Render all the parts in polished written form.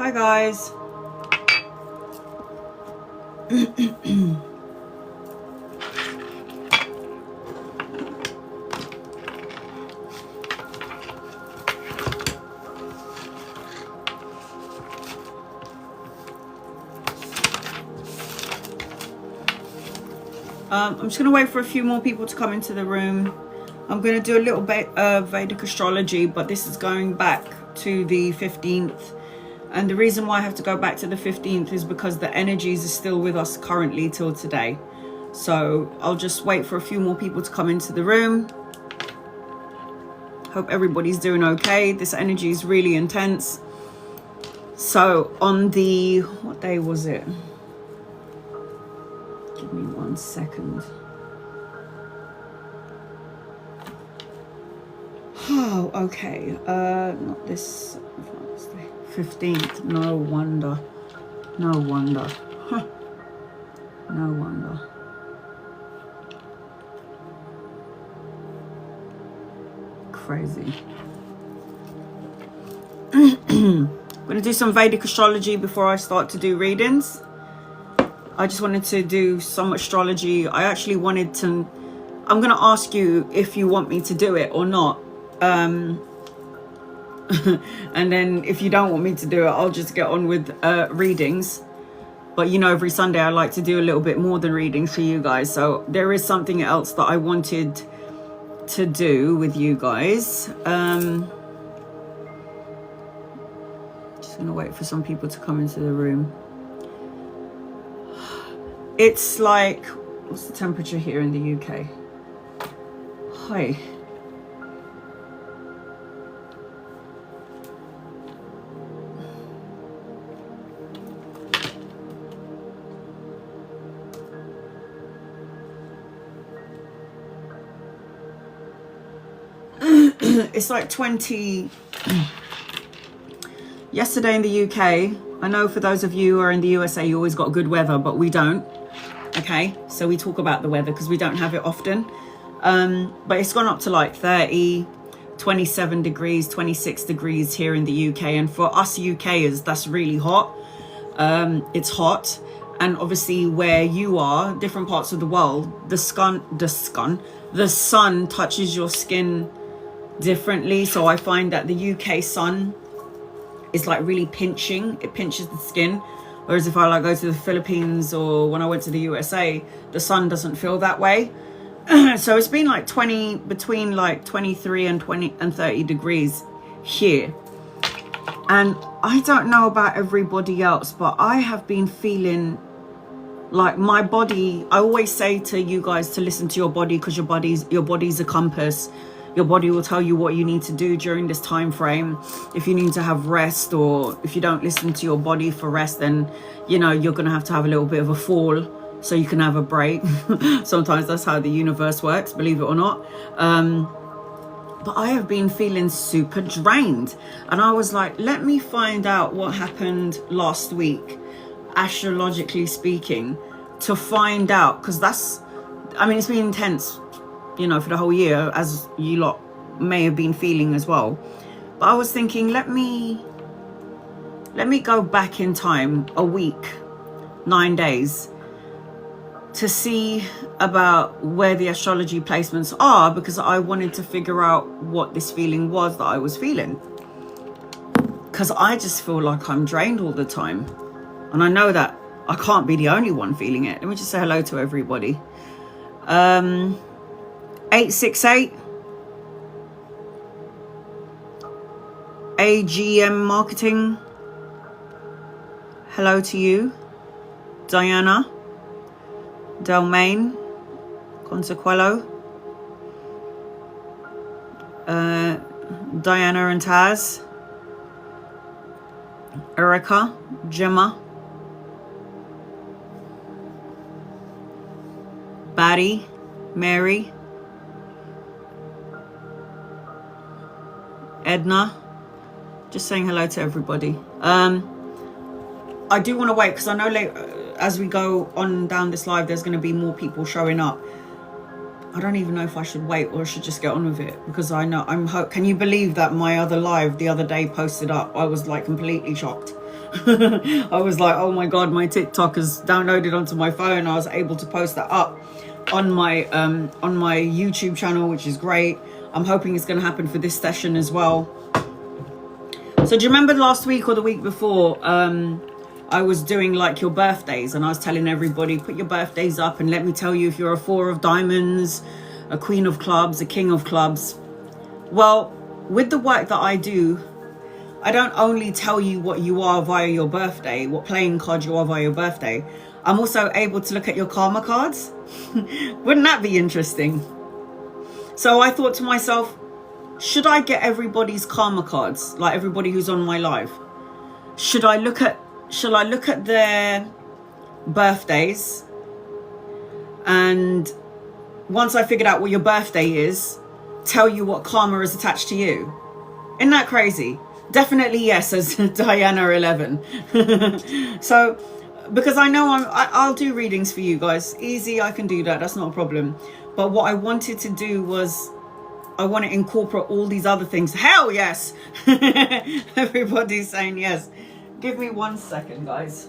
Hi guys. I'm just going to wait for a few more people to come into the room. I'm going to do a little bit of Vedic astrology, but this is going back to the 15th. And the reason why I have to go back to the 15th is because the energies are still with us currently till today. So I'll just wait for a few more people to come into the room. Hope everybody's doing okay. This energy is really intense. So on the, what day was it? Give me 1 second. Oh, okay. Not this 15th. No wonder. No wonder. Huh. No wonder. Crazy. I'm going to do some Vedic astrology before I start to do readings. I just wanted to do some astrology. I actually wanted to, I'm going to ask you if you want me to do it or not. And then if you don't want me to do it, I'll just get on with readings. But you know, every Sunday I like to do a little bit more than readings for you guys. So there is something else that I wanted to do with you guys. Just going to wait for some people to come into the room. It's like, what's the temperature here in the UK? Hi. It's like 20 yesterday in the UK. I know for those of you who are in the USA, you always got good weather, but we don't. Okay, so we talk about the weather because we don't have it often. But it's gone up to like 30, 27 degrees, 26 degrees here in the UK. And for us UKers, that's really hot. It's hot. And obviously where you are, different parts of the world, the sun touches your skin differently. So I find that the UK sun is like really pinching. It pinches the skin. Whereas if I like go to the Philippines or when I went to the USA, the sun doesn't feel that way. So it's been like between like 23 and 30 degrees here. And I don't know about everybody else, but I have been feeling like my body, I always say to you guys to listen to your body because your body's a compass. Your body will tell you what you need to do during this time frame. If you need to have rest, or if you don't listen to your body for rest, then you know you're gonna have a little bit of a fall so you can have a break. Sometimes that's how the universe works, believe it or not. But I have been feeling super drained, and I was like, let me find out what happened last week, astrologically speaking, to find out, because that's, I mean, it's been intense, you know, for the whole year, as you lot may have been feeling as well. But I was thinking, let me go back in time a week, 9 days, to see about where the astrology placements are, because I wanted to figure out what this feeling was that I was feeling. Because I just feel like I'm drained all the time. And I know that I can't be the only one feeling it. Let me just say hello to everybody. 868 AGM Marketing, hello to you. Diana, Delmain, Consequello, Diana and Taz, Erica, Gemma, Batty, Mary, Edna, just saying hello to everybody. I do want to wait because I know as we go on down this live, there's going to be more people showing up. I don't even know if I should wait or I should just get on with it, because I know can you believe that my other live the other day posted up? I was like completely shocked. I was like, oh my God, my TikTok is downloaded onto my phone. I was able to post that up on my YouTube channel, which is great. I'm hoping it's going to happen for this session as well. So do you remember last week or the week before, I was doing like your birthdays, and I was telling everybody, put your birthdays up and let me tell you if you're a 4 of diamonds, a queen of clubs, a king of clubs. Well, with the work that I do, I don't only tell you what you are via your birthday, what playing card you are via your birthday. I'm also able to look at your karma cards. Wouldn't that be interesting? So I thought to myself, should I get everybody's karma cards, like everybody who's on my live? Should I look at their birthdays, and once I figured out what your birthday is, tell you what karma is attached to you? Isn't that crazy? Definitely yes, says Diana 11. So, because I know I'll do readings for you guys. Easy, I can do that. That's not a problem. But what I wanted to do was, I want to incorporate all these other things. Hell yes! Everybody's saying yes. Give me 1 second, guys.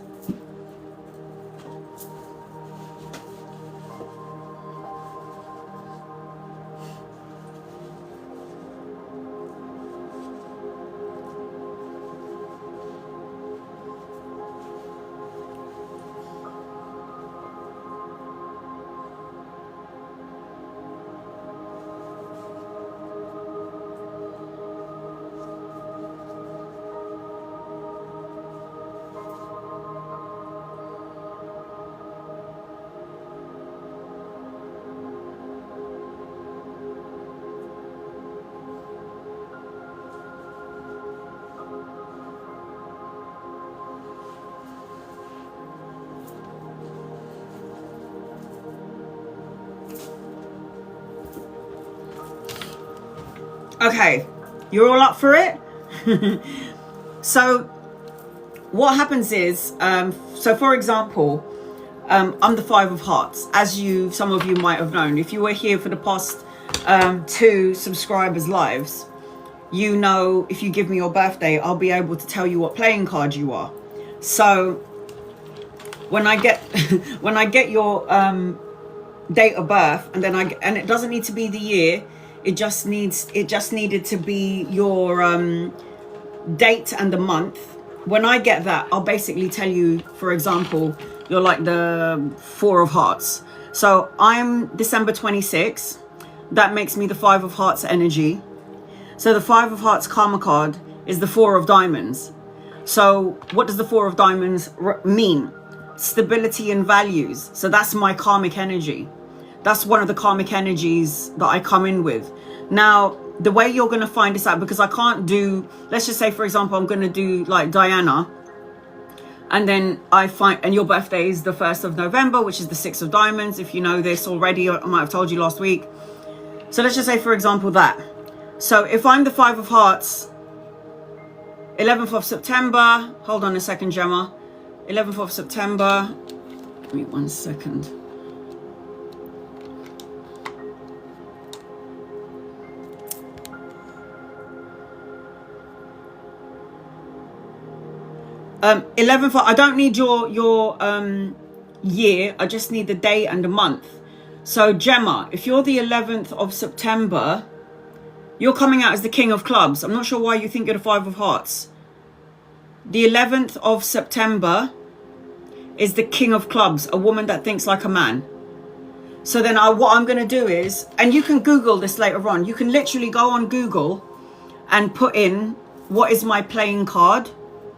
Okay, you're all up for it? So what happens is, so for example, I'm the 5 of hearts, as some of you might have known. If you were here for the past 2 subscribers lives, you know, if you give me your birthday, I'll be able to tell you what playing card you are. So when I get when I get your date of birth, and then and it doesn't need to be the year, it just needed to be your date and the month. When I get that, I'll basically tell you, for example, you're like the 4 of hearts. So I'm December 26. That makes me the 5 of hearts energy. So the 5 of hearts karma card is the 4 of diamonds. So what does the 4 of diamonds mean? Stability and values. So that's my karmic energy. That's one of the karmic energies that I come in with. Now, the way you're going to find this out, because I can't do, let's just say, for example, I'm going to do like Diana, and then and your birthday is the 1st of November, which is the 6 of diamonds. If you know this already, I might have told you last week. So let's just say, for example, that. So if I'm the 5 of hearts, 11th of September, hold on a second, Gemma. 11th of September, give me 1 second. I don't need your year, I just need the day and the month. So Gemma, if you're the 11th of September, you're coming out as the King of Clubs. I'm not sure why you think you're the 5 of Hearts. The 11th of September is the King of Clubs, a woman that thinks like a man. So then what I'm going to do is, and you can Google this later on, you can literally go on Google and put in, what is my playing card?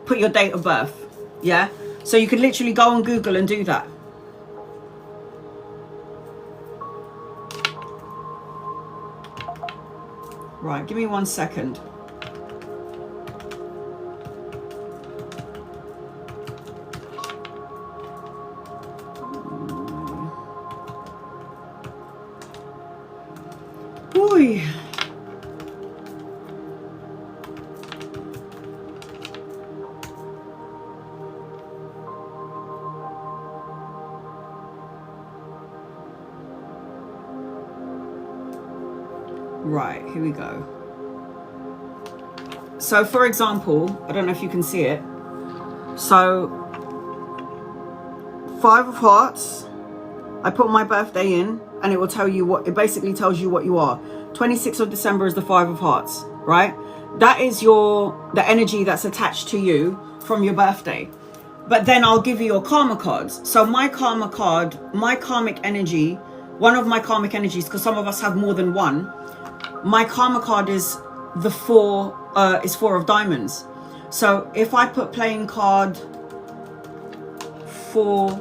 Put your date of birth. Yeah? So you can literally go on Google and do that. Right, give me 1 second. Oy. Right, here we go. So for example, I don't know if you can see it. So 5 of Hearts, I put my birthday in, and it will tell you what, it basically tells you what you are. 26th of December is the 5 of Hearts, right? That is the energy that's attached to you from your birthday. But then I'll give you your karma cards. So my karma card, my karmic energy, one of my karmic energies, because some of us have more than one, my karma card is the 4 of diamonds. So if I put playing card 4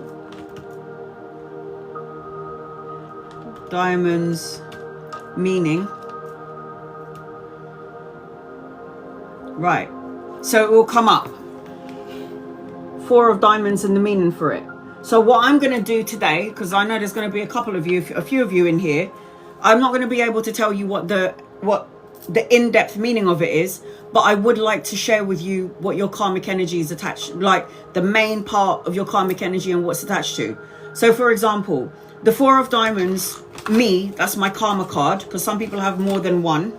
diamonds, meaning, right, so it will come up 4 of diamonds and the meaning for it. So what I'm going to do today, because I know there's going to be a few of you in here, I'm not going to be able to tell you what the in-depth meaning of it is, but I would like to share with you what your karmic energy is attached, like the main part of your karmic energy and what's attached to. So for example, the 4 of diamonds, that's my karma card, because some people have more than one.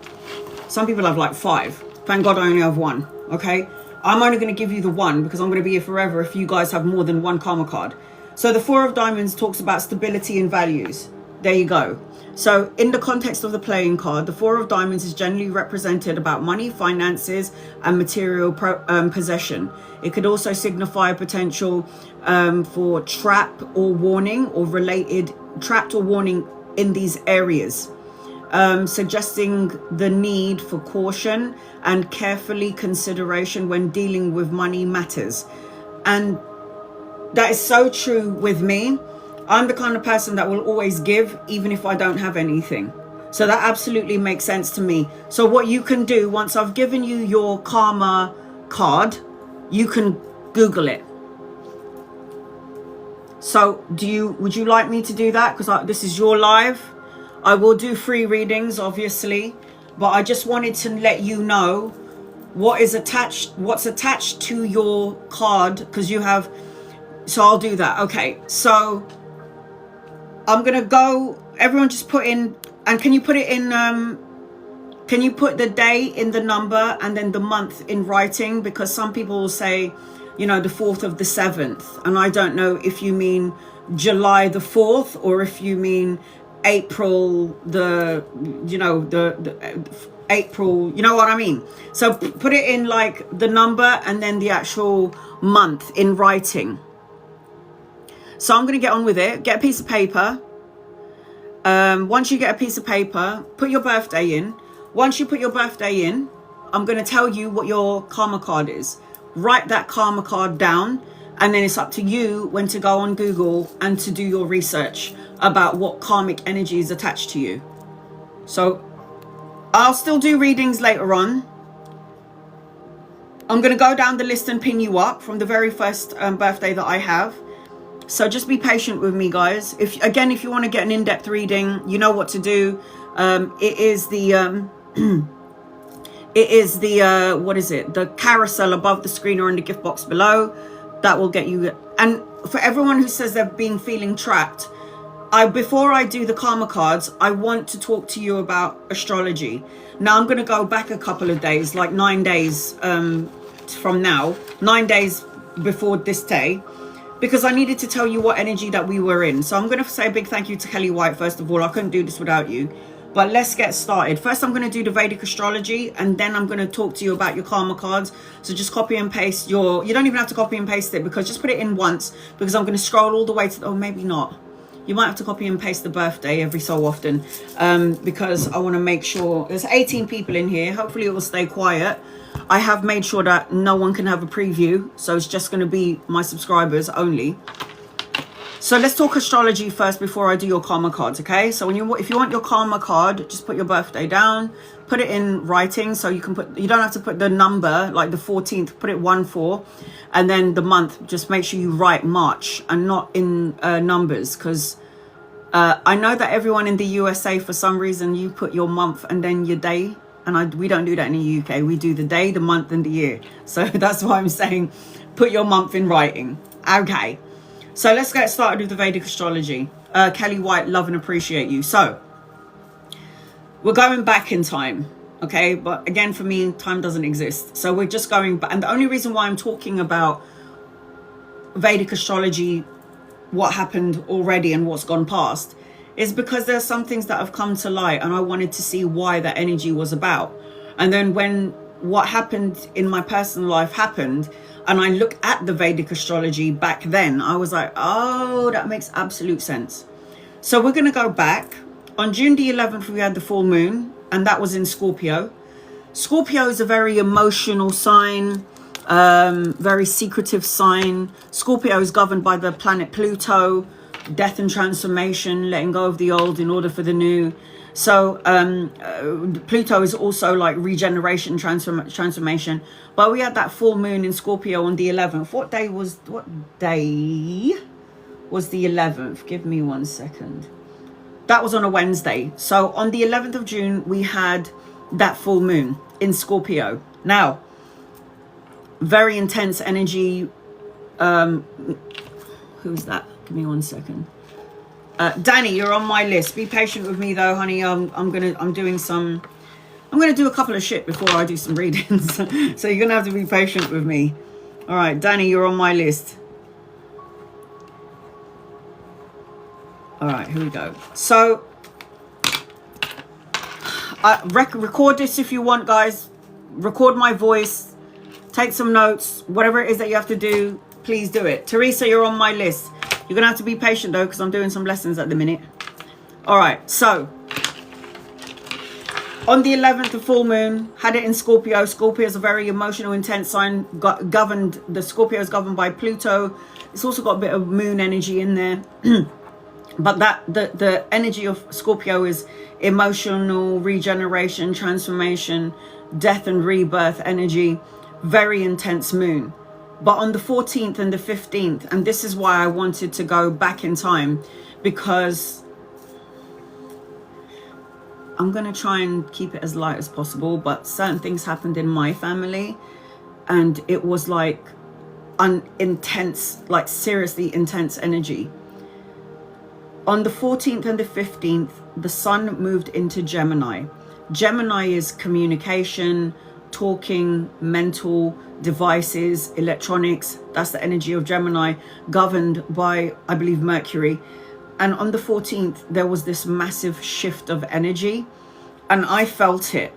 Some people have like 5. Thank God I only have 1. Okay, I'm only going to give you the 1 because I'm going to be here forever if you guys have more than 1 karma card. So the 4 of diamonds talks about stability and values. There you go. So in the context of the playing card, the 4 of diamonds is generally represented about money, finances, and material possession. It could also signify potential for trap or warning, or trapped or warning in these areas, suggesting the need for caution and carefully consideration when dealing with money matters. And that is so true with me. I'm the kind of person that will always give even if I don't have anything. So that absolutely makes sense to me. So what you can do, once I've given you your karma card, you can Google it. So would you like me to do that? Because this is your live. I will do free readings, obviously, but I just wanted to let you know what's attached to your card, because you have. So I'll do that. Okay, so I'm gonna go. Everyone, just put in, and can you put it in? Can you put the day in the number and then the month in writing? Because some people will say, the 4th of the 7th, and I don't know if you mean July the 4th or if you mean April the April, you know what I mean? So put it in like the number and then the actual month in writing. So I'm going to get on with it. Get a piece of paper. Once you get a piece of paper, put your birthday in. Once you put your birthday in, I'm going to tell you what your karma card is. Write that karma card down, and then it's up to you when to go on Google and to do your research about what karmic energy is attached to you. So I'll still do readings later on. I'm going to go down the list and pin you up from the very first birthday that I have. So just be patient with me, guys. If you want to get an in-depth reading, you know what to do. It is the what is it? The carousel above the screen or in the gift box below. That will get you. And for everyone who says they're feeling trapped, before I do the karma cards, I want to talk to you about astrology. Now I'm going to go back a couple of days, like 9 days from now, 9 days before this day, because I needed to tell you what energy that we were in. So I'm going to say a big thank you to Kellee White, first of all. I couldn't do this without you. But let's get started. First, I'm going to do the Vedic astrology, and then I'm going to talk to you about your karma cards. So just copy and paste you don't even have to copy and paste it, because just put it in once, because I'm going to scroll all the way to, maybe not. You might have to copy and paste the birthday every so often, because I want to make sure. There's 18 people in here. Hopefully it will stay quiet. I have made sure that no one can have a preview, so it's just going to be my subscribers only. So let's talk astrology first before I do your karma cards, okay? So if you want your karma card, just put your birthday down, put it in writing, so you don't have to put the number, like the 14th, put it 1-4, and then the month, just make sure you write March and not in numbers, because I know that everyone in the USA, for some reason, you put your month and then your day, and we don't do that in the UK. We do the day, the month, and the year. So that's why I'm saying put your month in writing. Okay. So let's get started with the Vedic astrology. Kellee White, love and appreciate you. So we're going back in time, okay? But again, for me, time doesn't exist. So we're just going back. And the only reason why I'm talking about Vedic astrology, what happened already and what's gone past, is because there's some things that have come to light, and I wanted to see why that energy was about. And then when what happened in my personal life happened, and I look at the Vedic astrology back then, I was like, oh, that makes absolute sense. So we're going to go back. On June the 11th, we had the full moon, and that was in Scorpio. Scorpio is a very emotional sign, very secretive sign. Scorpio is governed by the planet Pluto, death and transformation, letting go of the old in order for the new. So Pluto is also like regeneration, transformation. But we had that full moon in Scorpio on the 11th. What day was the 11th? Give me 1 second. That was on a Wednesday. So on the 11th of June, we had that full moon in Scorpio. Now, very intense energy. Who's that? Give me 1 second. Danny, you're on my list. Be patient with me though, honey. I'm gonna do a couple of shit before I do some readings. So you're gonna have to be patient with me. All right, Danny, you're on my list. All right, here we go. So record this if you want, guys. Record my voice. Take some notes. Whatever it is that you have to do, please do it. Teresa, you're on my list. You're going to have to be patient, though, because I'm doing some lessons at the minute. All right, so on the 11th, the full moon, had it in Scorpio. Scorpio is a very emotional, intense sign. The Scorpio is governed by Pluto. It's also got a bit of moon energy in there. But the energy of Scorpio is emotional, regeneration, transformation, death and rebirth energy. Very intense moon. But on the 14th and the 15th, and this is why I wanted to go back in time, because I'm going to try and keep it as light as possible, but certain things happened in my family, and it was like intense, like seriously intense energy. On the 14th and the 15th, the sun moved into Gemini. Gemini is communication, talking, mental devices, electronics. That's the energy of Gemini, governed by, I believe, Mercury. And on the 14th, there was this massive shift of energy, and I felt it.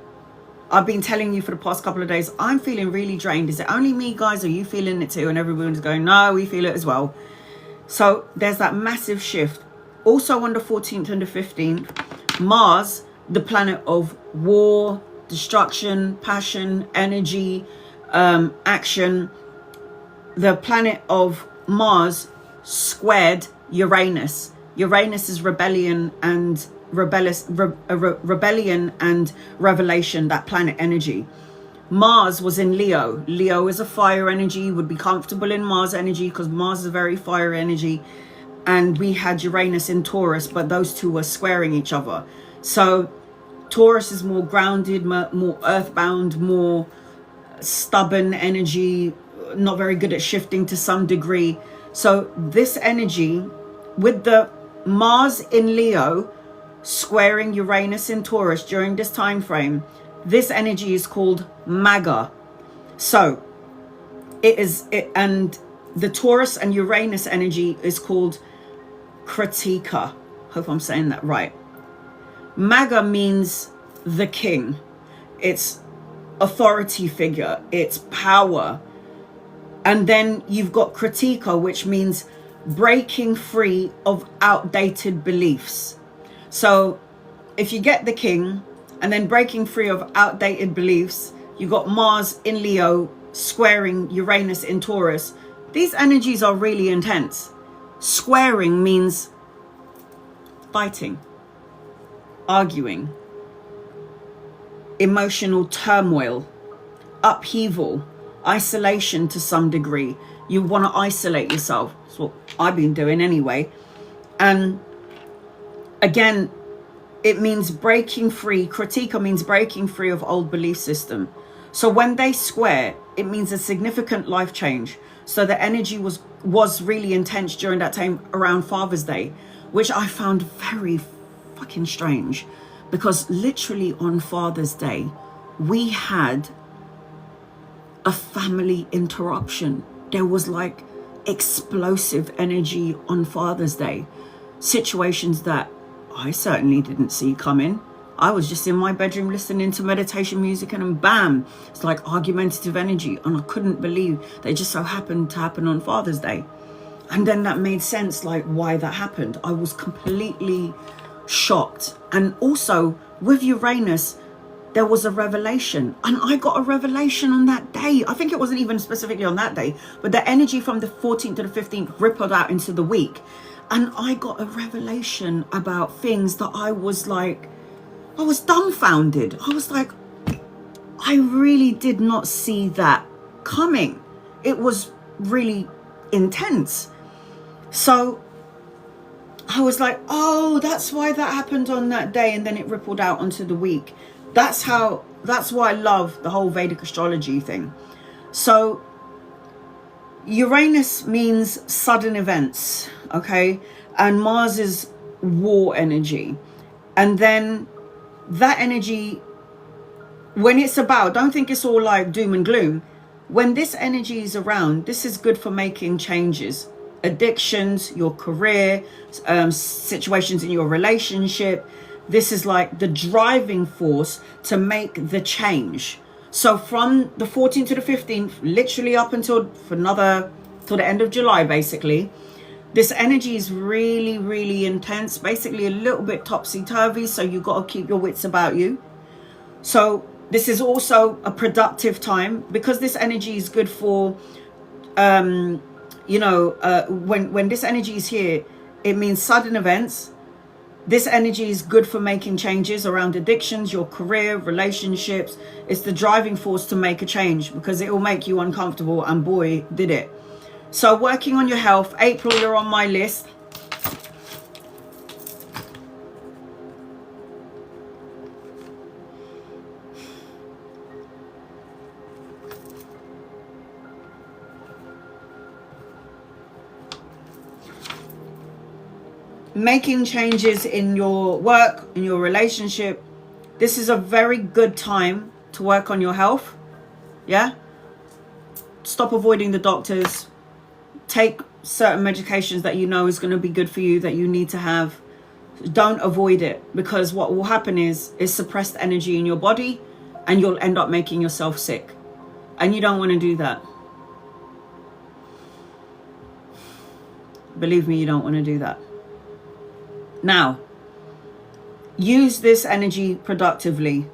I've been telling you for the past couple of days, I'm feeling really drained. Is it only me, guys? Are you feeling it too? And everyone's going, no, we feel it as well. So there's that massive shift. Also on the 14th and the 15th, Mars, the planet of war, destruction, passion, energy, action, the planet of Mars squared Uranus. Uranus is rebellion and rebellion and revelation, that planet energy. Mars was in Leo. Leo is a fire energy, would be comfortable in Mars energy because Mars is a very fire energy. And we had Uranus in Taurus, but those two were squaring each other. So Taurus is more grounded, more earthbound, more stubborn energy, not very good at shifting to some degree. So this energy with the Mars in Leo squaring Uranus in Taurus during this time frame, this energy is called Magga. So and the Taurus and Uranus energy is called Kritika. Hope I'm saying that right. Magga means the king. It's authority figure. It's power. And then you've got Kritika, which means breaking free of outdated beliefs. So if you get the king and then breaking free of outdated beliefs, you got Mars in Leo squaring Uranus in Taurus. These energies are really intense. Squaring means fighting, arguing, emotional turmoil, upheaval, isolation to some degree. You want to isolate yourself. That's what I've been doing anyway. And again, it means breaking free. Kritika means breaking free of old belief system. So when they square, it means a significant life change. So the energy was really intense during that time around Father's Day, which I found very fucking strange, because literally on Father's Day, we had a family interruption. There was like explosive energy on Father's Day. Situations that I certainly didn't see coming. I was just in my bedroom listening to meditation music, and then bam, it's like argumentative energy. And I couldn't believe that it just so happened to happen on Father's Day. And then that made sense, like why that happened. I was completely shocked. And also with Uranus, there was a revelation, and I got a revelation on that day. I think it wasn't even specifically on that day, but the energy from the 14th to the 15th rippled out into the week. And I got a revelation about things that I was dumbfounded. I was like, I really did not see that coming. It was really intense. So I was like, oh, that's why that happened on that day. And then it rippled out onto the week. That's why I love the whole Vedic astrology thing. So Uranus means sudden events, okay? And Mars is war energy. And then that energy, when it's about, don't think it's all like doom and gloom. When this energy is around, this is good for making changes. Addictions, your career, situations in your relationship. This is like the driving force to make the change. So from the 14th to the 15th, literally up until till the end of July, basically, this energy is really, really intense, basically a little bit topsy-turvy. So you got to keep your wits about you. So this is also a productive time, because this energy is good for, when this energy is here, it means sudden events. This energy is good for making changes around addictions, your career, relationships. It's the driving force to make a change, because it will make you uncomfortable, and boy, did it. So working on your health, April, you're on my list. Making changes in your work, in your relationship. This is a very good time to work on your health. Yeah. Stop avoiding the doctors. Take certain medications that you know is going to be good for you, that you need to have. Don't avoid it, because what will happen is suppressed energy in your body, and you'll end up making yourself sick. And you don't want to do that. Believe me, you don't want to do that. Now, use this energy productively,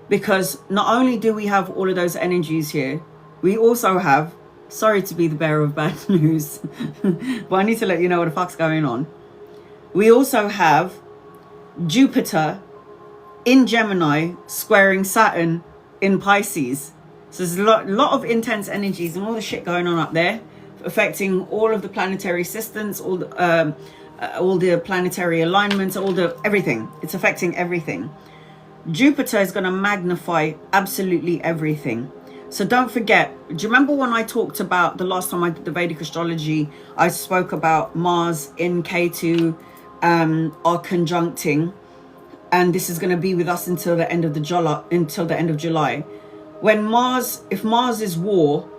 because not only do we have all of those energies here, we also have, sorry to be the bearer of bad news, but I need to let you know what the fuck's going on. We also have Jupiter in Gemini squaring Saturn in Pisces. So there's a lot of intense energies and all the shit going on up there, affecting all of the planetary systems, all the planetary alignments, everything. It's affecting everything. Jupiter is going to magnify absolutely everything. So don't forget, do you remember when I talked about the last time I did the Vedic astrology, I spoke about Mars in K2 are conjuncting, and this is going to be with us until the end of July. If Mars is war,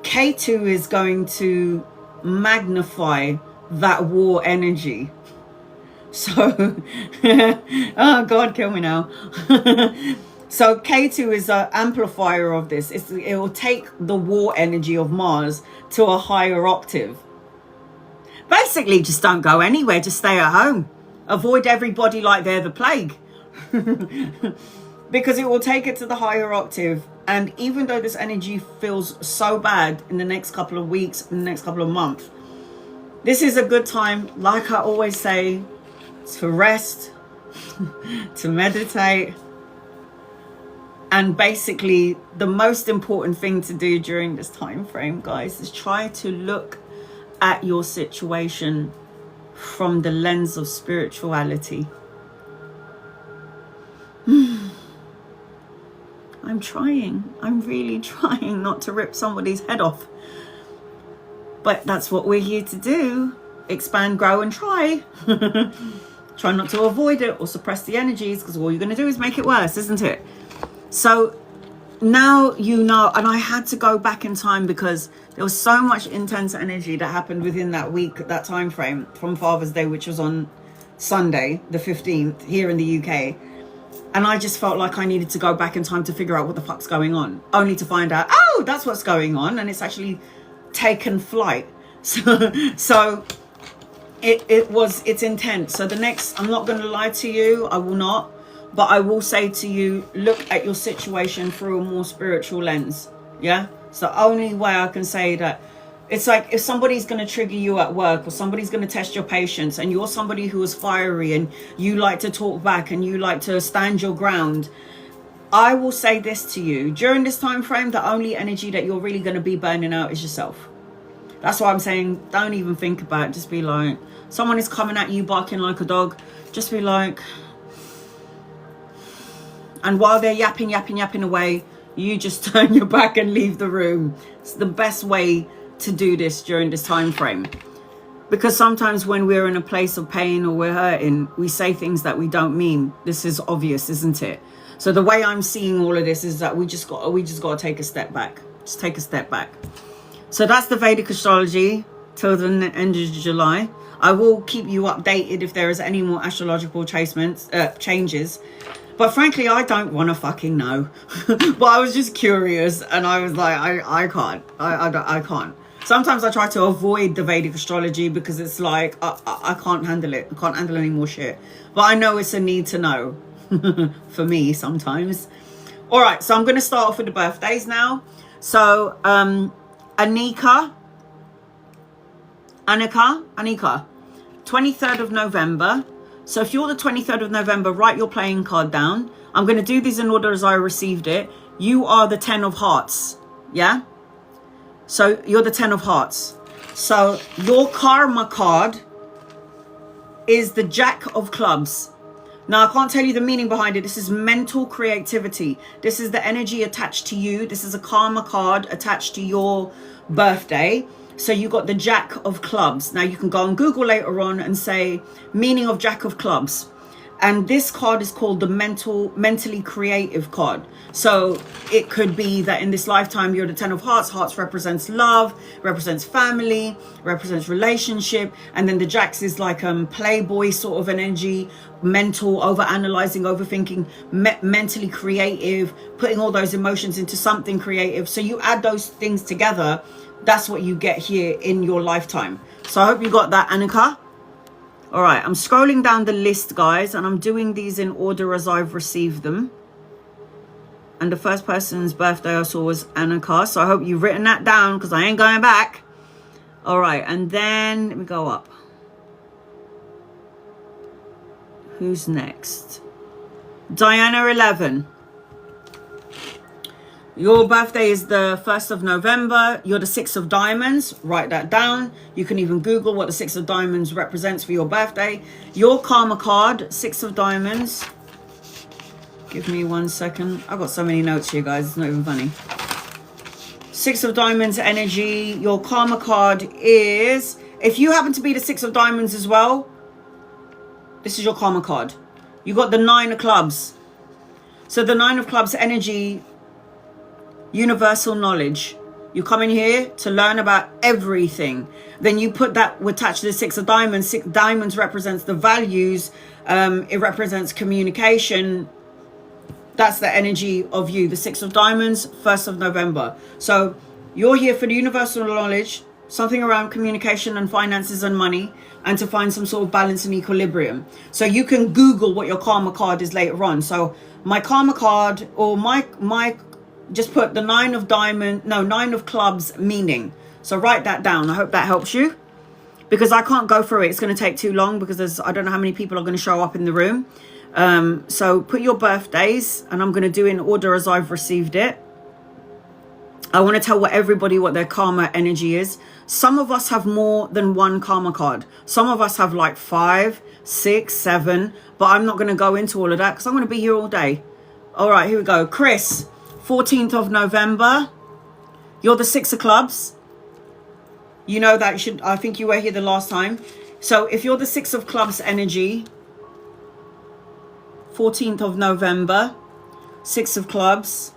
K2 is going to magnify that war energy. So oh God, kill me now. So K2 is an amplifier of this. It will take the war energy of Mars to a higher octave. Basically, just don't go anywhere. Just stay at home. Avoid everybody like they're the plague. Because it will take it to the higher octave. And even though this energy feels so bad in the next couple of weeks, in the next couple of months, this is a good time, like I always say, to rest, to meditate. And basically, the most important thing to do during this time frame, guys, is try to look at your situation from the lens of spirituality. I'm really trying not to rip somebody's head off. But that's what we're here to do. Expand, grow, and try. Try not to avoid it or suppress the energies, because all you're going to do is make it worse, isn't it? So now you know. And I had to go back in time because there was so much intense energy that happened within that week, that time frame from Father's Day, which was on Sunday the 15th here in the UK. And I just felt like I needed to go back in time to figure out what the fuck's going on, only to find out, oh, that's what's going on, and it's actually taken flight. So it's intense. So the next, I'm not going to lie to you, I will not, but I will say to you, look at your situation through a more spiritual lens. Yeah, it's the only way I can say that. It's like if somebody's going to trigger you at work, or somebody's going to test your patience, and you're somebody who is fiery and you like to talk back and you like to stand your ground, I will say this to you, during this time frame, the only energy that you're really going to be burning out is yourself. That's why I'm saying, don't even think about it. Just be like, someone is coming at you barking like a dog, just be like, and while they're yapping away, you just turn your back and leave the room. It's the best way to do this during this time frame, because sometimes when we're in a place of pain or we're hurting, we say things that we don't mean. This is obvious, isn't it? So the way I'm seeing all of this is that we just got to take a step back. Just take a step back. So that's the Vedic astrology till the end of July. I will keep you updated if there is any more astrological changes. But frankly, I don't want to fucking know. But I was just curious, and I was like, I can't. I can't. Sometimes I try to avoid the Vedic astrology because it's like, I can't handle it. I can't handle any more shit. But I know it's a need to know for me sometimes. All right, so I'm going to start off with the birthdays now. So, Anika, 23rd of November. So if you're the 23rd of November, write your playing card down. I'm going to do these in order as I received it. You are the 10 of hearts. Yeah? So you're the 10 of hearts. So your karma card is the Jack of clubs. Now, I can't tell you the meaning behind it. This is mental creativity. This is the energy attached to you. This is a karma card attached to your birthday. So you got the Jack of clubs. Now you can go on Google later on and say meaning of Jack of clubs. And this card is called the mentally creative card. So it could be that in this lifetime, you're the 10 of hearts. Hearts represents love, represents family, represents relationship. And then the Jacks is like playboy sort of an energy, mental, over-analyzing, overthinking, mentally creative, putting all those emotions into something creative. So you add those things together, that's what you get here in your lifetime. So I hope you got that, Annika. All right, I'm scrolling down the list, guys, and I'm doing these in order as I've received them. And the first person's birthday I saw was Annika, so I hope you've written that down because I ain't going back. All right, and then let me go up. Who's next? Diana, 11. Your birthday is the 1st of November. You're the 6 of diamonds. Write that down. You can even Google what the 6 of diamonds represents for your birthday. Your karma card, 6 of diamonds. Give me 1 second. I've got so many notes here, guys. It's not even funny. 6 of diamonds energy. Your karma card is, if you happen to be the 6 of diamonds as well, this is your karma card. You got the 9 of clubs. So the 9 of clubs energy, universal knowledge. You come in here to learn about everything. Then you put that attached to the 6 of diamonds. 6 diamonds represents the values. It represents communication. That's the energy of you. The 6 of diamonds, 1st of November. So you're here for the universal knowledge, something around communication and finances and money, and to find some sort of balance and equilibrium. So you can Google what your karma card is later on. So my karma card, or my just put the 9 of clubs meaning. So write that down. I hope that helps you, because I can't go through it. It's going to take too long because I don't know how many people are going to show up in the room. So put your birthdays, and I'm going to do it in order as I've received it. I want to tell everybody what their karma energy is. Some of us have more than one karma card. Some of us have like 5, 6, 7, but I'm not going to go into all of that because I'm going to be here all day. All right, here we go. Chris, 14th of November. You're the 6 of clubs. You know that. I think you were here the last time. So if you're the 6 of clubs energy, 14th of November, 6 of clubs.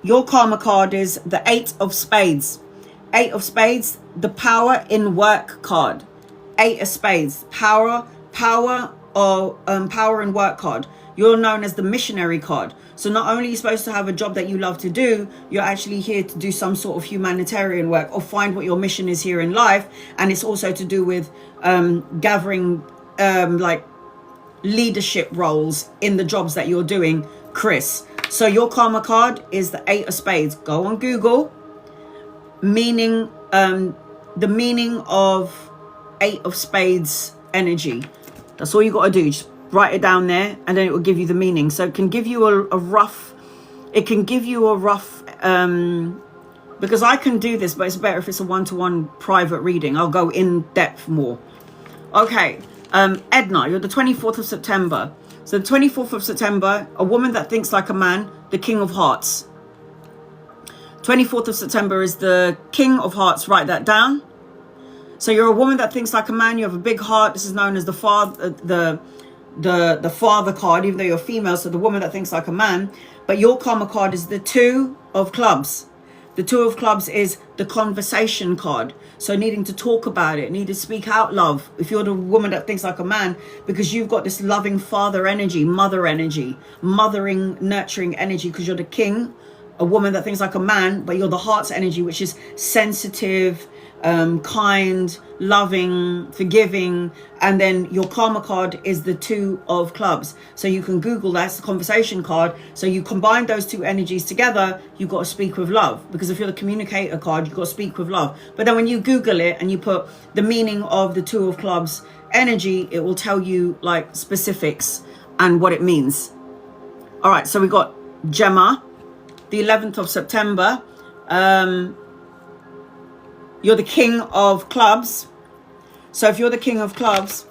your karma card is the 8 of spades. 8 of spades, the power in work card. 8 of spades, power in work card. You're known as the missionary card. So not only are you supposed to have a job that you love to do, you're actually here to do some sort of humanitarian work or find what your mission is here in life. And it's also to do with gathering like leadership roles in the jobs that you're doing, Chris. So your karma card is the 8 of spades. Go on Google, meaning, the meaning of 8 of spades energy. That's all you got to do. Just write it down there and then it will give you the meaning. So it can give you a rough, because I can do this, but it's better if it's a one-to-one private reading. I'll go in depth more. Okay, Edna, you're the 24th of September. So the 24th of September, a woman that thinks like a man, the King of Hearts. 24th of September is the King of Hearts. Write that down. So you're a woman that thinks like a man. You have a big heart. This is known as the father, the father card, even though you're female. So the woman that thinks like a man. But your karma card is the 2 of clubs. The 2 of clubs is the conversation card. So needing to talk about it, need to speak out love. If you're the woman that thinks like a man, because you've got this loving father energy, mothering, nurturing energy, because you're the king, a woman that thinks like a man, but you're the heart's energy, which is sensitive, kind, loving, forgiving. And then your karma card is the 2 of clubs. So you can Google that. It's the conversation card. So you combine those 2 energies together, you've got to speak with love. Because if you're the communicator card, you've got to speak with love. But then when you Google it and you put the meaning of the 2 of clubs energy, it will tell you like specifics and what it means. All right, so we got Gemma, the 11th of September. You're the King of Clubs. So if you're the King of Clubs,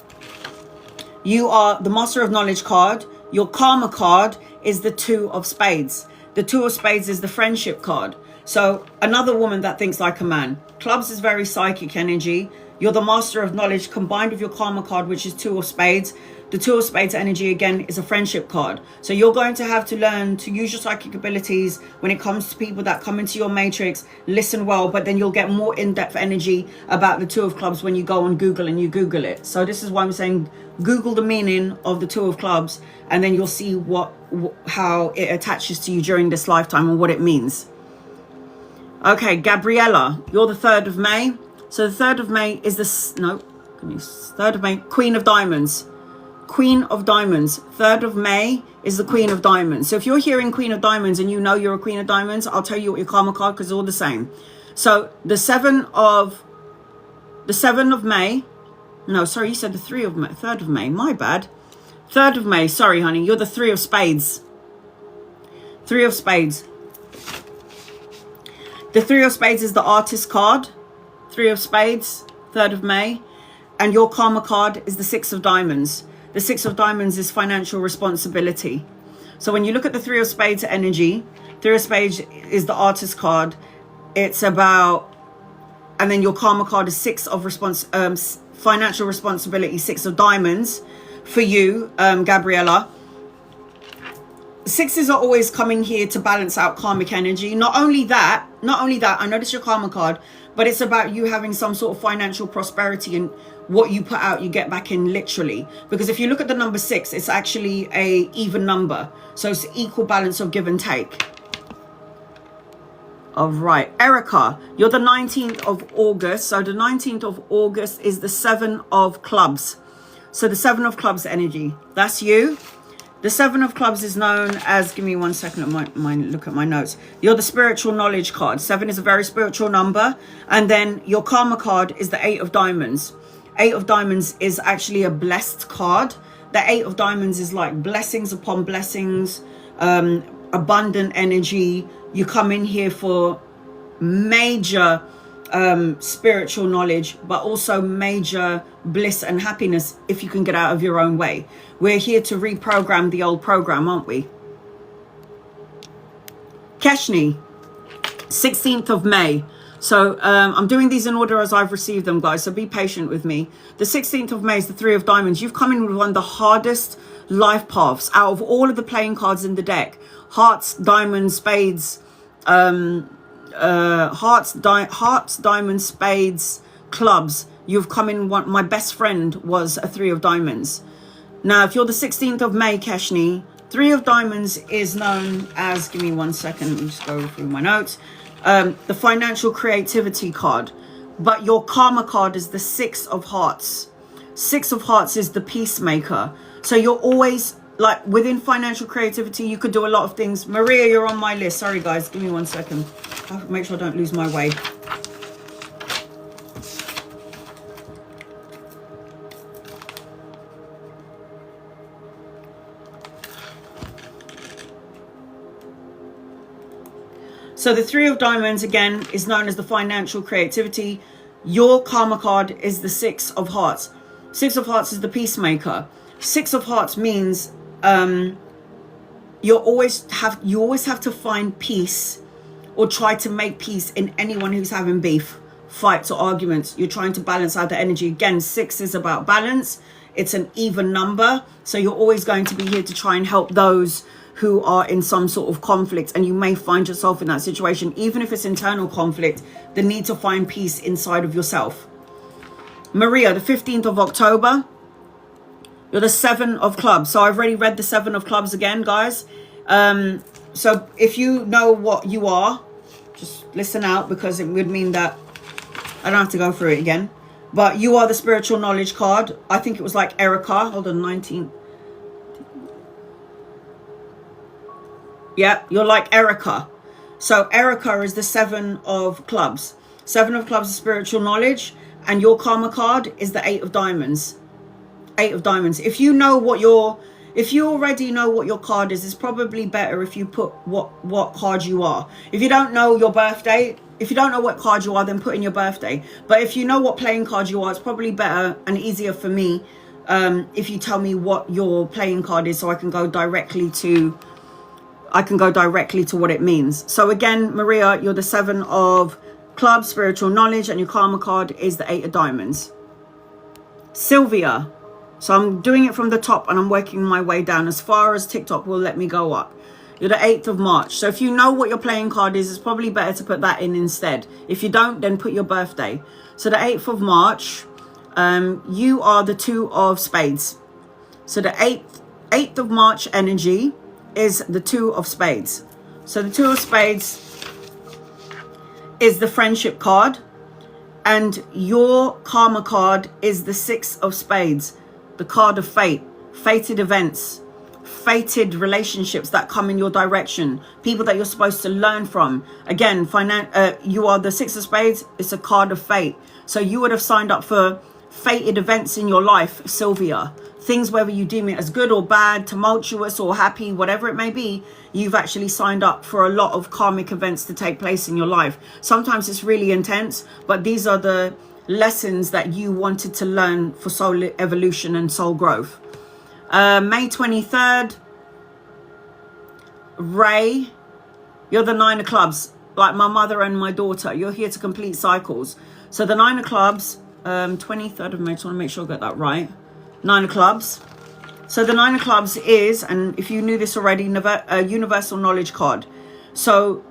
you are the Master of Knowledge card. Your karma card is the 2 of spades. The 2 of spades is the friendship card. So another woman that thinks like a man. Clubs is very psychic energy. You're the Master of Knowledge combined with your karma card, which is 2 of spades. The 2 of spades energy, again, is a friendship card. So you're going to have to learn to use your psychic abilities when it comes to people that come into your matrix. Listen well, but then you'll get more in-depth energy about the 2 of clubs when you go on Google and you Google it. So this is why I'm saying Google the meaning of the 2 of clubs, and then you'll see how it attaches to you during this lifetime and what it means. Okay, Gabriella, you're the 3rd of May. So the 3rd of May is the, 3rd of May, Queen of Diamonds. Queen of Diamonds. 3rd of May is the Queen of Diamonds. So if you're hearing Queen of Diamonds and you know you're a Queen of Diamonds, I'll tell you what your karma card, because it's all the same. So the 7th of May. No, sorry, you said the 3rd of May. My bad. 3rd of May. Sorry, honey. You're the 3 of spades. 3 of spades. The 3 of spades is the artist card. 3 of spades. 3rd of May. And your karma card is the 6 of diamonds. The 6 of diamonds is financial responsibility. So when you look at the 3 of spades energy, 3 of spades is the artist card. It's about, and then your karma card is 6 of financial responsibility, 6 of diamonds for you, Gabriella. 6s are always coming here to balance out karmic energy. Not only that, I notice your karma card, but it's about you having some sort of financial prosperity, and what you put out, you get back in, literally. Because if you look at the number 6, it's actually a even number. So it's equal balance of give and take. All right, Erica, you're the 19th of August. So the 19th of August is the 7 of clubs. So the 7 of clubs energy, that's you. The 7 of clubs is known as, give me one second, look at my notes. You're the spiritual knowledge card. 7 is a very spiritual number. And then your karma card is the 8 of diamonds. 8 of diamonds is actually a blessed card. The 8 of diamonds is like blessings upon blessings, abundant energy. You come in here for major spiritual knowledge, but also major bliss and happiness if you can get out of your own way. We're here to reprogram the old program, aren't we? Keshni, 16th of May. So I'm doing these in order as I've received them, guys, so be patient with me. The 16th of May is the 3 of diamonds. You've come in with one of the hardest life paths out of all of the playing cards in the deck. Hearts, diamonds, spades, hearts, diamonds, spades, clubs. You've come in one. My best friend was a 3 of diamonds. Now, if you're the 16th of May, Keshni, 3 of diamonds is known as, give me 1 second, let me just go through my notes, the financial creativity card. But your karma card is the 6 of hearts. 6 of hearts is the peacemaker. So you're always, like, within financial creativity, you could do a lot of things. Maria, you're on my list. Sorry, guys, give me 1 second. I have to make sure I don't lose my way. So the 3 of diamonds, again, is known as the financial creativity. Your karma card is the 6 of hearts. 6 of hearts is the peacemaker. 6 of hearts means you always have to find peace, or try to make peace in anyone who's having beef, fights or arguments. You're trying to balance out the energy. Again, 6 is about balance. It's an even number. So you're always going to be here to try and help those who are in some sort of conflict, and you may find yourself in that situation, even if it's internal conflict, the need to find peace inside of yourself. Maria, the 15th of October, you're the 7 of clubs. So I've already read the 7 of clubs again, guys. So if you know what you are, just listen out, because it would mean that I don't have to go through it again. But you are the spiritual knowledge card. I think it was like Erica. Hold on, 19. Yeah, you're like Erica. So Erica is the 7 of clubs. 7 of clubs is spiritual knowledge, and your karma card is the 8 of diamonds. 8 of diamonds. If you already know what your card is, it's probably better if you put what card you are. If you don't know your birthday, if you don't know what card you are, then put in your birthday. But if you know what playing card you are, it's probably better and easier for me if you tell me what your playing card is, so I can go directly to what it means. So again, Maria, you're the 7 of clubs, spiritual knowledge, and your karma card is the 8 of diamonds. Sylvia, so I'm doing it from the top and I'm working my way down as far as TikTok will let me go up. You're the 8th of March. So if you know what your playing card is, it's probably better to put that in instead. If you don't, then put your birthday. So the 8th of March, you are the 2 of spades. So the 8th of March energy is the 2 of spades. So the 2 of spades is the friendship card, and your karma card is the 6 of spades, the card of fate, fated events, fated relationships that come in your direction, people that you're supposed to learn from. Again, you are the 6 of spades. It's a card of fate. So you would have signed up for fated events in your life, Sylvia. Things, whether you deem it as good or bad, tumultuous or happy, whatever it may be, you've actually signed up for a lot of karmic events to take place in your life. Sometimes it's really intense, but these are the lessons that you wanted to learn for soul evolution and soul growth. May 23rd, Ray, you're the 9 of clubs, like my mother and my daughter. You're here to complete cycles. So the 9 of clubs, 23rd of May, I just want to make sure I got that right. 9 of clubs. So the 9 of clubs is, and if you knew this already, a universal knowledge card. So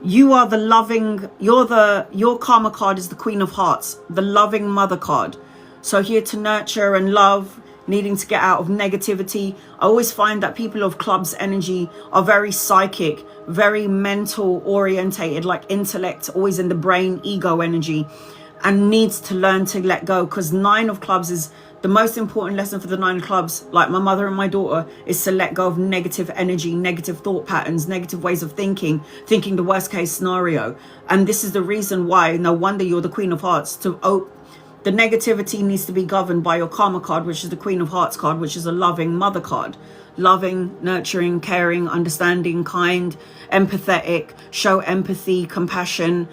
you are the loving, your karma card is the Queen of Hearts, the loving mother card. So here to nurture and love, needing to get out of negativity. I always find that people of clubs energy are very psychic, very mental orientated, like intellect, always in the brain, ego energy, and needs to learn to let go, because 9 of clubs is the most important lesson for the 9 of clubs, like my mother and my daughter, is to let go of negative energy, negative thought patterns, negative ways of thinking the worst case scenario. And this is the reason why, no wonder you're the Queen of Hearts. The negativity needs to be governed by your karma card, which is the Queen of Hearts card, which is a loving mother card. Loving, nurturing, caring, understanding, kind, empathetic, show empathy, compassion,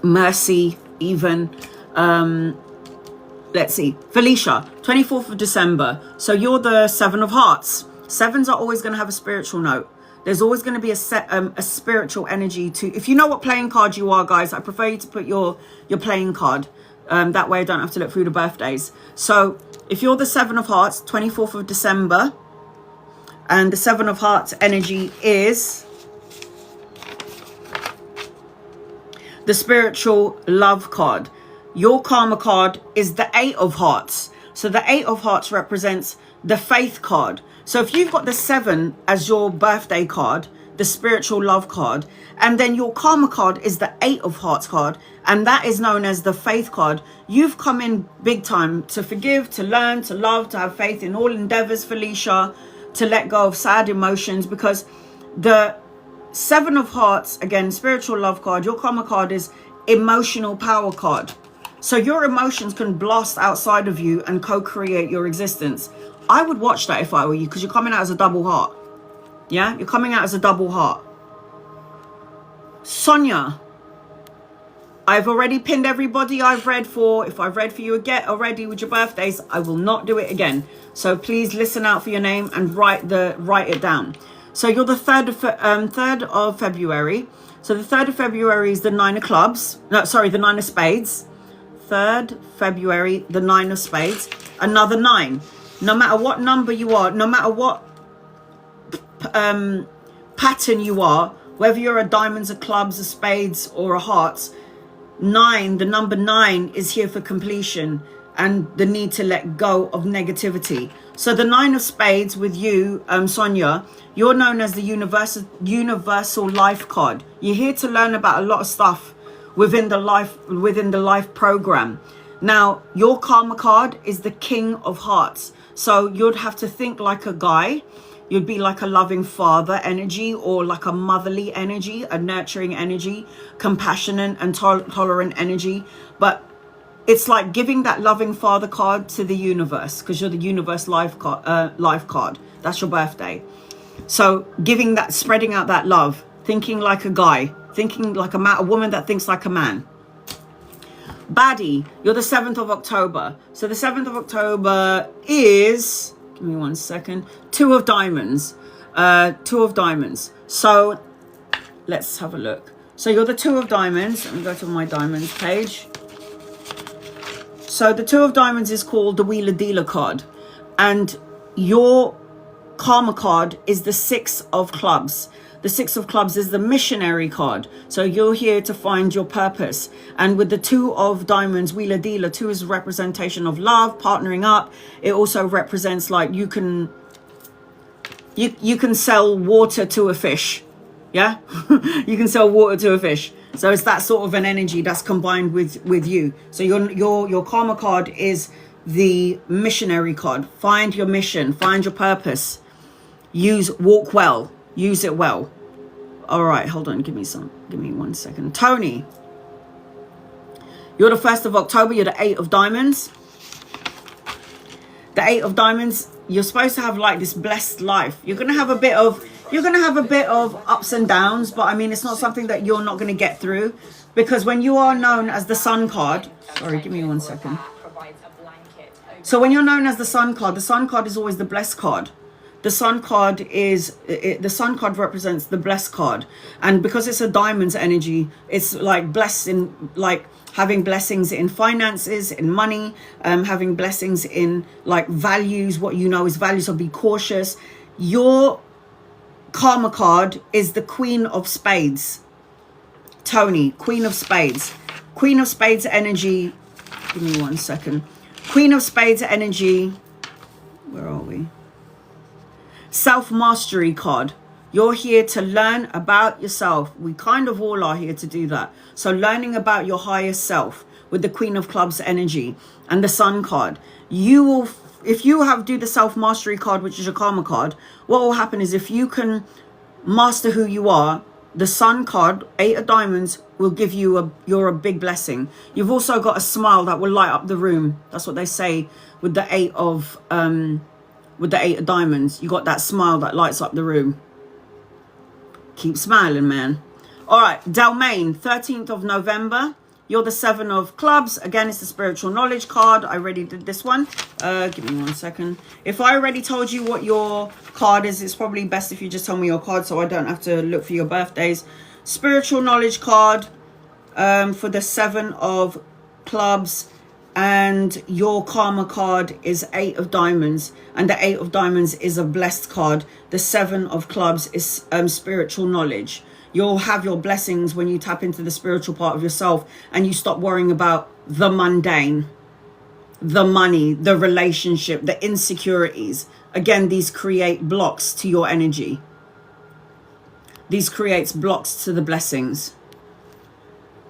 mercy even. Let's see, Felicia, 24th of December. So you're the 7 of hearts. 7s are always going to have a spiritual note. There's always going to be a spiritual energy to, if you know what playing card you are, guys, I prefer you to put your playing card. That way I don't have to look through the birthdays. So if you're the 7 of hearts, 24th of December, and the 7 of hearts energy is the spiritual love card. Your karma card is the 8 of hearts. So the 8 of hearts represents the faith card. So if you've got the 7 as your birthday card, the spiritual love card, and then your karma card is the 8 of hearts card, and that is known as the faith card, you've come in big time to forgive, to learn, to love, to have faith in all endeavors, Felicia, to let go of sad emotions, because the 7 of hearts, again, spiritual love card, your karma card is emotional power card. So your emotions can blast outside of you and co-create your existence. I would watch that if I were you, because you're coming out as a double heart. Yeah, you're coming out as a double heart. Sonia, I've already pinned everybody I've read for. If I've read for you again already with your birthdays, I will not do it again. So please listen out for your name and write it down. So you're the 3rd of February. So the 3rd of February is the 9 of clubs. No, sorry, the 9 of spades. 3rd February, the 9 of spades. Another 9. No matter what number you are, no matter what pattern you are, whether you're a diamonds, a clubs, a spades, or a hearts, 9, the number 9 is here for completion and the need to let go of negativity. So the 9 of spades with you, Sonia, you're known as the universal life card. You're here to learn about a lot of stuff within the life program. Now, your karma card is the King of Hearts. So you'd have to think like a guy. You'd be like a loving father energy, or like a motherly energy, a nurturing energy, compassionate and tolerant energy. But it's like giving that loving father card to the universe, because you're the universe life card. That's your birthday. So giving that, spreading out that love, thinking like a guy, thinking like a woman that thinks like a man. Baddie, you're the 7th of October. So the 7th of October is, give me 1 second, 2 of diamonds. 2 of diamonds. So let's have a look. So you're the 2 of diamonds. Let me go to my diamonds page. So the 2 of diamonds is called the Wheeler Dealer card. And your karma card is the 6 of clubs. The 6 of clubs is the missionary card. So you're here to find your purpose. And with the 2 of diamonds, Wheeler Dealer, 2 is a representation of love, partnering up. It also represents like you can sell water to a fish. Yeah, you can sell water to a fish. So it's that sort of an energy that's combined with you. So your karma card is the missionary card. Find your mission, find your purpose. Walk well. Use it well. All right, hold on. Give me 1 second. Tony, you're the 1st of October. You're the 8 of diamonds. The 8 of diamonds. You're supposed to have like this blessed life. You're gonna have a bit of ups and downs, but I mean, it's not something that you're not gonna get through, because when you are known as the Sun card. Sorry, give me 1 second. So when you're known as the Sun card is always the blessed card. The Sun card represents the blessed card, and because it's a diamonds energy, it's like blessing, like having blessings in finances, in money, having blessings in like values, what you know is values. So be cautious. Your karma card is the Queen of Spades. Tony, Queen of Spades. Queen of Spades energy. Give me 1 second. Queen of Spades energy. Where are we? Self-mastery card. You're here to learn about yourself. We kind of all are here to do that. So learning about your higher self with the Queen of Clubs energy and the Sun card. You will, if you do the self-mastery card, which is your karma card, what will happen is if you can master who you are, the Sun card, 8 of diamonds, will give you you're a big blessing. You've also got a smile that will light up the room. That's what they say with the 8 of diamonds. You got that smile that lights up the room. Keep smiling, man. All right, Delmain, 13th of November. You're the 7 of clubs. Again, it's the spiritual knowledge card. I already did this one. Give me 1 second. If I already told you what your card is, it's probably best if you just tell me your card so I don't have to look for your birthdays. Spiritual knowledge card for the 7 of clubs. And your karma card is 8 of diamonds. And the 8 of diamonds is a blessed card. The 7 of clubs is spiritual knowledge. You'll have your blessings when you tap into the spiritual part of yourself and you stop worrying about the mundane, the money, the relationship, the insecurities. Again, these create blocks to your energy. These creates blocks to the blessings.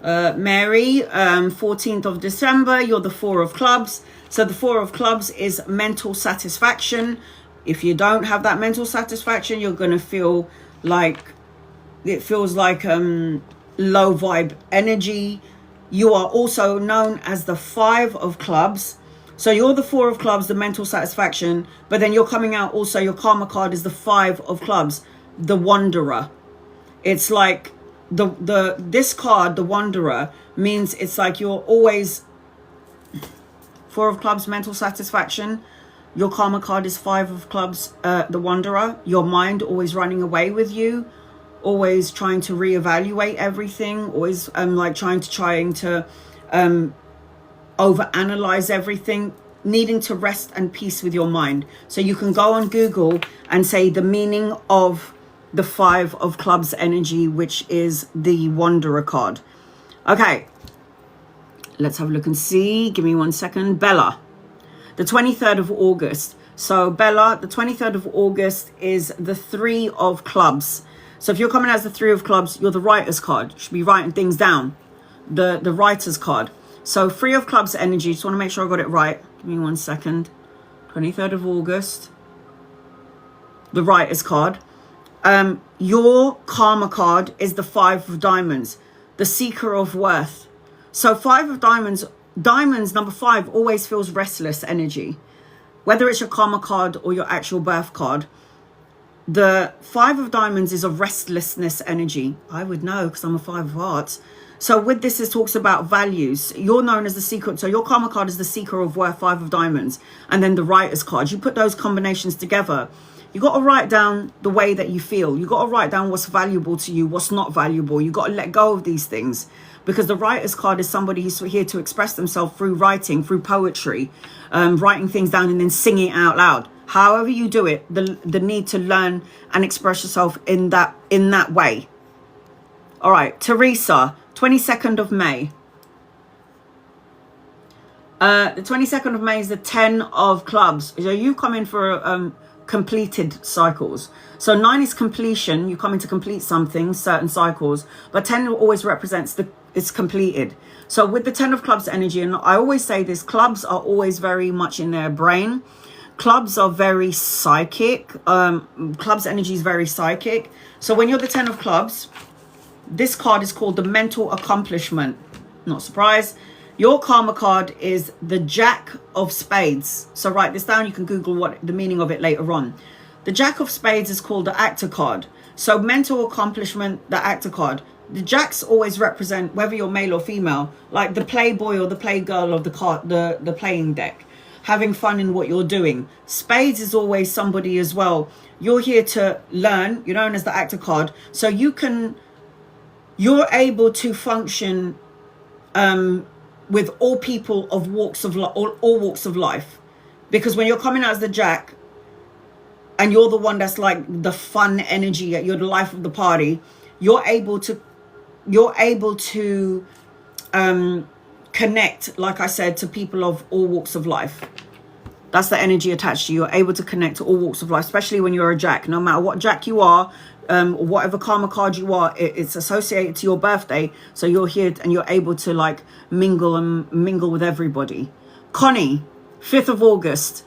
Mary, 14th of December, you're the Four of Clubs. So the Four of Clubs is mental satisfaction. If you don't have that mental satisfaction, you're going to feel like, it feels like low vibe energy. You are also known as the Five of Clubs. So you're the Four of Clubs, the mental satisfaction, but then you're coming out also, your karma card is the Five of Clubs, the Wanderer. It's like this card, the Wanderer, means it's like you're always Four of Clubs, mental satisfaction. Your karma card is Five of Clubs, the Wanderer. Your mind always running away with you, always trying to reevaluate everything, always trying to overanalyze everything, needing to rest and peace with your mind. So you can go on Google and say the meaning of the Five of Clubs energy, which is the Wanderer card. Okay, let's have a look and see. Give me 1 second. Bella, the 23rd of August. So Bella, the 23rd of August is the Three of Clubs. So if you're coming as the Three of Clubs, you're the writer's card. You should be writing things down. The writer's card. So Three of Clubs energy. Just want to make sure I got it right. Give me 1 second. 23rd of August. The writer's card. Your karma card is the Five of Diamonds, the Seeker of Worth. So Five of Diamonds, number 5, always feels restless energy. Whether it's your karma card or your actual birth card, the Five of Diamonds is a restlessness energy. I would know because I'm a Five of Hearts. So with this, it talks about values. You're known as the Seeker. So your karma card is the Seeker of Worth, Five of Diamonds, and then the Writer's card. You put those combinations together. You got to write down the way that you feel. You got to write down what's valuable to you, what's not valuable. You got to let go of these things, because the Writer's card is somebody who's here to express themselves through writing, through poetry, writing things down and then singing it out loud. However you do it, the need to learn and express yourself in that way. All right, Teresa, 22nd of May. The 22nd of May is the 10 of Clubs. So you come in for completed cycles. So 9 is completion. You come in to complete something, certain cycles. But 10 always represents it's completed. So with the 10 of Clubs energy, and I always say this, clubs are always very much in their brain. Clubs are very psychic. Clubs energy is very psychic. So when you're the 10 of Clubs, this card is called the Mental Accomplishment. Not surprised. Your karma card is the Jack of Spades. So write this down. You can Google what the meaning of it later on. The Jack of Spades is called the Actor card. So mental accomplishment, the Actor card. The Jacks always represent, whether you're male or female, like the playboy or the playgirl of the card, the playing deck. Having fun in what you're doing. Spades is always somebody as well. You're here to learn. You're known as the Actor card. So you're able to function with all people of walks of all walks of life, because when you're coming out as the Jack and you're the one that's like the fun energy, you're the life of the party, you're able to connect, like I said, to people of all walks of life. That's the energy attached to you. You're able to connect to all walks of life, especially when you're a Jack. No matter what Jack you are, whatever karma card you are, it's associated to your birthday. So you're here and you're able to like mingle with everybody. Connie, 5th of August,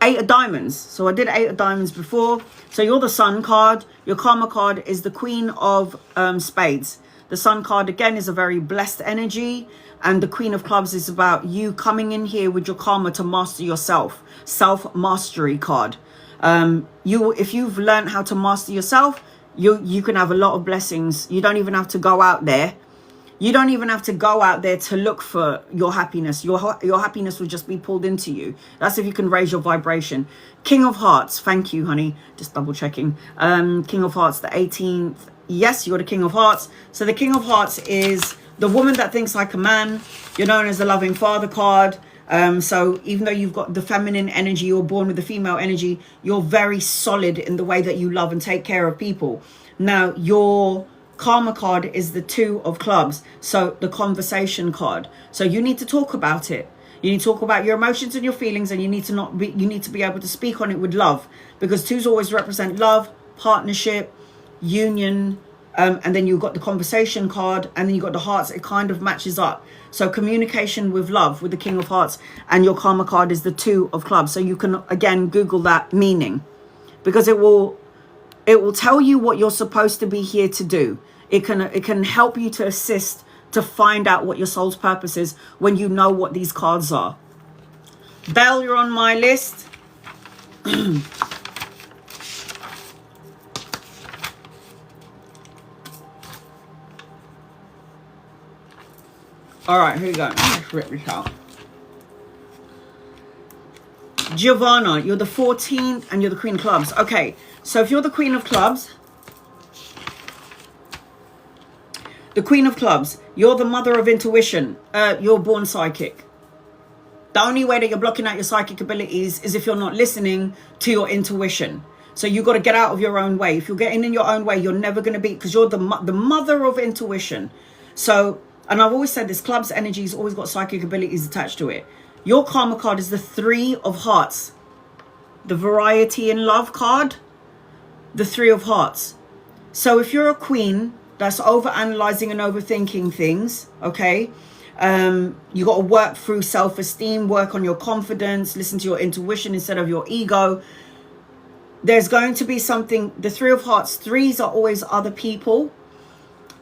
8 of Diamonds. So I did 8 of Diamonds before. So you're the Sun card. Your karma card is the Queen of Spades. The Sun card again is a very blessed energy. And the Queen of Clubs is about you coming in here with your karma to master yourself. Self-mastery card. If you've learned how to master yourself, you can have a lot of blessings. You don't even have to go out there. You don't even have to go out there to look for your happiness. Your happiness will just be pulled into you. That's if you can raise your vibration. King of Hearts. Thank you, honey. Just double checking. King of Hearts, the 18th. Yes, you're the King of Hearts. So the King of Hearts is the woman that thinks like a man. You're known as the Loving Father card. So even though you've got the feminine energy, you're born with the female energy, you're very solid in the way that you love and take care of people. Now, your Karma card is the 2 of clubs. So the conversation card. So you need to talk about it. You need to talk about your emotions and your feelings, and you need to be able to speak on it with love, because 2s always represent love, partnership, union, and then you've got the conversation card, and then you've got the hearts. It kind of matches up. So communication with love, with the King of Hearts, and your karma card is the 2 of clubs. So you can again Google that meaning, because it will tell you what you're supposed to be here to do. It can help you to assist to find out what your soul's purpose is when you know what these cards are. Belle, you're on my list. All right, here we go. Let's rip this out. Giovanna, you're the 14th and you're the Queen of Clubs. Okay, so if you're the Queen of Clubs, you're the mother of intuition. You're born psychic. The only way that you're blocking out your psychic abilities is if you're not listening to your intuition. So you got to get out of your own way. If you're getting in your own way, you're never going to be, because you're the mother of intuition. So, and I've always said this, club's energy's always got psychic abilities attached to it. Your karma card is the 3 of Hearts. The variety in love card, the 3 of Hearts. So if you're a queen that's over analyzing and overthinking things, okay, you got to work through self-esteem, work on your confidence, listen to your intuition instead of your ego. There's going to be something, the 3 of Hearts, 3s are always other people,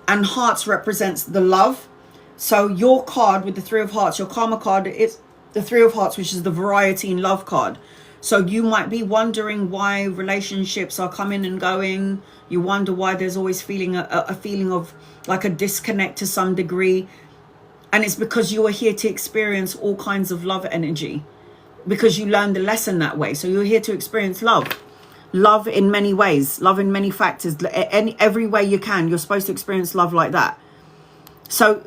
and Hearts represents the love. So your card with the 3 of Hearts, your karma card, is the 3 of Hearts, which is the variety in love card. So you might be wondering why relationships are coming and going. You wonder why there's always a feeling of like a disconnect to some degree. And it's because you are here to experience all kinds of love energy, because you learned the lesson that way. So you're here to experience love. Love in many ways, love in many factors. Every way you can, you're supposed to experience love like that. So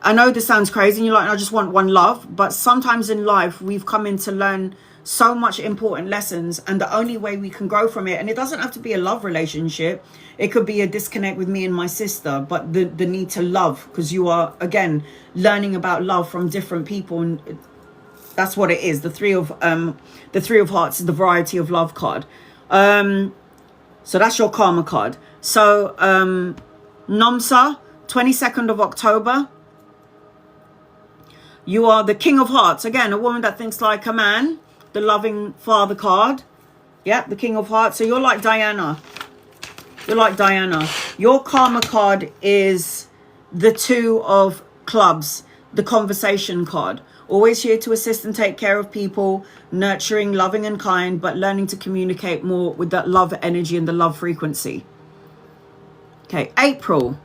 I know this sounds crazy and you're like, I just want one love. But sometimes in life, we've come in to learn so much important lessons, and the only way we can grow from it, and it doesn't have to be a love relationship, it could be a disconnect with me and my sister, but the need to love, because you are again learning about love from different people, and that's what it is. The 3 of Hearts is the variety of love card. So that's your karma card. So Nomsa, 22nd of October, you are the King of Hearts. Again, a woman that thinks like a man. The loving father card. Yeah, the King of Hearts. So you're like Diana. You're like Diana. Your karma card is the 2 of Clubs, the conversation card. Always here to assist and take care of people, nurturing, loving and kind, but learning to communicate more with that love energy and the love frequency. Okay, April.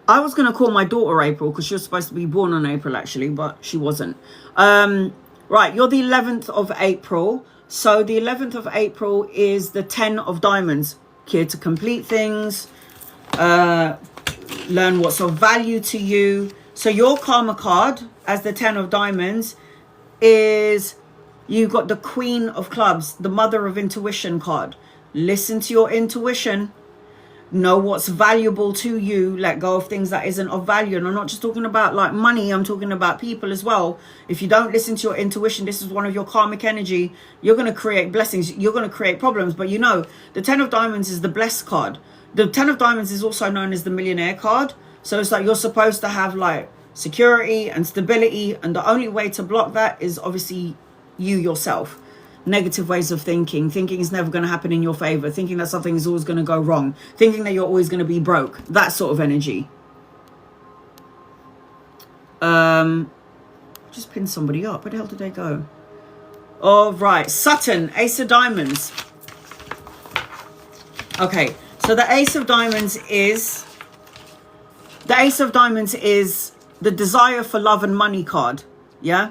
I was going to call my daughter April because she was supposed to be born on April actually, but she wasn't. Right, you're the 11th of April. So the 11th of April is the 10 of Diamonds. Here to complete things, learn what's of value to you. So your karma card as the 10 of Diamonds is, you've got the Queen of Clubs, the Mother of Intuition card. Listen to your intuition. Know what's valuable to you. Let go of things that isn't of value. And I'm not just talking about like money. I'm talking about people as well. If you don't listen to your intuition, this is one of your karmic energy. You're going to create blessings. You're going to create problems. But you know, the 10 of Diamonds is the blessed card. The 10 of Diamonds is also known as the millionaire card. So it's like you're supposed to have like security and stability. And the only way to block that is obviously you yourself. Negative ways of thinking is never going to happen in your favor, thinking that something is always going to go wrong, thinking that you're always going to be broke, that sort of energy. Just pinned somebody up. Where the hell did they go? All right, Sutton, Ace of Diamonds. Okay, so the Ace of Diamonds is the desire for love and money card. Yeah.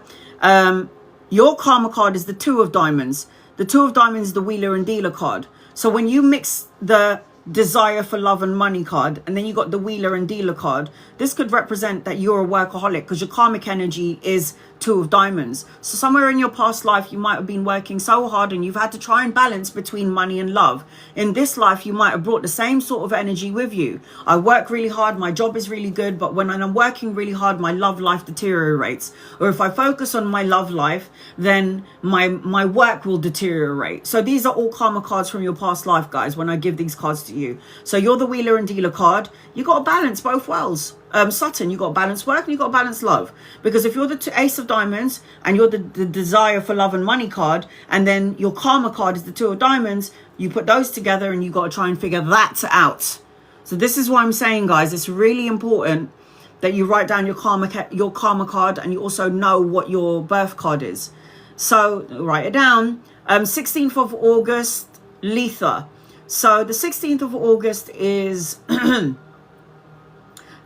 Your karma card is the 2 of Diamonds. The 2 of Diamonds is the Wheeler and Dealer card. So when you mix the desire for love and money card, and then you got the Wheeler and Dealer card, this could represent that you're a workaholic, because your karmic energy is Two of Diamonds. So somewhere in your past life, you might have been working so hard and you've had to try and balance between money and love. In this life, you might have brought the same sort of energy with you. I work really hard, my job is really good, but when I'm working really hard, my love life deteriorates. Or if I focus on my love life, then my work will deteriorate. So these are all karma cards from your past life, guys, when I give these cards to you. So you're the Wheeler and Dealer card. You got to balance both worlds. Sutton, you got to balance work and you got to balance love. Because if you're the Ace of Diamonds and you're the desire for love and money card, and then your karma card is the Two of Diamonds, you put those together and you got to try and figure that out. So this is what I'm saying, guys. It's really important that you write down your karma card, and you also know what your birth card is. So write it down. 16th of August, Letha. So the 16th of August is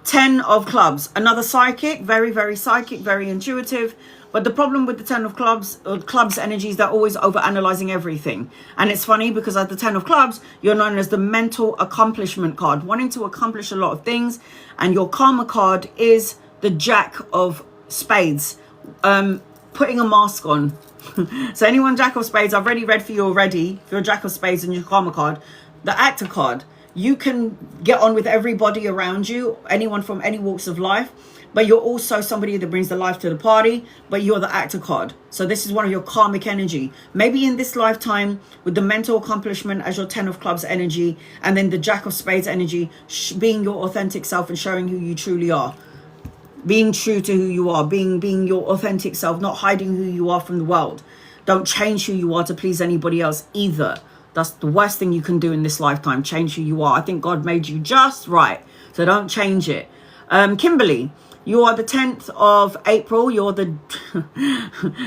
10 of clubs, another psychic, very, very psychic, very intuitive. But the problem with the 10 of clubs, or clubs energies, they're always over-analyzing everything. And it's funny because at the 10 of clubs, you're known as the mental accomplishment card, wanting to accomplish a lot of things. And your karma card is the Jack of Spades, putting a mask on. So anyone Jack of Spades, I've already read for you already. If you're a Jack of Spades and your karma card, the actor card, you can get on with everybody around you, anyone from any walks of life, but you're also somebody that brings the life to the party, but you're the actor card. So this is one of your karmic energy. Maybe in this lifetime with the mental accomplishment as your 10 of clubs energy, and then the Jack of Spades energy, being your authentic self and showing who you truly are. Being true to who you are, being your authentic self, not hiding who you are from the world. Don't change who you are to please anybody else either. That's the worst thing you can do in this lifetime, change who you are. I think God made you just right, so don't change it. Kimberly, you are the 10th of April. You're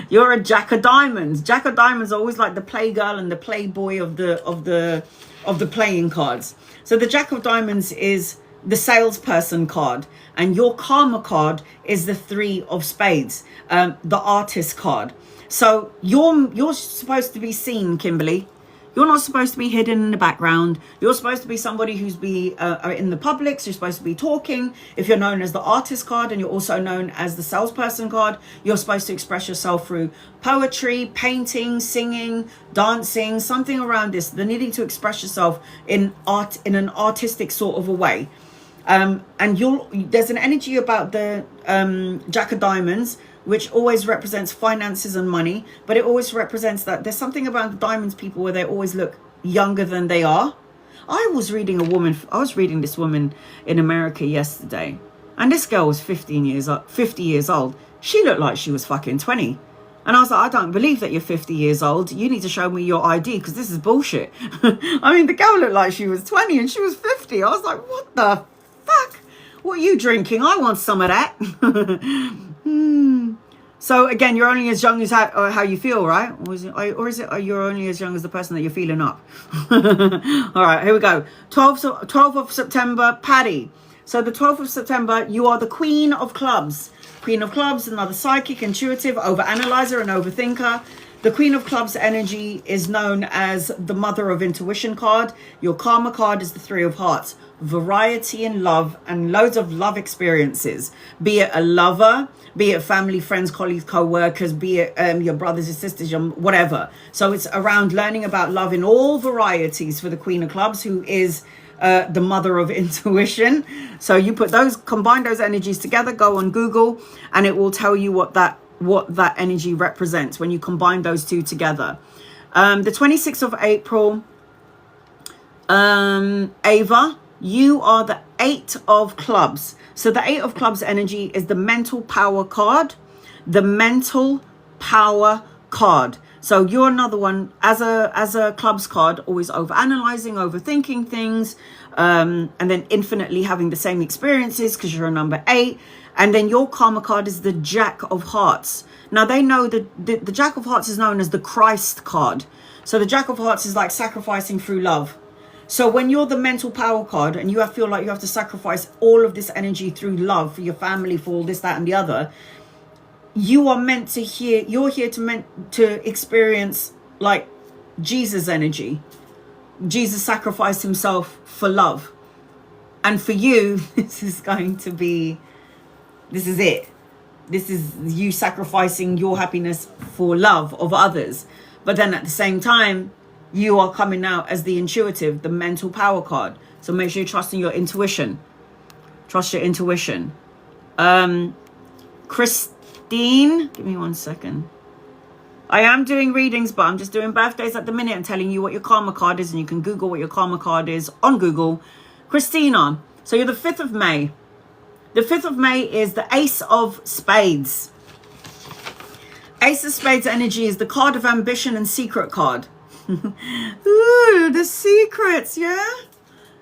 you're a Jack of Diamonds. Jack of Diamonds are always like the playgirl and the playboy of the playing cards. So the Jack of Diamonds is the salesperson card, and your karma card is the 3 of Spades, the artist card. So you're supposed to be seen, Kimberly. You're not supposed to be hidden in the background. You're supposed to be somebody who's in the public. So you're supposed to be talking. If you're known as the artist card and you're also known as the salesperson card, you're supposed to express yourself through poetry, painting, singing, dancing, something around this. The needing to express yourself in art, in an artistic sort of a way. And there's an energy about the Jack of Diamonds, which always represents finances and money, but it always represents that there's something about the diamonds people where they always look younger than they are. I was reading this woman in America yesterday, and this girl was 50 years old. She looked like she was fucking 20. And I was like, I don't believe that you're 50 years old. You need to show me your ID, because this is bullshit. I mean, the girl looked like she was 20 and she was 50. I was like, what the fuck? What are you drinking? I want some of that. So again, you're only as young as how you feel, right? Or is it you're only as young as the person that you're feeling up? All right, here we go. 12th of September, Paddy. So the 12th of September, you are the Queen of Clubs. Queen of Clubs, another psychic, intuitive, overanalyzer, and overthinker. The Queen of Clubs energy is known as the Mother of Intuition card. Your karma card is the 3 of Hearts. Variety in love and loads of love experiences. Be it a lover, be it family, friends, colleagues, co-workers, be it your brothers and sisters, your whatever. So it's around learning about love in all varieties for the Queen of Clubs, who is the Mother of Intuition. So you combine those energies together, go on Google, and it will tell you what that energy represents when you combine those two together. The 26th of April, Ava, you are the 8 of Clubs. So the 8 of Clubs energy is the mental power card. The mental power card. So you're another one as a clubs card, always overanalyzing, overthinking things, and then infinitely having the same experiences because you're a number 8. And then your karma card is the Jack of Hearts. Now they know that the Jack of Hearts is known as the Christ card. So the Jack of Hearts is like sacrificing through love. So when you're the mental power card and you feel like you have to sacrifice all of this energy through love for your family, for all this, that, and the other, you are meant to you're here to experience like Jesus energy. Jesus sacrificed himself for love. And for you, this is it. This is you sacrificing your happiness for love of others. But then at the same time, you are coming out as the intuitive, the mental power card. So make sure you're trusting your intuition. Trust your intuition. Christine, give me 1 second. I am doing readings, but I'm just doing birthdays at the minute and telling you what your karma card is, and you can Google what your karma card is on Google. Christina, so you're the 5th of May. The 5th of May is the Ace of Spades. Ace of Spades energy is the card of ambition and secret card. Ooh, the secrets, yeah?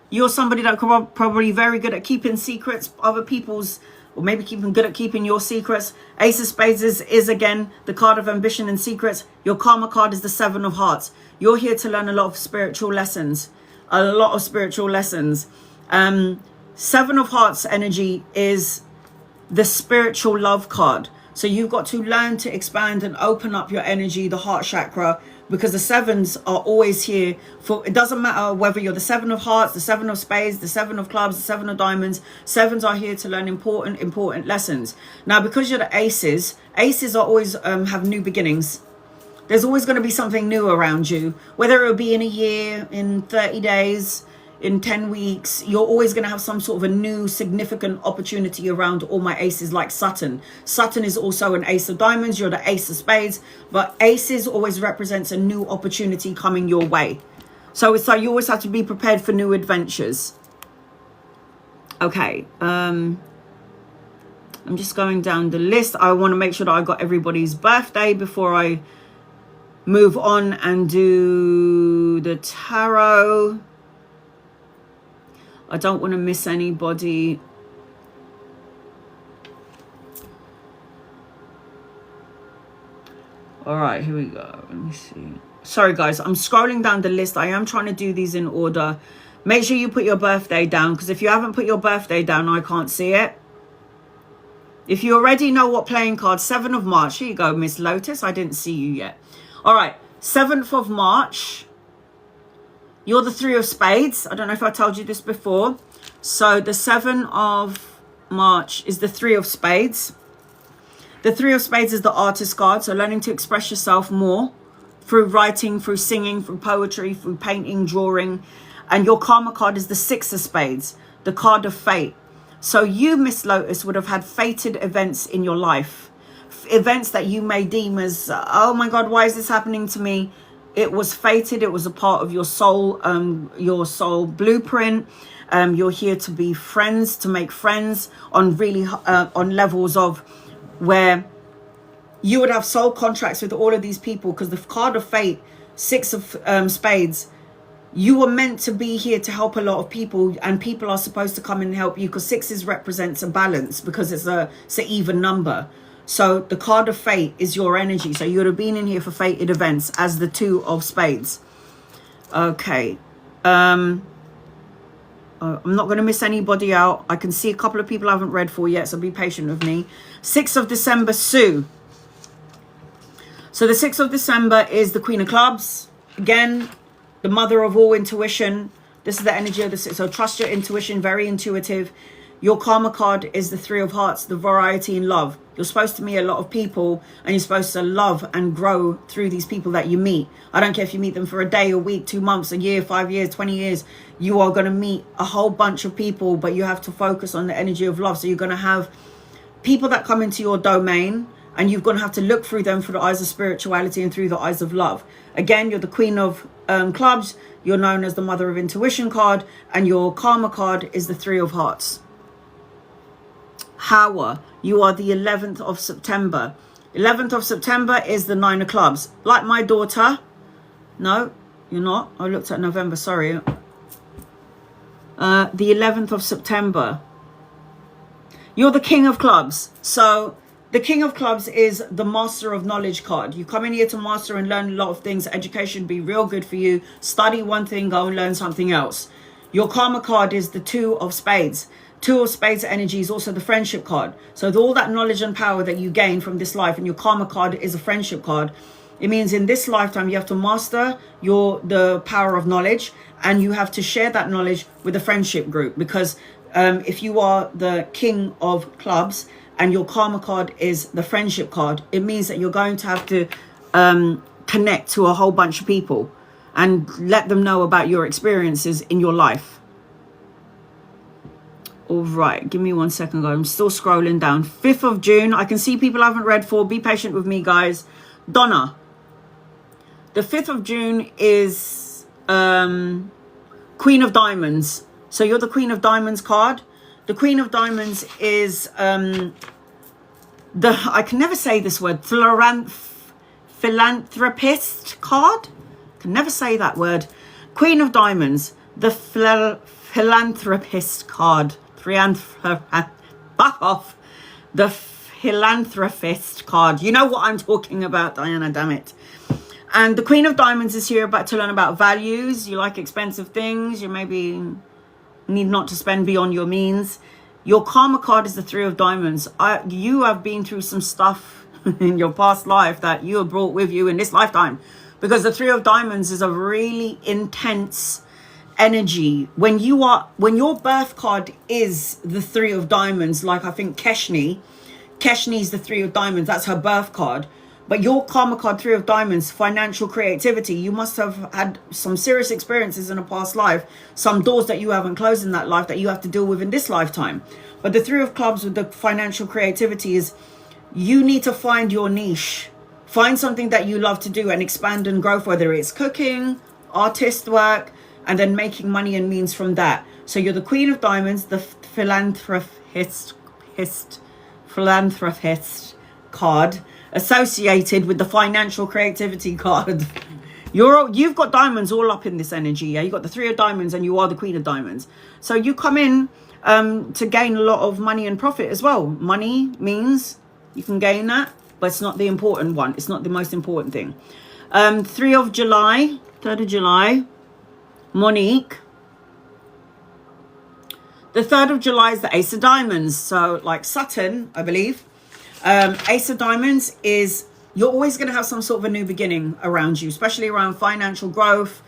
You're somebody that could probably very good at keeping secrets, other people's, or maybe good at keeping your secrets. Ace of Spades is again the card of ambition and secrets. Your karma card is the 7 of Hearts. You're here to learn a lot of spiritual lessons. A lot of spiritual lessons. 7 of Hearts energy is the spiritual love card. So you've got to learn to expand and open up your energy, the heart chakra, because the 7s are always here for, it doesn't matter whether you're the 7 of Hearts, the 7 of Spades, the 7 of Clubs, the 7 of Diamonds. 7s are here to learn important lessons. Now, because you're the aces are always have new beginnings. There's always going to be something new around you, whether it will be in a year, in 30 days, in 10 weeks. You're always going to have some sort of a new significant opportunity around all my aces, like Saturn. Saturn is also an Ace of Diamonds. You're the Ace of Spades, but aces always represents a new opportunity coming your way. So it's like you always have to be prepared for new adventures. Okay. I'm just going down the list. I want to make sure that I got everybody's birthday before I move on and do the tarot. I don't want to miss anybody. All right, here we go. Let me see. Sorry, guys. I'm scrolling down the list. I am trying to do these in order. Make sure you put your birthday down, because if you haven't put your birthday down, I can't see it. If you already know what playing card, 7th of March. Here you go, Miss Lotus. I didn't see you yet. All right, 7th of March. You're the 3 of Spades. I don't know if I told you this before. So the 7th of March is the 3 of Spades. The 3 of Spades is the artist card. So learning to express yourself more through writing, through singing, through poetry, through painting, drawing. And your karma card is the 6 of Spades, the card of fate. So you, Miss Lotus, would have had fated events in your life. Events that you may deem as, oh my God, why is this happening to me? It was fated. It was a part of your soul blueprint. You're here to be friends, to make friends on really on levels of where you would have soul contracts with all of these people, because the card of fate, 6 of Spades, you were meant to be here to help a lot of people, and people are supposed to come and help you, because 6s represents a balance, because it's an even number. So the card of fate is your energy. So you would have been in here for fated events as the 2 of Spades. Okay. I'm not going to miss anybody out. I can see a couple of people I haven't read for yet, so be patient with me. 6th of December, Sue. So the 6th of December is the Queen of Clubs. Again, the mother of all intuition. This is the energy of the 6th. So trust your intuition, very intuitive. Your karma card is the 3 of Hearts, the variety in love. You're supposed to meet a lot of people, and you're supposed to love and grow through these people that you meet. I don't care if you meet them for a day, a week, 2 months, a year, 5 years, 20 years. You are going to meet a whole bunch of people, but you have to focus on the energy of love. So you're going to have people that come into your domain, and you're going to have to look through them through the eyes of spirituality and through the eyes of love. Again, you're the Queen of Clubs. You're known as the Mother of Intuition card, and your karma card is the 3 of Hearts. Hawa, you are the 11th of September. 11th of September is the 9 of Clubs. Like my daughter. No, you're not. I looked at November, sorry. The 11th of September. You're the King of Clubs. So the King of Clubs is the Master of Knowledge card. You come in here to master and learn a lot of things. Education be real good for you. Study one thing, go and learn something else. Your karma card is the 2 of Spades. 2 of Spades energy is also the friendship card. So all that knowledge and power that you gain from this life, and your karma card is a friendship card. It means in this lifetime you have to master the power of knowledge, and you have to share that knowledge with a friendship group. Because if you are the King of Clubs, and your karma card is the friendship card, it means that you're going to have to connect to a whole bunch of people and let them know about your experiences in your life. All right, give me 1 second, guys. I'm still scrolling down. 5th of June. I can see people I haven't read for. Be patient with me, guys. Donna. The 5th of June is Queen of Diamonds. So you're the Queen of Diamonds card. The Queen of Diamonds is I can never say this word, philanthropist card. I can never say that word. Queen of Diamonds, the philanthropist card. Back off. The philanthropist card. You know what I'm talking about, Diana, damn it. And the Queen of Diamonds is here to learn about values. You like expensive things. You maybe need not to spend beyond your means. Your karma card is the 3 of Diamonds. You have been through some stuff in your past life that you have brought with you in this lifetime, because the 3 of Diamonds is a really intense energy. When your birth card is the 3 of Diamonds, like I think Keshni's the 3 of Diamonds, that's her birth card. But your karma card, 3 of Diamonds, financial creativity. You must have had some serious experiences in a past life, some doors that you haven't closed in that life that you have to deal with in this lifetime. But the 3 of Clubs with the financial creativity is you need to find your niche. Find something that you love to do and expand and grow, whether it's cooking, artist work, and then making money and means from that. So you're the Queen of Diamonds, the philanthropist card, associated with the financial creativity card. You've got diamonds all up in this energy. Yeah, you got the 3 of Diamonds, and you are the Queen of Diamonds. So you come in to gain a lot of money and profit as well. Money means you can gain that, but it's not the important one. It's not the most important thing. 3rd of July, Monique. The 3rd of July is the Ace of Diamonds. So like Saturn, I believe. Ace of Diamonds is you're always going to have some sort of a new beginning around you, especially around financial growth,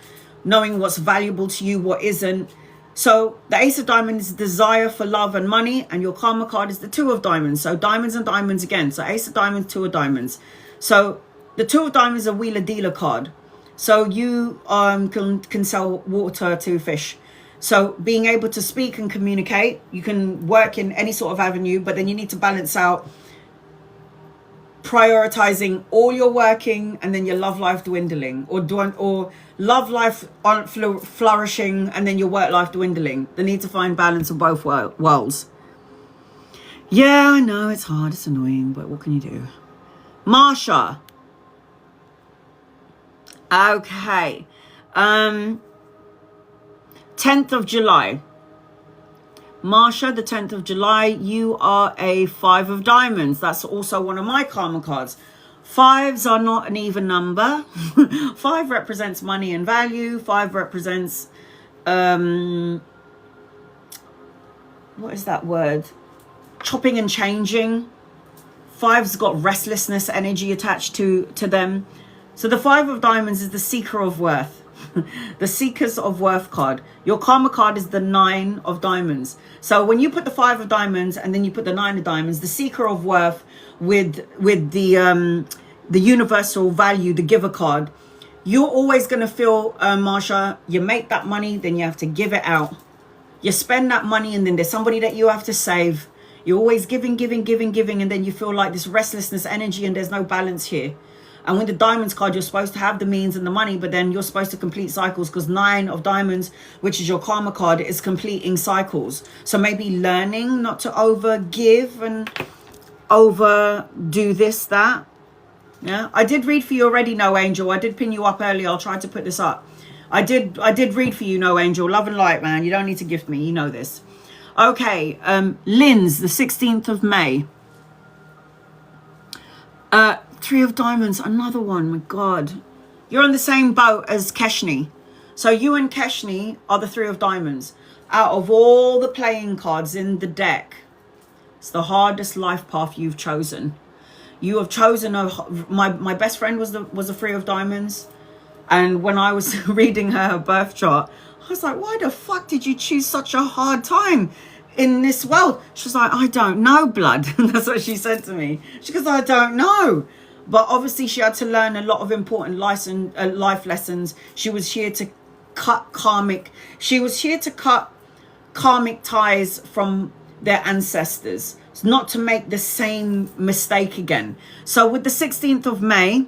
knowing what's valuable to you, what isn't. So the Ace of Diamonds is desire for love and money, and your karma card is the 2 of Diamonds. So diamonds and diamonds again. So Ace of Diamonds, 2 of Diamonds. So the 2 of Diamonds is a wheeler dealer card. So you can sell water to fish. So being able to speak and communicate, you can work in any sort of avenue, but then you need to balance out prioritizing all your working and then your love life dwindling, or love life flourishing and then your work life dwindling. They need to find balance of both worlds. Yeah, I know it's hard, it's annoying, but what can you do? Marsha. Okay. 10th of July. Marsha, the 10th of July, you are a 5 of Diamonds. That's also one of my karma cards. 5s are not an even number. 5 represents money and value. 5 represents, what is that word? Chopping and changing. 5's got restlessness energy attached to them. So the 5 of Diamonds is the seeker of worth. The seekers of worth card. Your karma card is the 9 of Diamonds. So when you put the 5 of Diamonds and then you put the 9 of Diamonds, the seeker of worth with the universal value, the giver card, you're always going to feel, Marsha, you make that money, then you have to give it out. You spend that money and then there's somebody that you have to save. You're always giving, and then you feel like this restlessness energy and there's no balance here. And with the Diamonds card, you're supposed to have the means and the money, but then you're supposed to complete cycles, because 9 of Diamonds, which is your karma card, is completing cycles. So maybe learning not to over give and overdo this, that. Yeah, I did read for you already, No Angel. I did pin you up earlier. I'll try to put this up. I did read for you, No Angel. Love and light, man. You don't need to gift me. You know this. Okay, Lynn's, the 16th of May. 3 of Diamonds, another one. My God. You're on the same boat as Keshni. So you and Keshni are the 3 of Diamonds. Out of all the playing cards in the deck, it's the hardest life path you've chosen. You have chosen my best friend was a 3 of Diamonds. And when I was reading her birth chart, I was like, why the fuck did you choose such a hard time? in this world? She was like, I don't know, blood. That's what she said to me. She goes, I don't know. But obviously she had to learn a lot of important life lessons. She was here to cut karmic ties from their ancestors, not to make the same mistake again. So with the 16th of May,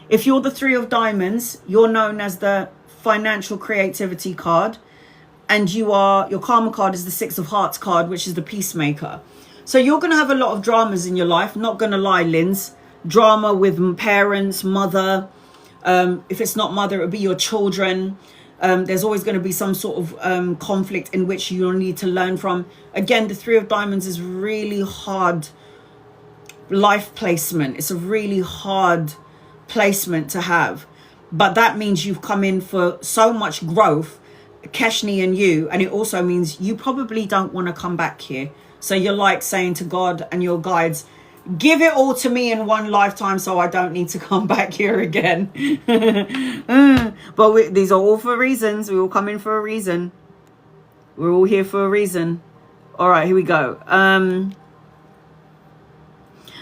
if you're the 3 of diamonds, you're known as the financial creativity card, and your karma card is the 6 of hearts card, which is the peacemaker. So you're going to have a lot of dramas in your life, not going to lie, Linz. Drama with parents, mother. If it's not mother, it'll be your children. There's always going to be some sort of conflict in which you'll need to learn from. Again, the 3 of diamonds is really hard life placement. It's a really hard placement to have. But that means you've come in for so much growth, Keshni and you. And it also means you probably don't want to come back here. So you're like saying to God and your guides, give it all to me in one lifetime so I don't need to come back here again. But these are all for reasons. We all come in for a reason. We're all here for a reason. All right, here we go.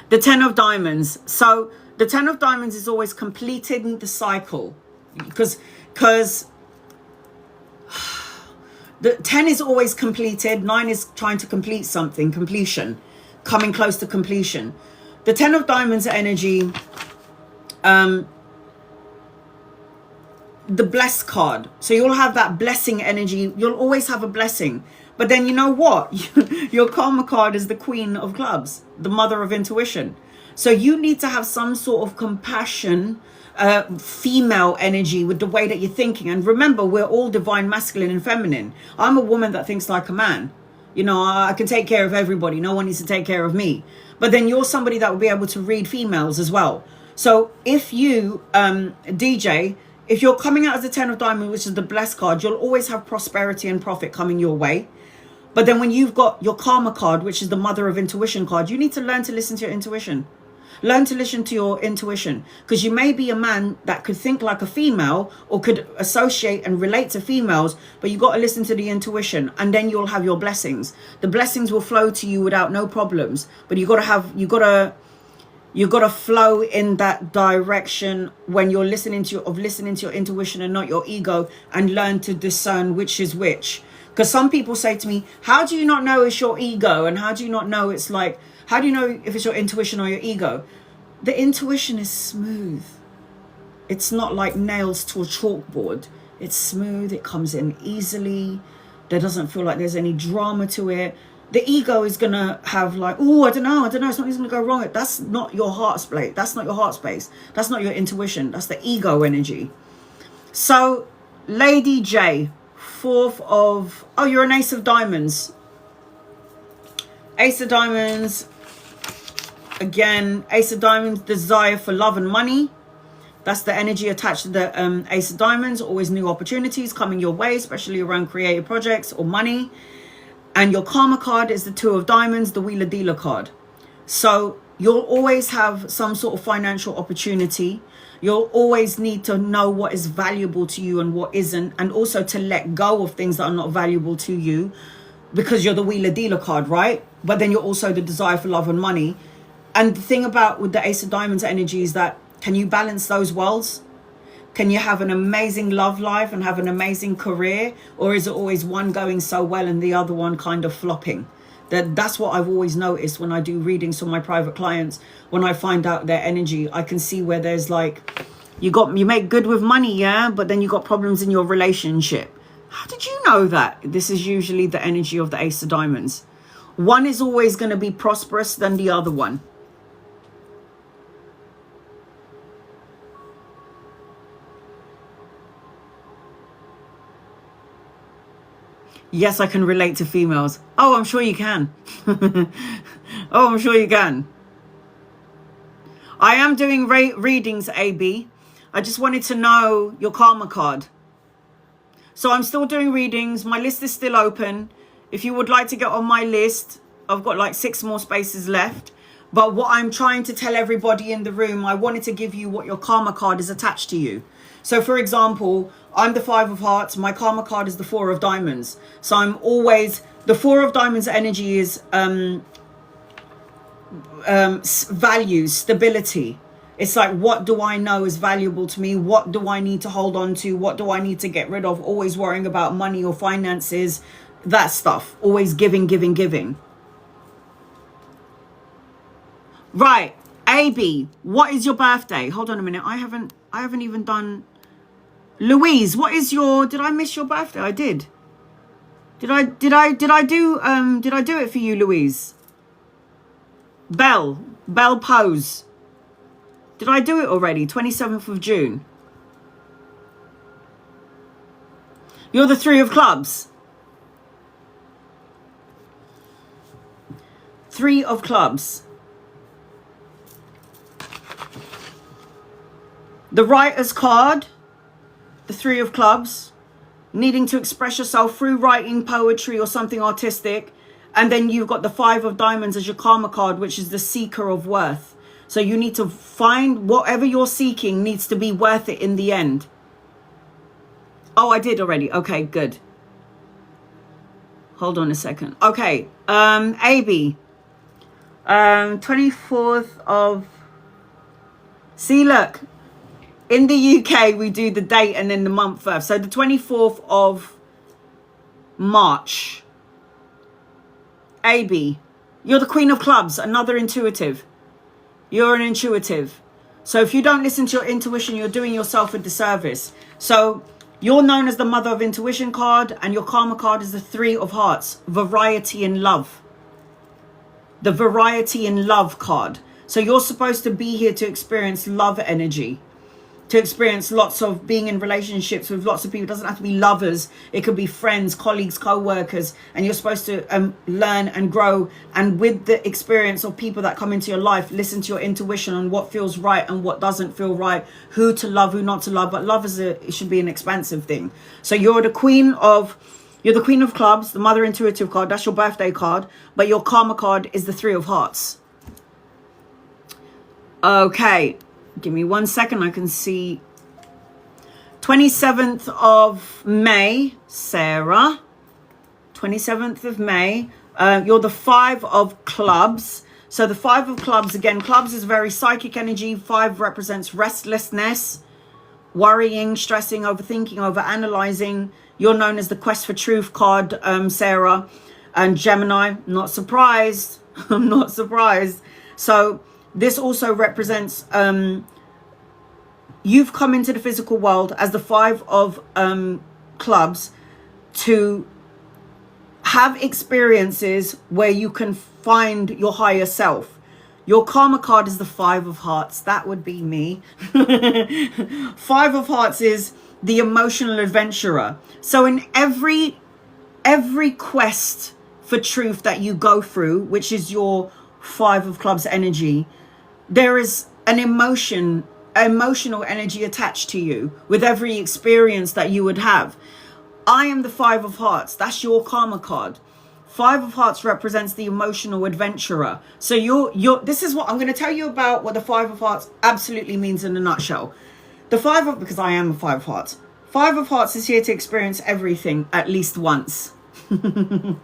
The 10 of diamonds. So the 10 of diamonds is always completing the cycle. Because the 10 is always completed. 9 is trying to complete something, completion. Coming close to completion. The 10 of diamonds energy, the blessed card. So you'll have that blessing energy. You'll always have a blessing. But then you know what? Your karma card is the Queen of Clubs, the mother of intuition. So you need to have some sort of compassion, female energy with the way that you're thinking. And remember, we're all divine masculine and feminine. I'm a woman that thinks like a man. You know, I can take care of everybody. No one needs to take care of me. But then you're somebody that will be able to read females as well. So if you, DJ, if you're coming out as the 10 of diamonds, which is the blessed card, you'll always have prosperity and profit coming your way. But then when you've got your karma card, which is the mother of intuition card, you need to learn to listen to your intuition. Learn to listen to your intuition, because you may be a man that could think like a female or could associate and relate to females, but you got to listen to the intuition, and then you'll have your blessings. The blessings will flow to you without no problems, but you got to flow in that direction when you're listening to your intuition and not your ego, and learn to discern which is which. Because some people say to me, how do you not know it's your ego? And how do you not know it's like, how do you know if it's your intuition or your ego? The intuition is smooth. It's not like nails to a chalkboard. It's smooth. It comes in easily. There doesn't feel like there's any drama to it. The ego is going to have like, oh, I don't know. Something's going to go wrong. That's not your heart space. That's not your heart space. That's not your intuition. That's the ego energy. So, Lady J, 4th of... Oh, you're an Ace of Diamonds. Ace of Diamonds... Again, Ace of Diamonds, desire for love and money. That's the energy attached to the Ace of Diamonds. Always new opportunities coming your way, especially around creative projects or money. And your karma card is the 2 of diamonds, the wheeler dealer card. So you'll always have some sort of financial opportunity. You'll always need to know what is valuable to you and what isn't. And also to let go of things that are not valuable to you, because you're the wheeler dealer card, right? But then you're also the desire for love and money. And the thing about with the Ace of Diamonds energy is that, can you balance those worlds? Can you have an amazing love life and have an amazing career? Or is it always one going so well and the other one kind of flopping? That's what I've always noticed when I do readings for my private clients. When I find out their energy, I can see where there's like, you make good with money, yeah? But then you got problems in your relationship. How did you know that? This is usually the energy of the Ace of Diamonds. One is always going to be prosperous than the other one. Yes, I can relate to females. Oh, I'm sure you can. Oh, I'm sure you can. I am doing readings, AB. I just wanted to know your karma card. So I'm still doing readings. My list is still open. If you would like to get on my list, I've got like 6 more spaces left. But what I'm trying to tell everybody in the room, I wanted to give you what your karma card is attached to you. So for example, I'm the 5 of hearts. My karma card is the 4 of diamonds. So I'm always, the 4 of diamonds energy is values, stability. It's like, what do I know is valuable to me? What do I need to hold on to? What do I need to get rid of? Always worrying about money or finances, that stuff. Always giving, giving, giving. Right, AB, what is your birthday? Hold on a minute. I haven't even done. Louise, what is your? Did I miss your birthday? I did. Did I do it for you, Louise? Bell Pose. Did I do it already? 27th of June. You're the 3 of clubs. 3 of clubs. The writer's card, the 3 of clubs, needing to express yourself through writing, poetry or something artistic. And then you've got the 5 of diamonds as your karma card, which is the seeker of worth. So you need to find whatever you're seeking needs to be worth it in the end. Oh, I did already. Okay, good. Hold on a second. Okay, AB. 24th of... See, look. In the UK, we do the date and then the month first. So the 24th of March. AB. You're the Queen of Clubs, another intuitive. You're an intuitive. So if you don't listen to your intuition, you're doing yourself a disservice. So you're known as the Mother of Intuition card, and your karma card is the 3 of Hearts. Variety in love. The Variety in Love card. So you're supposed to be here to experience love energy. To experience lots of being in relationships with lots of people. It doesn't have to be lovers. It could be friends, colleagues, co-workers. And you're supposed to learn and grow. And with the experience of people that come into your life, listen to your intuition on what feels right and what doesn't feel right. Who to love, who not to love. But love it should be an expansive thing. So you're the Queen of Clubs, the Mother Intuitive card. That's your birthday card. But your karma card is the 3 of Hearts. Okay. Give me 1 second. I can see 27th of May, Sarah. 27th of May. You're the 5 of clubs. So the 5 of clubs, again, clubs is very psychic energy. 5 represents restlessness, worrying, stressing, overthinking, overanalyzing. You're known as the Quest for Truth card, Sarah. And Gemini, not surprised. I'm not surprised. So this also represents you've come into the physical world as the 5 of clubs to have experiences where you can find your higher self. Your karma card is the 5 of Hearts. That would be me. 5 of Hearts is the emotional adventurer. So in every quest for truth that you go through, which is your 5 of clubs energy, there is an emotional energy attached to you with every experience that you would have. I am the 5 of Hearts. That's your karma card. 5 of Hearts represents the emotional adventurer. So this is what I'm going to tell you about what the 5 of Hearts absolutely means in a nutshell. Because I am a 5 of Hearts. 5 of Hearts is here to experience everything at least once. But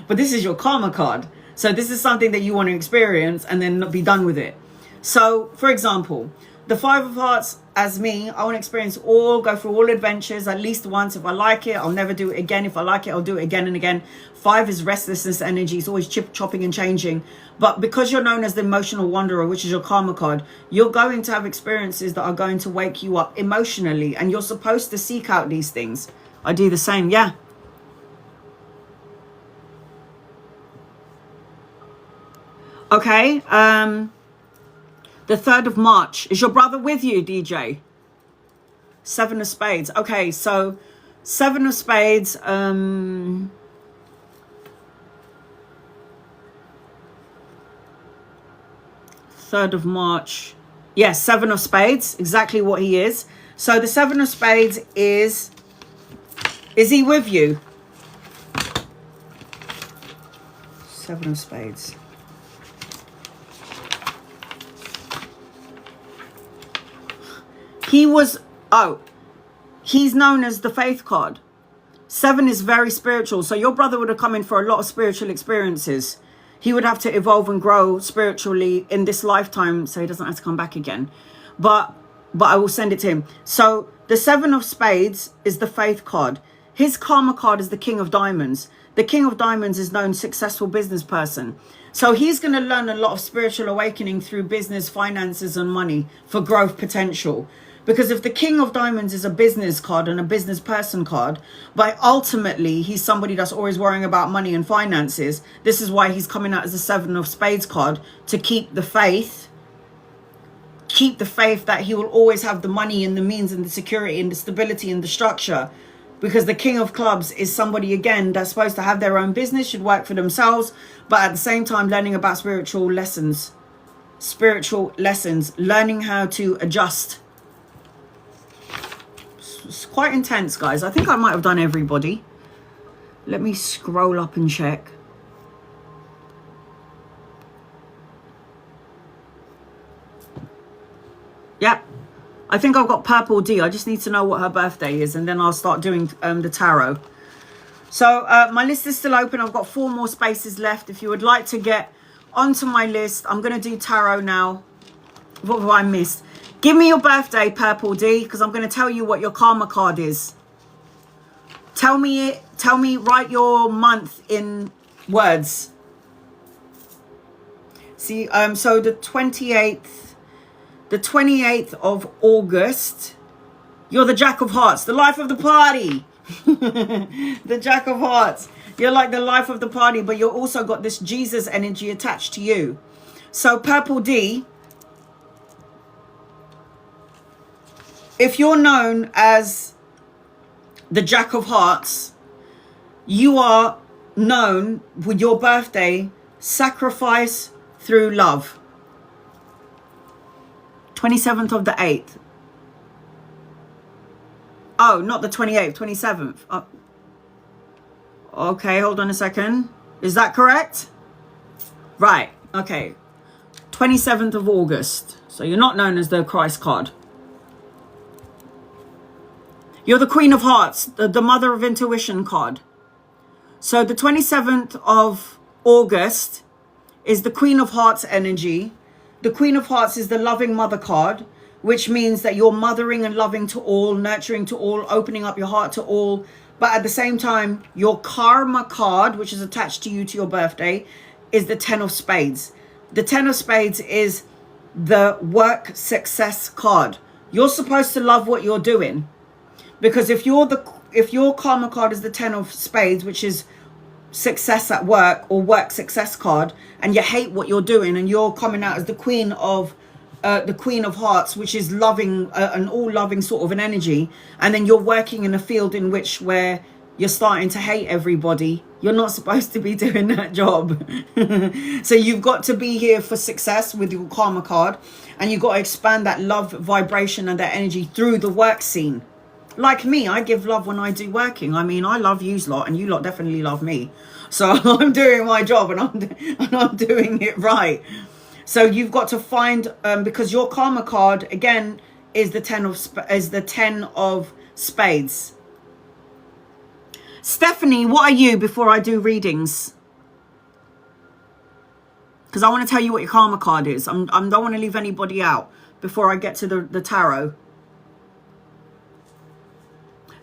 this is your karma card. So this is something that you want to experience and then not be done with it. So, for example, the 5 of Hearts, as me, I want to go through all adventures at least once. If I like it, I'll never do it again. If I like it, I'll do it again and again. 5 is restlessness energy. It's always chopping and changing. But because you're known as the emotional wanderer, which is your karma card, you're going to have experiences that are going to wake you up emotionally. And you're supposed to seek out these things. I do the same, yeah. Okay, the 3rd of March. Is your brother with you, DJ? 7 of Spades. Okay, so 7 of Spades. 3rd of March. Yes, 7 of Spades. Exactly what he is. So the 7 of Spades is he with you? 7 of Spades. He was, oh, he's known as the faith card. 7 is very spiritual. So your brother would have come in for a lot of spiritual experiences. He would have to evolve and grow spiritually in this lifetime so he doesn't have to come back again. But I will send it to him. So the 7 of spades is the faith card. His karma card is the King of Diamonds. The King of Diamonds is known successful business person. So he's going to learn a lot of spiritual awakening through business, finances and money for growth potential. Because if the King of Diamonds is a business card and a business person card, but ultimately he's somebody that's always worrying about money and finances, this is why he's coming out as a 7 of spades card, to keep the faith. Keep the faith that he will always have the money and the means and the security and the stability and the structure. Because the King of Clubs is somebody, again, that's supposed to have their own business, should work for themselves, but at the same time learning about spiritual lessons, learning how to adjust. It's quite intense, guys. I think I might have done everybody. Let me scroll up and check. Yep. I think I've got Purple D. I just need to know what her birthday is, and then I'll start doing the tarot. So my list is still open. I've got 4 more spaces left. If you would like to get onto my list, I'm going to do tarot now. What have I missed? Give me your birthday, Purple D, because I'm going to tell you what your karma card is. Tell me, write your month in words. See, so the 28th of August, you're the Jack of Hearts, the life of the party. The Jack of Hearts. You're like the life of the party, but you've also got this Jesus energy attached to you. So Purple D, if you're known as the Jack of Hearts, you are known with your birthday, sacrifice through love. 27th of the 8th. Oh, not the 28th, 27th. Oh. Okay, hold on a second. Is that correct? Right, okay. 27th of August. So you're not known as the Christ card. You're the Queen of Hearts, the Mother of Intuition card. So the 27th of August is the Queen of Hearts energy. The Queen of Hearts is the loving mother card, which means that you're mothering and loving to all, nurturing to all, opening up your heart to all. But at the same time, your karma card, which is attached to you to your birthday, is the 10 of spades. The 10 of spades is the work success card. You're supposed to love what you're doing. Because if your karma card is the 10 of spades, which is success at work or work success card, and you hate what you're doing, and you're coming out as the Queen of Hearts, which is loving, an all loving sort of an energy, and then you're working in a field in which where you're starting to hate everybody, you're not supposed to be doing that job. So you've got to be here for success with your karma card, and you've got to expand that love vibration and that energy through the work scene. Like me, I give love when I do working. I mean, I love you lot, and you lot definitely love me. So I'm doing my job, and I'm doing it right. So you've got to find, because your karma card again is the 10 of spades. Stephanie, what are you before I do readings? Because I want to tell you what your karma card is. I don't want to leave anybody out before I get to the tarot.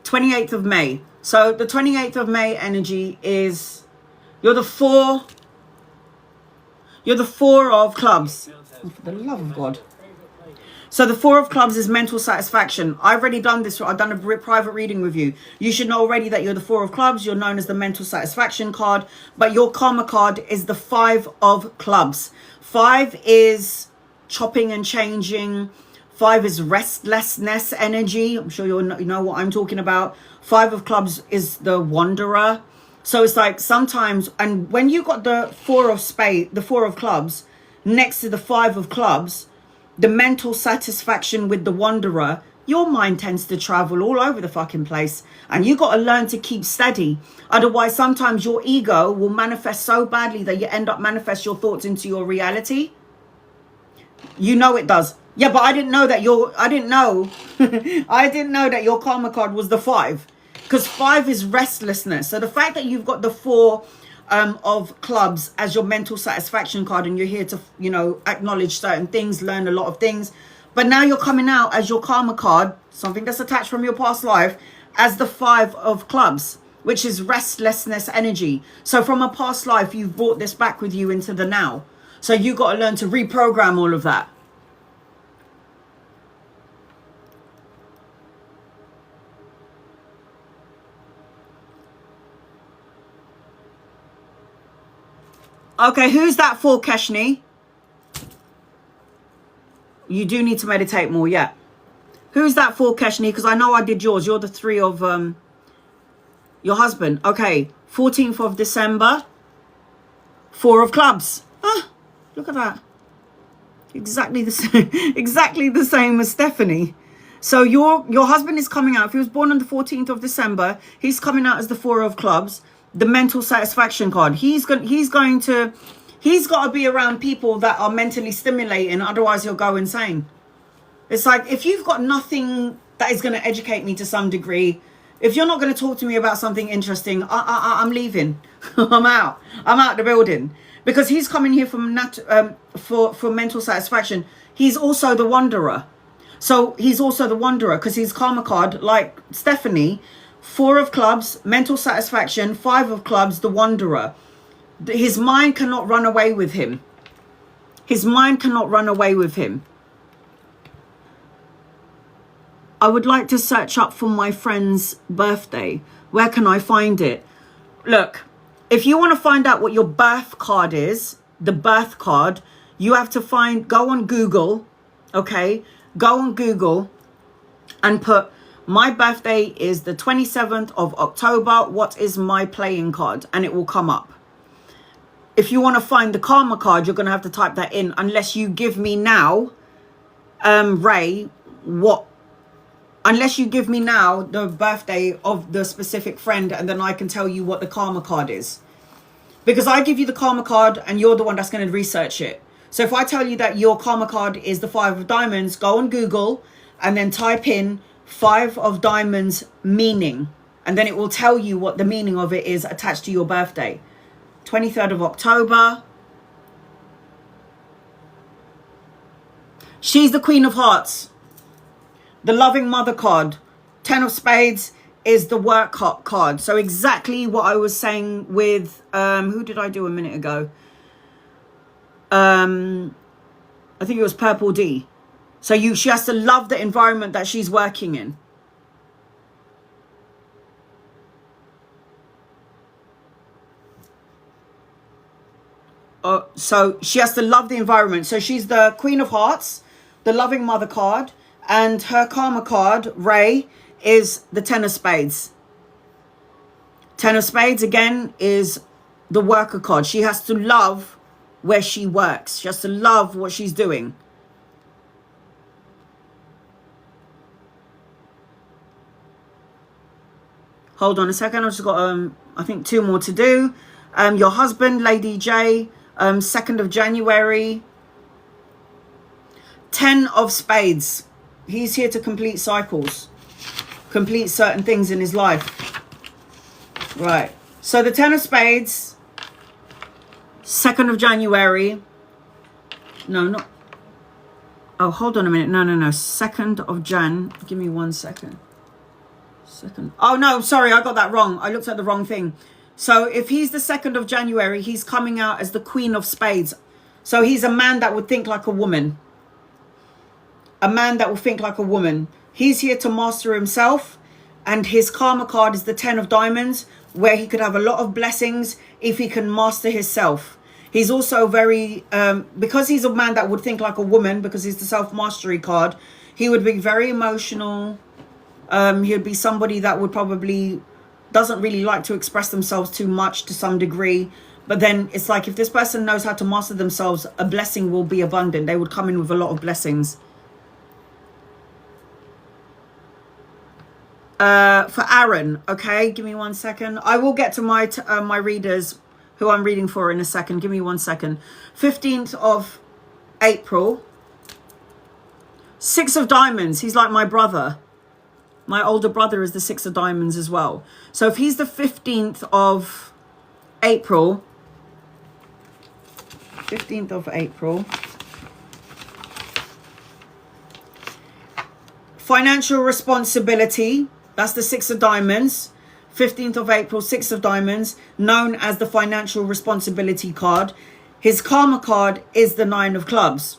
28th of May. So the 28th of May energy is you're the 4 of clubs. Oh, for the love of God. So the 4 of clubs is mental satisfaction. I've already done this. I've done a private reading with you. You should know already that you're the 4 of clubs. You're known as the mental satisfaction card. But your karma card is the 5 of clubs. 5 is chopping and changing. 5 is restlessness energy. I'm sure you know what I'm talking about. 5 of clubs is the wanderer. So it's like sometimes, and when you got the 4 of clubs next to the 5 of clubs, the mental satisfaction with the wanderer, your mind tends to travel all over the fucking place, and you got to learn to keep steady. Otherwise, sometimes your ego will manifest so badly that you end up manifest your thoughts into your reality. You know it does. Yeah, but I didn't know that I didn't know. I didn't know that your karma card was the 5. Because 5 is restlessness. So the fact that you've got the 4 of clubs as your mental satisfaction card, and you're here to, you know, acknowledge certain things, learn a lot of things. But now you're coming out as your karma card, something that's attached from your past life, as the 5 of clubs, which is restlessness energy. So from a past life, you've brought this back with you into the now. So you got to learn to reprogram all of that. Okay, who's that for, Keshni? You do need to meditate more, yeah. Who's that for, Keshni? Because I know I did yours. You're the 3 of your husband. Okay, 14th of December, 4 of clubs. Ah, look at that. Exactly the same. Exactly the same as Stephanie. So your husband is coming out. If he was born on the 14th of December, he's coming out as the 4 of clubs. The mental satisfaction card. He's got to be around people that are mentally stimulating, otherwise he'll go insane. It's like, if you've got nothing that is going to educate me to some degree, if you're not going to talk to me about something interesting, I'm leaving. I'm out the building. Because he's coming here for mental satisfaction. He's also the wanderer. So he's also the wanderer because his karma card, like Stephanie, 4 of clubs, mental satisfaction, 5 of clubs, the wanderer. His mind cannot run away with him. His mind cannot run away with him. I would like to search up for my friend's birthday. Where can I find it? Look, if you want to find out what your birth card is, the birth card, you have to go on Google, okay? Go on Google and put, my birthday is the 27th of October. What is my playing card? And it will come up. If you want to find the karma card, you're going to have to type that in. Unless you give me now, Ray, unless you give me now the birthday of the specific friend, and then I can tell you what the karma card is. Because I give you the karma card and you're the one that's going to research it. So if I tell you that your karma card is the 5 of diamonds, go on Google and then type in 5 of diamonds meaning, and then it will tell you what the meaning of it is attached to your birthday. 23rd of October. She's the Queen of Hearts, the loving mother card. 10 of spades is the work card. So exactly what I was saying with who did I do a minute ago? I think it was Purple D. So she has to love the environment that she's working in. So she has to love the environment. So she's the Queen of Hearts, the loving mother card, and her karma card, Ray, is the 10 of spades. 10 of spades, again, is the worker card. She has to love where she works. She has to love what she's doing. Hold on a second. I've just got, I think, 2 more to do. Your husband, Lady J, 2nd of January. 10 of spades. He's here to complete cycles. Complete certain things in his life. Right. So the 10 of spades. 2nd of January. No, not. Oh, hold on a minute. No. 2nd of Jan. Give me 1 second. Oh, no, sorry, I got that wrong. I looked at the wrong thing. So if he's the 2nd of January, he's coming out as the Queen of Spades. So he's a man that would think like a woman. A man that will think like a woman. He's here to master himself. And his karma card is the 10 of diamonds, where he could have a lot of blessings if he can master himself. He's also very, because he's a man that would think like a woman, because he's the self-mastery card, he would be very emotional. He'd be somebody that would probably doesn't really like to express themselves too much to some degree. But then it's like, if this person knows how to master themselves, a blessing will be abundant. They would come in with a lot of blessings. For Aaron, okay, give me 1 second. I will get to my my readers who I'm reading for in a second. Give me 1 second. 15th of April. Six of Diamonds. He's like my brother. My older brother is the Six of Diamonds as well. So if he's the 15th of April. 15th of April. Financial responsibility. That's the Six of Diamonds. 15th of April, Six of Diamonds, known as the financial responsibility card. His karma card is the Nine of Clubs.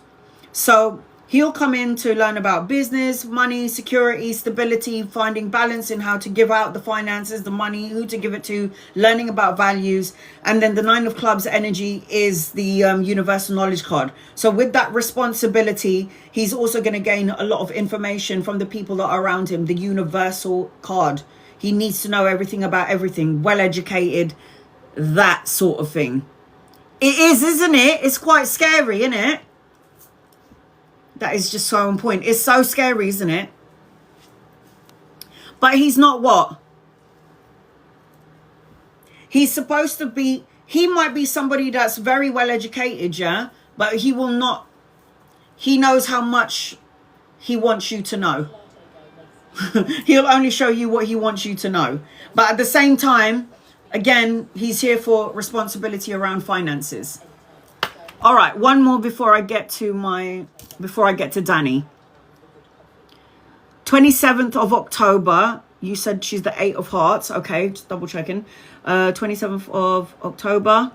So he'll come in to learn about business, money, security, stability, finding balance in how to give out the finances, the money, who to give it to, learning about values. And then the Nine of Clubs energy is the universal knowledge card. So with that responsibility, he's also going to gain a lot of information from the people that are around him, the universal card. He needs to know everything about everything, well educated, that sort of thing. It is, isn't it? It's quite scary, isn't it? That is just so on point. It's so scary, isn't it? But he's not what? He's supposed to be, he might be somebody that's very well educated, yeah? But he will not, he knows how much he wants you to know. He'll only show you what he wants you to know. But at the same time, again, he's here for responsibility around finances. All right, one more before I get to Danny. 27th of October. You said she's the Eight of Hearts. Okay, just double checking. 27th of October.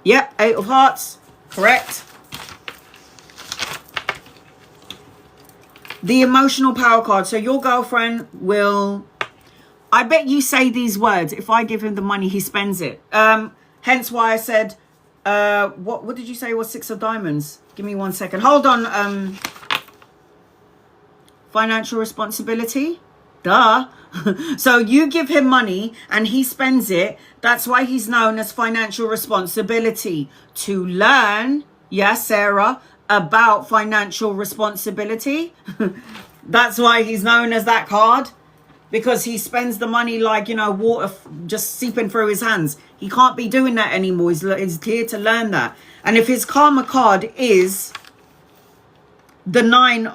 Yep, Eight of Hearts. Correct. The emotional power card. So your girlfriend will, I bet you say these words. If I give him the money, he spends it. Hence why I said, what did you say was Six of Diamonds? Give me 1 second. Hold on. Financial responsibility. Duh. So you give him money and he spends it. That's why he's known as financial responsibility. To learn, yes, Sarah, about financial responsibility. That's why he's known as that card, because he spends the money like, you know, water just seeping through his hands. He can't be doing that anymore. He's here to learn that. And if his karma card is the nine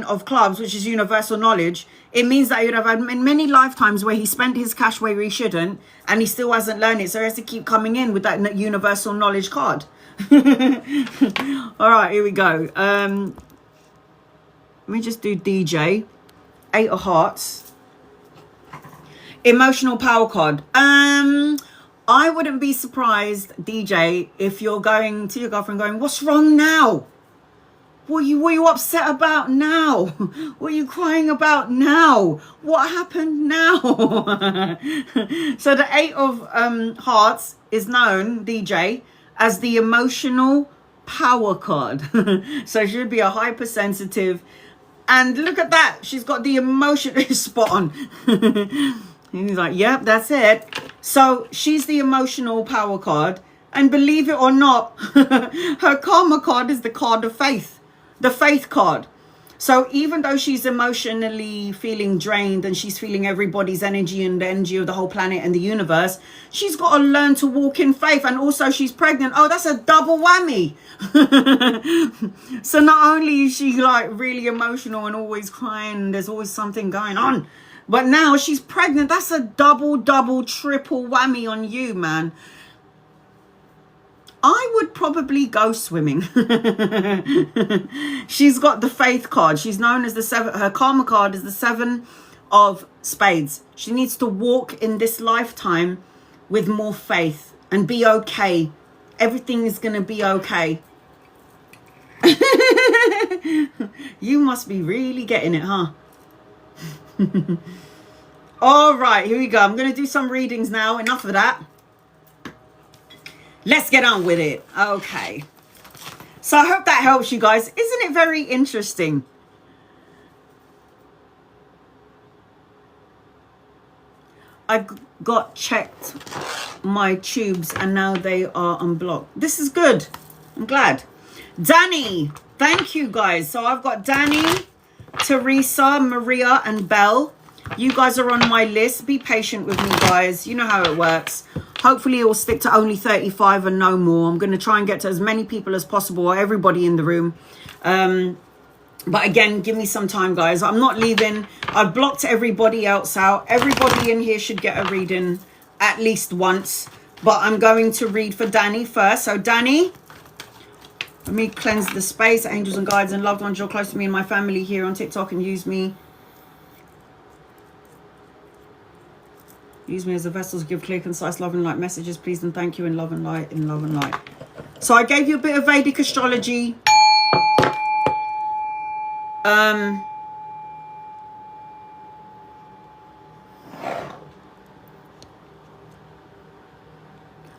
of clubs, which is universal knowledge, it means that he would have had many lifetimes where he spent his cash where he shouldn't, and he still hasn't learned it. So he has to keep coming in with that universal knowledge card. All right, here we go. Let me just do DJ. Eight of Hearts. Emotional power card. I wouldn't be surprised, DJ, if you're going to your girlfriend going, what's wrong now? What are you upset about now? What are you crying about now? What happened now? So the Eight of Hearts is known, DJ, as the emotional power card. So she should be a hypersensitive. And look at that. She's got the emotion. Spot on. And he's like, yep, that's it. So she's the emotional power card. And believe it or not, her karma card is the card of faith. The faith card. So even though she's emotionally feeling drained and she's feeling everybody's energy and the energy of the whole planet and the universe, she's got to learn to walk in faith. And also she's pregnant. Oh, that's a double whammy. So not only is she like really emotional and always crying, there's always something going on, but now she's pregnant. That's a double, triple whammy on you, man. I would probably go swimming. She's got the faith card. She's known as the seven. Her karma card is the Seven of Spades. She needs to walk in this lifetime with more faith and be okay. Everything is going to be okay. You must be really getting it, huh? All right, here we go. I'm going to do some readings now. Enough of that. Let's get on with it. Okay. So I hope that helps you guys. Isn't it very interesting? I got checked my tubes and now they are unblocked. This is good. I'm glad. Danny. Thank you, guys. So I've got Danny, Teresa, Maria, and Belle. You guys are on my list. Be patient with me, guys. You know how it works. Hopefully it will stick to only 35 and no more. I'm going to try and get to as many people as possible, everybody in the room. But again, give me some time, guys. I'm not leaving. I've blocked everybody else out. Everybody in here should get a reading at least once. But I'm going to read for Danny first. So Danny, let me cleanse the space. Angels and guides and loved ones, you're close to me and my family here on TikTok, and use me. Use me as a vessel to give clear, concise, love and light messages. Please and thank you in love and light, in love and light. So I gave you a bit of Vedic astrology.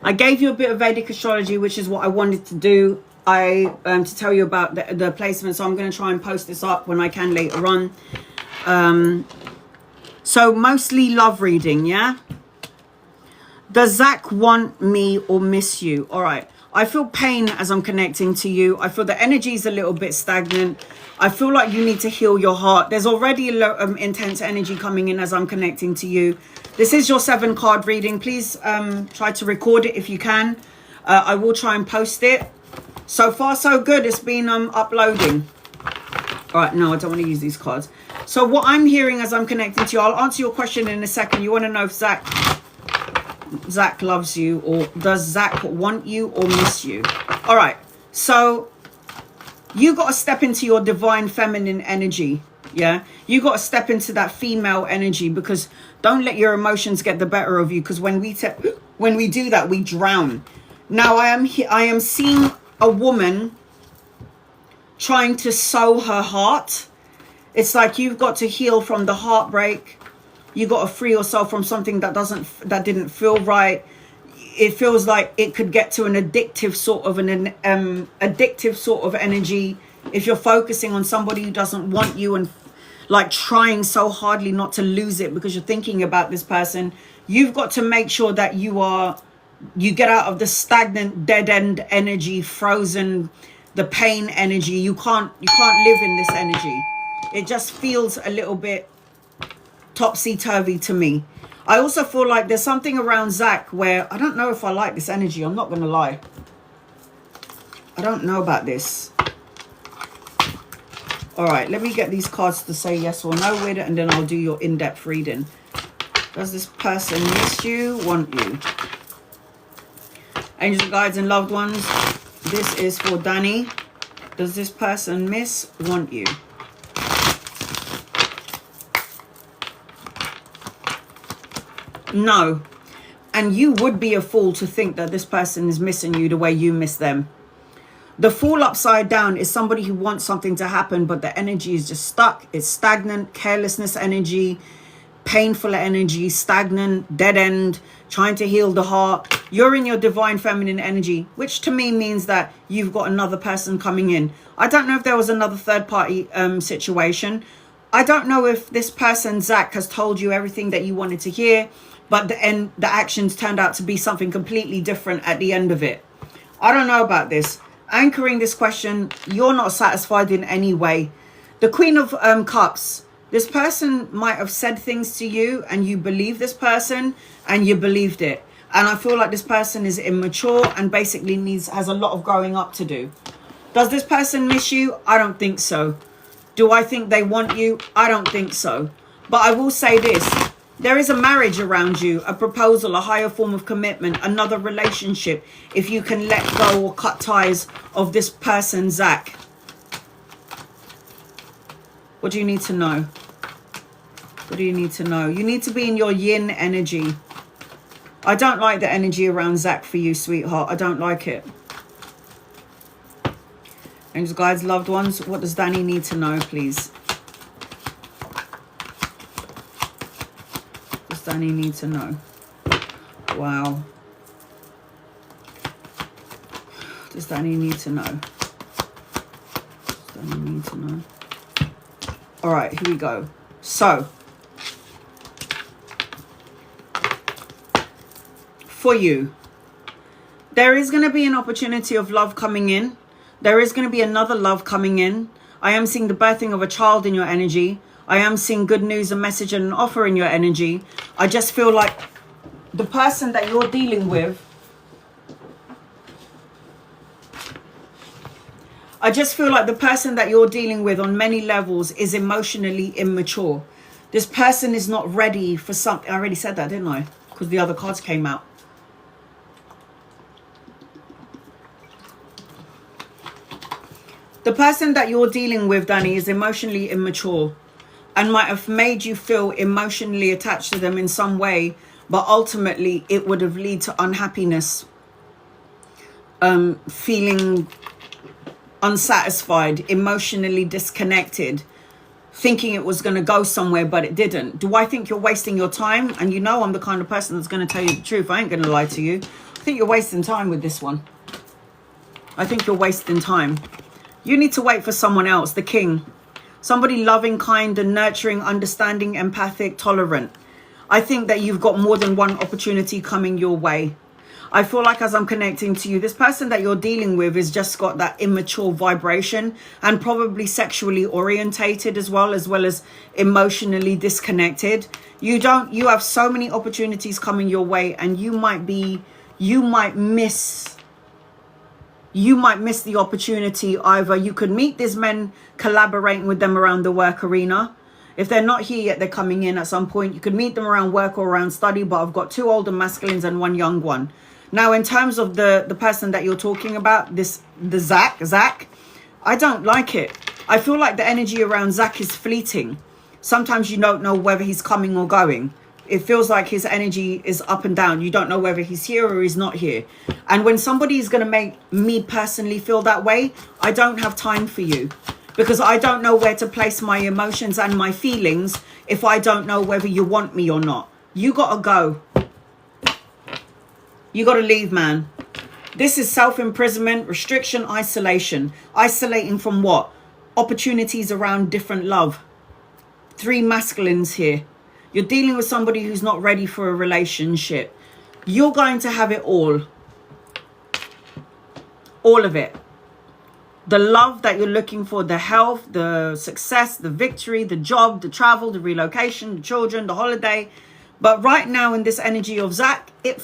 I gave you a bit of Vedic astrology, which is what I wanted to do. To tell you about the placement. So I'm going to try and post this up when I can later on. So mostly love reading, yeah? Does Zach want me or miss you? All right. I feel pain as I'm connecting to you. I feel the energy is a little bit stagnant. I feel like you need to heal your heart. There's already a lot of intense energy coming in as I'm connecting to you. This is your 7-card reading. Please try to record it if you can. I will try and post it. So far, so good. It's been uploading. All right, no, I don't want to use these cards. So what I'm hearing as I'm connecting to you, I'll answer your question in a second. You want to know if Zach loves you, or does Zach want you or miss you? All right, so you got to step into your divine feminine energy. Yeah, you got to step into that female energy, because don't let your emotions get the better of you, because when we do that, we drown. Now I am seeing a woman trying to sew her heart. It's like you've got to heal from the heartbreak. You got to free yourself from something that didn't feel right. It feels like it could get to an addictive sort of energy if you're focusing on somebody who doesn't want you and like trying so hardly not to lose it because you're thinking about this person. You've got to make sure that you get out of the stagnant dead end energy, frozen, the pain energy. You can't live in this energy. It just feels a little bit topsy-turvy to me. I also feel like there's something around Zach where I don't know if I like this energy. I'm not going to lie. I don't know about this. All right, let me get these cards to say yes or no with it, and then I'll do your in-depth reading. Does this person miss you, want you? Angels, guides, and loved ones, this is for Danny. Does this person miss, want you? No. And you would be a fool to think that this person is missing you the way you miss them. The Fool upside down is somebody who wants something to happen, but the energy is just stuck. It's stagnant, carelessness energy, painful energy, stagnant, dead end, trying to heal the heart. You're in your divine feminine energy, which to me means that you've got another person coming in. I don't know if there was another third party situation. I don't know if this person, Zach, has told you everything that you wanted to hear, but the actions turned out to be something completely different at the end of it. I don't know about this. Anchoring this question, you're not satisfied in any way. The Queen of Cups, this person might have said things to you and you believe this person and you believed it. And I feel like this person is immature and basically has a lot of growing up to do. Does this person miss you? I don't think so. Do I think they want you? I don't think so. But I will say this. There is a marriage around you, a proposal, a higher form of commitment, another relationship, if you can let go or cut ties of this person, Zach. What do you need to know? What do you need to know? You need to be in your yin energy. I don't like the energy around Zach for you, sweetheart. I don't like it. Angels, guides, loved ones, what does Danny need to know, please? Danny need to know. Wow. Does Danny need to know? Does Danny need to know? All right, here we go. So, for you, there is going to be an opportunity of love coming in. There is going to be another love coming in. I am seeing the birthing of a child in your energy. I am seeing good news, a message and an offer in your energy. I just feel like the person that you're dealing with, I just feel like the person that you're dealing with on many levels is emotionally immature. This person is not ready for something. I already said that, didn't I? Because the other cards came out. The person that you're dealing with, Danny, is emotionally immature and might have made you feel emotionally attached to them in some way, but ultimately it would have led to unhappiness, feeling unsatisfied, emotionally disconnected, thinking it was going to go somewhere, but it didn't. Do I think you're wasting your time? And you know I'm the kind of person that's going to tell you the truth. I ain't going to lie to you. I think you're wasting time with this one. I think you're wasting time. You need to wait for someone else, the king. Somebody loving, kind and nurturing, understanding, empathic, tolerant. I think that you've got more than one opportunity coming your way. I feel like as I'm connecting to you, this person that you're dealing with has just got that immature vibration and probably sexually orientated as well as emotionally disconnected. You have so many opportunities coming your way, and you might miss the opportunity. Either you could meet these men, collaborating with them around the work arena. If they're not here yet, they're coming in at some point. You could meet them around work or around study, but I've got 2 older masculines and 1 young one. Now, in terms of the person that you're talking about, the Zach, I don't like it. I feel like the energy around Zach is fleeting. Sometimes you don't know whether he's coming or going. It feels like his energy is up and down. You don't know whether he's here or he's not here. And when somebody is going to make me personally feel that way, I don't have time for you, because I don't know where to place my emotions and my feelings if I don't know whether you want me or not. You got to go. You got to leave, man. This is self-imprisonment, restriction, isolation. Isolating from what? Opportunities around different love. 3 masculines here. You're dealing with somebody who's not ready for a relationship. You're going to have it all. All of it. The love that you're looking for, the health, the success, the victory, the job, the travel, the relocation, the children, the holiday. But right now in this energy of Zach, it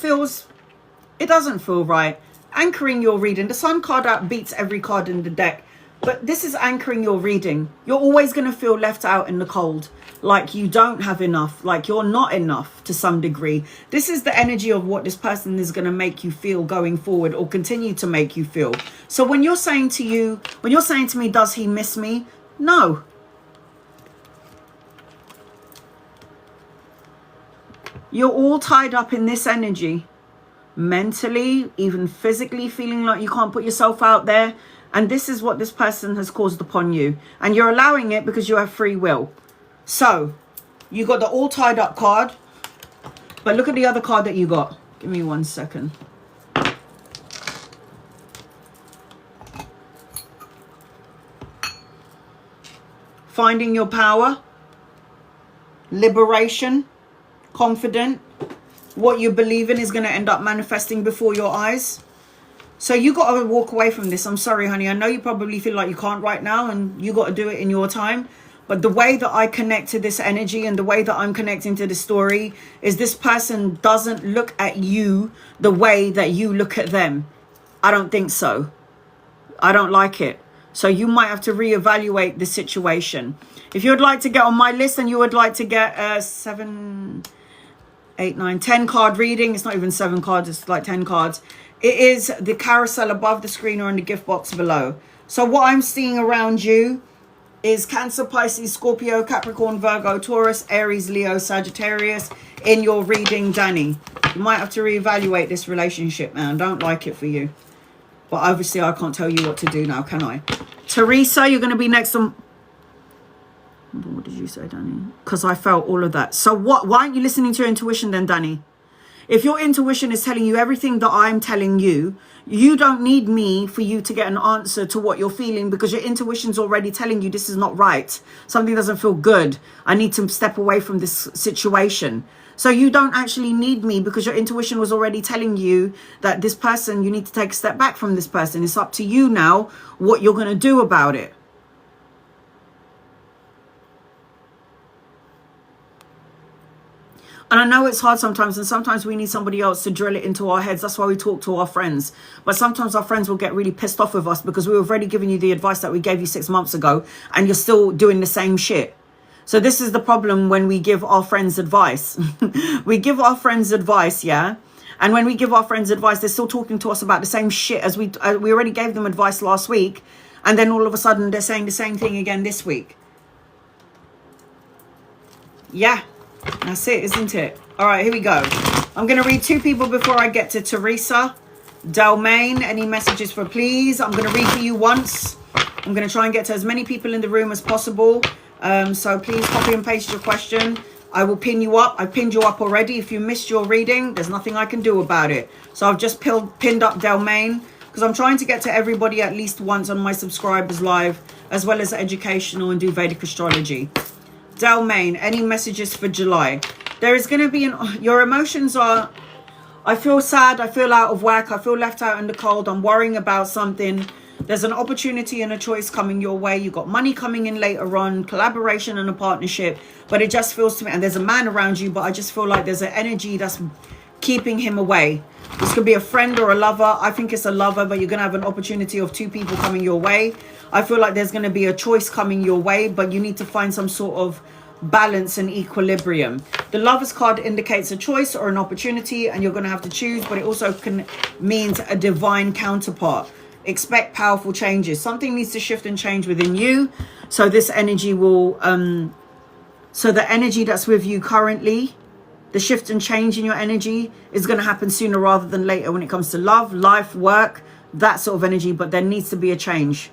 doesn't feel right. Anchoring your reading. The Sun card out beats every card in the deck. But this is anchoring your reading. You're always going to feel left out in the cold. Like you don't have enough. Like you're not enough to some degree. This is the energy of what this person is going to make you feel going forward, or continue to make you feel. So when you're saying to me, does he miss me? No. You're all tied up in this energy. Mentally, even physically, feeling like you can't put yourself out there. And this is what this person has caused upon you. And you're allowing it because you have free will. So, you got the all tied up card. But look at the other card that you got. Give me 1 second. Finding your power. Liberation. Confident. What you believe in is going to end up manifesting before your eyes. So you got to walk away from this. I'm sorry, honey. I know you probably feel like you can't right now, and you got to do it in your time. But the way that I connect to this energy and the way that I'm connecting to this story is this person doesn't look at you the way that you look at them. I don't think so. I don't like it. So you might have to reevaluate the situation. If you would like to get on my list and you would like to get a 7, 8, 9, 10 card reading, it's not even 7 cards, it's like 10 cards. It is the carousel above the screen or in the gift box below. So what I'm seeing around you is Cancer, Pisces, Scorpio, Capricorn, Virgo, Taurus, Aries, Leo, Sagittarius in your reading, Danny. You might have to reevaluate this relationship, man. Don't like it for you. But obviously I can't tell you what to do now, can I? Teresa, you're going to be next on... What did you say, Danny? Because I felt all of that. So why aren't you listening to your intuition then, Danny? If your intuition is telling you everything that I'm telling you, you don't need me for you to get an answer to what you're feeling, because your intuition's already telling you this is not right. Something doesn't feel good. I need to step away from this situation. So you don't actually need me, because your intuition was already telling you that this person, you need to take a step back from this person. It's up to you now what you're going to do about it. And I know it's hard sometimes, and sometimes we need somebody else to drill it into our heads. That's why we talk to our friends. But sometimes our friends will get really pissed off with us because we've already given you the advice that we gave you 6 months ago, and you're still doing the same shit. So this is the problem when we give our friends advice. We give our friends advice, yeah? And when we give our friends advice, they're still talking to us about the same shit as we already gave them advice last week. And then all of a sudden they're saying the same thing again this week. Yeah, that's it, isn't it? All right, here we go. I'm going to read 2 people before I get to Teresa. Delmain, any messages for please? I'm going to read for you once. I'm going to try and get to as many people in the room as possible. So please copy and paste your question. I will pin you up. I pinned you up already. If you missed your reading, there's nothing I can do about it. So I've just pinned up Delmain because I'm trying to get to everybody at least once on my subscribers live, as well as educational and do Vedic astrology. Delmain, any messages for July? There is going to be your emotions are, I feel sad, I feel out of whack, I feel left out in the cold, I'm worrying about something. There's an opportunity and a choice coming your way. You've got money coming in later on, collaboration and a partnership. But it just feels to me, and there's a man around you, but I just feel like there's an energy that's keeping him away. This could be a friend or a lover. I think it's a lover, but you're going to have an opportunity of 2 people coming your way. I feel like there's going to be a choice coming your way, but you need to find some sort of balance and equilibrium. The Lovers card indicates a choice or an opportunity, and you're going to have to choose, but it also means a divine counterpart. Expect powerful changes. Something needs to shift and change within you. So this energy will, so the energy that's with you currently, the shift and change in your energy is going to happen sooner rather than later when it comes to love, life, work, that sort of energy. But there needs to be a change.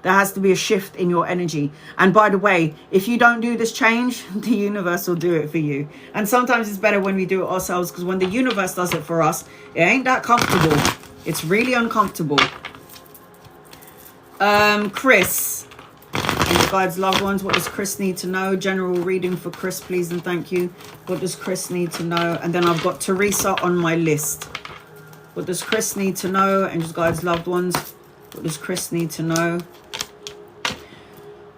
There has to be a shift in your energy. And by the way, if you don't do this change, the universe will do it for you. And sometimes it's better when we do it ourselves, because when the universe does it for us, it ain't that comfortable. It's really uncomfortable. Chris, and guides, loved ones, what does Chris need to know? General reading for Chris, please and thank you. What does Chris need to know? And then I've got Teresa on my list. What does Chris need to know? And just guides, loved ones, what does Chris need to know?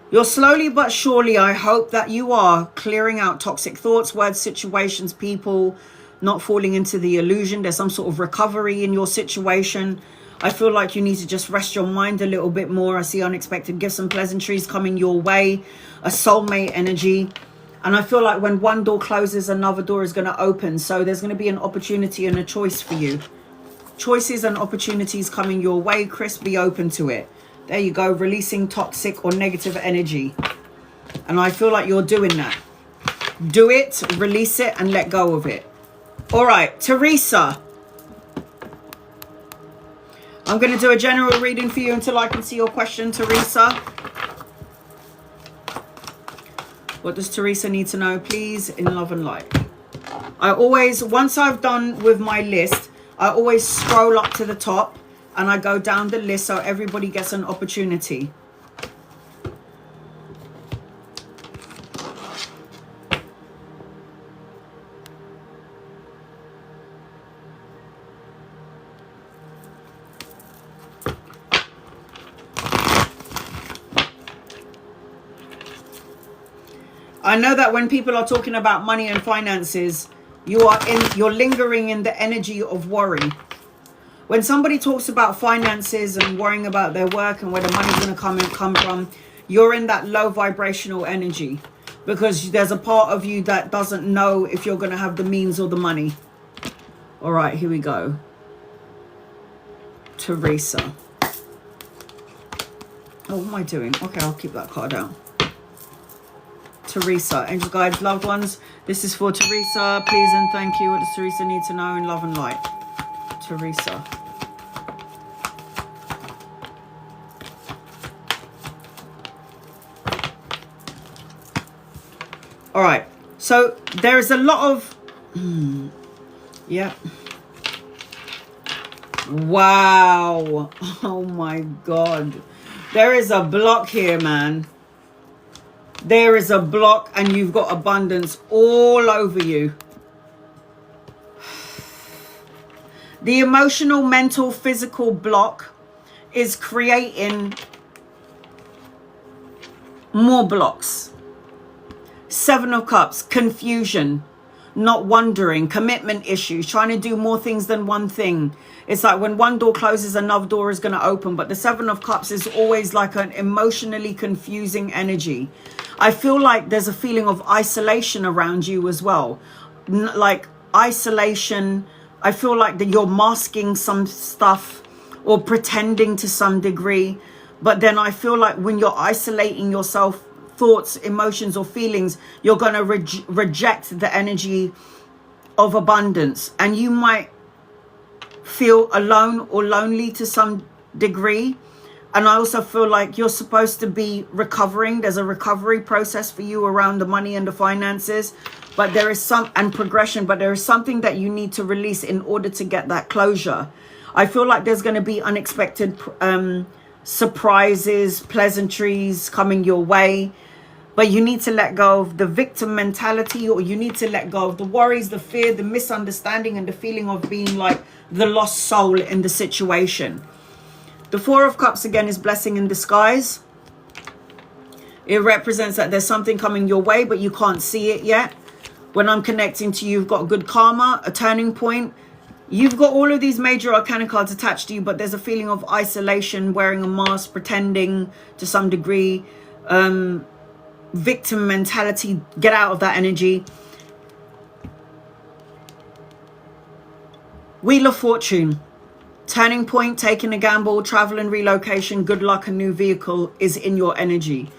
You're slowly but surely, I hope that you are clearing out toxic thoughts, words, situations, people, not falling into the illusion. There's some sort of recovery in your situation. I feel like you need to just rest your mind a little bit more. I see unexpected gifts and pleasantries coming your way, a soulmate energy. And I feel like when one door closes, another door is going to open. So there's going to be an opportunity and a choice for you. Choices and opportunities coming your way. Chris, be open to it. There you go, releasing toxic or negative energy. And I feel like you're doing that. Do it, release it, and let go of it. All right, Teresa. I'm going to do a general reading for you until I can see your question, Teresa. What does Teresa need to know, please, in love and light? I always, once I've done with my list, I always scroll up to the top and I go down the list so everybody gets an opportunity. I know that when people are talking about money and finances, you're lingering in the energy of worry. When somebody talks about finances and worrying about their work and where the money's going to come from, you're in that low vibrational energy, because there's a part of you that doesn't know if you're going to have the means or the money. All right, here we go. Teresa. Oh, what am I doing? Okay, I'll keep that card out. Teresa, angel guides, loved ones, this is for Teresa, please and thank you. What does Teresa need to know in love and light? Teresa. All right, so there is a lot of yeah, wow, oh my god, there is a block here, man. There is a block and you've got abundance all over you. The emotional, mental, physical block is creating more blocks. 7 of Cups, confusion. not wondering, commitment issues, trying to do more things than one thing. It's like when one door closes, another door is going to open. But the Seven of Cups is always like an emotionally confusing energy. I feel like there's a feeling of isolation around you as well. Like isolation. I feel like that you're masking some stuff or pretending to some degree. But then I feel like when you're isolating yourself, thoughts, emotions, or feelings, you're going to reject the energy of abundance. And you might feel alone or lonely to some degree. And I also feel like you're supposed to be recovering. There's a recovery process for you around the money and the finances. But there is and progression, but there is something that you need to release in order to get that closure. I feel like there's going to be unexpected surprises, pleasantries coming your way. But you need to let go of the victim mentality, or you need to let go of the worries, the fear, the misunderstanding, and the feeling of being like the lost soul in the situation. The Four of Cups again is blessing in disguise. It represents that there's something coming your way, but you can't see it yet. When I'm connecting to you, you've got good karma, a turning point. You've got all of these major arcana cards attached to you, but there's a feeling of isolation, wearing a mask, pretending to some degree. Victim mentality, get out of that energy. Wheel of Fortune, turning point, taking a gamble, travel and relocation, good luck, a new vehicle is in your energy.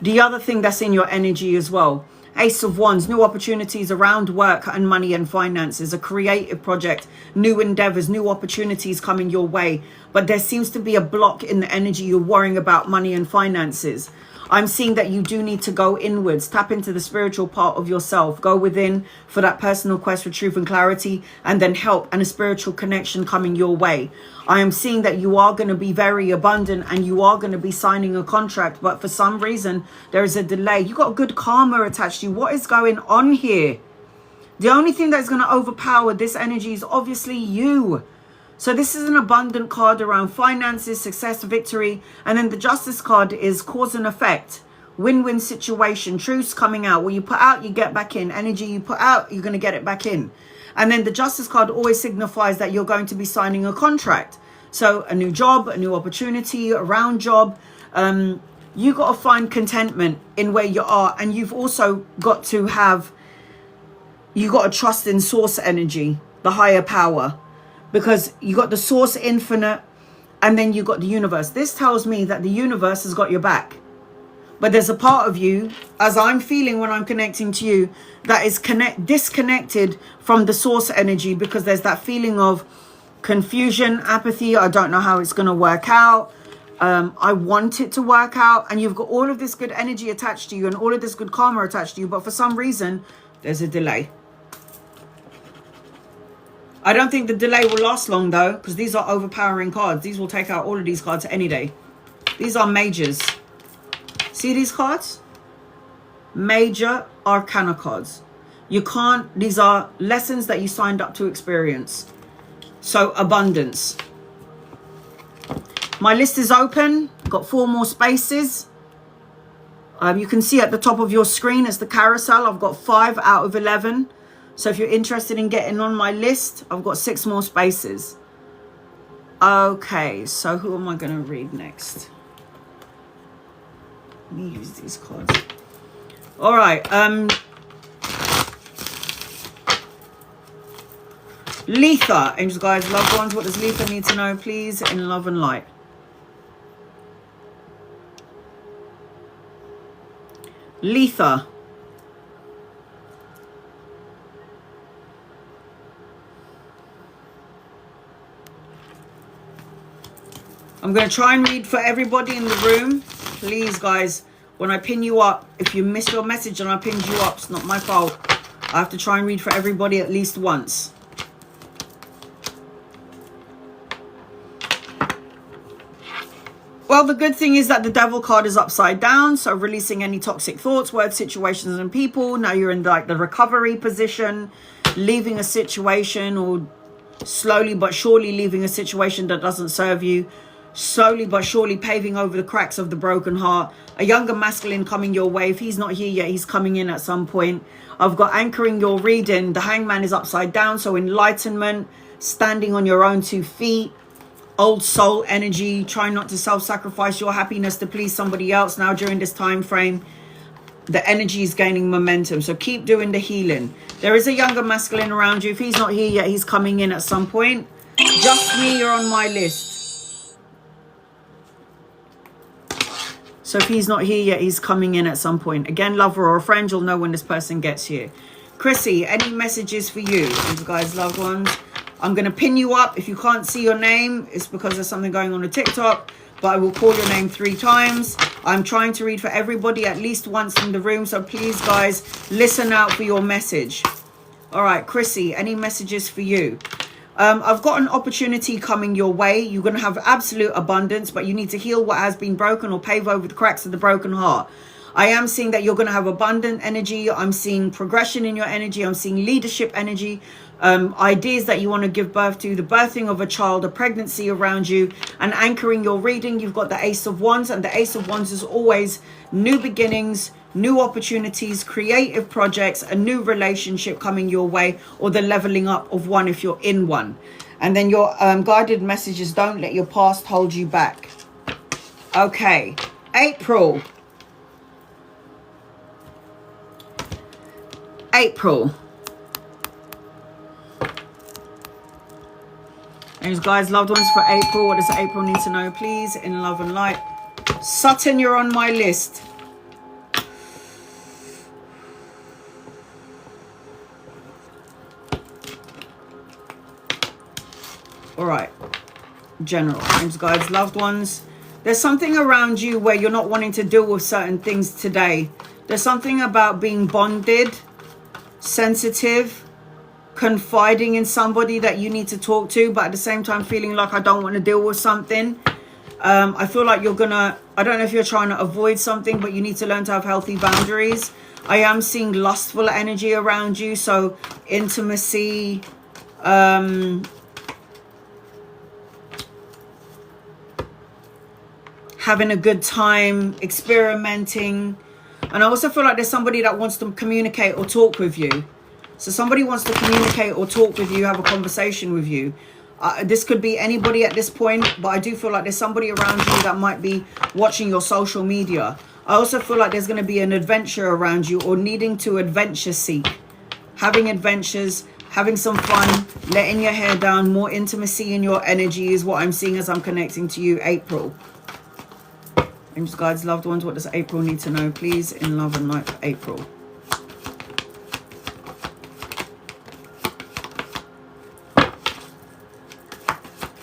The other thing that's in your energy as well, Ace of Wands, new opportunities around work and money and finances, a creative project, new endeavors, new opportunities coming your way. But there seems to be a block in the energy. You're worrying about money and finances. I'm seeing that you do need to go inwards, tap into the spiritual part of yourself, go within for that personal quest for truth and clarity, and then help and a spiritual connection coming your way. I am seeing that you are going to be very abundant and you are going to be signing a contract, but for some reason there is a delay. You got good karma attached to you. What is going on here? The only thing that's going to overpower this energy is obviously you. So this is an abundant card around finances, success, victory. And then the Justice card is cause and effect. Win-win situation. Truths coming out. What you put out, you get back in. Energy you put out, you're going to get it back in. And then the Justice card always signifies that you're going to be signing a contract. So a new job, a new opportunity, a round job. You got to find contentment in where you are. And you've also got to you got to trust in source energy, the higher power. Because you got the source infinite and then you got the universe. This tells me that the universe has got your back. But there's a part of you, as I'm feeling when I'm connecting to you, that is disconnected from the source energy, because there's that feeling of confusion, apathy. I don't know how it's going to work out. I want it to work out. And you've got all of this good energy attached to you and all of this good karma attached to you. But for some reason, there's a delay. I don't think the delay will last long though, because these are overpowering cards. These will take out all of these cards any day. These are majors. See these cards? Major arcana cards. You can't, these are lessons that you signed up to experience. So abundance. My list is open. Got 4 more spaces. You can see at the top of your screen, it's the carousel. I've got 5 out of 11. So if you're interested in getting on my list, I've got 6 more spaces. Okay, so who am I going to read next? Let me use these cards. All right. Letha, angels, guides, loved ones. What does Letha need to know, please, in love and light? Letha. I'm going to try and read for everybody in the room. Please, guys, when I pin you up, if you miss your message and I pinned you up, it's not my fault. I have to try and read for everybody at least once. Well, the good thing is that the Devil card is upside down. So releasing any toxic thoughts, words, situations, and people. Now you're in like the recovery position, leaving a situation, or slowly but surely leaving a situation that doesn't serve you. slowly but surely paving over the cracks of the broken heart. A younger masculine coming your way. If he's not here yet, he's coming in at some point. I've got anchoring your reading. The hangman is upside down, so enlightenment, standing on your own 2 feet. Old soul energy, trying not to self-sacrifice your happiness to please somebody else now during this time frame. The energy is gaining momentum, so keep doing the healing. There is a younger masculine around you. If he's not here yet, he's coming in at some point. Just me, you're on my list. So if he's not here yet, he's coming in at some point. Again, lover or a friend, you'll know when this person gets here. Chrissy, any messages for you, these guys, loved ones? I'm going to pin you up. If you can't see your name, it's because there's something going on TikTok, but I will call your name 3 times. I'm trying to read for everybody at least once in the room, so please, guys, listen out for your message. All right, Chrissy, any messages for you? I've got an opportunity coming your way. You're going to have absolute abundance, but you need to heal what has been broken or pave over the cracks of the broken heart. I am seeing that you're going to have abundant energy. I'm seeing progression in your energy. I'm seeing leadership energy, ideas that you want to give birth to, the birthing of a child, a pregnancy around you, and anchoring your reading. You've got the Ace of Wands, and the Ace of Wands is always new beginnings, new opportunities, creative projects, a new relationship coming your way, or the leveling up of one if you're in one. And then your guided messages, don't let your past hold you back. Okay, April. Those guys, loved ones for April. What does April need to know, please? In love and light. Sutton, you're on my list. All right. General. Names, guys, loved ones. There's something around you where you're not wanting to deal with certain things today. There's something about being bonded, sensitive, confiding in somebody that you need to talk to, but at the same time feeling like I don't want to deal with something. I feel like you're gonna, I don't know if you're trying to avoid something, but you need to learn to have healthy boundaries. I am seeing lustful energy around you, so intimacy, having a good time, experimenting. And I also feel like there's somebody that wants to communicate or talk with you. So somebody wants to communicate or talk with you, have a conversation with you. This could be anybody at this point, but I do feel like there's somebody around you that might be watching your social media. I also feel like there's going to be an adventure around you, or needing to adventure seek. Having adventures, having some fun, letting your hair down, more intimacy in your energy is what I'm seeing as I'm connecting to you, April. Angels, guides, loved ones, what does April need to know, please? In love and light for April.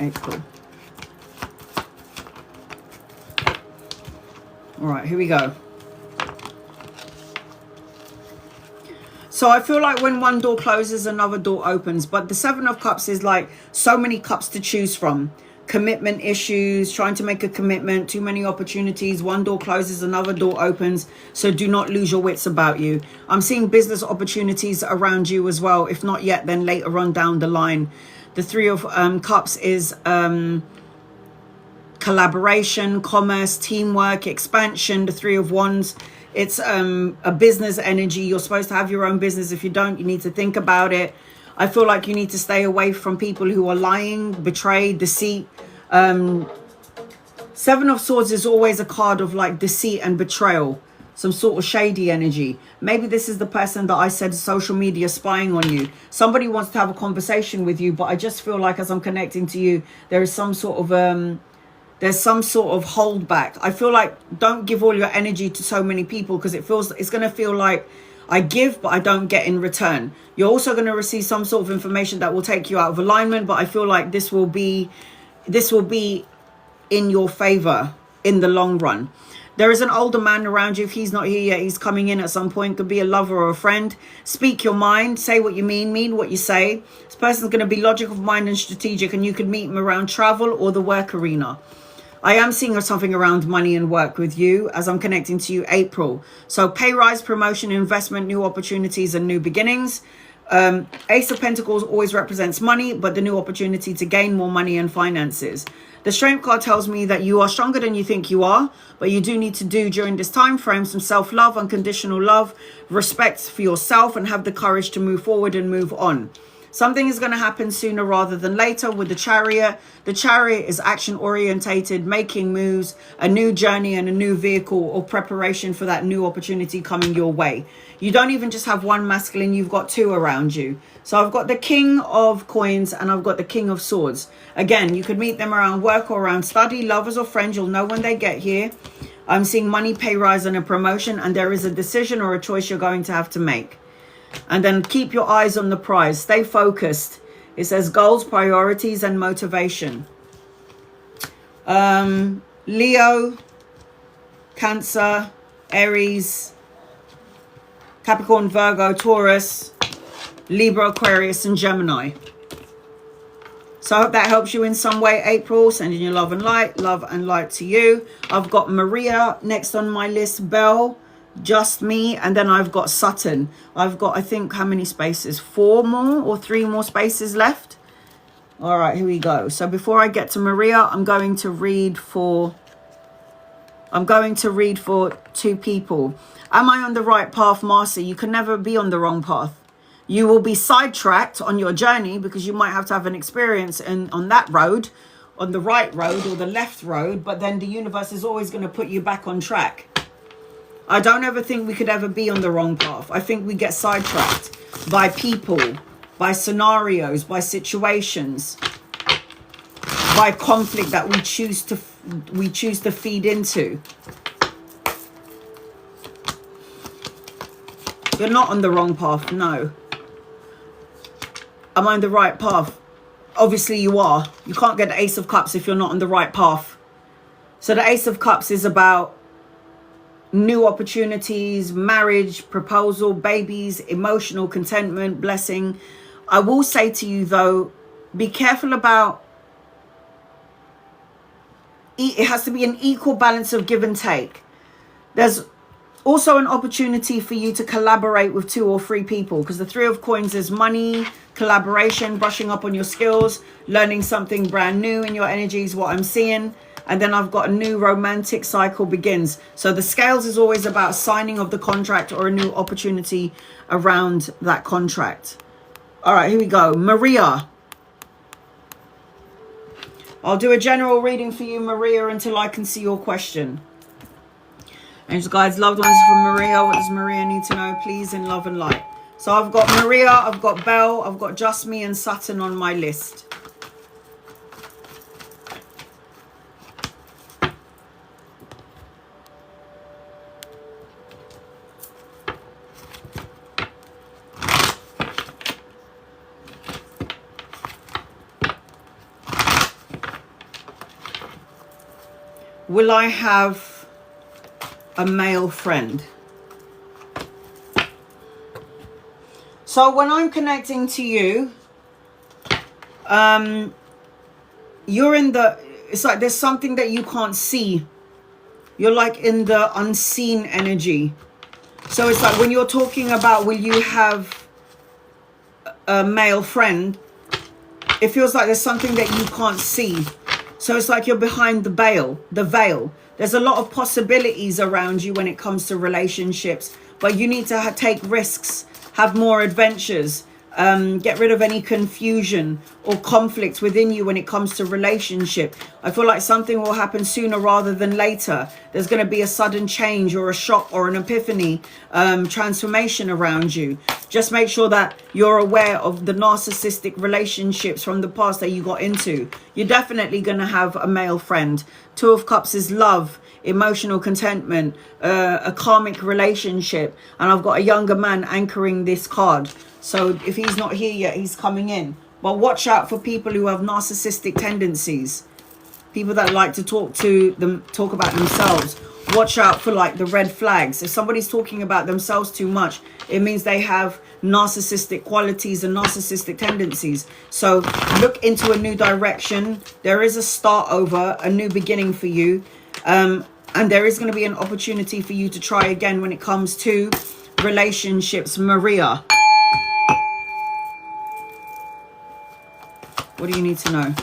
April. All right, here we go. So I feel like when one door closes, another door opens. But the Seven of Cups is like so many cups to choose from. Commitment issues, trying to make a commitment, too many opportunities. One door closes, another door opens. So do not lose your wits about you. I'm seeing business opportunities around you as well. If not yet, then later on down the line. The Three of Cups is collaboration, commerce, teamwork, expansion. The Three of Wands, it's a business energy. You're supposed to have your own business. If you don't, you need to think about it. I feel like you need to stay away from people who are lying, betray, deceit. Seven of Swords is always a card of like deceit and betrayal. Some sort of shady energy. Maybe this is the person that I said social media spying on you. Somebody wants to have a conversation with you, but I just feel like as I'm connecting to you, there is some sort of holdback. I feel like don't give all your energy to so many people, because it's going to feel like I give, but I don't get in return. You're also going to receive some sort of information that will take you out of alignment, but I feel like this will be in your favor in the long run. There is an older man around you. If he's not here yet, he's coming in at some point. Could be a lover or a friend. Speak your mind. Say what you mean what you say. This person's going to be logical of mind and strategic, and you could meet him around travel or the work arena. I am seeing something around money and work with you as I'm connecting to you, April. So pay rise, promotion, investment, new opportunities and new beginnings. Ace of Pentacles always represents money, but the new opportunity to gain more money and finances. The Strength card tells me that you are stronger than you think you are, but you do need to do during this time frame some self-love, unconditional love, respect for yourself, and have the courage to move forward and move on. Something is going to happen sooner rather than later with the Chariot. The Chariot is action orientated, making moves, a new journey and a new vehicle or preparation for that new opportunity coming your way. You don't even just have one masculine, you've got two around you. So I've got the King of Coins and I've got the King of Swords. Again, you could meet them around work or around study, lovers or friends. You'll know when they get here. I'm seeing money, pay rise and a promotion, and there is a decision or a choice you're going to have to make. And then keep your eyes on the prize. Stay focused. It says goals, priorities, and motivation. Leo, Cancer, Aries, Capricorn, Virgo, Taurus, Libra, Aquarius, and Gemini. So I hope that helps you in some way, April. Sending you love and light to you. I've got Maria next on my list, Belle, Just Me, and then I've got Sutton. I've got, I think, how many spaces? 4 more or 3 more spaces left. All right, here we go. So before I get to Maria, I'm going to read for 2 people. Am I on the right path, Marcy? You can never be on the wrong path. You will be sidetracked on your journey because you might have to have an experience on that road, on the right road or the left road, but then the universe is always going to put you back on track. I don't ever think we could ever be on the wrong path. I think we get sidetracked by people, by scenarios, by situations, by conflict that we choose to feed into. You're not on the wrong path, no. Am I on the right path? Obviously you are. You can't get the Ace of Cups if you're not on the right path. So the Ace of Cups is about new opportunities, marriage, proposal, babies, emotional contentment, blessing. I will say to you though, be careful about, it has to be an equal balance of give and take. There's also an opportunity for you to collaborate with 2 or 3 people, because the 3 of Coins is money, collaboration, brushing up on your skills, learning something brand new in your energy is what I'm seeing. And then I've got a new romantic cycle begins. So the scales is always about signing of the contract or a new opportunity around that contract. All right, here we go. Maria. I'll do a general reading for you, Maria, until I can see your question. Angels, guides, loved ones for Maria. What does Maria need to know, please, in love and light? So I've got Maria, I've got Belle, I've got Just Me and Sutton on my list. Will I have a male friend? So when I'm connecting to you, you're in the, it's like there's something that you can't see. You're like in the unseen energy. So it's like when you're talking about will you have a male friend, it feels like there's something that you can't see. So it's like you're behind the veil. There's a lot of possibilities around you when it comes to relationships, but you need to take risks, have more adventures, get rid of any confusion or conflict within you when it comes to relationship. I feel like something will happen sooner rather than later. There's going to be a sudden change or a shock or an epiphany, transformation around you. Just make sure that you're aware of the narcissistic relationships from the past that you got into. You're definitely going to have a male friend. 2 of Cups is love, emotional contentment, a karmic relationship. And I've got a younger man anchoring this card. So if he's not here yet, he's coming in. But watch out for people who have narcissistic tendencies. People that like to talk about themselves. Watch out for like the red flags. If somebody's talking about themselves too much, it means they have narcissistic qualities and narcissistic tendencies. So look into a new direction. There is a start over, a new beginning for you. And there is going to be an opportunity for you to try again when it comes to relationships, Maria. What do you need to know?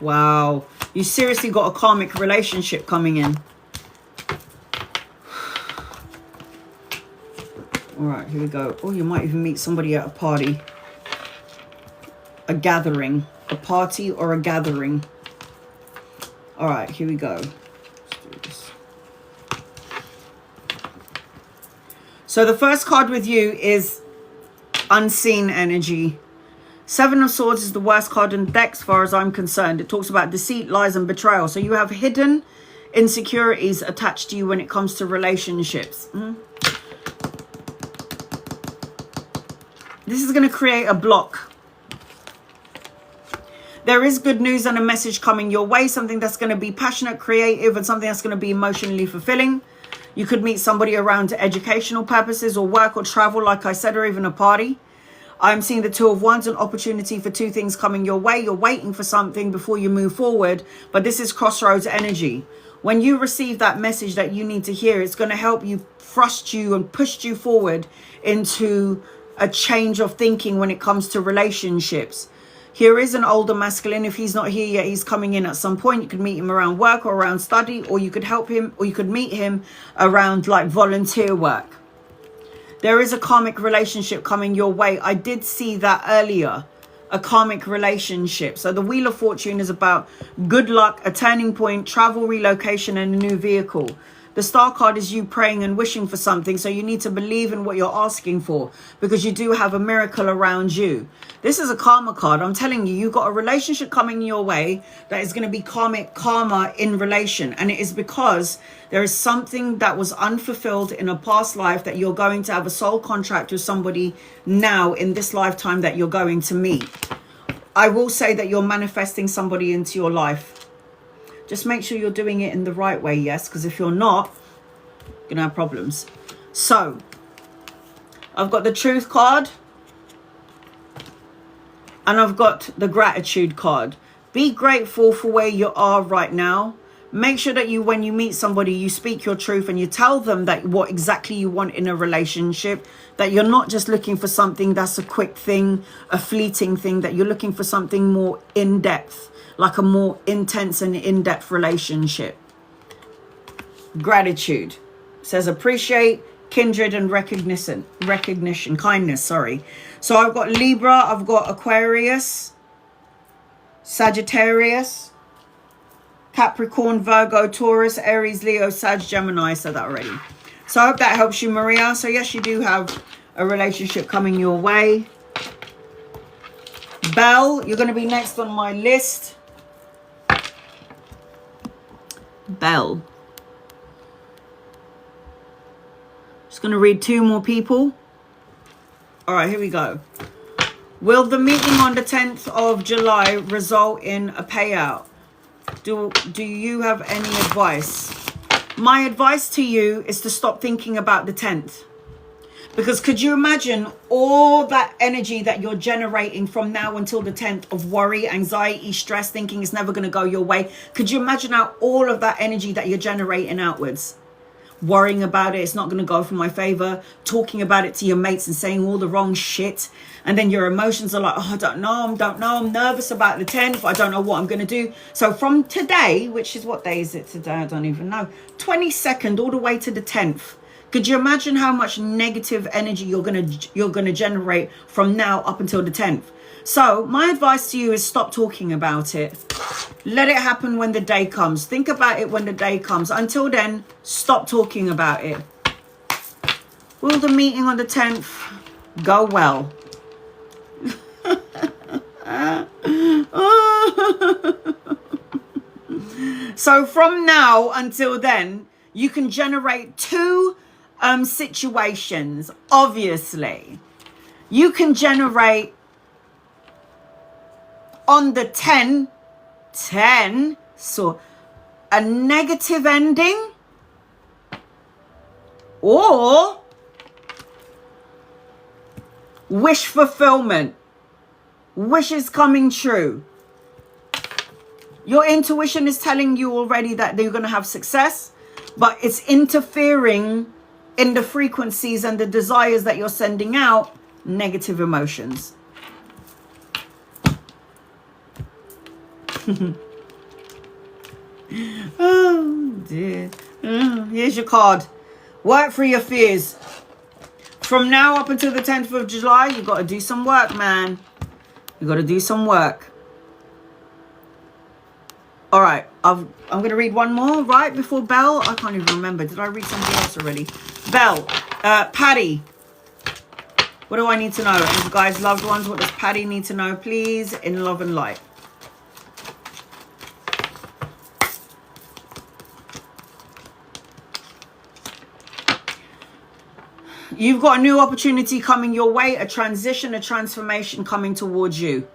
Wow. You seriously got a karmic relationship coming in. All right, here we go. Oh, you might even meet somebody at a party. A gathering. A party or a gathering. All right, here we go. Let's do this. So the first card with you is unseen energy. Seven of Swords is the worst card in the deck as far as I'm concerned. It talks about deceit, lies, and betrayal. So you have hidden insecurities attached to you when it comes to relationships. This is going to create a block. There is good news and a message coming your way. Something that's going to be passionate, creative, and something that's going to be emotionally fulfilling. You could meet somebody around educational purposes or work or travel, like I said, or even a party. I'm seeing the Two of Wands, an opportunity for two things coming your way. You're waiting for something before you move forward, but this is crossroads energy. When you receive that message that you need to hear, it's going to help you, thrust you and push you forward into a change of thinking when it comes to relationships. Here is an older masculine. If he's not here yet, he's coming in at some point. You could meet him around work or around study, or you could help him, or you could meet him around like volunteer work. There is a karmic relationship coming your way. I did see that earlier, a karmic relationship. So the Wheel of Fortune is about good luck, a turning point, travel, relocation, and a new vehicle. The Star card is you praying and wishing for something. So you need to believe in what you're asking for, because you do have a miracle around you. This is a karma card. I'm telling you, you've got a relationship coming your way that is going to be karma in relation. And it is because there is something that was unfulfilled in a past life that you're going to have a soul contract with somebody now in this lifetime that you're going to meet. I will say that you're manifesting somebody into your life. Just make sure you're doing it in the right way, yes? Because if you're not, you're going to have problems. So, I've got the Truth card. And I've got the Gratitude card. Be grateful for where you are right now. Make sure that when you meet somebody, you speak your truth and you tell them that what exactly you want in a relationship. That you're not just looking for something that's a quick thing, a fleeting thing. That you're looking for something more in-depth. Like a more intense and in-depth relationship. Gratitude says appreciate, kindred, and recognition, kindness, sorry. So I've got Libra, I've got Aquarius, Sagittarius, Capricorn, Virgo, Taurus, Aries, Leo, Sag, Gemini. I said that already. So I hope that helps you, Maria. So yes, you do have a relationship coming your way. Belle, you're going to be next on my list. Belle. Just going to read two more people. All right, here we go. Will the meeting on the 10th of July result in a payout? Do you have any advice? My advice to you is to stop thinking about the 10th. Because could you imagine all that energy that you're generating from now until the 10th of worry, anxiety, stress, thinking it's never going to go your way? Could you imagine how all of that energy that you're generating outwards? Worrying about it, it's not going to go for my favor. Talking about it to your mates and saying all the wrong shit. And then your emotions are like, oh, I don't know. I'm nervous about the 10th. I don't know what I'm going to do. So from today, which is what day is it today? I don't even know. 22nd all the way to the 10th. Could you imagine how much negative energy you're gonna generate from now up until the 10th? So my advice to you is stop talking about it. Let it happen when the day comes. Think about it when the day comes. Until then, stop talking about it. Will the meeting on the 10th go well? So from now until then, you can generate two situations. Obviously, you can generate on the 10, so a negative ending, or wish fulfillment, wishes coming true. Your intuition is telling you already that you're going to have success, but it's interfering in the frequencies and the desires that you're sending out, negative emotions. Oh dear. Here's your card. Work through your fears. From now up until the 10th of July, you got to do some work, man. You got to do some work. All right, I'm going to read one more right before Belle. I can't even remember. Did I read something else already? Belle, Patty. What do I need to know? And you guys, loved ones, what does Patty need to know, please? In love and light. You've got a new opportunity coming your way, a transition, a transformation coming towards you.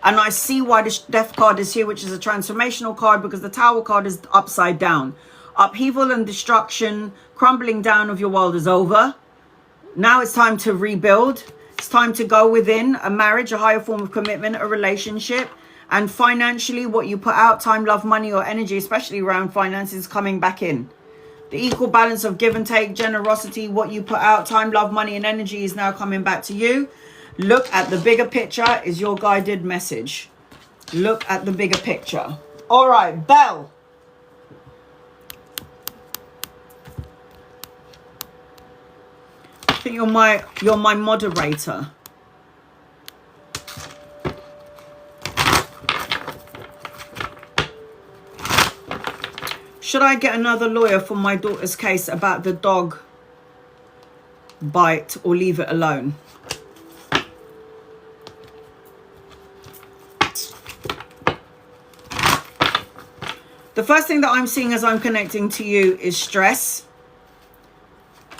And I see why the Death card is here, which is a transformational card, because the Tower card is upside down. Upheaval and destruction, crumbling down of your world is over. Now it's time to rebuild. It's time to go within a marriage, a higher form of commitment, a relationship. And financially, what you put out, time, love, money, or energy, especially around finances, coming back in. The equal balance of give and take, generosity, what you put out, time, love, money, and energy is now coming back to you. Look at the bigger picture is your guided message. Look at the bigger picture. All right, Belle. I think you're my moderator. Should I get another lawyer for my daughter's case about the dog bite, or leave it alone? The first thing that I'm seeing as I'm connecting to you is stress.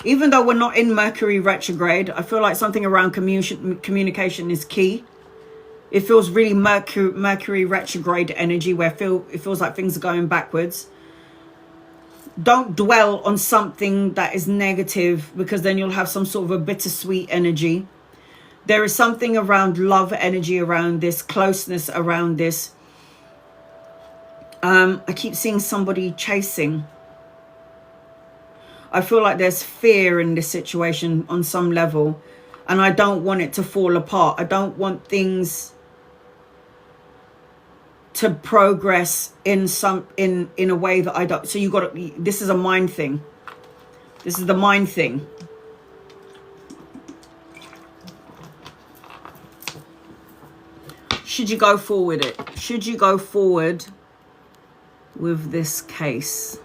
Even though we're not in Mercury retrograde, I feel like something around communication is key. It feels really Mercury retrograde energy, where it feels like things are going backwards. Don't dwell on something that is negative, because then you'll have some sort of a bittersweet energy. There is something around love energy around this, closeness around this. I keep seeing somebody chasing. I feel like there's fear in this situation on some level, and I don't want it to fall apart. I don't want things to progress in a way that I don't. So you got to, this is a mind thing. This is the mind thing. Should you go forward it? Should you go forward with this case?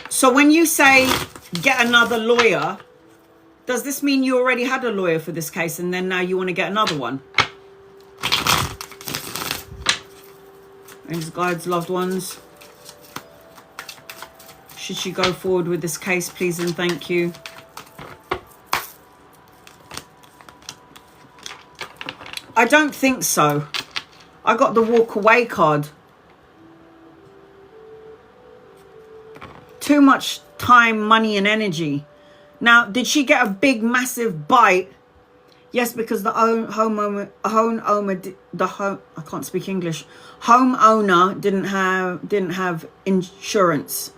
So when you say get another lawyer, does this mean you already had a lawyer for this case and then now you want to get another one? Angels, guides, loved ones. Should she go forward with this case, please and thank you? I don't think so. I got the walk away card. Too much time, money, and energy. Now, did she get a big, massive bite? Yes, because the homeowner didn't have insurance.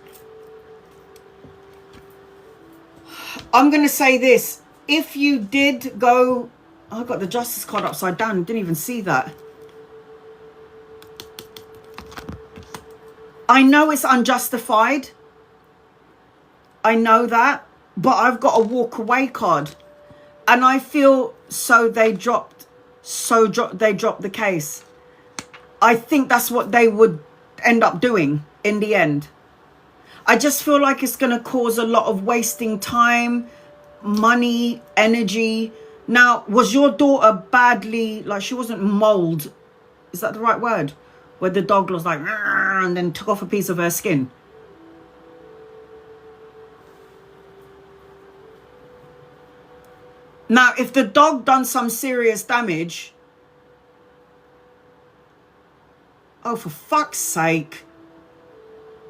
I'm gonna say this: if you did go, I got the Justice card upside down. Didn't even see that. I know it's unjustified. I know that, but I've got a walk away card, and I feel they dropped the case. I think that's what they would end up doing in the end. I just feel like it's going to cause a lot of wasting time, money, energy. Now, was your daughter badly, like she wasn't mauled? Is that the right word? Where the dog was like, and then took off a piece of her skin. Now, if the dog done some serious damage, oh, for fuck's sake,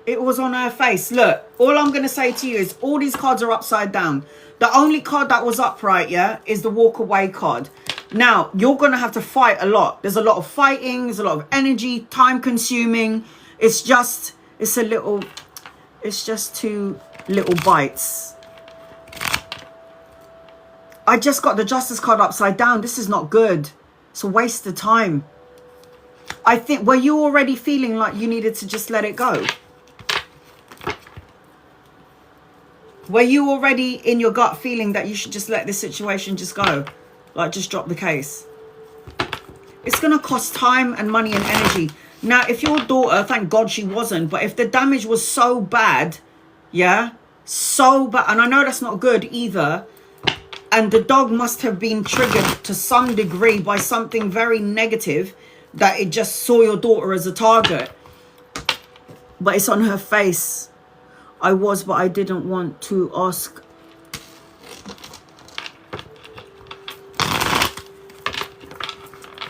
it was on her face. Look, all I'm going to say to you is all these cards are upside down. The only card that was upright, yeah, is the walk away card. Now, you're going to have to fight a lot. There's a lot of fighting. There's a lot of energy, time consuming. It's just two little bites. I just got the Justice card upside down. This is not good. It's a waste of time. I think, were you already feeling like you needed to just let it go? Were you already in your gut feeling that you should just let this situation just go? Like, just drop the case? It's going to cost time and money and energy. Now, if your daughter, thank God she wasn't, but if the damage was so bad, yeah, so bad, and I know that's not good either, and the dog must have been triggered to some degree by something very negative, that it just saw your daughter as a target. But it's on her face. But I didn't want to ask.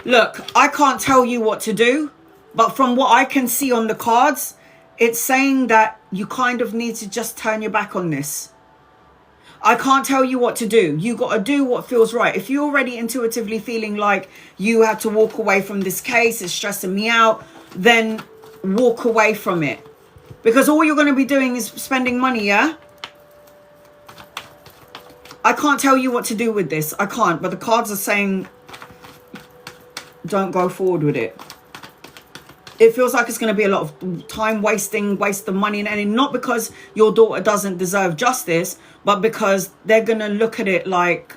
Look, I can't tell you what to do, but from what I can see on the cards, it's saying that you kind of need to just turn your back on this. I can't tell you what to do. You got to do what feels right. If you're already intuitively feeling like you have to walk away from this case, it's stressing me out, then walk away from it. Because all you're going to be doing is spending money, yeah? I can't tell you what to do with this. I can't. But the cards are saying don't go forward with it. It feels like it's going to be a lot of time wasting, waste of money and energy. Not because your daughter doesn't deserve justice, but because they're going to look at it like...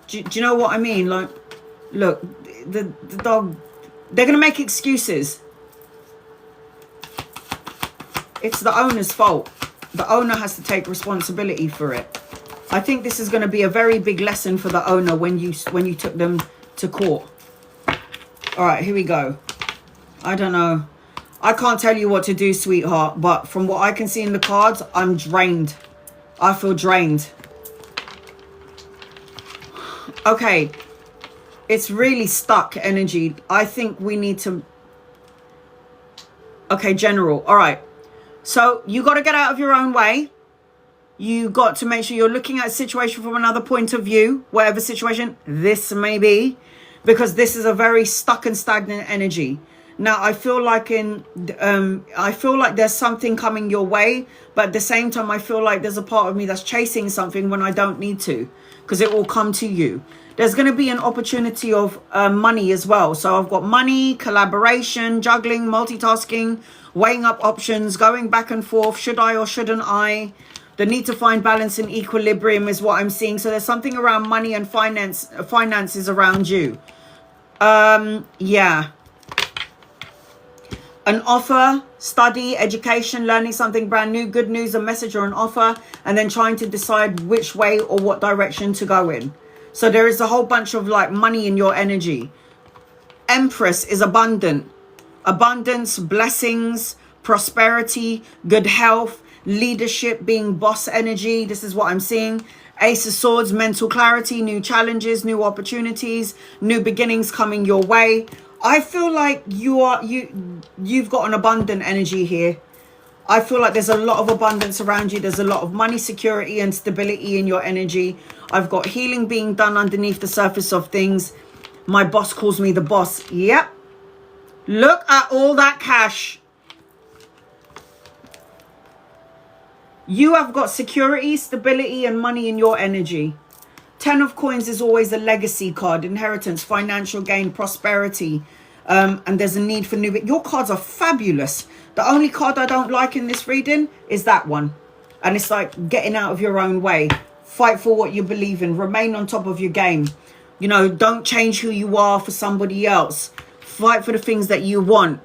Do you know what I mean? Like, look, the dog... They're going to make excuses. It's the owner's fault. The owner has to take responsibility for it. I think this is going to be a very big lesson for the owner when you took them to court. All right, here we go. I don't know. I can't tell you what to do, sweetheart. But from what I can see in the cards, I'm drained. I feel drained. Okay. It's really stuck energy. I think we need to... Okay, general. All right. So you got to get out of your own way. You got to make sure you're looking at a situation from another point of view, whatever situation this may be, because this is a very stuck and stagnant energy. Now, I feel like there's something coming your way, but at the same time, I feel like there's a part of me that's chasing something when I don't need to, because it will come to you. There's going to be an opportunity of money as well. So I've got money, collaboration, juggling, multitasking, weighing up options, going back and forth. Should I or shouldn't I? The need to find balance and equilibrium is what I'm seeing. So there's something around money and finances around you. Yeah. An offer, study, education, learning something brand new, good news, a message or an offer, and then trying to decide which way or what direction to go in. So there is a whole bunch of like money in your energy. Empress is abundant. Abundance, blessings, prosperity, good health, leadership, being boss energy. This is what I'm seeing. Ace of Swords, mental clarity, new challenges, new opportunities, new beginnings coming your way. I feel like you've got an abundant energy here. I feel like there's a lot of abundance around you. There's a lot of money, security and stability in your energy. I've got healing being done underneath the surface of things. My boss calls me the boss. Yep. Look at all that cash. You have got security, stability and money in your energy. 10 of coins is always a legacy card, inheritance, financial gain, prosperity. And there's a need for new... Your cards are fabulous. The only card I don't like in this reading is that one. And it's like getting out of your own way. Fight for what you believe in. Remain on top of your game. You know, don't change who you are for somebody else. Fight for the things that you want.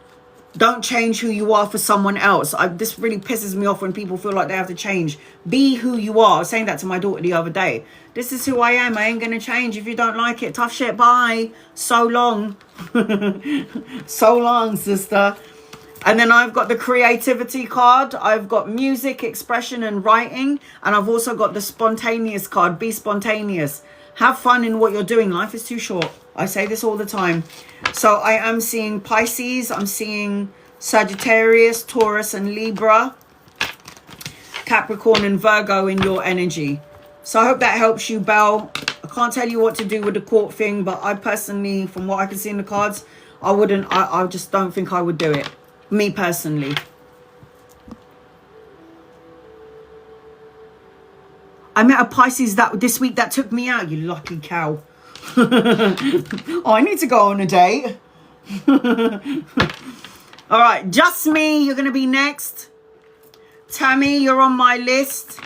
Don't change who you are for someone else. This really pisses me off when people feel like they have to change. Be who you are. I was saying that to my daughter the other day. This is who I am. I ain't going to change. If you don't like it, tough shit. Bye. So long. So long, sister. And then I've got the creativity card. I've got music, expression and writing. And I've also got the spontaneous card. Be spontaneous. Have fun in what you're doing. Life is too short. I say this all the time. So I am seeing Pisces. I'm seeing Sagittarius, Taurus and Libra. Capricorn and Virgo in your energy. So I hope that helps you, Belle. I Can't tell you what to do with the court thing, but I personally, from what I can see in the cards, I wouldn't, I just don't think I would do it. Me personally. I met a Pisces this week that took me out, you lucky cow. Oh, I need to go on a date. All right, just me, you're going to be next. Tammy, you're on my list.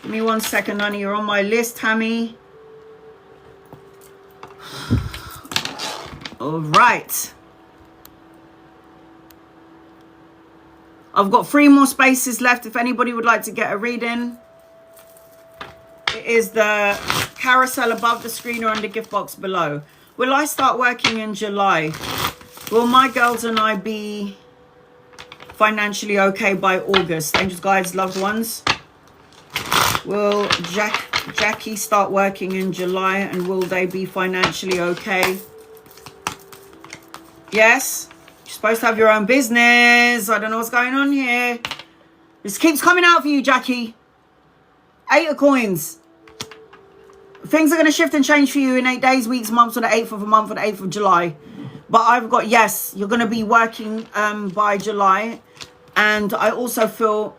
Give me 1 second, honey. You're on my list, Tammy. All right. I've got 3 more spaces left if anybody would like to get a reading. It is the carousel above the screen or on the gift box below. Will I start working in July? Will my girls and I be financially okay by August? Angels, guides, loved ones. Will Jackie start working in July, and will they be financially okay? Yes. You're supposed to have your own business. I don't know what's going on here. This keeps coming out for you, Jackie. 8 of coins. Things are going to shift and change for you in 8 days, weeks, months, or the 8th of a month, or the 8th of July. But I've got, yes, you're going to be working by July. And I also feel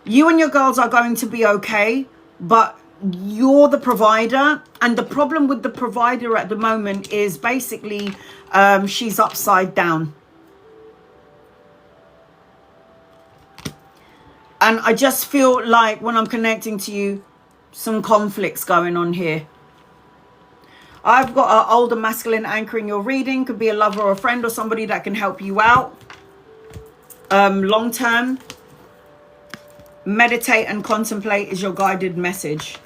you and your girls are going to be okay. But you're the provider. And the problem with the provider at the moment is basically she's upside down. And I just feel like when I'm connecting to you, some conflicts going on here. I've got an older masculine anchor in your reading. Could be a lover or a friend or somebody that can help you out. Long term. Meditate and contemplate is your guided message.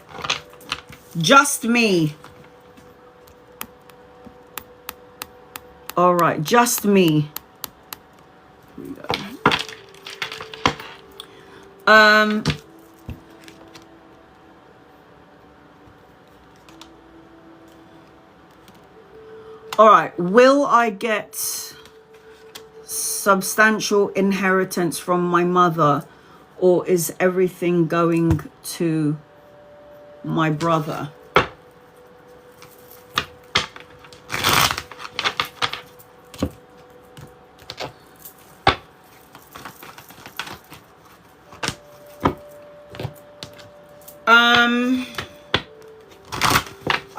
Just me. All right, just me. Here we go. All right, will I get substantial inheritance from my mother, or is everything going to my brother?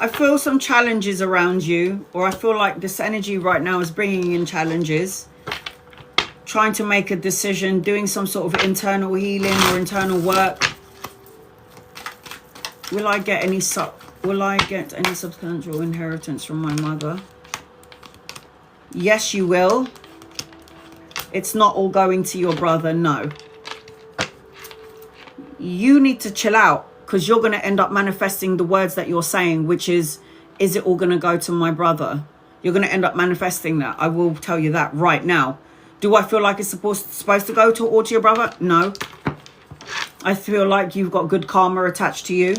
I feel some challenges around you, or I feel like this energy right now is bringing in challenges. Trying to make a decision, doing some sort of internal healing or internal work. Will I get any substantial inheritance from my mother? Yes, you will. It's not all going to your brother, no. You need to chill out, because you're going to end up manifesting the words that you're saying, which is it all going to go to my brother? You're going to end up manifesting that. I will tell you that right now. Do I feel like it's supposed to go to your brother? No. I feel like you've got good karma attached to you.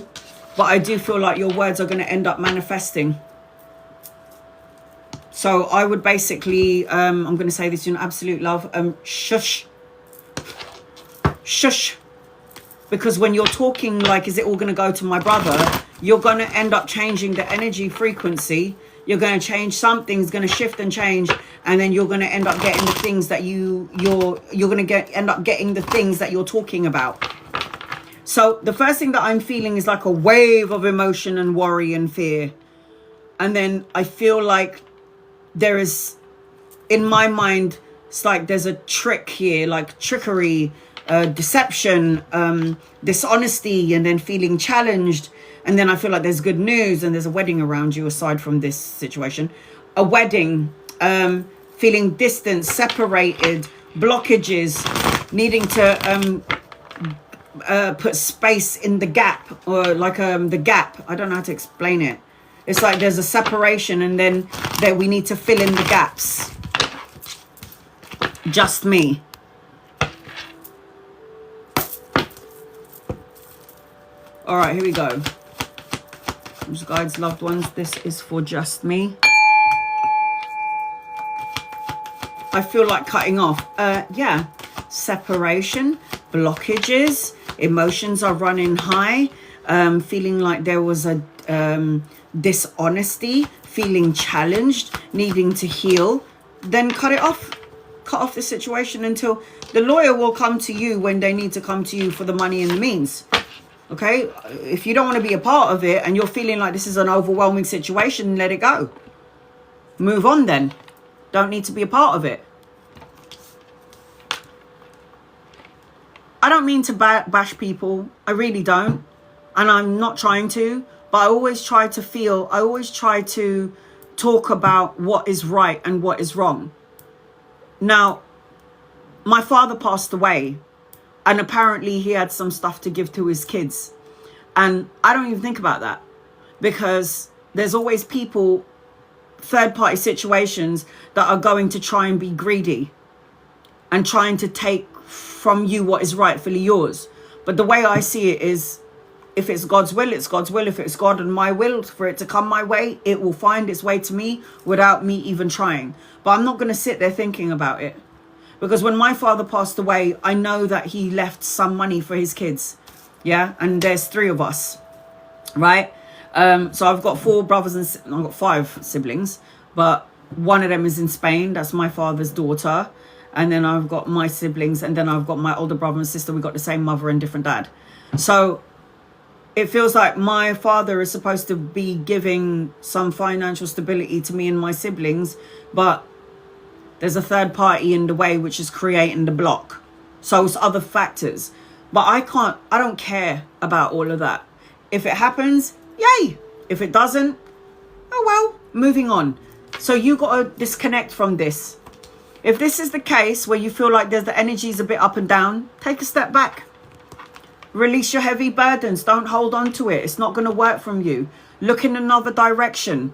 But I do feel like your words are going to end up manifesting. So I would basically, I'm going to say this in absolute love, shush. Shush. Because when you're talking like, is it all going to go to my brother? You're going to end up changing the energy frequency. You're going to change, something's going to shift and change. And then you're going to end up getting the things that you're going to end up getting the things that you're talking about. So the first thing that I'm feeling is like a wave of emotion and worry and fear. And then I feel like there is, in my mind, it's like there's a trick here, like trickery, deception, dishonesty, and then feeling challenged. And then I feel like there's good news and there's a wedding around you aside from this situation. A wedding, feeling distant, separated, blockages, needing to put space in the gap, or like the gap. I don't know how to explain it. It's like there's a separation and then we need to fill in the gaps. Just me. All right, here we go. Guides, loved ones, this is for just me. I feel like cutting off. Yeah, separation, blockages, emotions are running high. feeling like there was a dishonesty, feeling challenged, needing to heal, then cut it off. Cut off the situation until the lawyer will come to you when they need to come to you for the money and the means. Okay? If you don't want to be a part of it and you're feeling like this is an overwhelming situation, let it go. Move on then. Don't need to be a part of it. I don't mean to bash people. I really don't. And I'm not trying to. But I always try to talk about what is right and what is wrong. Now, my father passed away. And apparently he had some stuff to give to his kids. And I don't even think about that. Because there's always people, third-party situations, that are going to try and be greedy. And trying to take from you what is rightfully yours. But the way I see it is, if it's God's will, it's God's will. If it's God and my will for it to come my way, it will find its way to me without me even trying. But I'm not going to sit there thinking about it. Because when my father passed away, I know that he left some money for his kids. Yeah. And there's 3 of us. Right. So I've got 4 brothers and I've got 5 siblings. But one of them is in Spain. That's my father's daughter. And then I've got my siblings. And then I've got my older brother and sister. We got the same mother and different dad. So it feels like my father is supposed to be giving some financial stability to me and my siblings, but there's a third party in the way which is creating the block. So it's other factors. But I don't care about all of that. If it happens, yay. If it doesn't, oh well, moving on. So you got to disconnect from this. If this is the case where you feel like the energy's a bit up and down, take a step back. Release your heavy burdens. Don't hold on to it. It's not going to work from you. Look in another direction.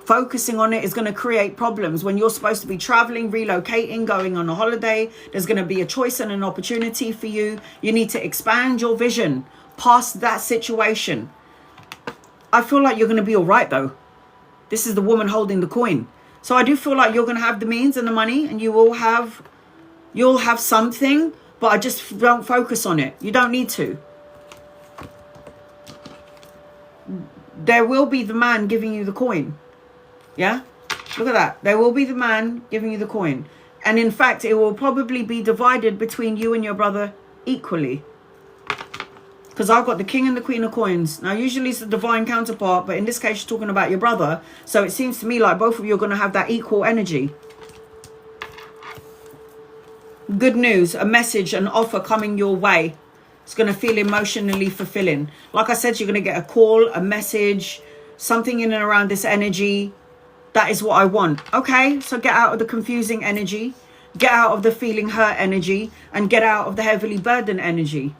Focusing on it is going to create problems. When you're supposed to be traveling, relocating, going on a holiday, there's going to be a choice and an opportunity for you. You need to expand your vision past that situation. I feel like you're going to be all right, though. This is the woman holding the coin. So I do feel like you're going to have the means and the money, and you'll have something. But I just don't focus on it. You don't need to. There will be the man giving you the coin. Yeah? Look at that. There will be the man giving you the coin. And in fact, it will probably be divided between you and your brother equally. Because I've got the king and the queen of coins. Now, usually it's the divine counterpart. But in this case, you're talking about your brother. So it seems to me like both of you are going to have that equal energy. Good news, a message, an offer coming your way. It's going to feel emotionally fulfilling. Like I said, you're going to get a call, a message, something in and around this energy. That is what I want. Okay, so get out of the confusing energy. Get out of the feeling hurt energy. And get out of the heavily burdened energy.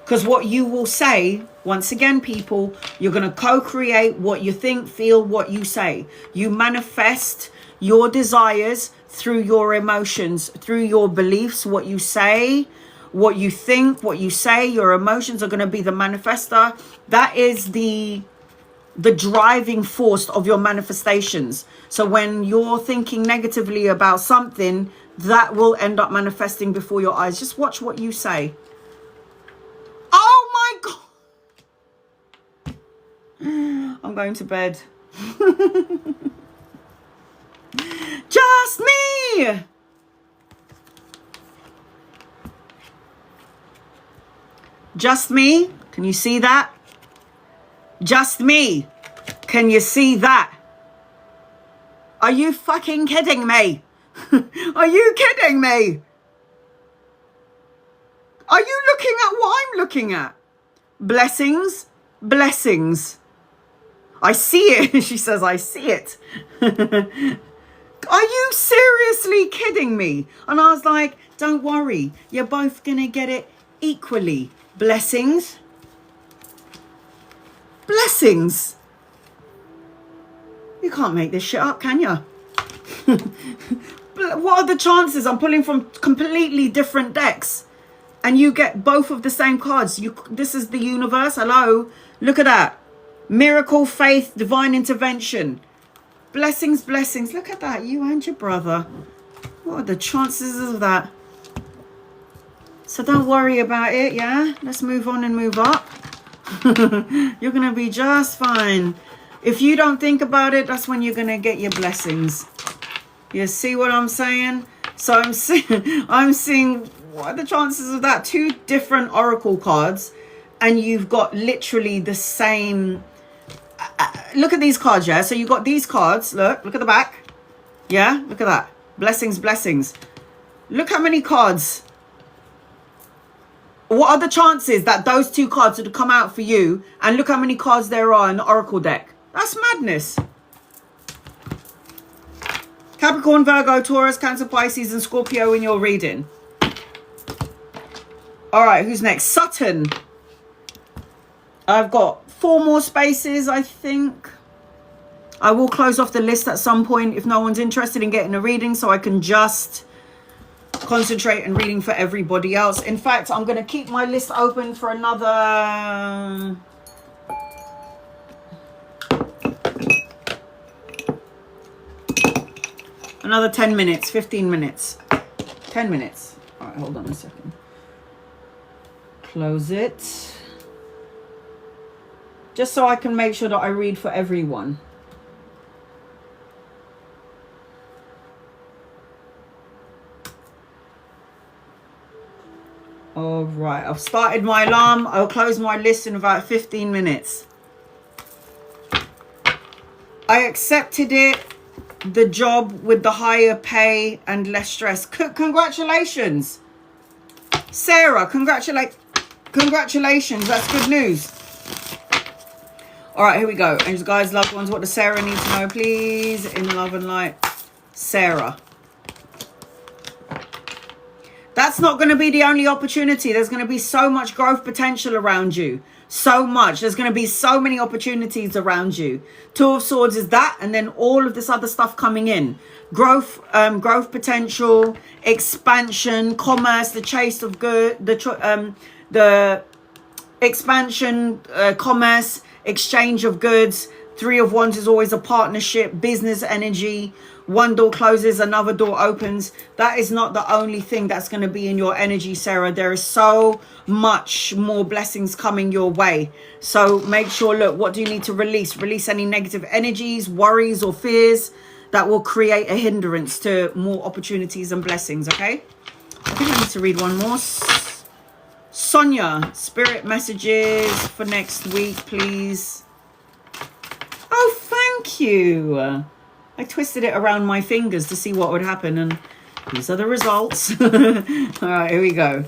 Because what you will say, once again, people, you're going to co-create what you think, feel, what you say. You manifest your desires through your emotions, through your beliefs, what you say, what you think, what you say. Your emotions are going to be the manifester. That is the driving force of your manifestations. So when you're thinking negatively about something, that will end up manifesting before your eyes. Just watch what you say. Oh my God. I'm going to bed. Just me. Just me. Can you see that? Just me. Can you see that? Are you fucking kidding me? Are you kidding me? Are you looking at what I'm looking at? Blessings. Blessings. I see it. She says, I see it. Are you seriously kidding me? And I was like, don't worry. You're both going to get it equally. Blessings. Blessings. You can't make this shit up, can you? What are the chances? I'm pulling from completely different decks. And you get both of the same cards. This is the universe. Hello. Look at that. Miracle, faith, divine intervention. Blessings, blessings. Look at that. You and your brother. What are the chances of that? So don't worry about it, yeah? Let's move on and move up. You're going to be just fine. If you don't think about it, that's when you're going to get your blessings. You see what I'm saying? So I'm seeing, what are the chances of that? 2 different oracle cards, and you've got literally the same. Look at these cards, yeah? So you've got these cards. Look at the back. Yeah, look at that. Blessings, blessings. Look how many cards. What are the chances that those 2 cards would come out for you? And look how many cards there are in the oracle deck. That's madness. Capricorn, Virgo, Taurus, Cancer, Pisces, and Scorpio in your reading. All right, who's next? Sutton. I've got 4 more spaces, I think. I will close off the list at some point if no one's interested in getting a reading, so I can just concentrate on reading for everybody else. In fact, I'm going to keep my list open for another... another 10 minutes, 15 minutes, 10 minutes. All right, hold on a second. Close it. Just so I can make sure that I read for everyone. All right, I've started my alarm. I'll close my list in about 15 minutes. I accepted it. The job with the higher pay and less stress. Congratulations, Sarah. Congratulations. That's good news. All right, here we go. And guys, loved ones, what does Sarah need to know, please? In love and light, Sarah. That's not going to be the only opportunity. There's going to be so much growth potential around you. So much. There's going to be so many opportunities around you. 2 of Swords is that, and then all of this other stuff coming in. Growth, growth potential, expansion, commerce, the chase of good, the expansion, commerce, exchange of goods. 3 of Wands is always a partnership, business energy. 1 door closes, another door opens. That is not the only thing that's going to be in your energy, Sarah. There is so much more blessings coming your way. So make sure, look, what do you need to release? Release any negative energies, worries, or fears that will create a hindrance to more opportunities and blessings, okay? I think I need to read one more. Sonia, spirit messages for next week, please. Oh, thank you. I twisted it around my fingers to see what would happen, and these are the results. All right, here we go.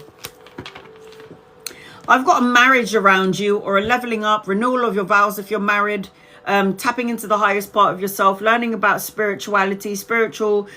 I've got a marriage around you, or a leveling up, renewal of your vows if you're married, tapping into the highest part of yourself, learning about spirituality, spiritual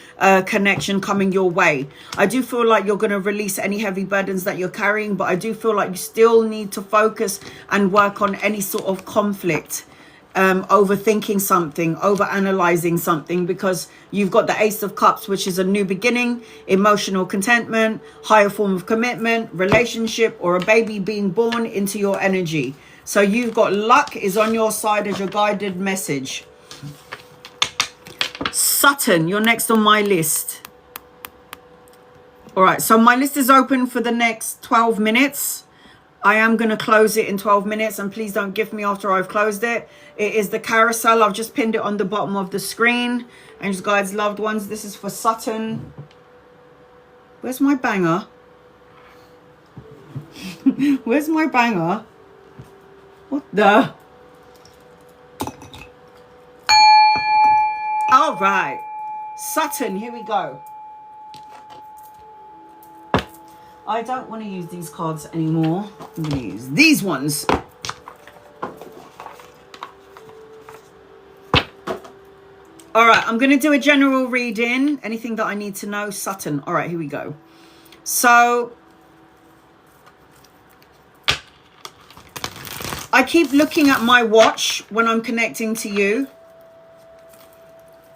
connection coming your way. I do feel like you're going to release any heavy burdens that you're carrying, but I do feel like you still need to focus and work on any sort of conflict. Overthinking something, over analyzing something, because you've got the Ace of Cups, which is a new beginning, emotional contentment, higher form of commitment, relationship, or a baby being born into your energy. So you've got luck is on your side as your guided message. Sutton, you're next on my list. All right, so my list is open for the next 12 minutes. I am going to close it in 12 minutes, and please don't gift me after I've closed it. It is the carousel. I've just pinned it on the bottom of the screen. And just guys, loved ones, this is for Sutton. Where's my banger? Where's my banger? What the? All right. Sutton, here we go. I don't want to use these cards anymore. I'm going to use these ones. All right, I'm going to do a general reading. Anything that I need to know, Sutton. All right, here we go. So I keep looking at my watch when I'm connecting to you.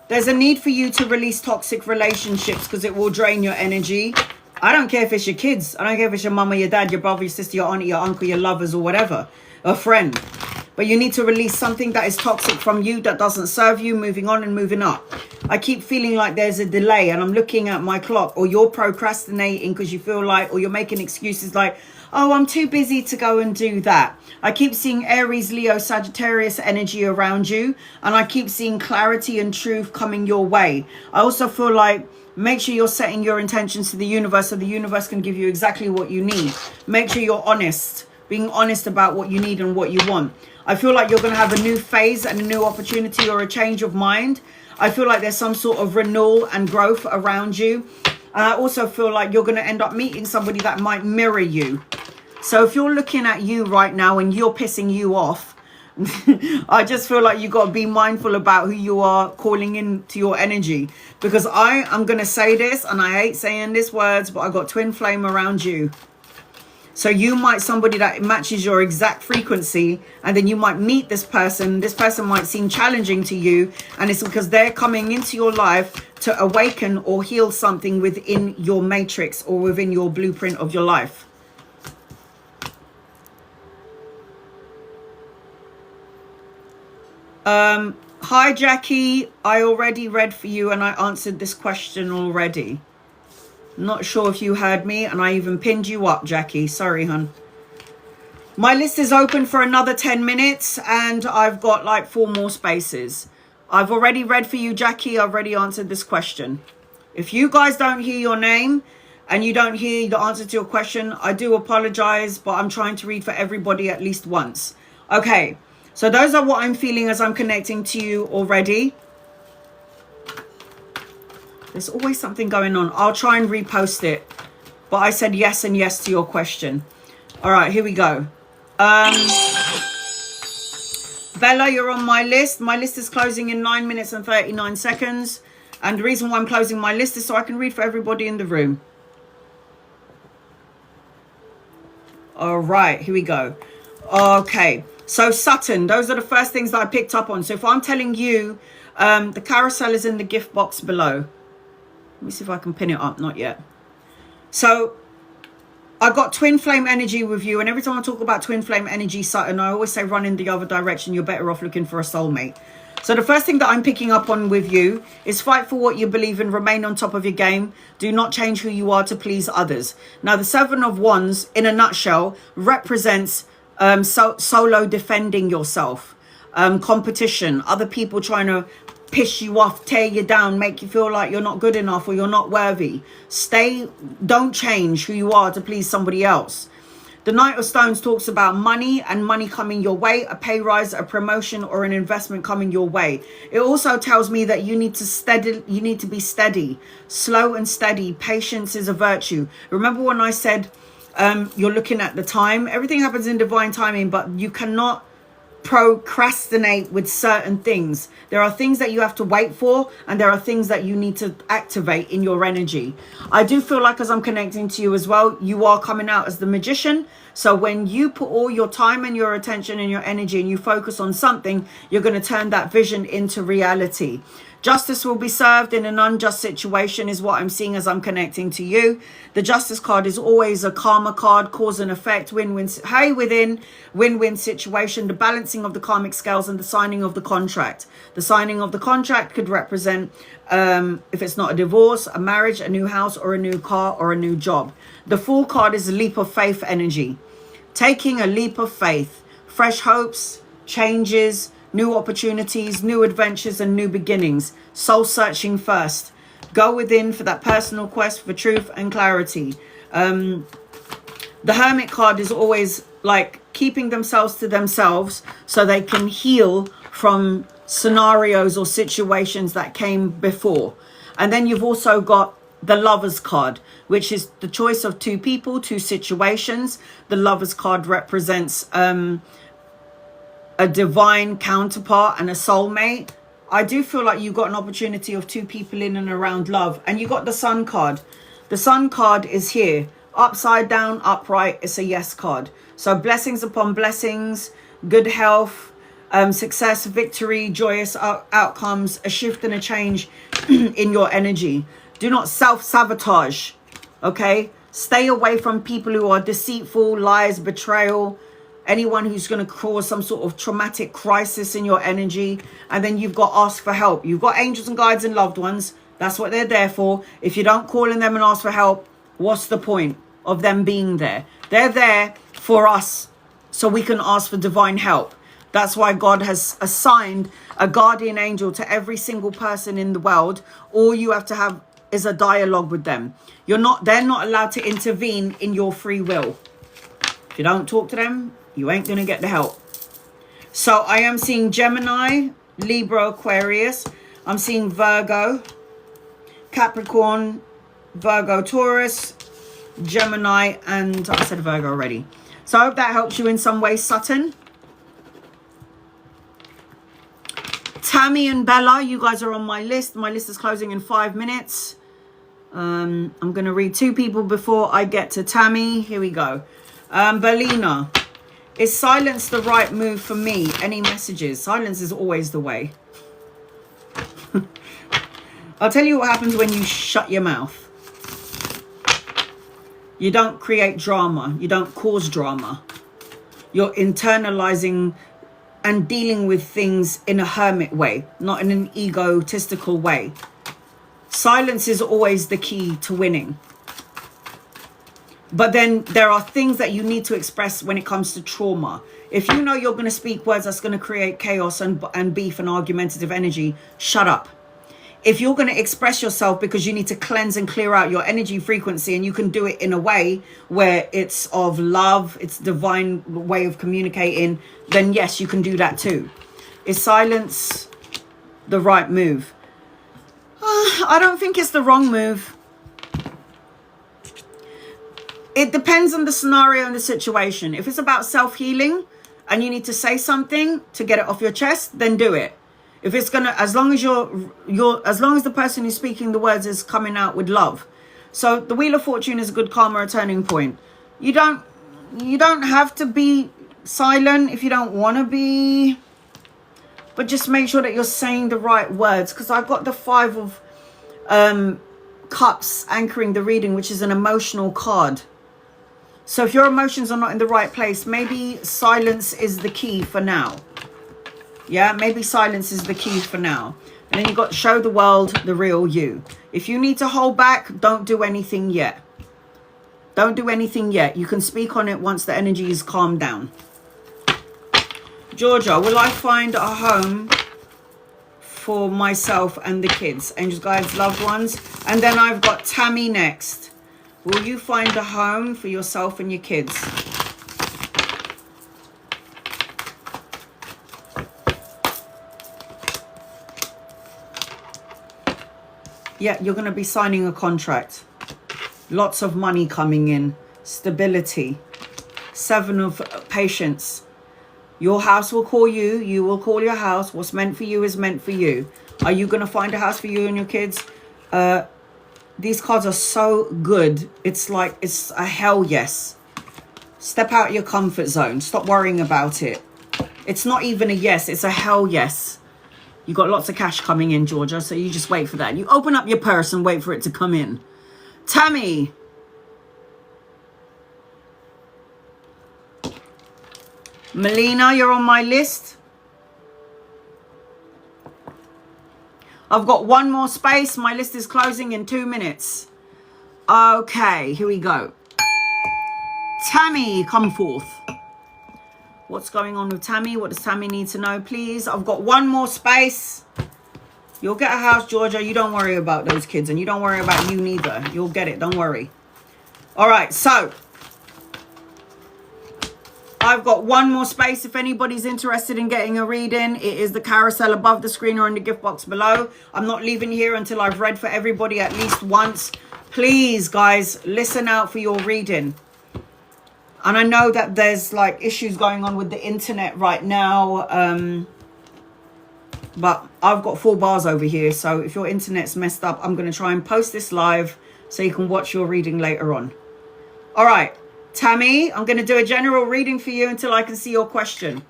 There's a need for you to release toxic relationships because it will drain your energy. I don't care if it's your kids. I don't care if it's your mama, your dad, your brother, your sister, your auntie, your uncle, your lovers, or whatever. A friend. But you need to release something that is toxic from you, that doesn't serve you, moving on and moving up. I keep feeling like there's a delay, and I'm looking at my clock, or you're procrastinating because you feel like, or you're making excuses like, Oh, I'm too busy to go and do that. I keep seeing Aries, Leo, Sagittarius energy around you. And I keep seeing clarity and truth coming your way. I also feel like make sure you're setting your intentions to the universe so the universe can give you exactly what you need. Make sure you're honest, being honest about what you need and what you want. I feel like you're going to have a new phase and a new opportunity or a change of mind. I feel like there's some sort of renewal and growth around you. And I also feel like you're going to end up meeting somebody that might mirror you. So if you're looking at you right now and you're pissing you off, I just feel like you got to be mindful about who you are calling into your energy. Because I'm going to say this, and I hate saying these words, but I got twin flame around you. So you might somebody that matches your exact frequency, and then you might meet this person. This person might seem challenging to you, and it's because they're coming into your life to awaken or heal something within your matrix or within your blueprint of your life. Hi, Jackie. I already read for you and I answered this question already. Not sure if you heard me, and I even pinned you up, Jackie. Sorry, hun. My list is open for another 10 minutes and I've got like 4 more spaces. I've already read for you, Jackie. I've already answered this question. If you guys don't hear your name and you don't hear the answer to your question, I do apologize, but I'm trying to read for everybody at least once. Okay, so those are what I'm feeling as I'm connecting to you already. There's always something going on. I'll try and repost it. But I said yes and yes to your question. All right, here we go. Bella, you're on my list. My list is closing in 9 minutes and 39 seconds. And the reason why I'm closing my list is so I can read for everybody in the room. All right, here we go. Okay, so Sutton, those are the first things that I picked up on. So if I'm telling you, the carousel is in the gift box below. Let me see if I can pin it up. Not yet. So I got twin flame energy with you. And every time I talk about twin flame energy, Sutton, I always say run in the other direction. You're better off looking for a soulmate. So the first thing that I'm picking up on with you is fight for what you believe in. Remain on top of your game. Do not change who you are to please others. Now, the 7 of Wands, in a nutshell, represents solo defending yourself. Competition. Other people trying to piss you off, tear you down, make you feel like you're not good enough or you're not worthy. Don't change who you are to please somebody else. The Knight of Stones talks about money and money coming your way, a pay rise, a promotion, or an investment coming your way. It also tells me that you need to be steady, slow and steady. Patience is a virtue. Remember when I said you're looking at the time? Everything happens in divine timing, but you cannot procrastinate with certain things. There are things that you have to wait for, and there are things that you need to activate in your energy. I do feel like as I'm connecting to you as well, you are coming out as the magician. So when you put all your time and your attention and your energy and you focus on something, you're going to turn that vision into reality. Justice will be served in an unjust situation is what I'm seeing as I'm connecting to you. The Justice card is always a karma card, cause and effect, win-win, win-win situation, the balancing of the karmic scales and the signing of the contract. The signing of the contract could represent, if it's not a divorce, a marriage, a new house, or a new car, or a new job. The Fool card is a leap of faith energy. Taking a leap of faith, fresh hopes, changes, new opportunities, new adventures, and new beginnings. Soul searching first. Go within for that personal quest for truth and clarity. The Hermit card is always like keeping themselves to themselves so they can heal from scenarios or situations that came before. And then you've also got the Lovers card, which is the choice of 2 people, 2 situations. The Lovers card represents a divine counterpart and a soulmate. I do feel like you got an opportunity of 2 people in and around love. And you got the Sun card. The Sun card is here. Upside down, upright. It's a yes card. So blessings upon blessings, good health, success, victory, joyous outcomes, a shift and a change in your energy. Do not self-sabotage. Okay? Stay away from people who are deceitful, lies, betrayal, anyone who's going to cause some sort of traumatic crisis in your energy. And then you've got ask for help. You've got angels and guides and loved ones. That's what they're there for. If you don't call in them and ask for help, what's the point? of them being there. They're there for us so we can ask for divine help. That's why God has assigned a guardian angel to every single person in the world. All you have to have is a dialogue with them. They're not allowed to intervene in your free will. If you don't talk to them, you ain't going to get the help. So I am seeing Gemini, Libra, Aquarius. I'm seeing Virgo, Capricorn, Virgo, Taurus, Gemini, and I said Virgo already. So I hope that helps you in some way, Sutton. Tammy and Bella, you guys are on my list. My list is closing in 5 minutes. I'm going to read 2 people before I get to Tammy. Here we go. Belina, is silence the right move for me? Any messages? Silence is always the way. I'll tell you what happens when you shut your mouth. You don't create drama. You don't cause drama. You're internalizing and dealing with things in a hermit way, not in an egotistical way. Silence is always the key to winning. But then there are things that you need to express when it comes to trauma. If you know you're going to speak words that's going to create chaos and beef and argumentative energy, shut up. If you're going to express yourself because you need to cleanse and clear out your energy frequency, and you can do it in a way where it's of love, it's divine way of communicating, then yes, you can do that too. Is silence the right move? I don't think it's the wrong move. It depends on the scenario and the situation. If it's about self-healing and you need to say something to get it off your chest, then do it. If it's gonna, as long as the person who's speaking the words is coming out with love. So the Wheel of Fortune is a good karma, a turning point. You don't have to be silent if you don't want to be, but just make sure that you're saying the right words. Because I've got the 5 of Cups anchoring the reading, which is an emotional card. So if your emotions are not in the right place, maybe silence is the key for now. Yeah, maybe silence is the key for now. And then you got show the world the real you. If you need to hold back, don't do anything yet. Don't do anything yet. You can speak on it once the energy is calmed down. Georgia, will I find a home for myself and the kids? Angels, guides, loved ones. And then I've got Tammy next. Will you find a home for yourself and your kids? Yeah, you're going to be signing a contract. Lots of money coming in. Stability. 7 of Patience. Your house will call you. You will call your house. What's meant for you is meant for you. Are you going to find a house for you and your kids? These cards are so good. It's like, it's a hell yes. Step out your comfort zone. Stop worrying about it. It's not even a yes. It's a hell yes. You got lots of cash coming in, Georgia, so you just wait for that. You open up your purse and wait for it to come in. Tammy. Melina, you're on my list. I've got 1 more space. My list is closing in 2 minutes. Okay, here we go. Tammy, come forth. What's going on with Tammy? What does Tammy need to know, please? I've got 1 more space. You'll get a house, Georgia. You don't worry about those kids, and you don't worry about you neither. You'll get it. Don't worry. All right, so I've got 1 more space. If anybody's interested in getting a reading, it is the carousel above the screen or in the gift box below. I'm not leaving here until I've read for everybody at least once. Please, guys, listen out for your reading. And I know that there's like issues going on with the internet right now. But I've got 4 bars over here. So if your internet's messed up, I'm going to try and post this live so you can watch your reading later on. All right, Tammy, I'm going to do a general reading for you until I can see your question.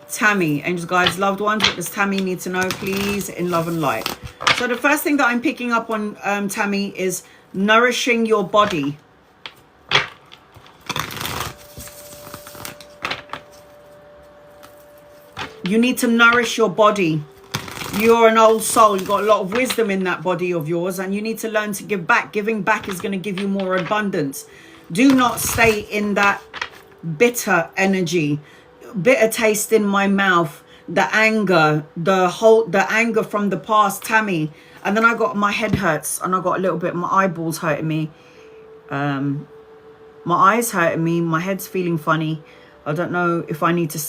Tammy, angels, guides, loved ones, what does Tammy need to know, please, in love and light? So the first thing that I'm picking up on, Tammy, is nourishing your body. You need to nourish your body. You're an old soul. You've got a lot of wisdom in that body of yours, and you need to learn to give back. Giving back is going to give you more abundance. Do not stay in that bitter energy, bitter taste in my mouth, the anger, the anger from the past, Tammy. And then I got, my head hurts, and I got a little bit, my eyeballs hurting me. My eyes hurting me. My head's feeling funny. I don't know if I need to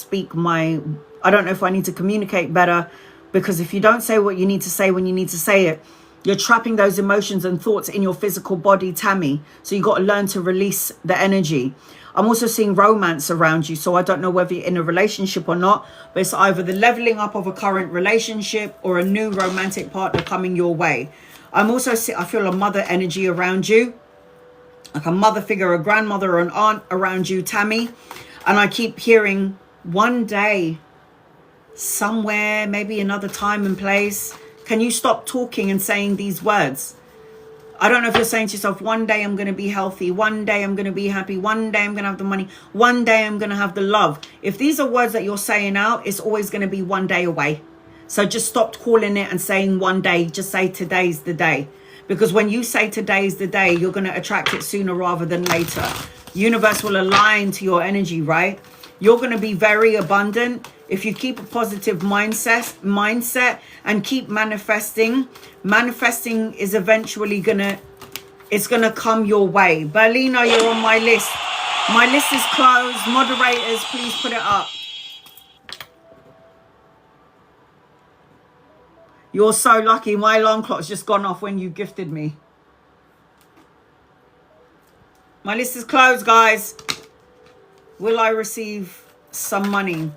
I don't know if I need to communicate better. Because if you don't say what you need to say when you need to say it, you're trapping those emotions and thoughts in your physical body, Tammy. So you got to learn to release the energy. I'm also seeing romance around you. So I don't know whether you're in a relationship or not. But it's either the leveling up of a current relationship or a new romantic partner coming your way. I'm also I feel a mother energy around you. Like a mother figure, a grandmother or an aunt around you, Tammy. And I keep hearing one day, somewhere, maybe another time and place. Can you stop talking and saying these words? I don't know if you're saying to yourself, one day I'm going to be healthy, one day I'm going to be happy, one day I'm going to have the money, one day I'm going to have the love. If these are words that you're saying out, it's always going to be one day away. So just stop calling it and saying one day. Just say today's the day. Because when you say today's the day, you're going to attract it sooner rather than later. Universe will align to your energy, right? You're going to be very abundant if you keep a positive mindset and keep manifesting. Manifesting is eventually it's gonna come your way. Berlina, you're on my list. My list is closed. Moderators, please put it up. You're so lucky. My alarm clock's just gone off when you gifted me. My list is closed, guys. Will I receive some money?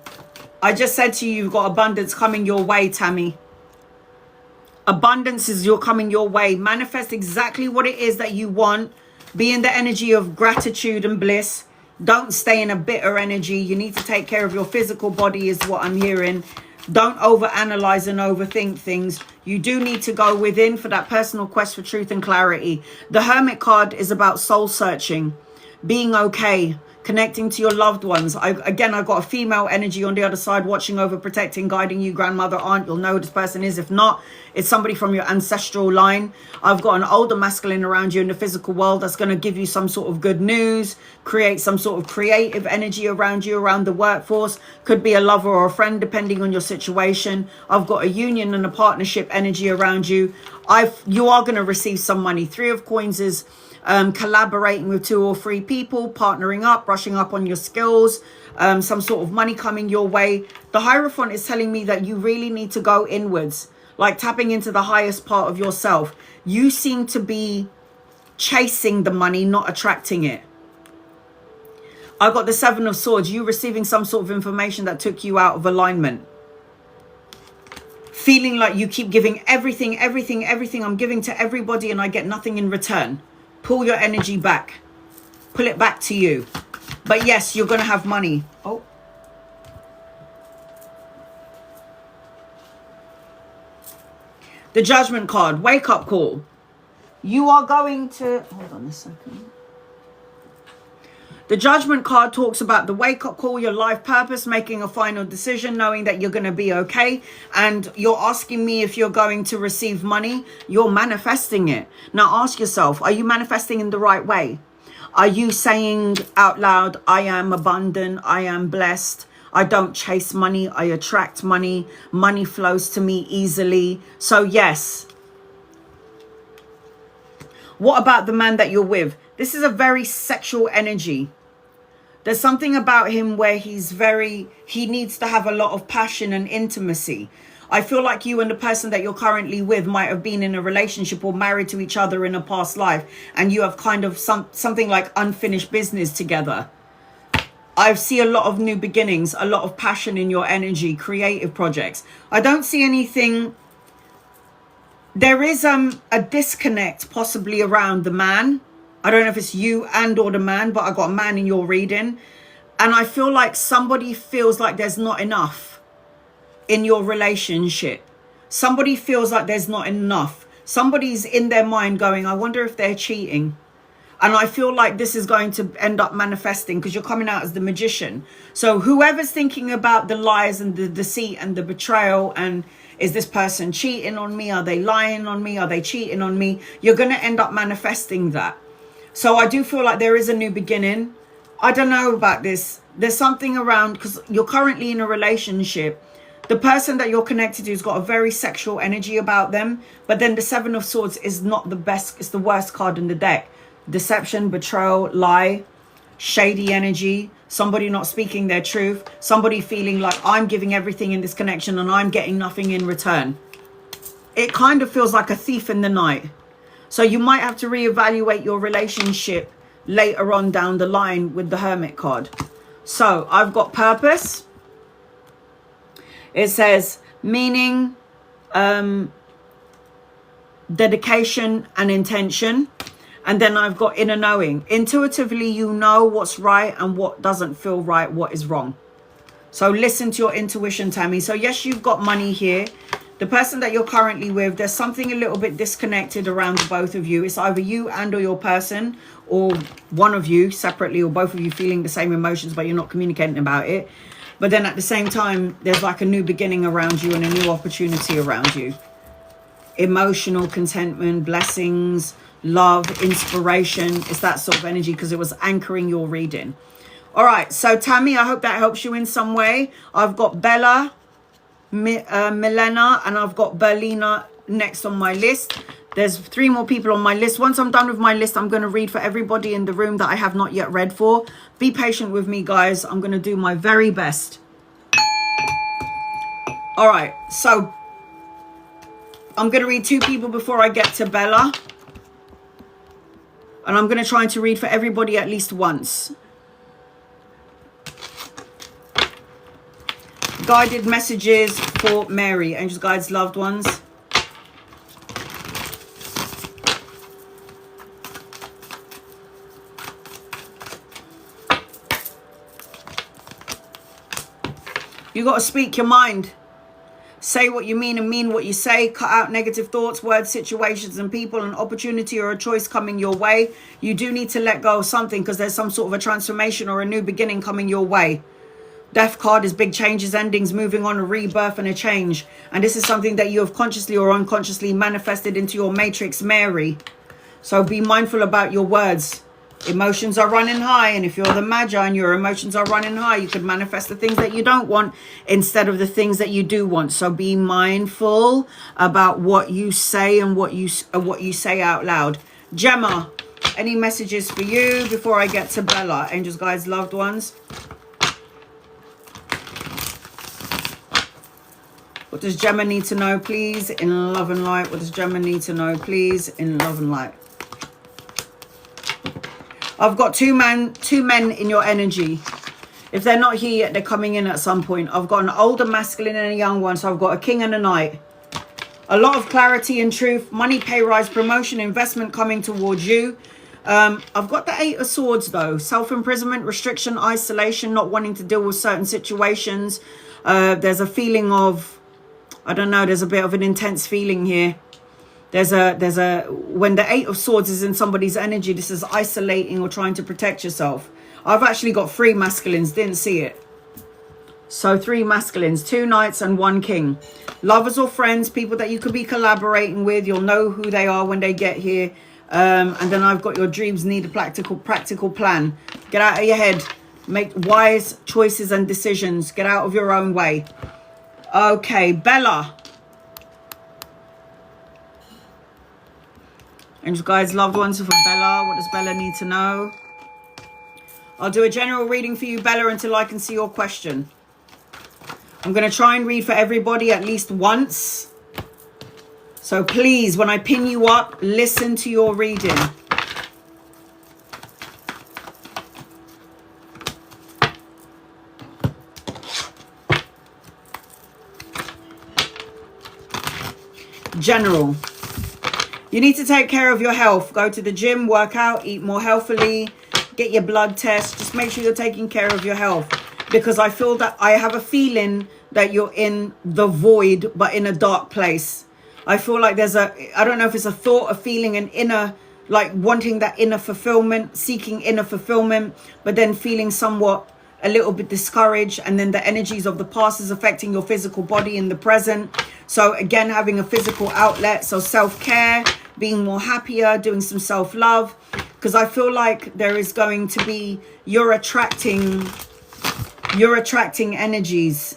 I just said to you, you've got abundance coming your way, Tammy. Abundance is coming your way. Manifest exactly what it is that you want. Be in the energy of gratitude and bliss. Don't stay in a bitter energy. You need to take care of your physical body is what I'm hearing. Don't overanalyze and overthink things. You do need to go within for that personal quest for truth and clarity. The Hermit card is about soul searching, being okay, connecting to your loved ones. I got a female energy on the other side, watching over, protecting, guiding you, grandmother, aunt. You'll know who this person is. If not, it's somebody from your ancestral line. I've got an older masculine around you in the physical world that's going to give you some sort of good news, create some sort of creative energy around you, around the workforce. Could be a lover or a friend, depending on your situation. I've got a union and a partnership energy around you. You are going to receive some money. 3 of Coins is collaborating with 2 or 3 people, partnering up, brushing up on your skills, some sort of money coming your way. The Hierophant is telling me that you really need to go inwards, like tapping into the highest part of yourself. You seem to be chasing the money, not attracting it. I got the 7 of Swords, you receiving some sort of information that took you out of alignment. Feeling like you keep giving everything I'm giving to everybody and I get nothing in return. Pull your energy back. Pull it back to you. But yes, you're going to have money. Oh. The Judgment card. Wake up call. You are going to... Hold on a second. The Judgment card talks about the wake up call, your life purpose, making a final decision, knowing that you're going to be okay. And you're asking me if you're going to receive money. You're manifesting it. Now ask yourself, are you manifesting in the right way? Are you saying out loud, I am abundant, I am blessed, I don't chase money, I attract money, money flows to me easily? So yes. What about the man that you're with? This is a very sexual energy. There's something about him where he needs to have a lot of passion and intimacy. I feel like you and the person that you're currently with might have been in a relationship or married to each other in a past life, and you have kind of something like unfinished business together. I see a lot of new beginnings, a lot of passion in your energy, creative projects. I don't see anything. There is a disconnect possibly around the man. I don't know if it's you and or the man, but I got a man in your reading. And I feel like somebody feels like there's not enough in your relationship. Somebody feels like there's not enough. Somebody's in their mind going, I wonder if they're cheating. And I feel like this is going to end up manifesting because you're coming out as the magician. So whoever's thinking about the lies and the deceit and the betrayal and is this person cheating on me? Are they lying on me? Are they cheating on me? You're going to end up manifesting that. So I do feel like there is a new beginning. I don't know about this. There's something around because you're currently in a relationship. The person that you're connected to has got a very sexual energy about them. But then the Seven of Swords is not the best. It's the worst card in the deck. Deception, betrayal, lie, shady energy, somebody not speaking their truth, somebody feeling like I'm giving everything in this connection and I'm getting nothing in return. It kind of feels like a thief in the night. So you might have to reevaluate your relationship later on down the line with the Hermit card. So I've got purpose. It says meaning, dedication and intention. And then I've got inner knowing. Intuitively, you know what's right and what doesn't feel right, what is wrong. So listen to your intuition, Tammy. So yes, you've got money here. The person that you're currently with, there's something a little bit disconnected around both of you. It's either you and or your person, or one of you separately, or both of you feeling the same emotions, but you're not communicating about it. But then at the same time, there's like a new beginning around you and a new opportunity around you. Emotional contentment, blessings, love, inspiration. It's that sort of energy because it was anchoring your reading. All right, so Tammy, I hope that helps you in some way. I've got Bella, Milena, and I've got Berlina next on my list. There's 3 more people on my list. Once I'm done with my list, I'm going to read for everybody in the room that I have not yet read for. Be patient with me, guys. I'm going to do my very best. All right, so I'm going to read 2 people before I get to Bella. And I'm going to try to read for everybody at least once. Guided messages for Mary. Angels, guides, loved ones. You got to speak your mind. Say what you mean and mean what you say. Cut out negative thoughts, words, situations and people. An opportunity or a choice coming your way. You do need to let go of something because there's some sort of a transformation or a new beginning coming your way. Death card is big changes, endings, moving on, a rebirth and a change. And this is something that you have consciously or unconsciously manifested into your matrix, Mary. So be mindful about your words. Emotions are running high, and if you're the Magi and your emotions are running high, you could manifest the things that you don't want instead of the things that you do want. So be mindful about what you say and what you say out loud. Gemma, any messages for you before I get to Bella? Angels, guides, loved ones. What does Gemma need to know, please, in love and light? What does Gemma need to know, please, in love and light? I've got two men in your energy. If they're not here yet, they're coming in at some point. I've got an older masculine and a young one. So I've got a king and a knight. A lot of clarity and truth. Money, pay rise, promotion, investment coming towards you. I've got the 8 of Swords, though. Self-imprisonment, restriction, isolation, not wanting to deal with certain situations. There's a feeling of, I don't know, there's a bit of an intense feeling here. When the 8 of Swords is in somebody's energy, this is isolating or trying to protect yourself. I've actually got 3 masculines, didn't see it. So 3 masculines, 2 knights and 1 king. Lovers or friends, people that you could be collaborating with. You'll know who they are when they get here. And then I've got your dreams need a practical plan. Get out of your head. Make wise choices and decisions. Get out of your own way. Okay, Bella. Angels, guides, loved ones for Bella. What does Bella need to know? I'll do a general reading for you, Bella, until I can see your question. I'm going to try and read for everybody at least once. So please, when I pin you up, listen to your reading. General. You need to take care of your health. Go to the gym, work out, eat more healthily, get your blood test. Just make sure you're taking care of your health. Because I feel that I have a feeling that you're in the void, but in a dark place. I feel like there's I don't know if it's a thought, a feeling, an inner like wanting that inner fulfillment, seeking inner fulfillment, but then feeling somewhat a little bit discouraged, and then the energies of the past is affecting your physical body in the present. So again, having a physical outlet, so self-care, being more happier, doing some self-love, because I feel like there is going to be, you're attracting energies.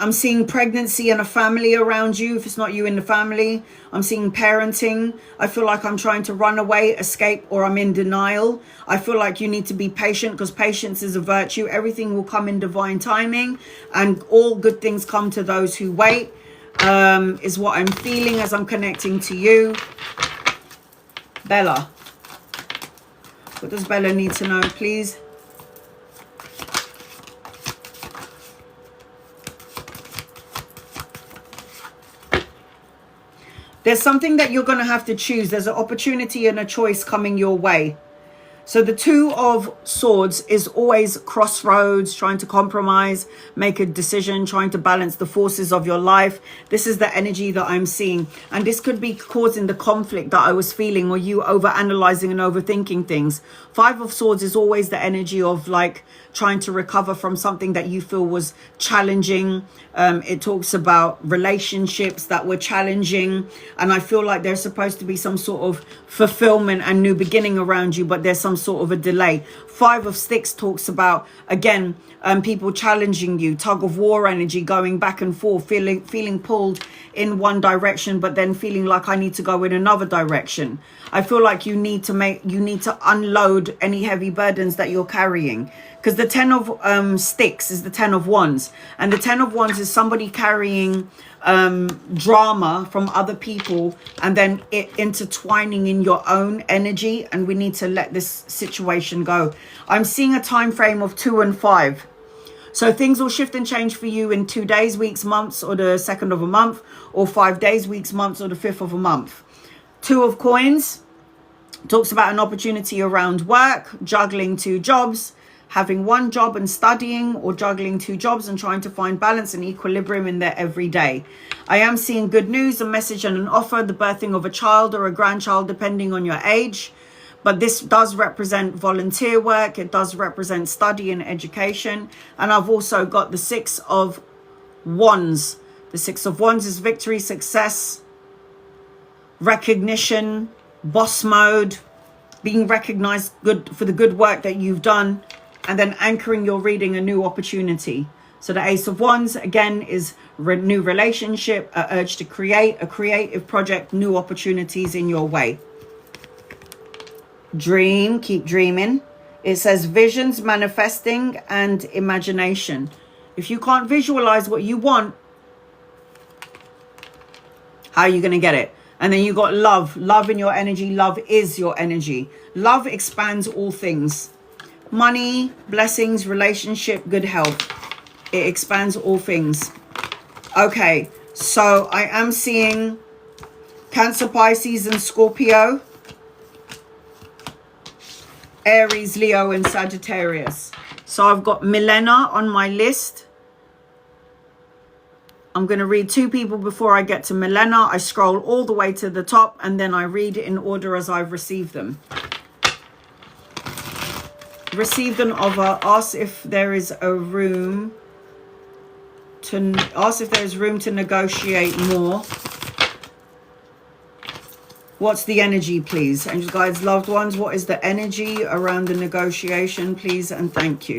I'm seeing pregnancy and a family around you. If it's not you in the family, I'm seeing parenting. I feel like I'm trying to run away, escape, or I'm in denial. I feel like you need to be patient, because patience is a virtue. Everything will come in divine timing, and all good things come to those who wait, is what I'm feeling as I'm connecting to you. Bella. What does Bella need to know, please? There's something that you're going to have to choose. There's an opportunity and a choice coming your way. So the Two of Swords is always crossroads, trying to compromise, make a decision, trying to balance the forces of your life. This is the energy that I'm seeing. And this could be causing the conflict that I was feeling, or you over-analyzing and overthinking things. Five of Swords is always the energy of like trying to recover from something that you feel was challenging. It talks about relationships that were challenging. And I feel like there's supposed to be some sort of fulfillment and new beginning around you, but there's some sort of a delay. Five of Sticks talks about, again, people challenging you, tug of war energy, going back and forth, feeling pulled in one direction, but then feeling like I need to go in another direction. I feel like you need to unload any heavy burdens that you're carrying, because the Ten of Sticks is the Ten of Wands, and the Ten of Wands is somebody carrying drama from other people and then it intertwining in your own energy, and we need to let this situation go. I'm seeing a time frame of 2 and 5. So things will shift and change for you in 2 days, weeks, months, or the 2nd of a month, or 5 days, weeks, months, or the 5th of a month. Two of Coins talks about an opportunity around work, juggling 2 jobs, having 1 job and studying, or juggling 2 jobs and trying to find balance and equilibrium in their everyday. I am seeing good news, a message and an offer, the birthing of a child or a grandchild, depending on your age. But this does represent volunteer work. It does represent study and education. And I've also got the 6 of Wands. The 6 of Wands is victory, success, recognition, boss mode, being recognized good for the good work that you've done, and then anchoring your reading a new opportunity. So the Ace of Wands, again, is new relationship, a urge to create, a creative project, new opportunities in your way. Dream, keep dreaming. It says visions, manifesting, and imagination. If you can't visualize what you want, how are you going to get it? And then you got love. Love in your energy. Love is your energy. Love expands all things. Money, blessings, relationship, good health. It expands all things. Okay, so I am seeing Cancer, Pisces, and Scorpio, Aries, Leo, and Sagittarius. So I've got Milena on my list. I'm going to read 2 people before I get to Milena. I scroll all the way to the top and then I read it in order as I've received them. Received an offer. Ask if there is room to negotiate more. What's the energy, please? Angels, guides, loved ones, what is the energy around the negotiation, please? And thank you.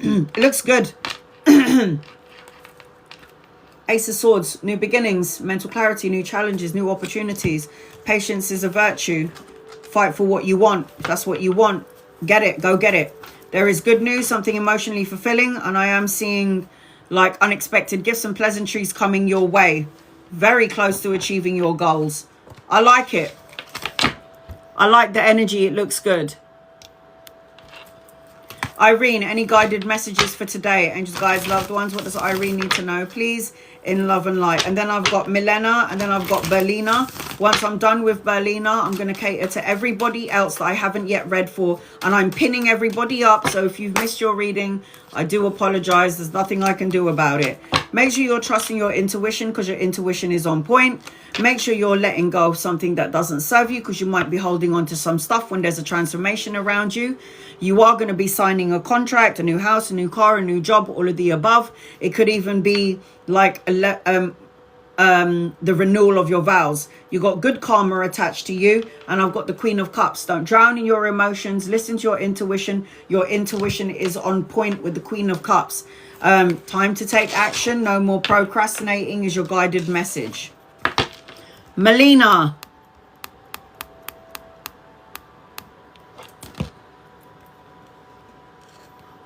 It looks good. Ace of Swords, new beginnings, mental clarity, new challenges, new opportunities. Patience is a virtue. Fight for what you want. If that's what you want, get it. Go get it. There is good news, something emotionally fulfilling, and I am seeing like unexpected gifts and pleasantries coming your way. Very close to achieving your goals. I like it. I like the energy. It looks good. Irene, any guided messages for today? Angels, guides, loved ones, what does Irene need to know, please? in love and light. And then I've got Milena, and then I've got Berlina. Once I'm done with Berlina, I'm going to cater to everybody else that I haven't yet read for. And I'm pinning everybody up. So if you've missed your reading, I do apologize. There's nothing I can do about it. Make sure you're trusting your intuition, because your intuition is on point. Make sure you're letting go of something that doesn't serve you, because you might be holding on to some stuff when there's a transformation around you. You are going to be signing a contract, a new house, a new car, a new job, all of the above. It could even be like the renewal of your vows. You got good karma attached to you. And I've got the Queen of Cups. Don't drown in your emotions. Listen to your intuition. Your intuition is on point with the Queen of Cups. Time to take action. No more procrastinating is your guided message. Melina.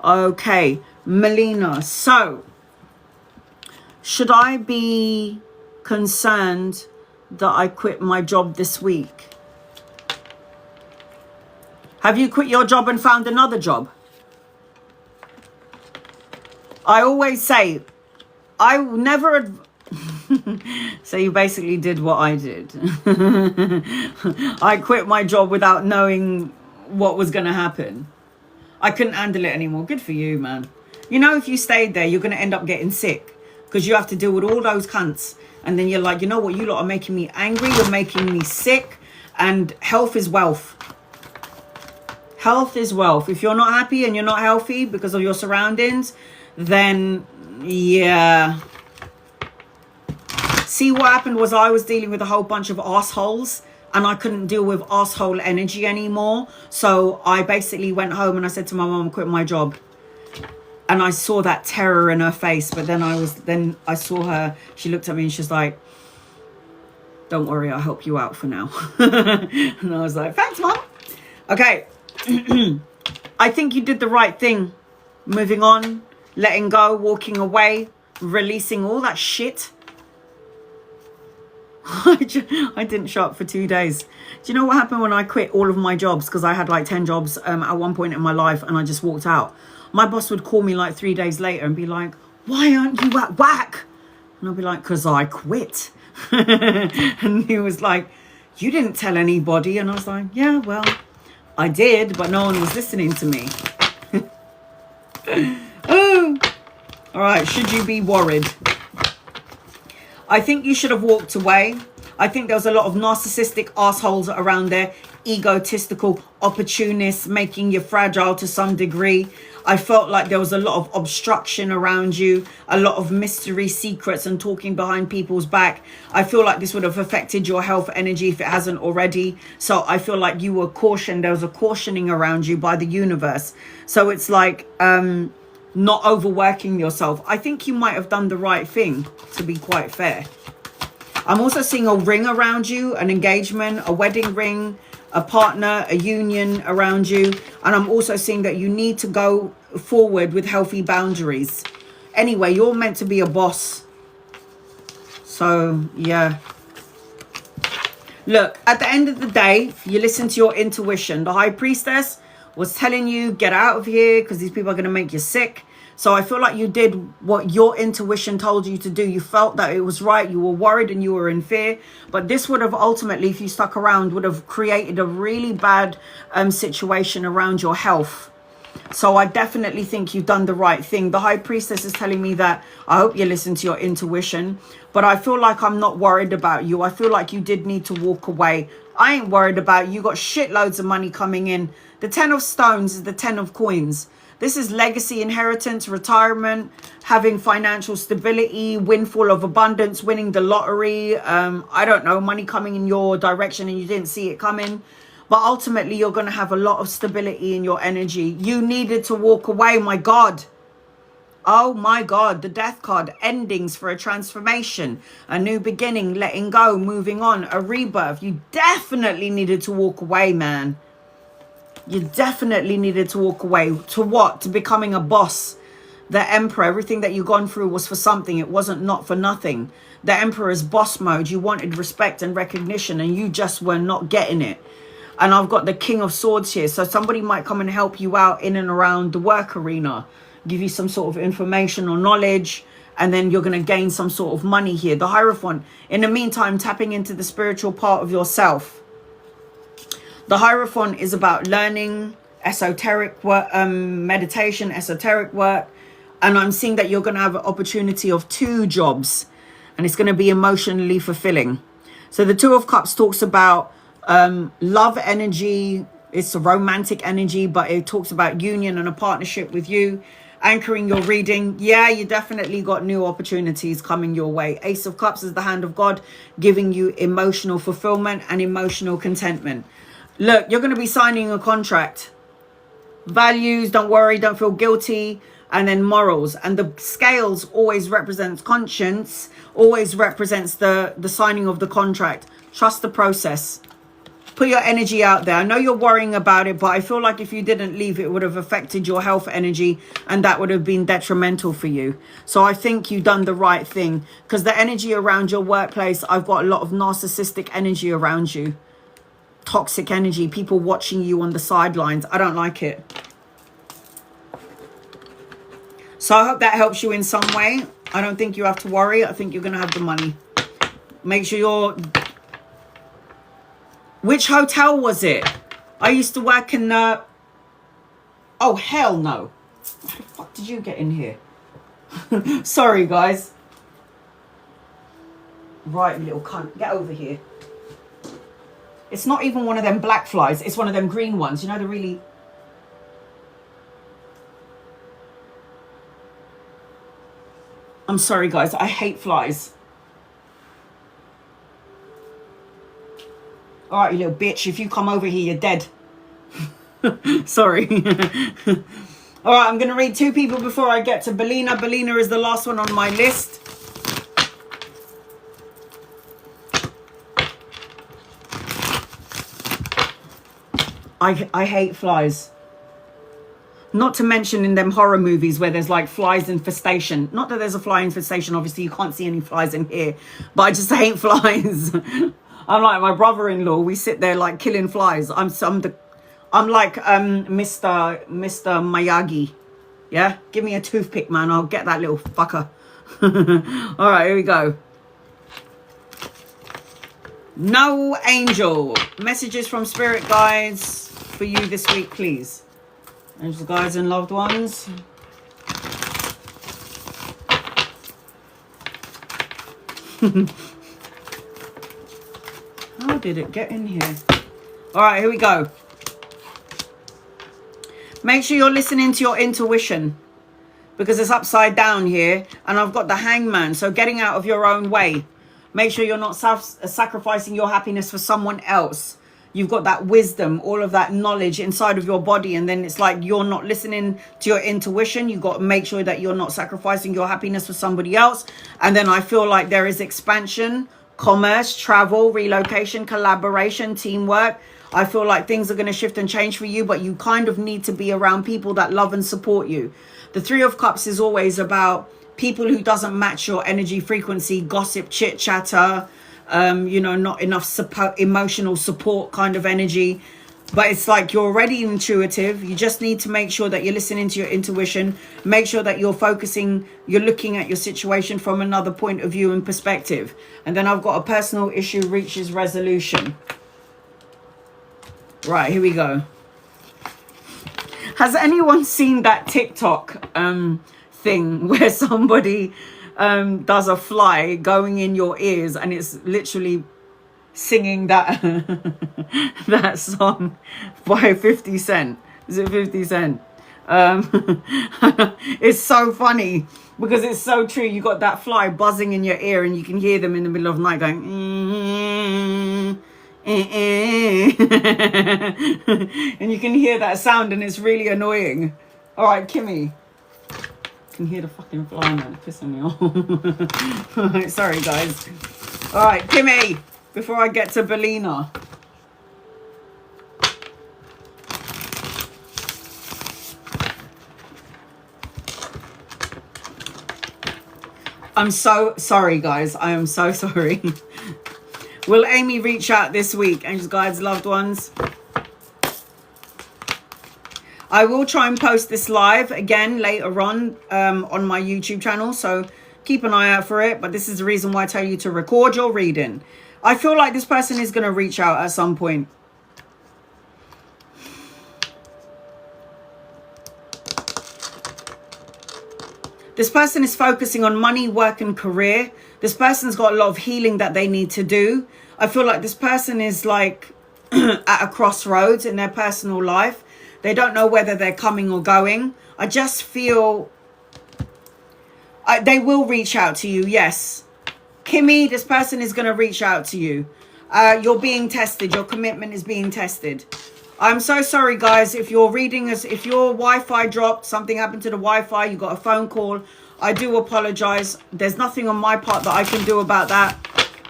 Okay, Melina. So, should I be concerned that I quit my job this week? Have you quit your job and found another job? I always say, I never... So you basically did what I did. I quit my job without knowing what was going to happen. I couldn't handle it anymore. Good for you, man. You know, if you stayed there, you're going to end up getting sick, because you have to deal with all those cunts. And then you're like, you know what? You lot are making me angry. You're making me sick. And health is wealth. Health is wealth. If you're not happy and you're not healthy because of your surroundings, then yeah. See, what happened was I was dealing with a whole bunch of assholes, and I couldn't deal with asshole energy anymore. So I basically went home and I said to my mom, quit my job. And I saw that terror in her face. But then I saw her, she looked at me and she's like, don't worry, I'll help you out for now. And I was like, thanks, Mom. Okay. I think you did the right thing. Moving on, letting go, walking away, releasing all that shit. I didn't show up for 2 days. Do you know what happened when I quit all of my jobs? Because I had like 10 jobs at one point in my life, and I just walked out. My boss would call me like 3 days later and be like, why aren't you at whack? And I'd be like, because I quit. And he was like, you didn't tell anybody. And I was like, yeah, well, I did, but no one was listening to me. Oh, all right. Should you be worried? I think you should have walked away. I think there was a lot of narcissistic assholes around there, egotistical opportunists, making you fragile to some degree. I felt like there was a lot of obstruction around you, a lot of mystery, secrets, and talking behind people's back. I feel like this would have affected your health energy if it hasn't already. So I feel like you were cautioned. There was a cautioning around you by the universe. So it's like not overworking yourself. I think you might have done the right thing, to be quite fair. I'm also seeing a ring around you, an engagement, a wedding ring, a partner, a union around you. And I'm also seeing that you need to go forward with healthy boundaries. Anyway, you're meant to be a boss. So, yeah. Look, at the end of the day, you listen to your intuition. The High Priestess was telling you, get out of here because these people are going to make you sick. So I feel like you did what your intuition told you to do. You felt that it was right. You were worried and you were in fear. But this would have ultimately, if you stuck around, would have created a really bad situation around your health. So I definitely think you've done the right thing. The High Priestess is telling me that I hope you listen to your intuition. But I feel like I'm not worried about you. I feel like you did need to walk away. I ain't worried about you. You got shitloads of money coming in. The 10 of Stones is the 10 of Coins. This is legacy, inheritance, retirement, having financial stability, windfall of abundance, winning the lottery. I don't know, money coming in your direction and you didn't see it coming. But ultimately, you're going to have a lot of stability in your energy. You needed to walk away, my God. Oh my God, the Death card, endings for a transformation, a new beginning, letting go, moving on, a rebirth. You definitely needed to walk away, man. You definitely needed to walk away. To what? To becoming a boss. The Emperor, everything that you've gone through was for something. It wasn't not for nothing. The Emperor's boss mode. You wanted respect and recognition and you just were not getting it. And I've got the King of Swords here. So somebody might come and help you out in and around the work arena. Give you some sort of information or knowledge. and then you're going to gain some sort of money here. The Hierophant. In the meantime, tapping into the spiritual part of yourself. The Hierophant is about learning, esoteric work, meditation, esoteric work. And I'm seeing that you're going to have an opportunity of 2 jobs. And it's going to be emotionally fulfilling. So the Two of Cups talks about love energy. It's a romantic energy, but it talks about union and a partnership with you. Anchoring your reading. Yeah, you definitely got new opportunities coming your way. Ace of Cups is the hand of God, giving you emotional fulfillment and emotional contentment. Look, you're going to be signing a contract. Values, don't worry, don't feel guilty. And then morals. And the scales always represents conscience, always represents the signing of the contract. Trust the process. Put your energy out there. I know you're worrying about it, but I feel like if you didn't leave, it would have affected your health energy, and that would have been detrimental for you. So I think you've done the right thing, because the energy around your workplace, I've got a lot of narcissistic energy around you. Toxic energy, people watching you on the sidelines. I don't like it. So I hope that helps you in some way. I don't think you have to worry. I think you're going to have the money. Make sure you're... Which hotel was it? I used to work in the... Oh, hell no. How the fuck did you get in here? Sorry, guys. Right, little cunt. Get over here. It's not even one of them black flies. It's one of them green ones. You know, the really... I'm sorry, guys. I hate flies. All right, you little bitch. If you come over here, you're dead. Sorry. All right, I'm going to read 2 people before I get to Belina. Belina is the last one on my list. I hate flies. Not to mention in them horror movies where there's like flies infestation. Not that there's a fly infestation. Obviously, you can't see any flies in here. But I just hate flies. I'm like my brother-in-law. We sit there like killing flies. I'm like Mr. Miyagi. Yeah? Give me a toothpick, man. I'll get that little fucker. All right, here we go. No angel. Messages from spirit guides for you this week, please. Angels, guides, and loved ones. How did it get in here? All right, here we go. Make sure you're listening to your intuition, because it's upside down here, and I've got the Hangman. So getting out of your own way. Make sure you're not sacrificing your happiness for someone else. You've got that wisdom, all of that knowledge inside of your body, and then it's like you're not listening to your intuition. You've got to make sure that you're not sacrificing your happiness for somebody else. And then I feel like there is expansion, commerce, travel, relocation, collaboration, teamwork. I feel like things are going to shift and change for you, but you kind of need to be around people that love and support you. The Three of Cups is always about people who doesn't match your energy frequency, gossip, chit chatter, you know, not enough support, emotional support kind of energy. But it's like you're already intuitive. You just need to make sure that you're listening to your intuition. Make sure that you're focusing, you're looking at your situation from another point of view and perspective. And then I've got a personal issue reaches resolution. Right, here we go. Has anyone seen that TikTok thing where somebody does a fly going in your ears, and it's literally singing that that song by 50 Cent? Is it 50 Cent? It's so funny because it's so true. You got that fly buzzing in your ear, and you can hear them in the middle of the night going and you can hear that sound, and it's really annoying. All right, Kimmy. Can hear the fucking fly, man, pissing me off. All right, sorry guys. All right, Kimmy, before I get to Belina. I'm so sorry, guys. I am so sorry. Will Amy reach out this week? Angels, guides, loved ones. I will try and post this live again later on my YouTube channel. So keep an eye out for it. But this is the reason why I tell you to record your reading. I feel like this person is going to reach out at some point. This person is focusing on money, work, and career. This person's got a lot of healing that they need to do. I feel like this person is like at a crossroads in their personal life. They don't know whether they're coming or going. I just feel they will reach out to you. Yes. Kimmy, this person is going to reach out to you. You're being tested. Your commitment is being tested. I'm so sorry, guys. If your reading is, if your Wi-Fi dropped, something happened to the Wi-Fi, you got a phone call, I do apologize. There's nothing on my part that I can do about that.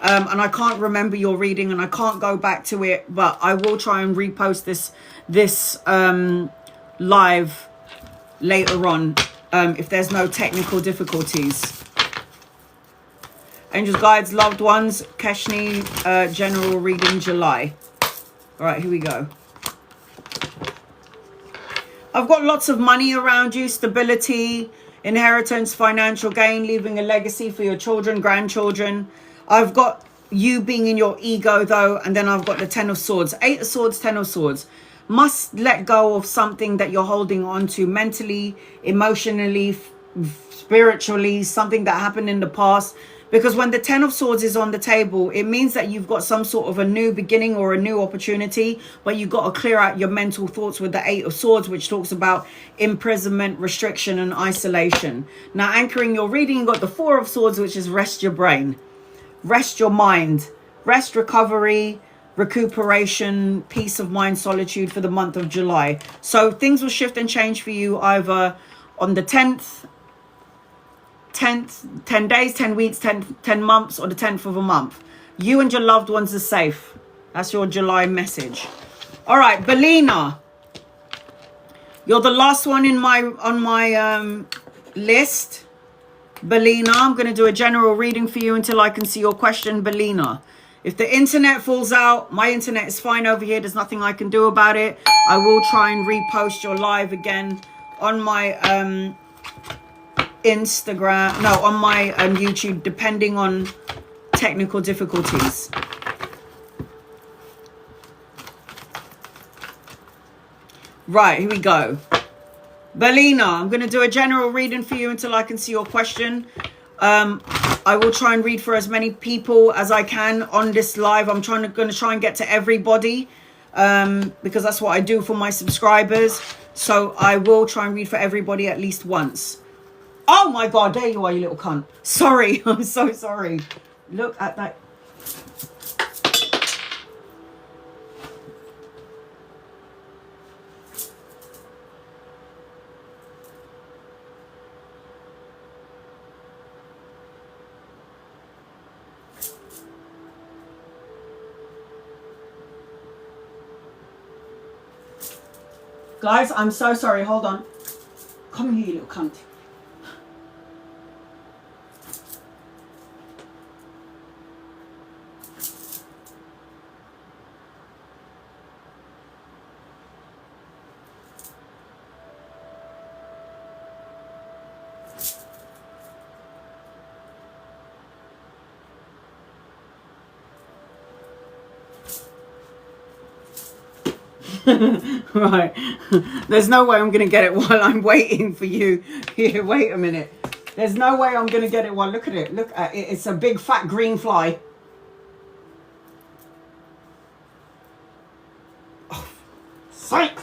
And I can't remember your reading and I can't go back to it, but I will try and repost this live later on if there's no technical difficulties. Angels, guides, loved ones, Keshni, general reading July. All right, here we go. I've got lots of money around you, stability, inheritance, financial gain, leaving a legacy for your children, grandchildren. I've got you being in your ego though, and then I've got the 10 of swords, 8 of swords, 10 of swords. Must let go of something that you're holding on to mentally, emotionally, spiritually, something that happened in the past. Because when the 10 of swords is on the table, it means that you've got some sort of a new beginning or a new opportunity, but you've got to clear out your mental thoughts with the 8 of swords, which talks about imprisonment, restriction, and isolation. Now, anchoring your reading, you've got the 4 of swords, which is rest your brain, rest your mind, rest, recovery, recuperation, peace of mind, solitude for the month of July. So things will shift and change for you either on the 10th, 10 days, 10 weeks, 10 months, or the 10th of a month. You and your loved ones are safe. That's your July message. All right, Belina, you're the last one in my list. Belina, I'm going to do a general reading for you until I can see your question. Belina, if the internet falls out, my internet is fine over here. There's nothing I can do about it. I will try and repost your live again on my Instagram, no, on my YouTube, depending on technical difficulties. Right, here we go. Belina, I'm going to do a general reading for you until I can see your question. I will try and read for as many people as I can on this live. I'm going to try and get to everybody because that's what I do for my subscribers. So I will try and read for everybody at least once. Oh my God, there you are, you little cunt. Sorry, I'm so sorry. Look at that. Guys, I'm so sorry. Hold on. Come here, you little cunt. Right, there's no way I'm gonna get it while I'm waiting for you. Here, wait a minute. There's no way I'm gonna get it while, look at it, look at it. It's a big fat green fly. Oh, psych.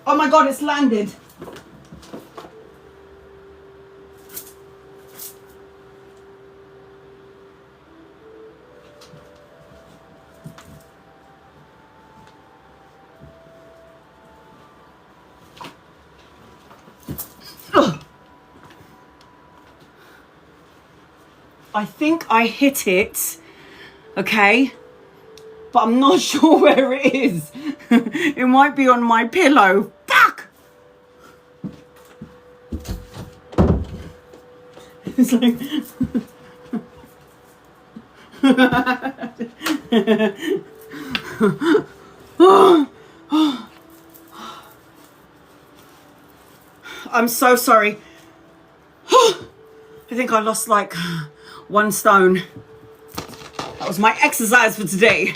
Oh my God, it's landed. Ugh. I think I hit it, okay? But I'm not sure where it is. It might be on my pillow. Fuck! It's like... I'm so sorry. I think I lost like 1 stone. That was my exercise for today.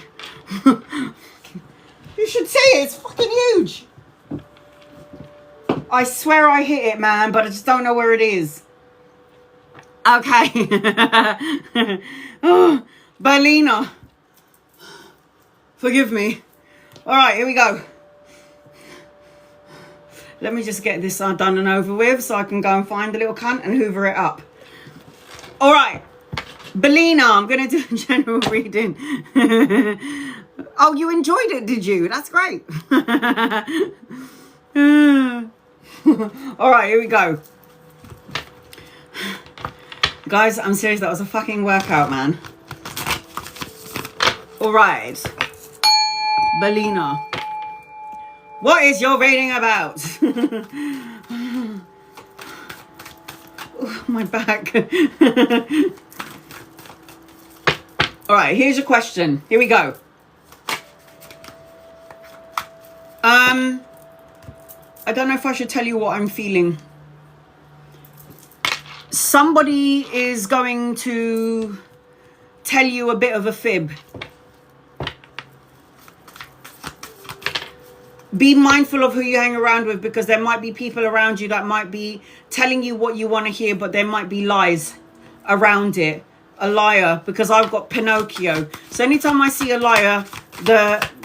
You should see it. It's fucking huge. I swear I hit it, man, but I just don't know where it is. Okay. Oh, Berlina. Forgive me. All right, here we go. Let me just get this done and over with so I can go and find the little cunt and hoover it up. All right. Belina, I'm going to do a general reading. Oh, you enjoyed it, did you? That's great. All right, here we go. Guys, I'm serious. That was a fucking workout, man. All right. Belina. What is your reading about? Oh, my back. All right, here's your question. Here we go. I don't know if I should tell you what I'm feeling. Somebody is going to tell you a bit of a fib. Be mindful of who you hang around with, because there might be people around you that might be telling you what you want to hear, but there might be lies around it. A liar, because I've got Pinocchio. So anytime I see a liar,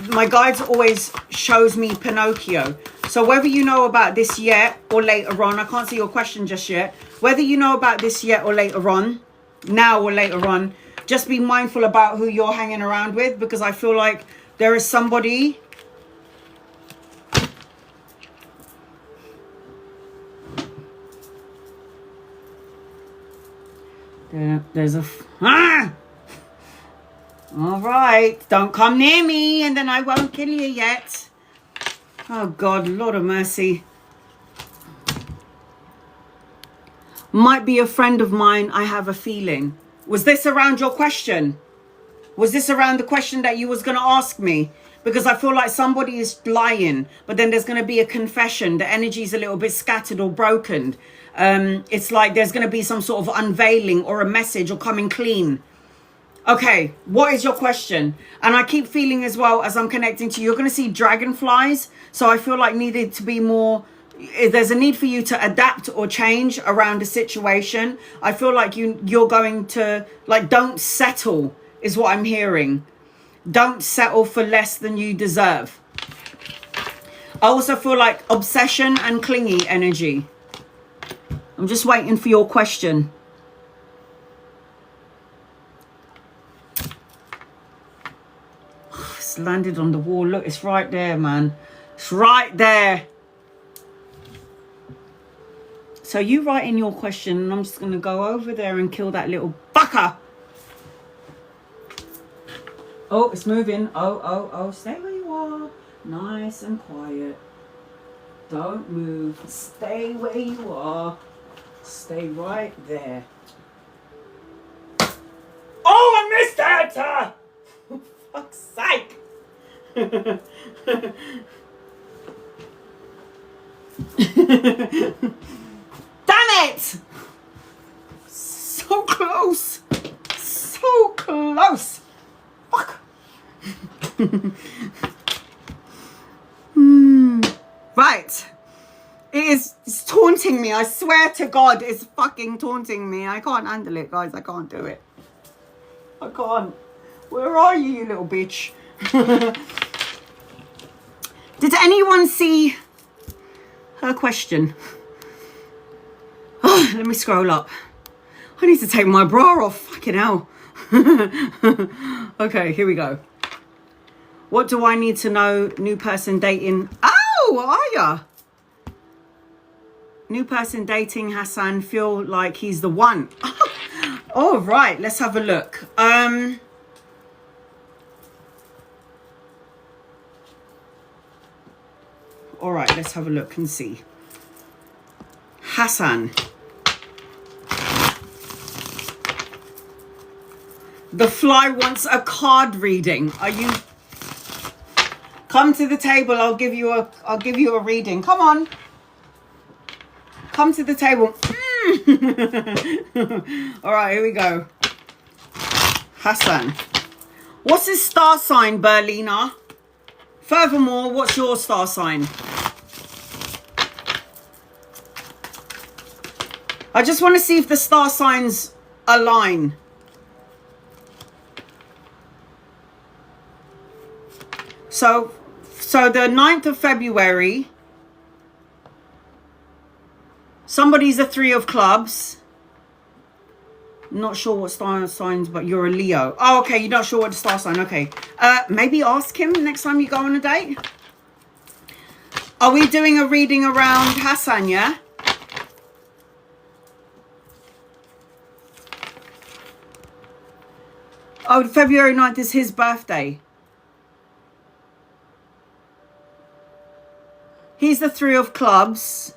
my guides always shows me Pinocchio. So whether you know about this yet or later on, I can't see your question just yet. Whether you know about this yet or later on, now or later on, just be mindful about who you're hanging around with, because I feel like there is somebody... There's a... Ah! All right. Don't come near me and then I won't kill you yet. Oh, God. Lord of mercy. Might be a friend of mine. I have a feeling. Was this around your question? Was this around the question that you was going to ask me? Because I feel like somebody is lying, but then there's going to be a confession. The energy's a little bit scattered or broken. It's like there's going to be some sort of unveiling or a message or coming clean. Okay, what is your question? And I keep feeling as well as I'm connecting to you, you're going to see dragonflies. So I feel like needed to be more... There's a need for you to adapt or change around a situation. I feel like you're going to... Like, don't settle is what I'm hearing. Don't settle for less than you deserve. I also feel like obsession and clingy energy. I'm just waiting for your question. It's landed on the wall. Look, it's right there, man. It's right there. So you write in your question, and I'm just going to go over there and kill that little fucker. Oh, it's moving. Oh. Stay where you are. Nice and quiet. Don't move. Stay where you are. Stay right there. Oh, I missed that! For fuck's sake! Damn it! So close! So close! Fuck! Right. It's taunting me. I swear to God, it's fucking taunting me. I can't handle it, guys. I can't do it. I can't. Where are you, you little bitch? Did anyone see her question? Oh, let me scroll up. I need to take my bra off. Fucking hell. Okay, here we go. What do I need to know? New person dating. Oh, are ya? New person dating Hassan, feel like he's the one. All right, let's have a look. All right, let's have a look and see. Hassan. The fly wants a card reading. Are you? Come to the table. I'll give you a reading. Come on. Come to the table. All right, here we go. Hassan. What's his star sign, Berlina? Furthermore, what's your star sign? I just want to see if the star signs align. So the 9th of February, somebody's a 3 of clubs. Not sure what star signs, but you're a Leo. Oh, okay, you're not sure what the star sign. Okay. Maybe ask him next time you go on a date. Are we doing a reading around Hassan, yeah? Oh, February 9th is his birthday. He's the 3 of clubs.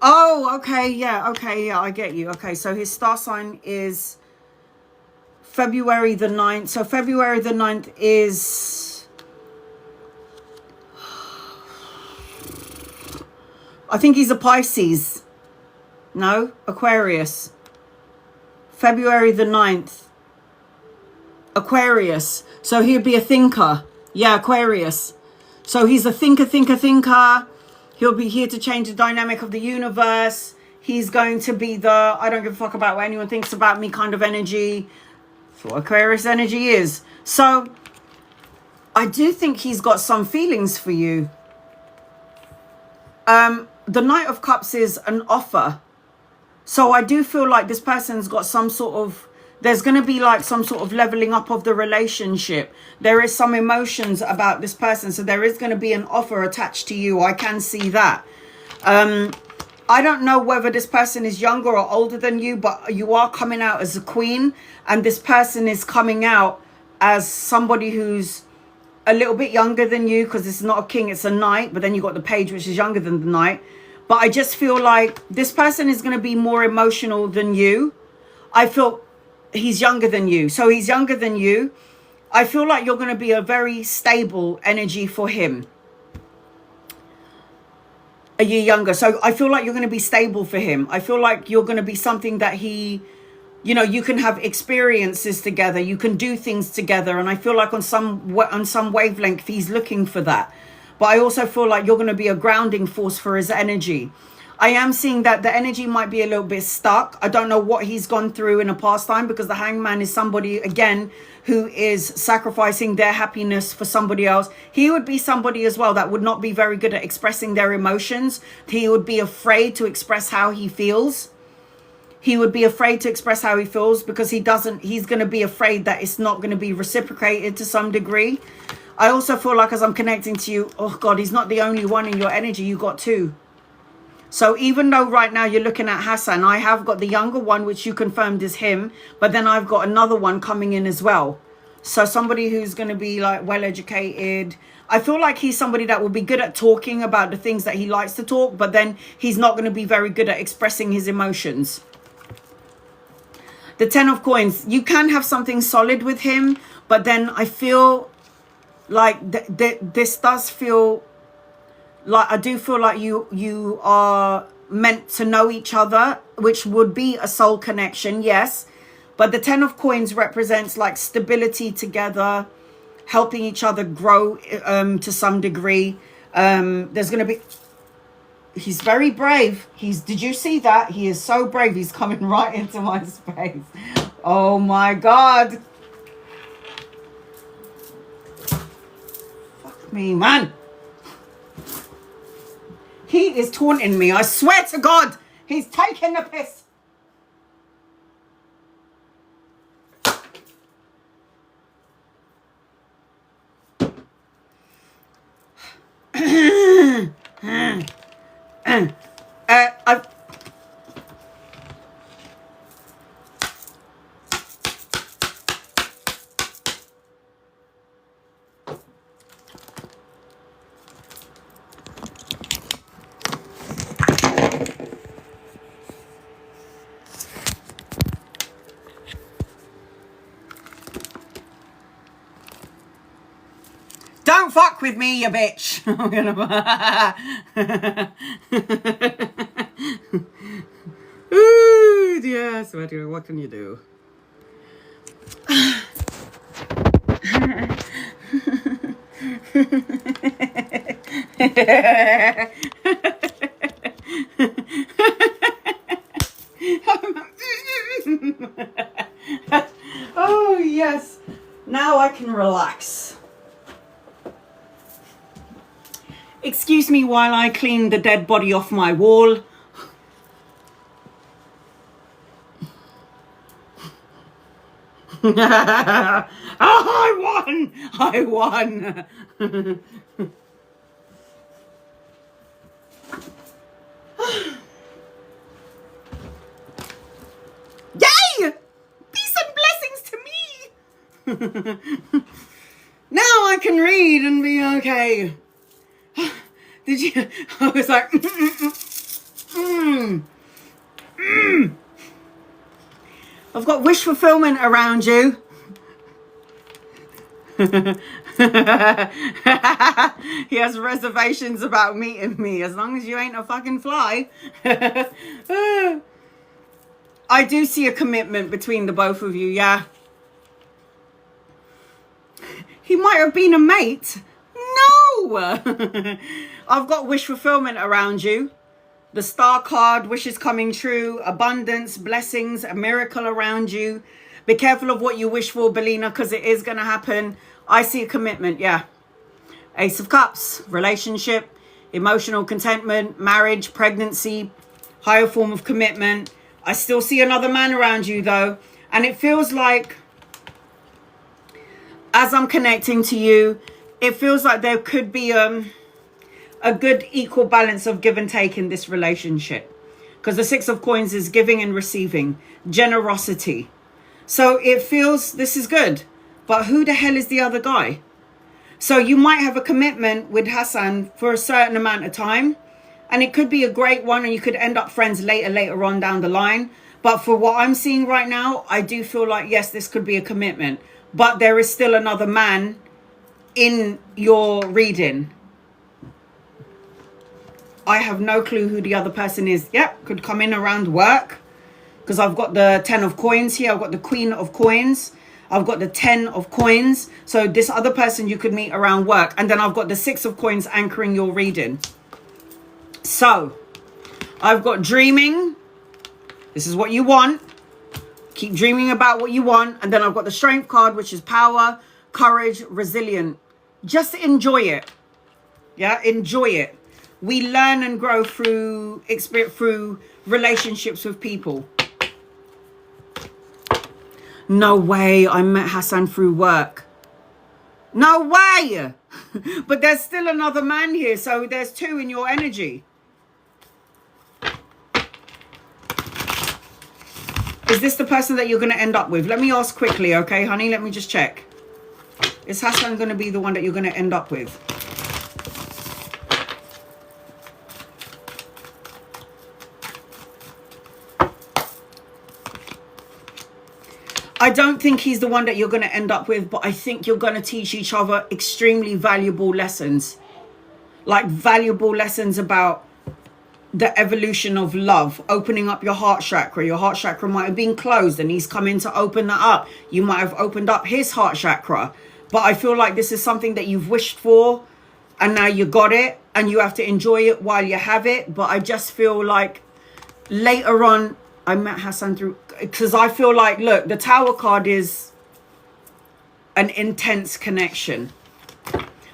Oh, okay, yeah, I get you. Okay, so his star sign is February the 9th. So February the 9th is... I think he's a Pisces. No, Aquarius. February the 9th. Aquarius. So he'd be a thinker. Yeah, Aquarius. So he's a thinker. He'll be here to change the dynamic of the universe. He's going to be the, I don't give a fuck about what anyone thinks about me kind of energy. That's what Aquarius energy is. So I do think he's got some feelings for you. The Knight of Cups is an offer. So I do feel like this person's got some sort of, there's going to be like some sort of leveling up of the relationship. There is some emotions about this person. So there is going to be an offer attached to you. I can see that. I don't know whether this person is younger or older than you, but you are coming out as a queen. And this person is coming out as somebody who's a little bit younger than you, because it's not a king, it's a knight. But then you got the page, which is younger than the knight. But I just feel like this person is going to be more emotional than you. I feel... he's younger than you. So he's younger than you. I feel like you're going to be a very stable energy for him. A year younger. So I feel like you're going to be stable for him. I feel like you're going to be something that he, you know, you can have experiences together. You can do things together. And I feel like on some wavelength, he's looking for that. But I also feel like you're going to be a grounding force for his energy. I am seeing that the energy might be a little bit stuck. I don't know what he's gone through in a past time, because the Hangman is somebody, again, who is sacrificing their happiness for somebody else. He would be somebody as well that would not be very good at expressing their emotions. He would be afraid to express how he feels. He would be afraid to express how he feels because he's going to be afraid that it's not going to be reciprocated to some degree. I also feel like as I'm connecting to you, oh God, he's not the only one in your energy. You got two. So even though right now you're looking at Hassan, I have got the younger one, which you confirmed is him. But then I've got another one coming in as well. So somebody who's going to be like well-educated. I feel like he's somebody that will be good at talking about the things that he likes to talk. But then he's not going to be very good at expressing his emotions. The 10 of coins. You can have something solid with him. But then I feel like this does feel... like I do feel like you are meant to know each other, which would be a soul connection, yes. But the 10 of coins represents like stability together, helping each other grow to some degree. There's going to be... he's very brave. Did you see that? He is so brave. He's coming right into my space. Oh my God. Fuck me, man. He is taunting me. I swear to God, he's taking the piss. Don't fuck with me, you bitch. Ooh, yes, what can you do? Oh, yes. Now I can relax. Excuse me while I clean the dead body off my wall. Oh, I won. Yay! Peace and blessings to me. Now I can read and be okay. Did you? I was like, I've got wish fulfillment around you. He has reservations about meeting me, as long as you ain't a fucking fly. I do see a commitment between the both of you, yeah. He might have been a mate. No. I've got wish fulfillment around you. The star card, wishes coming true, abundance, blessings, a miracle around you. Be careful of what you wish for, Belina, because it is going to happen. I see a commitment, yeah. Ace of Cups, relationship, emotional contentment, marriage, pregnancy, higher form of commitment. I still see another man around you, though. And it feels like, as I'm connecting to you, it feels like there could be a good equal balance of give and take in this relationship. Because the Six of Coins is giving and receiving, generosity. So it feels this is good. But who the hell is the other guy? So you might have a commitment with Hassan for a certain amount of time. And it could be a great one, and you could end up friends later on down the line. But for what I'm seeing right now, I do feel like, yes, this could be a commitment. But there is still another man in your reading. I have no clue who the other person is. Yep, could come in around work. Because I've got the 10 of coins here. I've got the Queen of Coins. I've got the 10 of coins. So this other person you could meet around work. And then I've got the 6 of coins anchoring your reading. So I've got dreaming. This is what you want. Keep dreaming about what you want. And then I've got the strength card, which is power, courage, resilient. Just enjoy it. Yeah, enjoy it. We learn and grow through experience, through relationships with people. No way I met Hassan through work. No way. But there's still another man here. So there's two in your energy. Is this the person that you're going to end up with? Let me ask quickly, okay, honey? Let me just check. Is Hassan going to be the one that you're going to end up with? I don't think he's the one that you're going to end up with, but I think you're going to teach each other extremely valuable lessons. Like valuable lessons about the evolution of love, opening up your heart chakra. Your heart chakra might have been closed and he's come in to open that up. You might have opened up his heart chakra. But I feel like this is something that you've wished for and now you got it and you have to enjoy it while you have it. But I just feel like later on, I met Hassan through, because I feel like, look, the Tower card is an intense connection.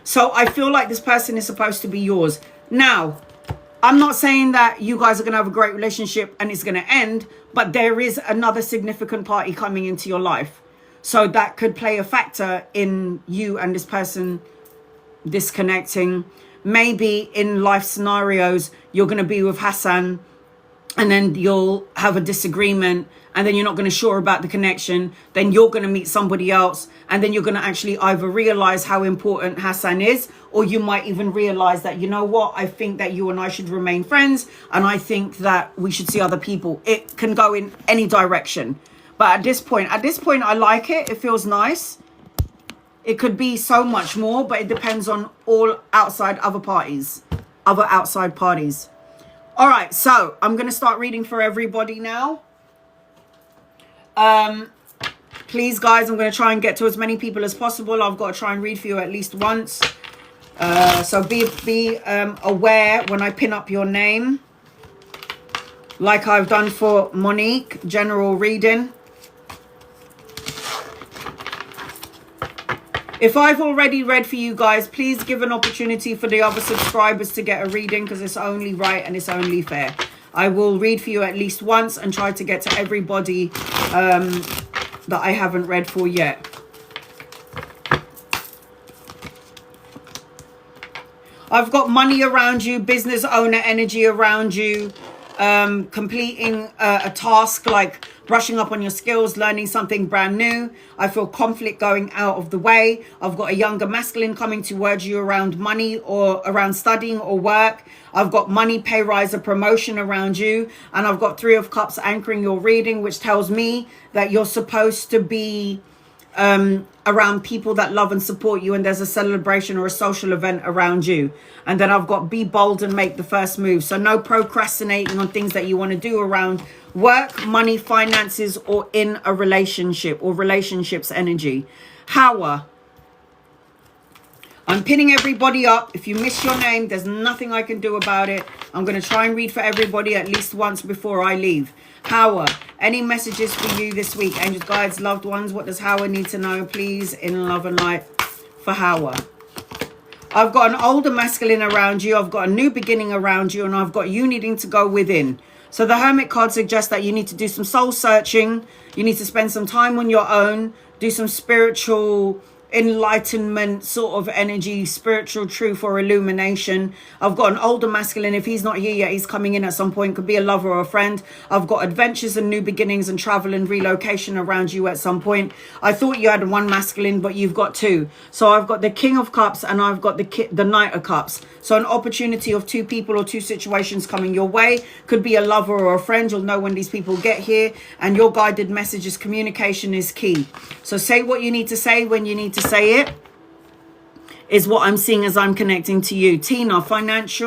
So I feel like this person is supposed to be yours. Now, I'm not saying that you guys are going to have a great relationship and it's going to end, but there is another significant party coming into your life. So that could play a factor in you and this person disconnecting. Maybe in life scenarios, you're going to be with Hassan and then you'll have a disagreement and then you're not going to sure about the connection. Then you're going to meet somebody else and then you're going to actually either realize how important Hassan is, or you might even realize that, you know what, I think that you and I should remain friends and I think that we should see other people. It can go in any direction. But at this point, I like it. It feels nice. It could be so much more, but it depends on all outside other outside parties. All right, so I'm going to start reading for everybody now. Please, guys, I'm going to try and get to as many people as possible. I've got to try and read for you at least once. So be aware when I pin up your name, like I've done for Monique, general reading. If I've already read for you guys, please give an opportunity for the other subscribers to get a reading, because it's only right and it's only fair. I will read for you at least once and try to get to everybody that I haven't read for yet. I've got money around you, business owner energy around you, completing a task like brushing up on your skills, learning something brand new. I feel conflict going out of the way. I've got a younger masculine coming towards you around money or around studying or work. I've got money, pay rise, or promotion around you. And I've got 3 of Cups anchoring your reading, which tells me that you're supposed to be around people that love and support you, and there's a celebration or a social event around you. And then I've got be bold and make the first move. So no procrastinating on things that you want to do around work, money, finances, or in a relationship or relationships energy. However, I'm pinning everybody up. If you miss your name, there's nothing I can do about it. I'm going to try and read for everybody at least once before I leave. However, any messages for you this week? Angels, guides, loved ones, what does Howard need to know, please, in love and light for Howard? I've got an older masculine around you. I've got a new beginning around you. And I've got you needing to go within. So the Hermit card suggests that you need to do some soul searching. You need to spend some time on your own. Do some spiritual enlightenment sort of energy, spiritual truth or illumination. I've got an older masculine. If he's not here yet, he's coming in at some point. Could be a lover or a friend. I've got adventures and new beginnings and travel and relocation around you at some point. I thought you had 1 masculine, but you've got 2. So I've got the King of Cups and I've got the Knight of Cups. So an opportunity of 2 people or 2 situations coming your way. Could be a lover or a friend. You'll know when these people get here. And your guided messages, communication is key. So say what you need to say when you need to say it, is what I'm seeing as I'm connecting to you. Tina, finances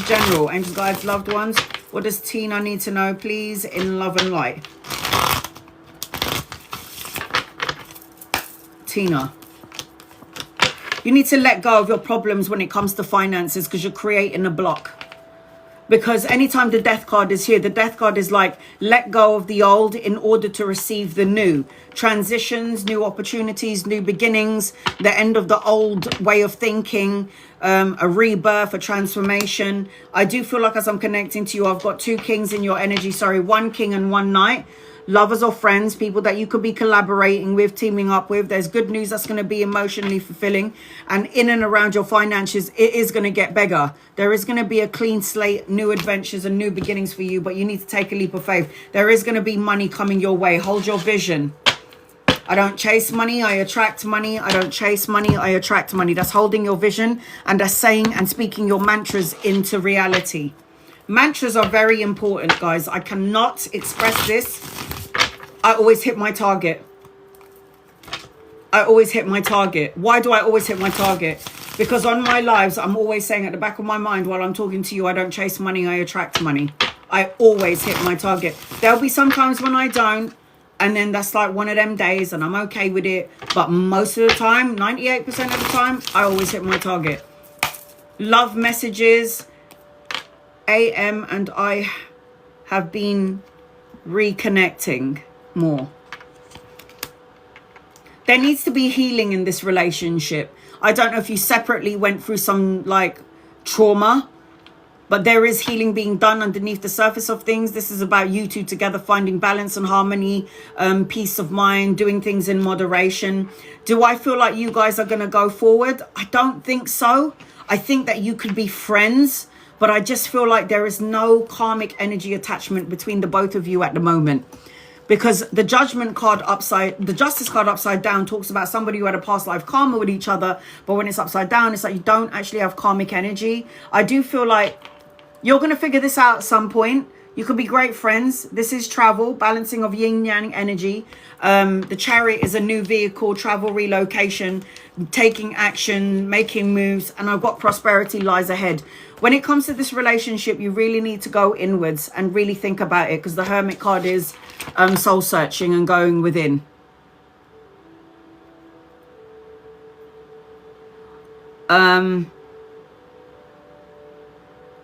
general. Angels, guides, loved ones, what does Tina need to know, please, in love and light? Tina, you need to let go of your problems when it comes to finances, because you're creating a block. Because anytime the Death card is here, the Death card is like, let go of the old in order to receive the new. Transitions, new opportunities, new beginnings, the end of the old way of thinking, a rebirth, a transformation. I do feel like as I'm connecting to you, I've got 2 kings in your energy. Sorry, 1 king and 1 knight. Lovers or friends, people that you could be collaborating with, teaming up with. There's good news that's going to be emotionally fulfilling. And in and around your finances, it is going to get bigger. There is going to be a clean slate, new adventures and new beginnings for you. But you need to take a leap of faith. There is going to be money coming your way. Hold your vision. I don't chase money, I attract money. I don't chase money, I attract money. That's holding your vision and that's saying and speaking your mantras into reality. Mantras are very important, guys. I cannot express this. I always hit my target. I always hit my target. Why do I always hit my target? Because on my lives, I'm always saying at the back of my mind while I'm talking to you, I don't chase money, I attract money. I always hit my target. There'll be some times when I don't. And then that's like one of them days and I'm okay with it. But most of the time, 98% of the time, I always hit my target. Love messages. AM and I have been reconnecting more. There needs to be healing in this relationship. I don't know if you separately went through some like trauma, but there is healing being done underneath the surface of things. This is about you 2 together finding balance and harmony, peace of mind, doing things in moderation. Do I feel like you guys are going to go forward? I don't think so. I think that you could be friends, but I just feel like there is no karmic energy attachment between the both of you at the moment. Because the Judgment card the Justice card upside down talks about somebody who had a past life karma with each other. But when it's upside down, it's like you don't actually have karmic energy. I do feel like you're going to figure this out at some point. You could be great friends. This is travel, balancing of yin yang energy. The Chariot is a new vehicle, travel, relocation, taking action, making moves, and I've got prosperity lies ahead. When it comes to this relationship, you really need to go inwards and really think about it, because the Hermit card is soul searching and going within.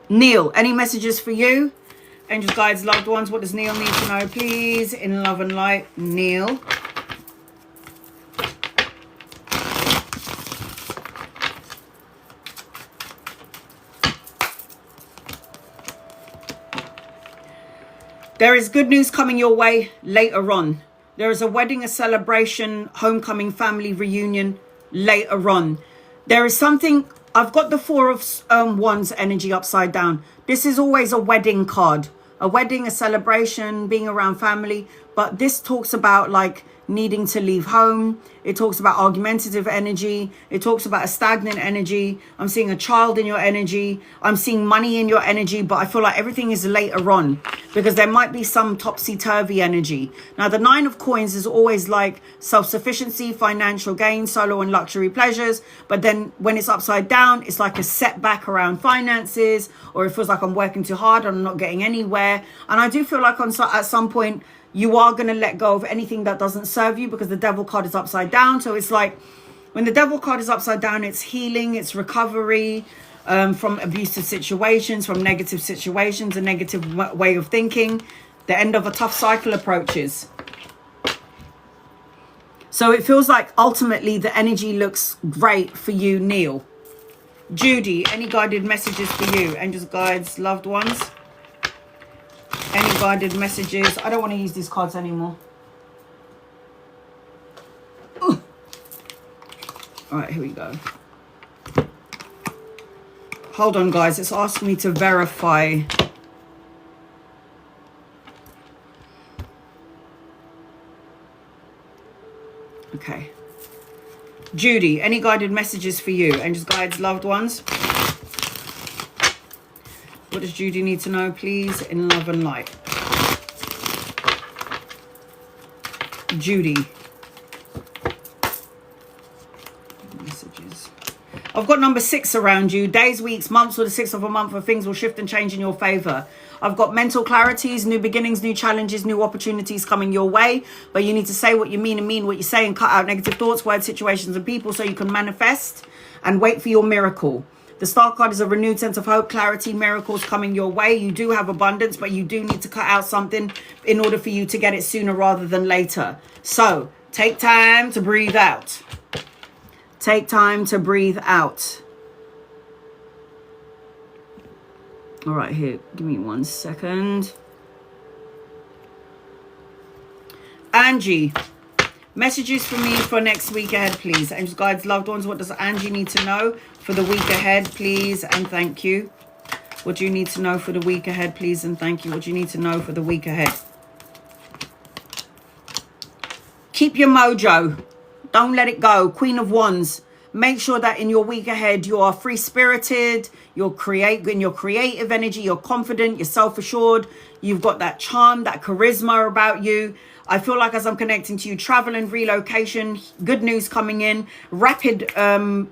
Neil, any messages for you? Angels, guides, loved ones, what does Neil need to know, please? In love and light, Neil. There is good news coming your way later on. There is a wedding, a celebration, homecoming, family reunion later on. There is something. I've got the Four of Wands energy upside down. This is always a wedding card. A wedding, a celebration, being around family. But this talks about like needing to leave home. It talks about argumentative energy. It talks about a stagnant energy. I'm seeing a child in your energy. I'm seeing money in your energy. But I feel like everything is later on, because there might be some topsy-turvy energy. Now, the Nine of Coins is always like self-sufficiency, financial gain, solo and luxury pleasures. But then when it's upside down, it's like a setback around finances, or it feels like I'm working too hard and I'm not getting anywhere. And I do feel like at some point, you are going to let go of anything that doesn't serve you, because the Devil card is upside down. So it's like when the Devil card is upside down, it's healing, it's recovery from abusive situations, from negative situations, a negative way of thinking. The end of a tough cycle approaches. So it feels like ultimately the energy looks great for you, Neil. Judy, any guided messages for you? Angels, guides, loved ones. Any guided messages? I don't want to use these cards anymore. Ooh. All right, here we go. Hold on, guys. It's asking me to verify. Okay. Judy, any guided messages for you? Angels, guides, loved ones. What does Judy need to know, please? In love and light. Judy. Messages. I've got number 6 around you. Days, weeks, months, or the 6th of a month where things will shift and change in your favor. I've got mental clarities, new beginnings, new challenges, new opportunities coming your way. But you need to say what you mean and mean what you say, and cut out negative thoughts, words, situations, and people so you can manifest and wait for your miracle. The Star card is a renewed sense of hope, clarity, miracles coming your way. You do have abundance, but you do need to cut out something in order for you to get it sooner rather than later. So take time to breathe out. Take time to breathe out. All right, here, give me 1 second. Angie, messages for me for next week ahead, please. Angels, guides, loved ones, what does Angie need to know for the week ahead, please, and thank you? What do you need to know for the week ahead, please, and thank you? What do you need to know for the week ahead? Keep your mojo. Don't let it go. Queen of Wands. Make sure that in your week ahead, you are free-spirited, you're in your creative energy, you're confident, you're self-assured, you've got that charm, that charisma about you. I feel like as I'm connecting to you, travel and relocation, good news coming in, rapid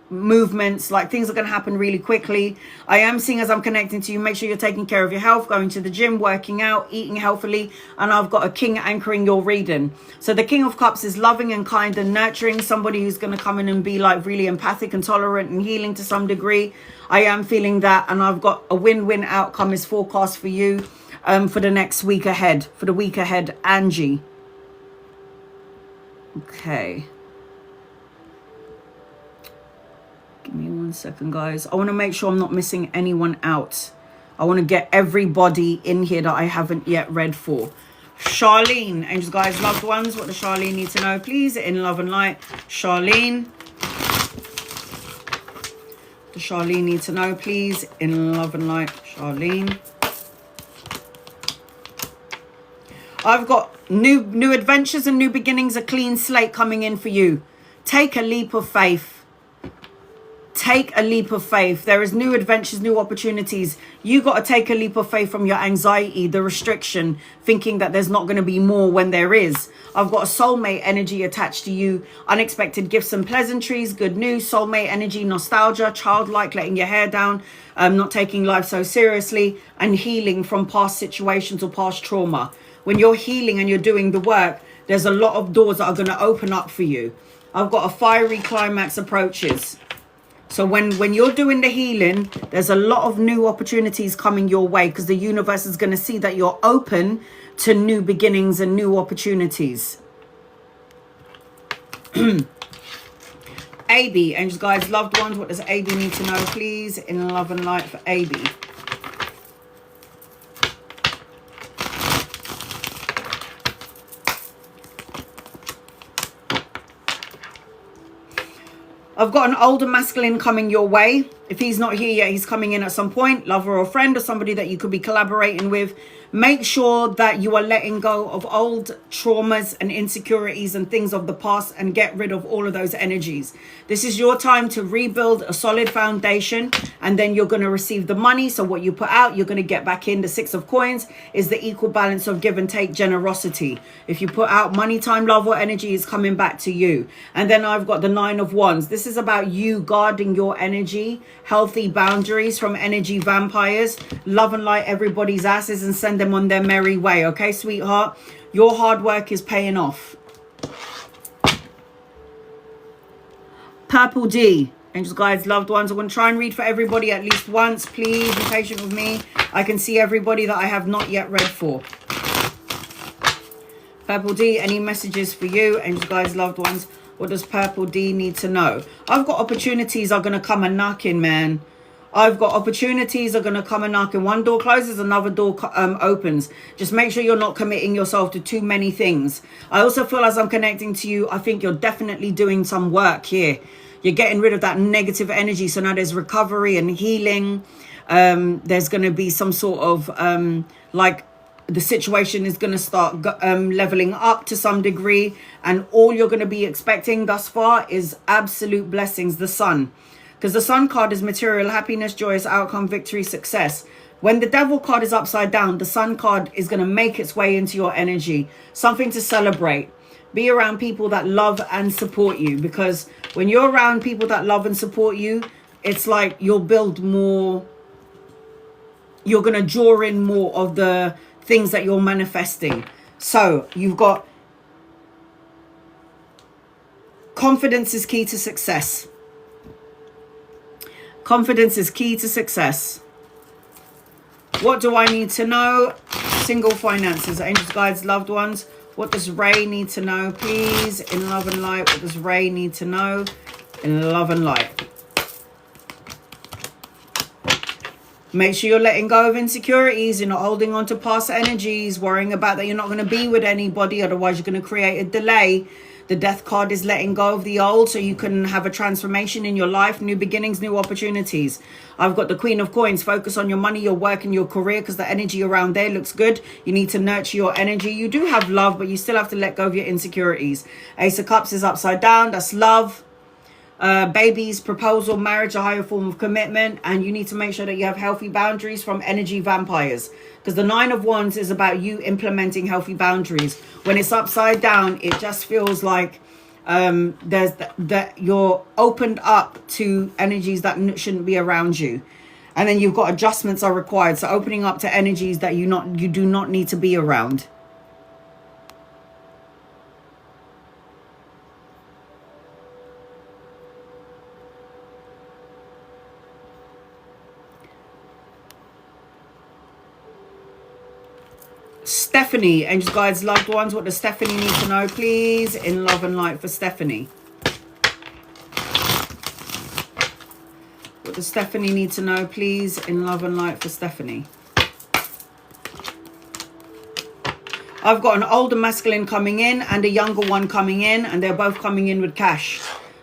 movements, like things are going to happen really quickly. I am seeing as I'm connecting to you, make sure you're taking care of your health, going to the gym, working out, eating healthily. And I've got a king anchoring your reading. So the King of Cups is loving and kind and nurturing, somebody who's going to come in and be like really empathic and tolerant and healing to some degree. I am feeling that. And I've got a win-win outcome is forecast for you for the next week ahead, for the week ahead, Angie. Okay. Give me 1 second, guys. I want to make sure I'm not missing anyone out. I want to get everybody in here that I haven't yet read for. Charlene, angels, guides, loved ones. What does Charlene need to know, please? In love and light. Charlene. What does Charlene need to know, please? In love and light. Charlene. I've got new adventures and new beginnings, a clean slate coming in for you. Take a leap of faith. take a leap of faith. There is new adventures, new opportunities. You got to take a leap of faith from your anxiety, the restriction, thinking that there's not going to be more when there is. I've got a soulmate energy attached to you. Unexpected gifts and pleasantries, good news, soulmate energy, nostalgia, childlike, letting your hair down, not taking life so seriously, and healing from past situations or past trauma. When you're healing and you're doing the work, there's a lot of doors that are going to open up for you. I've got a fiery climax approaches. So when you're doing the healing, there's a lot of new opportunities coming your way, because the universe is going to see that you're open to new beginnings and new opportunities. AB, angels, guides, loved ones, what does AB need to know, please, in love and light for AB? I've got an older masculine coming your way. If he's not here yet, he's coming in at some point. Lover or friend or somebody that you could be collaborating with. Make sure that you are letting go of old traumas and insecurities and things of the past and get rid of all of those energies. This is your time to rebuild a solid foundation, and then you're going to receive the money. So what you put out, you're going to get back in. The 6 of coins is the equal balance of give and take, generosity. If you put out money, time, love, or energy, is coming back to you. And then I've got the 9 of wands. This is about you guarding your energy, healthy boundaries from energy vampires. Love and light everybody's asses and send them on their merry way. Okay, sweetheart, your hard work is paying off. Purple D, angels, guides, loved ones. I'm going to try and read for everybody at least once. Please be patient with me. I can see everybody that I have not yet read for. Purple D, any messages for you, angels, guides, loved ones? What does Purple D need to know? I've got opportunities are going to come and knock in, man. I've got opportunities are going to come and knock in. One door closes, another door opens. Just make sure you're not committing yourself to too many things. I also feel, as I'm connecting to you, I think you're definitely doing some work here. You're getting rid of that negative energy. So now there's recovery and healing. There's going to be some sort of like the situation is going to start leveling up to some degree. And all you're going to be expecting thus far is absolute blessings. The sun. Because the sun card is material, happiness, joyous outcome, victory, success. When the devil card is upside down, the sun card is going to make its way into your energy. Something to celebrate. Be around people that love and support you. Because when you're around people that love and support you, it's like you'll build more. You're going to draw in more of the things that you're manifesting. So you've got confidence is key to success. Confidence is key to success. What do I need to know? Single finances, angels, guides, loved ones. What does Ray need to know, please? In love and light, what does Ray need to know? In love and light. Make sure you're letting go of insecurities. You're not holding on to past energies, worrying about that you're not going to be with anybody. Otherwise, you're going to create a delay. The death card is letting go of the old so you can have a transformation in your life, new beginnings, new opportunities. I've got the Queen of Coins. Focus on your money, your work, and your career, because the energy around there looks good. You need to nurture your energy. You do have love, but you still have to let go of your insecurities. Ace of Cups is upside down. That's love. Babies, proposal, marriage, a higher form of commitment. And you need to make sure that you have healthy boundaries from energy vampires. Because the 9 of Wands is about you implementing healthy boundaries. When it's upside down, it just feels like there's that you're opened up to energies that shouldn't be around you. And then you've got adjustments are required. So opening up to energies that you do not need to be around. Stephanie, angels, guides, loved ones. What does Stephanie need to know, please? In love and light for Stephanie. What does Stephanie need to know, please? In love and light for Stephanie. I've got an older masculine coming in and a younger one coming in, and they're both coming in with cash.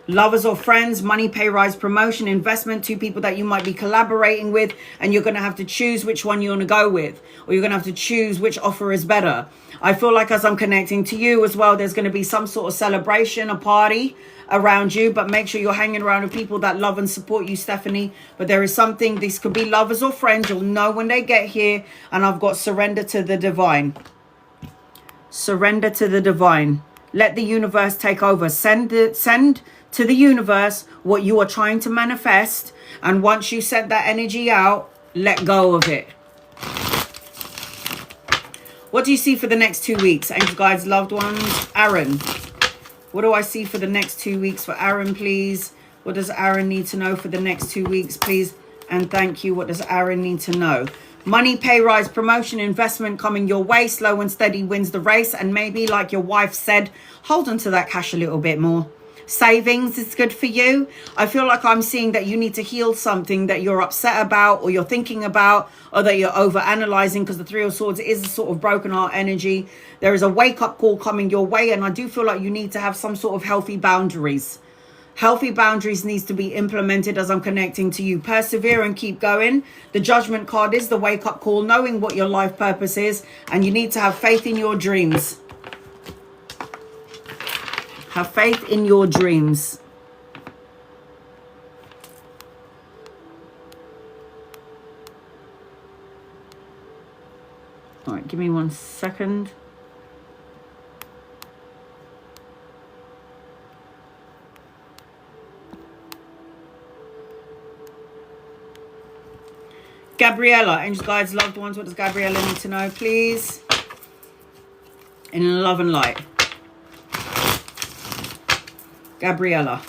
Lovers or friends, money, pay rise, promotion, investment, 2 people that you might be collaborating with, and you're going to have to choose which one you want to go with, or you're going to have to choose which offer is better. I feel like as I'm connecting to you as well, there's going to be some sort of celebration, a party around you, but make sure you're hanging around with people that love and support you, Stephanie. But there is something, this could be lovers or friends, you'll know when they get here. And I've got surrender to the divine. Surrender to the divine. Let the universe take over. Send to the universe what you are trying to manifest, and once you send that energy out, let go of it. What do you see for the next 2 weeks? Angel guides, loved ones, Aaron. What do I see for the next 2 weeks for Aaron, please? What does Aaron need to know for the next 2 weeks, please? And thank you. What does Aaron need to know? Money, pay rise, promotion, investment coming your way. Slow and steady wins the race. And maybe, like your wife said, hold on to that cash a little bit more. Savings is good for you. I feel like I'm seeing that you need to heal something that you're upset about, or you're thinking about, or that you're over analyzing, because the 3 of Swords is a sort of broken heart energy. There is a wake-up call coming your way, and I do feel like you need to have some sort of healthy boundaries. Healthy boundaries needs to be implemented as I'm connecting to you. Persevere and keep going. The Judgment card is the wake-up call, knowing what your life purpose is, and you need to have faith in your dreams. Have faith in your dreams. All right, give me 1 second. Gabriella, angels, guides, loved ones, what does Gabriella need to know, please? In love and light. Gabriella.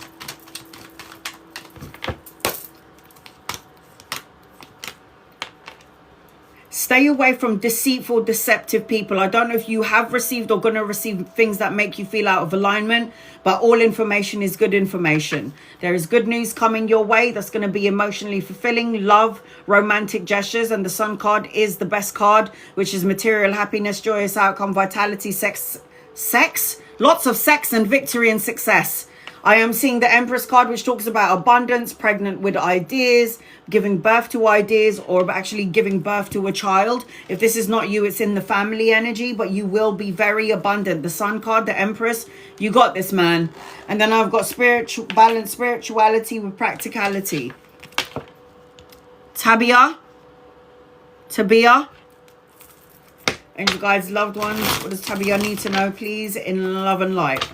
Stay away from deceitful, deceptive people. I don't know if you have received or going to receive things that make you feel out of alignment, but all information is good information. There is good news coming your way that's going to be emotionally fulfilling, love, romantic gestures, and the Sun card is the best card, which is material happiness, joyous outcome, vitality, sex, lots of sex and victory and success. I am seeing the Empress card, which talks about abundance, pregnant with ideas, giving birth to ideas, or actually giving birth to a child. If this is not you, it's in the family energy, but you will be very abundant. The Sun card, the Empress, you got this, man. And then I've got balance, spirituality with practicality. Tabia. Angel guides, loved ones, what does Tabia need to know, please, in love and light?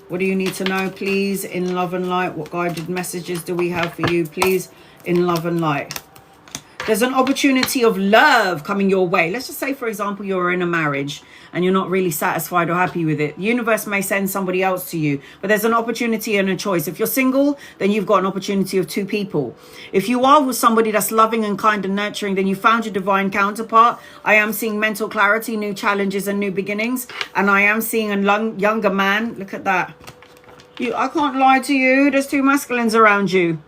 What do you need to know, please, in love and light? What guided messages do we have for you, please, in love and light? There's an opportunity of love coming your way. Let's just say, for example, you're in a marriage and you're not really satisfied or happy with it. The universe may send somebody else to you, but there's an opportunity and a choice. If you're single, then you've got an opportunity of 2 people. If you are with somebody that's loving and kind and nurturing, then you found your divine counterpart. I am seeing mental clarity, new challenges and new beginnings. And I am seeing a younger man. Look at that. I can't lie to you. There's 2 masculines around you.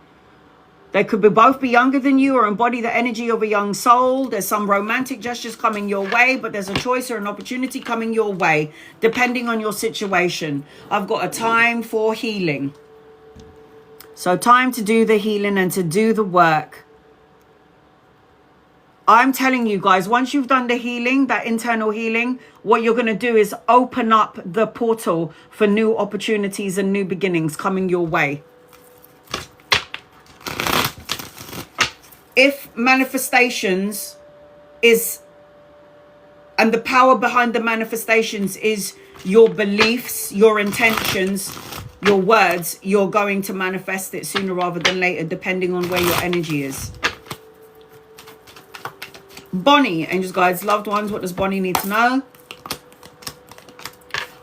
They could both be younger than you or embody the energy of a young soul. There's some romantic gestures coming your way, but there's a choice or an opportunity coming your way, depending on your situation. I've got a time for healing. So time to do the healing and to do the work. I'm telling you guys, once you've done the healing, that internal healing, what you're going to do is open up the portal for new opportunities and new beginnings coming your way. If manifestations is, and the power behind the manifestations is your beliefs, your intentions, your words, you're going to manifest it sooner rather than later, depending on where your energy is. Bonnie, angels, guides, loved ones, what does Bonnie need to know?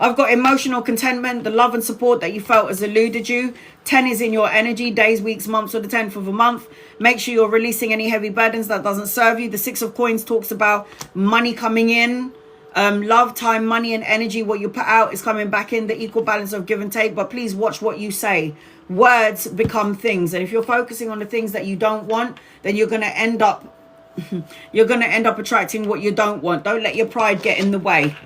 I've got emotional contentment, the love and support that you felt has eluded you. 10 is in your energy, days, weeks, months, or the 10th of a month. Make sure you're releasing any heavy burdens that doesn't serve you. The 6 of coins talks about money coming in. Love, time, money, and energy. What you put out is coming back in, the equal balance of give and take. But please watch what you say. Words become things. And if you're focusing on the things that you don't want, then you're going to end up attracting what you don't want. Don't let your pride get in the way.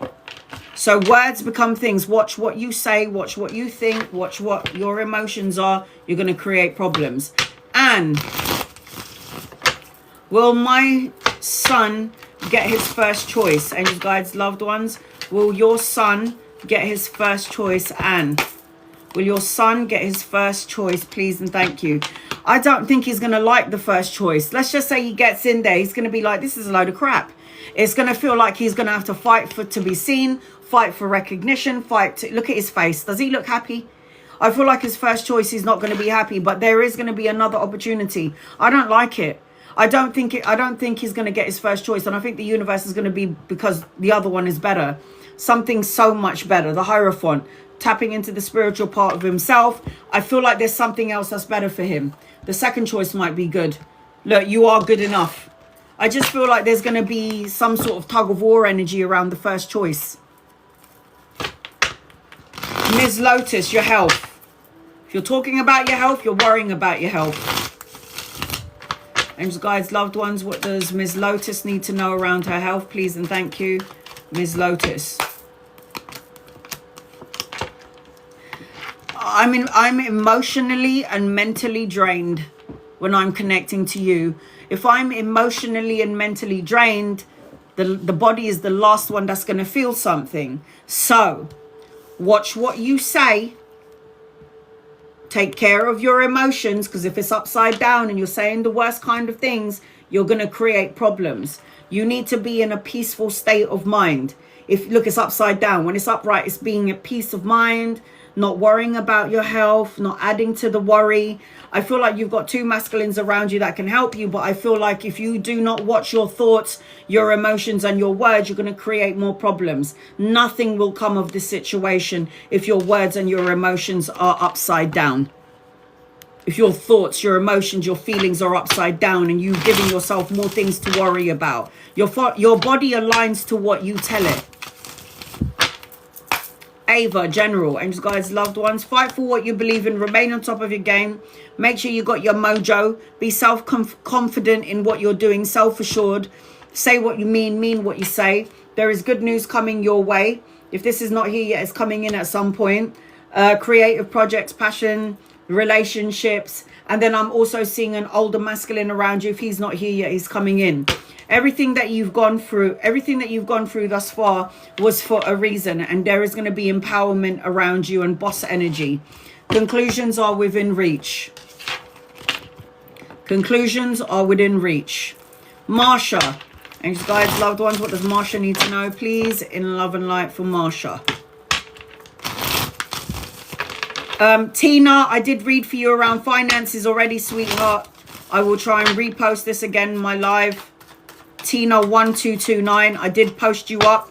So words become things. Watch what you say, watch what you think, watch what your emotions are. You're going to create problems. And will my son get his first choice? Angels, guides, loved ones. Will your son get his first choice? And will your son get his first choice, please and thank you? I don't think he's going to like the first choice. Let's just say he gets in there. He's going to be like, this is a load of crap. It's going to feel like he's going to have to fight to be seen, fight for recognition, look at his face. Does he look happy? I feel like his first choice, he's not going to be happy, but there is going to be another opportunity. I don't like it. I don't think he's going to get his first choice. And I think the universe is going to be, because the other one is better. Something so much better. The Hierophant, tapping into the spiritual part of himself. I feel like there's something else that's better for him. The second choice might be good. Look, you are good enough. I just feel like there's going to be some sort of tug of war energy around the first choice. Ms. Lotus, your health. If you're talking about your health, you're worrying about your health. Angels, guides, loved ones, what does Ms. Lotus need to know around her health, please and thank you, Ms. Lotus. I'm emotionally and mentally drained when I'm connecting to you. If I'm emotionally and mentally drained, the body is the last one that's going to feel something. So watch what you say. Take care of your emotions, because if it's upside down and you're saying the worst kind of things, you're going to create problems. You need to be in a peaceful state of mind. Look, it's upside down. When it's upright, it's being at peace of mind, not worrying about your health, not adding to the worry. I feel like you've got two masculines around you that can help you, but I feel like if you do not watch your thoughts, your emotions and your words, you're going to create more problems. Nothing will come of this situation if your words and your emotions are upside down. If your thoughts, your emotions, your feelings are upside down and you've given yourself more things to worry about. Your body aligns to what you tell it. Ava, general, angels, guides, loved ones, fight for what you believe in, remain on top of your game, make sure you got your mojo, be self-confident in what you're doing, self-assured, say what you mean what you say. There is good news coming your way. If this is not here yet, it's coming in at some point. Creative projects, passion, relationships, and then I'm also seeing an older masculine around you. If he's not here yet, he's coming in. Everything that you've gone through thus far was for a reason, and there is going to be empowerment around you and boss energy. Conclusions are within reach. Conclusions are within reach. Marsha, angels, guides, loved ones, what does Marsha need to know, please, in love and light for Marsha? Tina, I did read for you around finances already, sweetheart. I will try and repost this again in my live. Tina 1229, I did post you up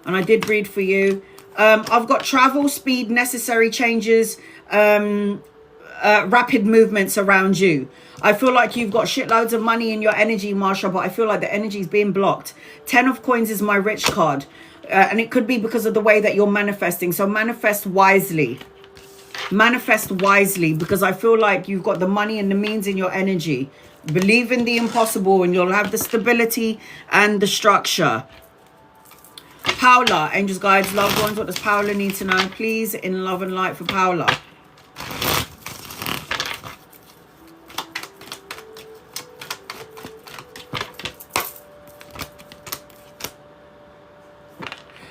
and I did read for you. I've got travel, speed, necessary changes, rapid movements around you. I feel like you've got shitloads of money in your energy, Marsha, but I feel like the energy is being blocked. 10 of coins is my rich card, and it could be because of the way that you're manifesting. So manifest wisely. Manifest wisely, because I feel like you've got the money and the means in your energy. Believe in the impossible and you'll have the stability and the structure. Paula, angels, guides, loved ones, what does Paula need to know, please, in love and light for Paula?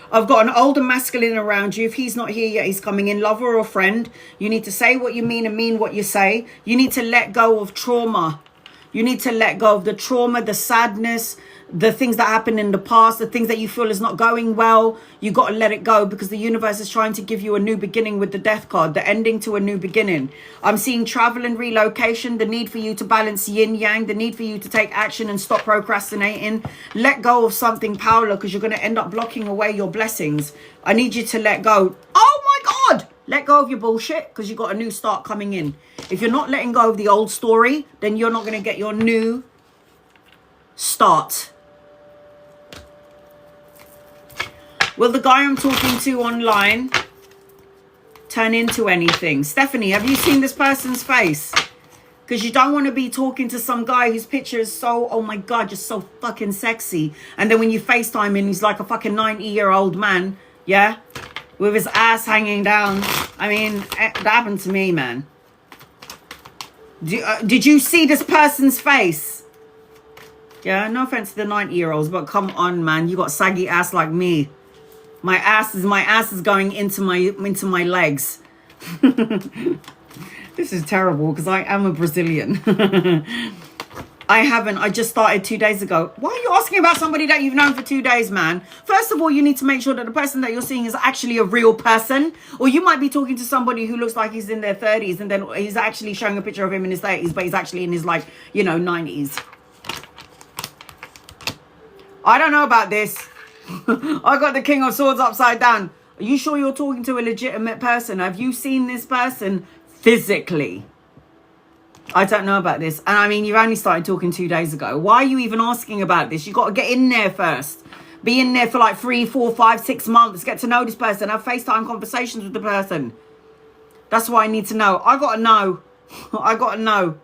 I've got an older masculine around you. If he's not here yet, he's coming in. Lover or friend. You need to say what you mean and mean what you say. You need to let go of trauma. You need to let go of the trauma, the sadness, the things that happened in the past, the things that you feel is not going well. You got to let it go, because the universe is trying to give you a new beginning with the death card, the ending to a new beginning. I'm seeing travel and relocation, the need for you to balance yin yang, the need for you to take action and stop procrastinating. Let go of something, Paula, because you're going to end up blocking away your blessings. I need you to let go. Oh my God! Let go of your bullshit, because you've got a new start coming in. If you're not letting go of the old story, then you're not going to get your new start. Will the guy I'm talking to online turn into anything? Stephanie, have you seen this person's face? Because you don't want to be talking to some guy whose picture is so, oh my God, just so fucking sexy. And then when you FaceTime him, he's like a fucking 90-year-old man. Yeah, with his ass hanging down. I mean, that happened to me, man. Did you see this person's face? Yeah, no offense to the 90-year-olds, but come on, man. You got saggy ass like me. My ass is going into my legs. This is terrible because I am a Brazilian. I just started 2 days ago. Why are you asking about somebody that you've known for 2 days, man? First of all, you need to make sure that the person that you're seeing is actually a real person. Or you might be talking to somebody who looks like he's in their 30s and then he's actually showing a picture of him in his 30s, but he's actually in his, like, 90s. I don't know about this. I got the King of Swords upside down. Are you sure you're talking to a legitimate person? Have you seen this person physically? I don't know about this. And I mean, you've only started talking 2 days ago. Why are you even asking about this? You got to get in there first. Be in there for like 3, 4, 5, 6 months. Get to know this person. Have FaceTime conversations with the person. That's what I need to know. I got to know. I got to know.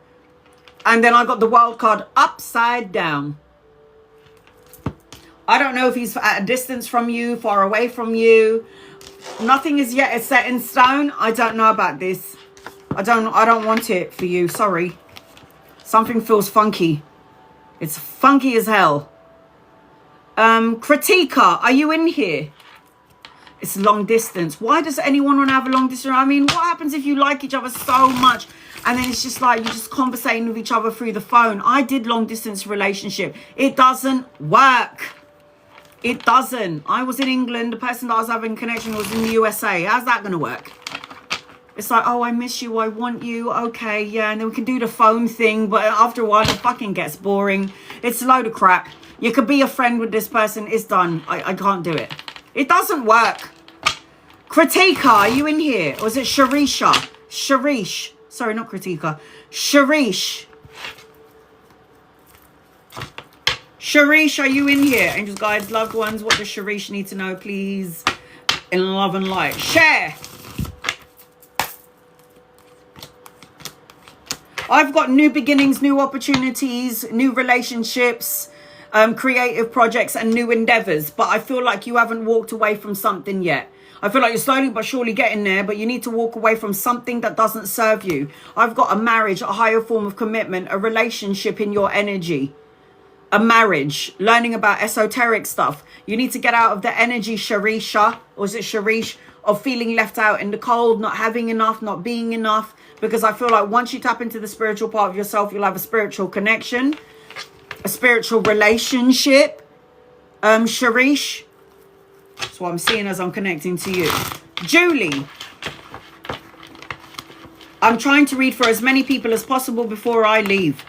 And then I got the wild card upside down. I don't know if he's at a distance from you, far away from you. Nothing is yet set in stone. I don't know about this. I don't want it for you. Sorry. Something feels funky. It's funky as hell. Kritika, are you in here? It's long distance. Why does anyone want to have a long distance? I mean, what happens if you like each other so much and then it's just like you're just conversating with each other through the phone? I did long distance relationship. It doesn't work. It doesn't. I was in England. The person that I was having connection was in the USA. How's that going to work? It's like, oh, I miss you. I want you. Okay, yeah. And then we can do the phone thing. But after a while, it fucking gets boring. It's a load of crap. You could be a friend with this person. It's done. I can't do it. It doesn't work. Kritika, are you in here? Or is it Sharisha? Sharish. Sorry, not Kritika. Sharish. Sharish, are you in here? Angels, guides, loved ones. What does Sharish need to know, please? In love and light. Share. I've got new beginnings, new opportunities, new relationships, creative projects and new endeavors. But I feel like you haven't walked away from something yet. I feel like you're slowly but surely getting there, but you need to walk away from something that doesn't serve you. I've got a marriage, a higher form of commitment, a relationship in your energy. A marriage, learning about esoteric stuff. You need to get out of the energy, Sharisha, or is it Sharish, of feeling left out in the cold, not having enough, not being enough. Because I feel like once you tap into the spiritual part of yourself, you'll have a spiritual connection, a spiritual relationship. Sharish, that's what I'm seeing as I'm connecting to you. Julie, I'm trying to read for as many people as possible before I leave.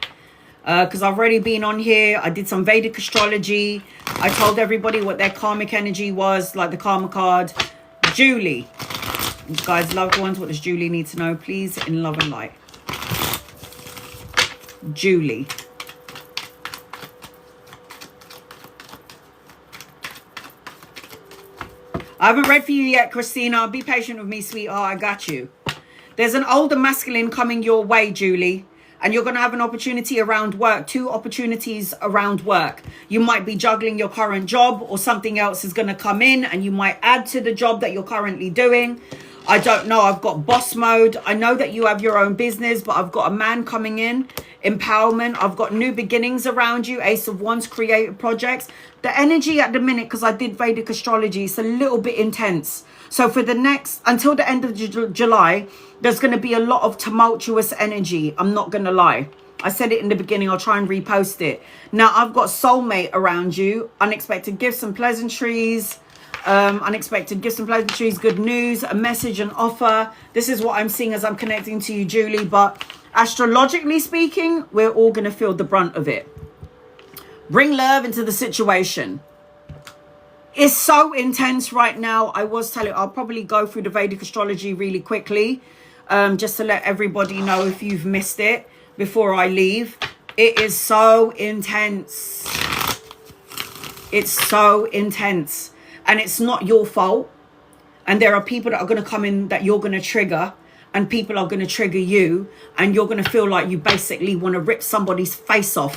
Because I've already been on here. I did some Vedic astrology. I told everybody what their karmic energy was, like the karma card. Julie. Guys, loved ones, what does Julie need to know, please? In love and light. Julie. I haven't read for you yet, Christina. Be patient with me, sweetheart. I got you. There's an older masculine coming your way, Julie. And you're going to have an opportunity around work, 2 opportunities around work. You might be juggling your current job or something else is going to come in and you might add to the job that you're currently doing. I don't know. I've got boss mode. I know that you have your own business, but I've got a man coming in. Empowerment. I've got new beginnings around you. Ace of Wands, creative projects. The energy at the minute, because I did Vedic astrology, it's a little bit intense. So for the next, until the end of July, there's going to be a lot of tumultuous energy. I'm not going to lie. I said it in the beginning. I'll try and repost it. Now, I've got soulmate around you. Unexpected gifts and pleasantries. Good news, a message, an offer. This is what I'm seeing as I'm connecting to you, Julie. But astrologically speaking, we're all going to feel the brunt of it. Bring love into the situation. It's so intense right now. I was telling, I'll probably go through the Vedic astrology really quickly, just to let everybody know if you've missed it before I leave. It is so intense. It's so intense. And it's not your fault. And there are people that are going to come in that you're going to trigger. And people are going to trigger you. And you're going to feel like you basically want to rip somebody's face off.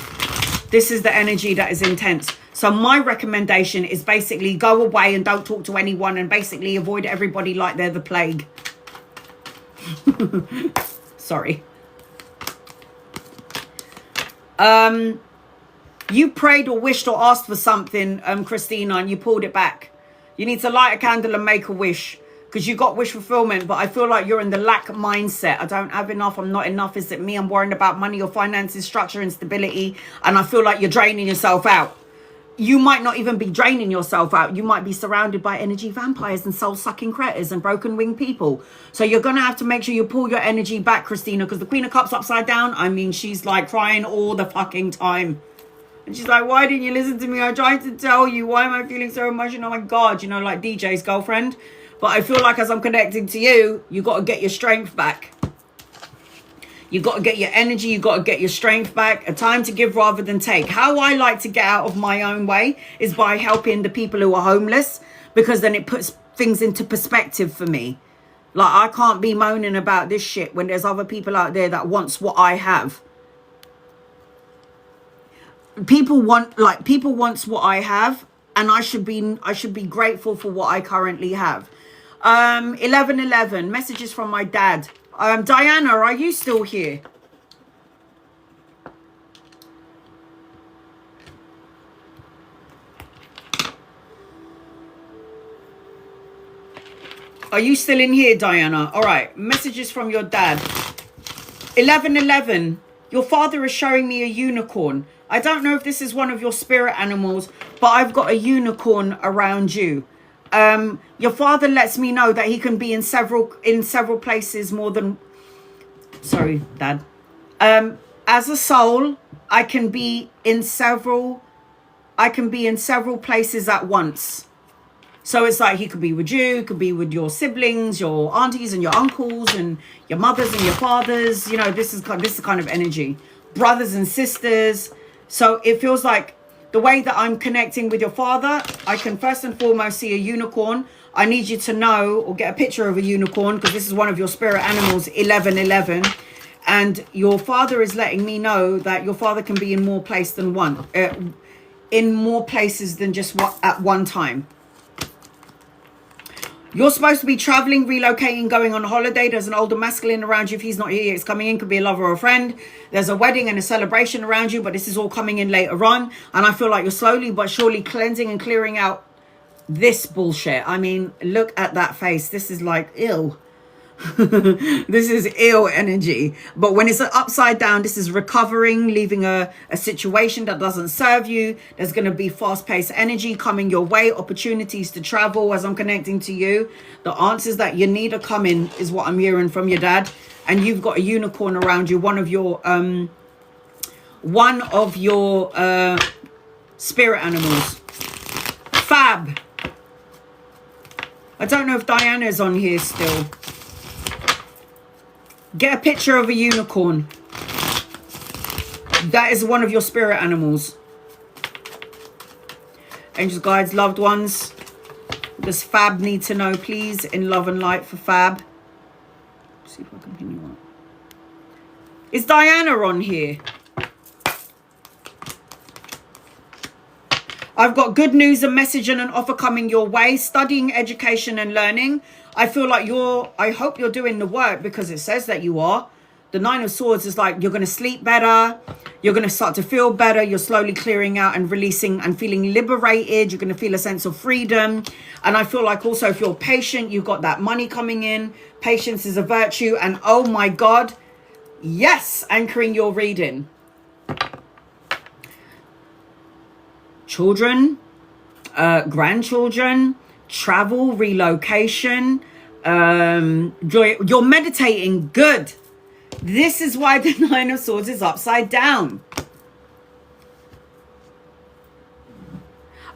This is the energy that is intense. So my recommendation is basically go away and don't talk to anyone and basically avoid everybody like they're the plague. Sorry. You prayed or wished or asked for something, Christina, and you pulled it back. You need to light a candle and make a wish, because you got wish fulfillment, but I feel like you're in the lack mindset. I don't have enough. I'm not enough. Is it me? I'm worrying about money or finances, structure and stability. And I feel like you're draining yourself out. You might not even be draining yourself out. You might be surrounded by energy vampires and soul-sucking critters and broken-winged people. So you're going to have to make sure you pull your energy back, Christina, because the Queen of Cups upside down, I mean, she's like crying all the fucking time. And she's like, why didn't you listen to me? I tried to tell you. Why am I feeling so emotional? Oh my God, you know, like DJ's girlfriend. But I feel like as I'm connecting to you, you got to get your strength back. You got to get your energy. You got to get your strength back. A time to give rather than take. How I like to get out of my own way is by helping the people who are homeless, because then it puts things into perspective for me. Like, I can't be moaning about this shit when there's other people out there that wants what I have. People wants what I have, and I should be grateful for what I currently have. 1111 messages from my dad. Diana, are you still here? Are you still in here, Diana? All right, messages from your dad. 1111, your father is showing me a unicorn. I don't know if this is one of your spirit animals, but I've got a unicorn around you. Your father lets me know that he can be in several places more than, sorry, Dad. As a soul, I can be in several places at once. So it's like he could be with you, could be with your siblings, your aunties and your uncles and your mothers and your fathers. You know, this is the kind of energy. Brothers and sisters. So it feels like the way that I'm connecting with your father, I can first and foremost see a unicorn. I need you to know or get a picture of a unicorn, because this is one of your spirit animals, 1111. And your father is letting me know that your father can be in more places than one, in more places than just at one time. You're supposed to be traveling, relocating, going on holiday. There's an older masculine around you. If he's not here, it's coming in. Could be a lover or a friend. There's a wedding and a celebration around you, but this is all coming in later on. And I feel like you're slowly but surely cleansing and clearing out this bullshit. I mean, look at that face. This is like ill. This is ill energy. But when it's upside down, this is recovering, leaving a situation that doesn't serve you. There's going to be fast-paced energy coming your way, opportunities to travel as I'm connecting to you. The answers that you need are coming, is what I'm hearing from your dad. And you've got a unicorn around you, one of your spirit animals. Fab. I don't know if Diana's on here still. Get a picture of a unicorn. That is one of your spirit animals. Angels, guides, loved ones. Does Fab need to know, please? In love and light for Fab. Let's see if I can pin you up. Is Diana on here? I've got good news, a message and an offer coming your way. Studying, education and learning. I feel like I hope you're doing the work, because it says that you are. The Nine of Swords is like you're going to sleep better. You're going to start to feel better. You're slowly clearing out and releasing and feeling liberated. You're going to feel a sense of freedom. And I feel like also if you're patient, you've got that money coming in. Patience is a virtue. And oh my God, yes, anchoring your reading. Children, grandchildren, travel, relocation, joy. You're meditating. Good. This is why the Nine of Swords is upside down.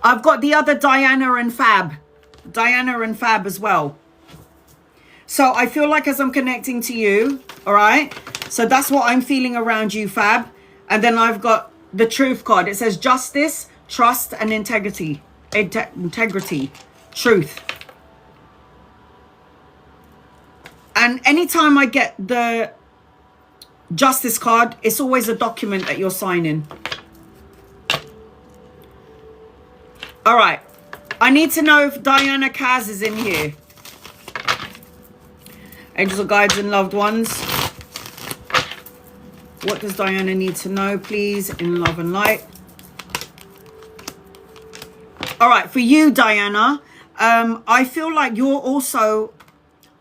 I've got the other Diana and Fab as well. So I feel like as I'm connecting to you, all right, so that's what I'm feeling around you, Fab. And then I've got the Truth card. It says justice, trust and integrity. Truth. And anytime I get the Justice card, it's always a document that you're signing. All right. I need to know if Diana Kaz is in here. Angels of guides and loved ones. What does Diana need to know, please, in love and light? All right, for you, Diana, I feel like you're also,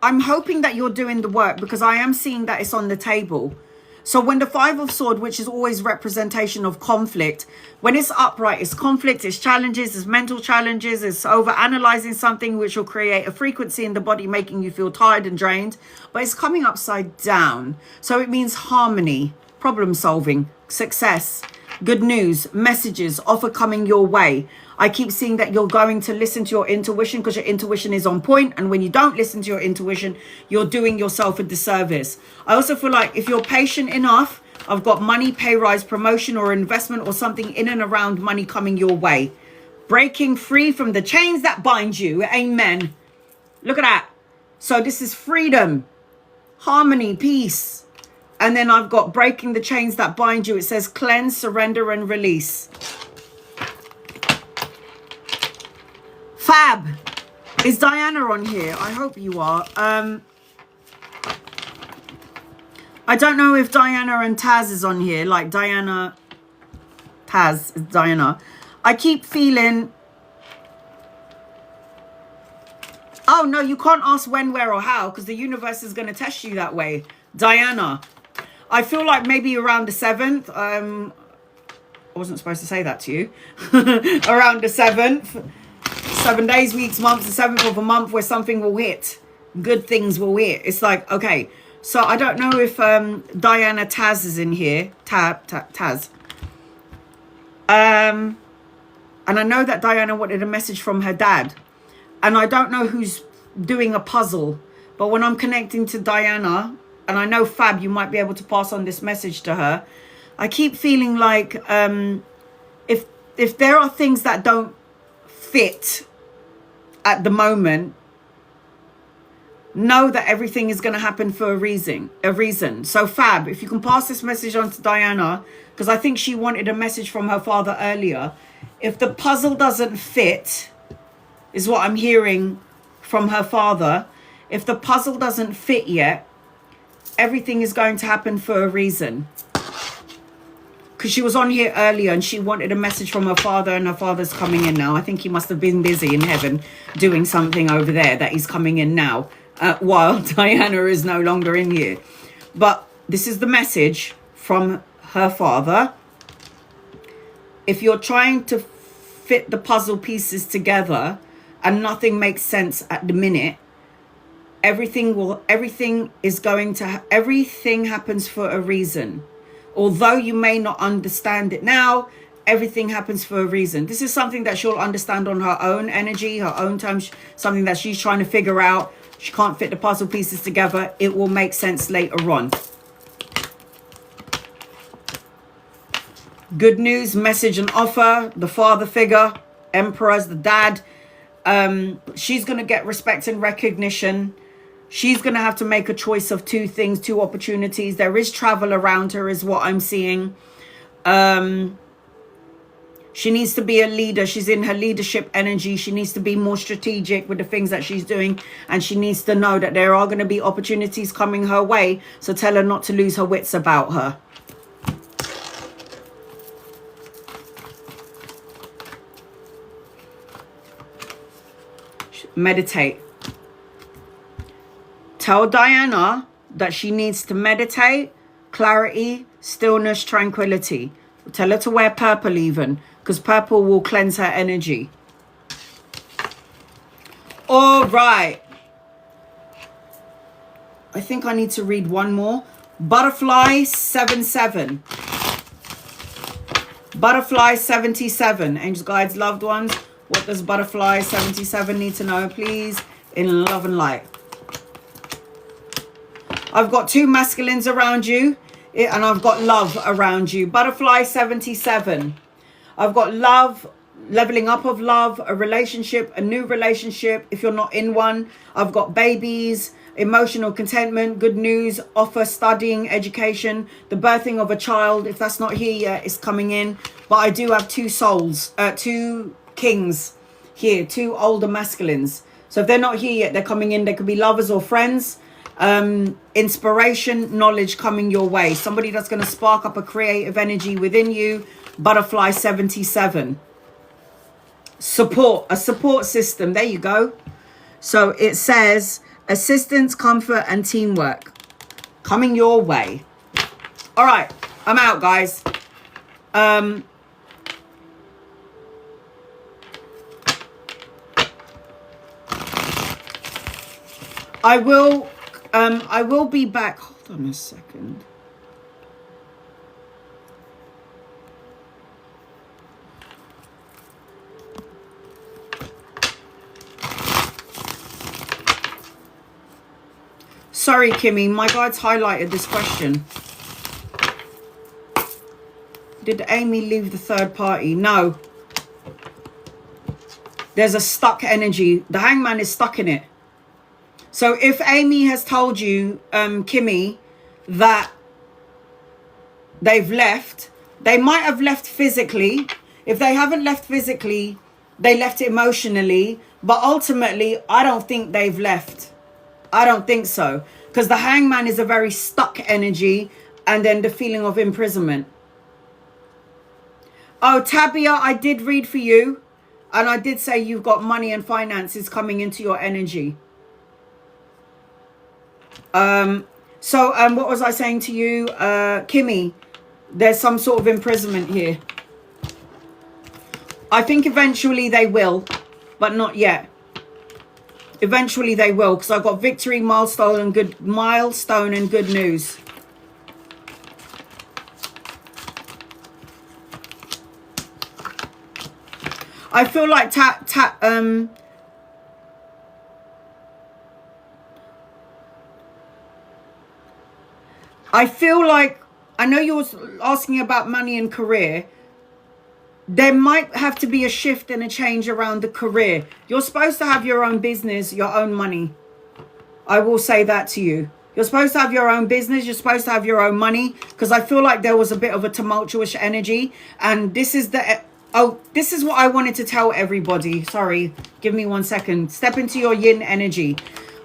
I'm hoping that you're doing the work, because I am seeing that it's on the table. So when the Five of Swords, which is always representation of conflict, when it's upright, it's conflict, it's challenges, it's mental challenges, it's over analyzing something which will create a frequency in the body, making you feel tired and drained. But it's coming upside down. So it means harmony, problem solving, success, good news, messages, offer coming your way. I keep seeing that you're going to listen to your intuition, because your intuition is on point. And when you don't listen to your intuition, you're doing yourself a disservice. I also feel like if you're patient enough, I've got money, pay rise, promotion or investment or something in and around money coming your way. Breaking free from the chains that bind you. Amen. Look at that. So this is freedom, harmony, peace. And then I've got breaking the chains that bind you. It says cleanse, surrender and release. Fab, is Diana on here? I hope you are. I don't know if Diana and Taz is on here. Like Diana, Taz is Diana. I keep feeling. Oh no, you can't ask when, where or how, because the universe is going to test you that way. Diana, I feel like maybe around the 7th. I wasn't supposed to say that to you. Around the 7th. 7 days, weeks, months, the 7th of a month where something will hit. Good things will hit. It's like, okay. So I don't know if Diana Taz is in here. Taz. And I know that Diana wanted a message from her dad. And I don't know who's doing a puzzle. But when I'm connecting to Diana, and I know Fab, you might be able to pass on this message to her. I keep feeling like if there are things that don't fit at the moment, know that everything is going to happen for a reason. So Fab, if you can pass this message on to Diana, because I think she wanted a message from her father earlier. If the puzzle doesn't fit, is what I'm hearing from her father. If the puzzle doesn't fit yet, everything is going to happen for a reason. Because she was on here earlier and she wanted a message from her father, and her father's coming in now. I think he must have been busy in heaven doing something over there that he's coming in now while Diana is no longer in here. But this is the message from her father. If you're trying to fit the puzzle pieces together and nothing makes sense at the minute, everything happens for a reason. Although you may not understand it now, everything happens for a reason. This is something that she'll understand on her own energy, her own terms, something that she's trying to figure out. She can't fit the puzzle pieces together. It will make sense later on. Good news, message and offer. The father figure, emperors, the dad. She's going to get respect and recognition. She's going to have to make a choice of two things, two opportunities. There is travel around her is what I'm seeing. She needs to be a leader. She's in her leadership energy. She needs to be more strategic with the things that she's doing. And she needs to know that there are going to be opportunities coming her way. So tell her not to lose her wits about her. Meditate. Tell Diana that she needs to meditate, clarity, stillness, tranquility. Tell her to wear purple even, because purple will cleanse her energy. All right. I think I need to read one more. Butterfly 77. Butterfly 77. Angels, guides, loved ones. What does Butterfly 77 need to know, please? In love and light. I've got two masculines around you, and I've got love around you. Butterfly 77. I've got love, leveling up of love, a relationship, a new relationship if you're not in one. I've got babies, emotional contentment, good news, offer, studying, education, the birthing of a child. If that's not here yet, it's coming in. But I do have two souls, two kings here, 2 older masculines. So if they're not here yet, they're coming in. They could be lovers or friends. Inspiration, knowledge coming your way. Somebody that's going to spark up a creative energy within you. Butterfly 77. Support, a support system. There you go. So it says assistance, comfort, and teamwork coming your way. All right, I'm out, guys. I will be back. Hold on a second. Sorry, Kimmy, my guides highlighted this question. Did Amy leave the third party? No. There's a stuck energy. The hangman is stuck in it. So if Amy has told you, Kimmy, that they've left, they might have left physically. If they haven't left physically, they left emotionally. But ultimately, I don't think they've left. I don't think so. Because the hangman is a very stuck energy. And then the feeling of imprisonment. Oh, Tabia, I did read for you. And I did say you've got money and finances coming into your energy. What was I saying to you? Kimmy, there's some sort of imprisonment here. I think eventually they will, but not yet. Eventually they will, because I've got victory, milestone, and good news. I feel like I feel like, I know you were asking about money and career. There might have to be a shift and a change around the career. You're supposed to have your own business, your own money. I will say that to you. You're supposed to have your own business. You're supposed to have your own money. Because I feel like there was a bit of a tumultuous energy. And this is this is what I wanted to tell everybody. Sorry, give me 1 second. Step into your yin energy.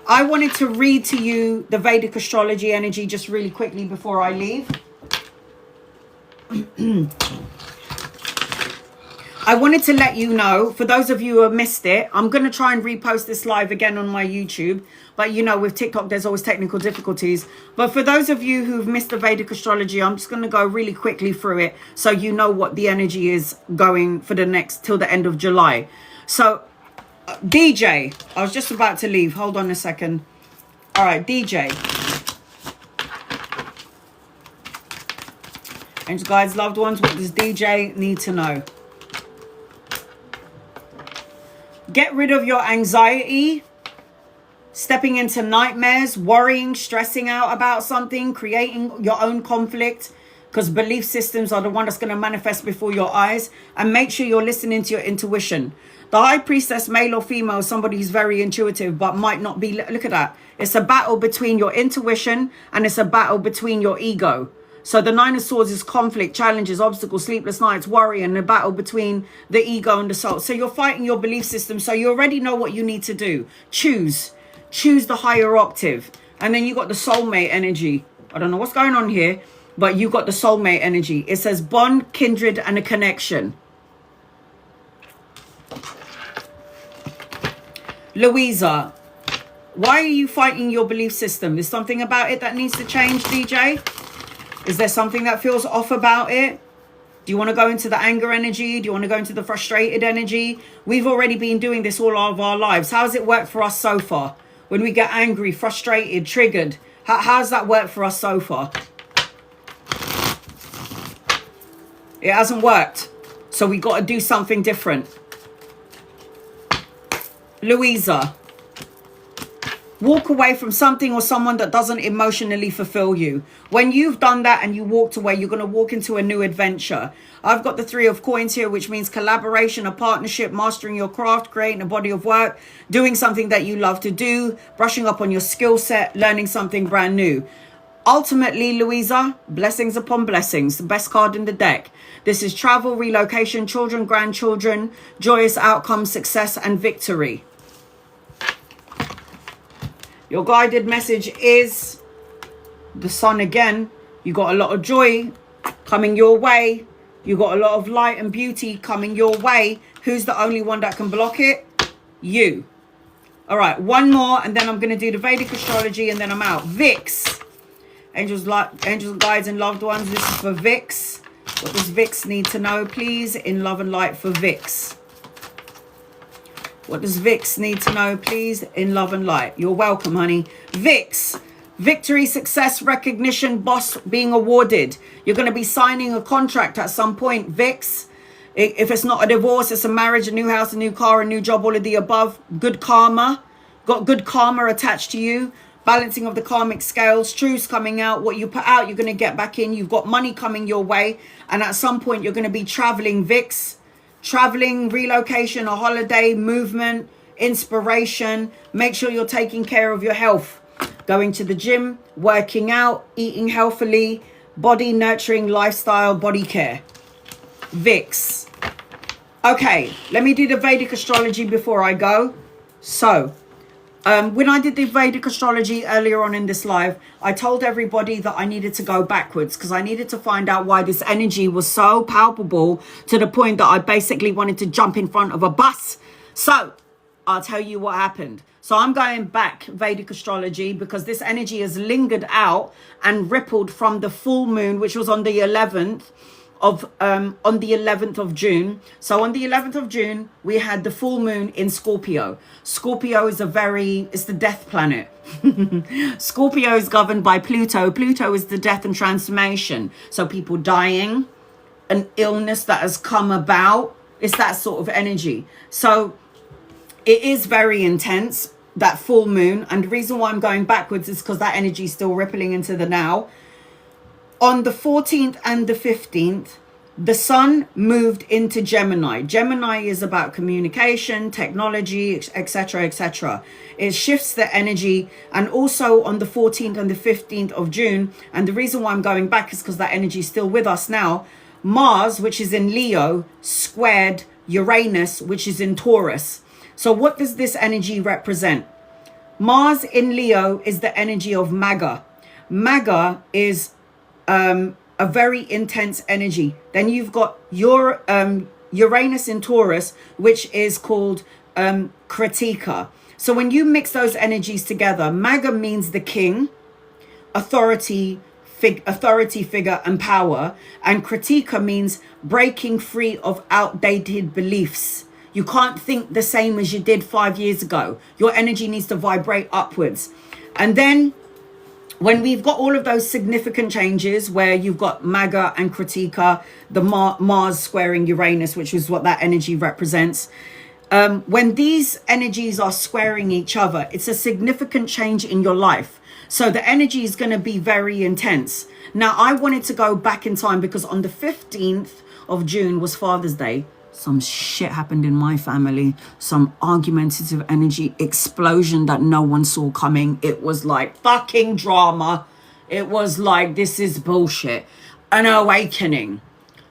I wanted to read to you the Vedic astrology energy just really quickly before I leave. I wanted to let you know, for those of you who have missed it, I'm going to try and repost this live again on my YouTube. But you know, with TikTok, there's always technical difficulties. But for those of you who've missed the Vedic astrology, I'm just going to go really quickly through it so you know what the energy is going for till the end of July. So, DJ, I was just about to leave. Hold on a second. All right, DJ. And guys, loved ones, what does DJ need to know? Get rid of your anxiety, stepping into nightmares, worrying, stressing out about something, creating your own conflict, because belief systems are the one that's going to manifest before your eyes. And make sure you're listening to your intuition. The high priestess, male or female, is somebody who's very intuitive, but might not be. Look at that. It's a battle between your intuition and it's a battle between your ego. So the Nine of Swords is conflict, challenges, obstacles, sleepless nights, worry, and the battle between the ego and the soul. So you're fighting your belief system. So you already know what you need to do. Choose the higher octave. And then you got the soulmate energy. I don't know what's going on here, but you got the soulmate energy. It says bond, kindred, and a connection. Louisa, why are you fighting your belief system? There's something about it that needs to change, DJ? Is there something that feels off about it? Do you want to go into the anger energy? Do you want to go into the frustrated energy? We've already been doing this all of our lives. How has it worked for us so far? When we get angry, frustrated, triggered, how's that worked for us so far? It hasn't worked. So we got to do something different. Louisa, walk away from something or someone that doesn't emotionally fulfill you. When you've done that and you walked away, you're going to walk into a new adventure. I've got the 3 of coins here, which means collaboration, a partnership, mastering your craft, creating a body of work, doing something that you love to do, brushing up on your skill set, learning something brand new. Ultimately, Louisa, blessings upon blessings, the best card in the deck. This is travel, relocation, children, grandchildren, joyous outcome, success, and victory. Your guided message is the sun again. You got a lot of joy coming your way. You got a lot of light and beauty coming your way. Who's the only one that can block it? You. All right, one more, and then I'm going to do the Vedic astrology, and then I'm out. Vix. Angels, guides, and loved ones. This is for Vix. What does Vix need to know, please? In love and light for Vix. What does Vix need to know, please? In love and light. You're welcome, honey. Vix. Victory, success, recognition, boss being awarded. You're going to be signing a contract at some point, Vix. If it's not a divorce, it's a marriage, a new house, a new car, a new job, all of the above. Good karma. Got good karma attached to you. Balancing of the karmic scales. Truths coming out. What you put out, you're going to get back in. You've got money coming your way. And at some point, you're going to be traveling, Vix. Traveling, relocation, a holiday, movement, inspiration. Make sure you're taking care of your health. Going to the gym, working out, eating healthily, body nurturing lifestyle, body care. Vix. Okay, let me do the Vedic astrology before I go. So, when I did the Vedic astrology earlier on in this live, I told everybody that I needed to go backwards because I needed to find out why this energy was so palpable to the point that I basically wanted to jump in front of a bus. So, I'll tell you what happened. So I'm going back Vedic astrology because this energy has lingered out and rippled from the full moon, which was on the 11th of June. So on the 11th of June, we had the full moon in Scorpio. Scorpio is it's the death planet. Scorpio is governed by Pluto. Pluto is the death and transformation. So people dying, an illness that has come about. It's that sort of energy. So it is very intense, that full moon. And the reason why I'm going backwards is because that energy is still rippling into the now. On the 14th and the 15th, the sun moved into Gemini. Gemini is about communication, technology, etc., etc. It shifts the energy. And also on the 14th and the 15th of June, and the reason why I'm going back is because that energy is still with us now. Mars, which is in Leo, squared Uranus, which is in Taurus. So what does this energy represent? Mars in Leo is the energy of Maga. Maga is a very intense energy. Then you've got your Uranus in Taurus, which is called Kritika. So when you mix those energies together, Maga means the king, authority figure and power, and Kritika means breaking free of outdated beliefs. You can't think the same as you did 5 years ago. Your energy needs to vibrate upwards. And then when we've got all of those significant changes where you've got Maga and Kritika, the Mars squaring Uranus, which is what that energy represents. When these energies are squaring each other, it's a significant change in your life. So the energy is going to be very intense. Now, I wanted to go back in time because on the 15th of June was Father's Day. Some shit happened in my family. Some argumentative energy explosion that no one saw coming. It was like fucking drama. It was like, this is bullshit. An awakening.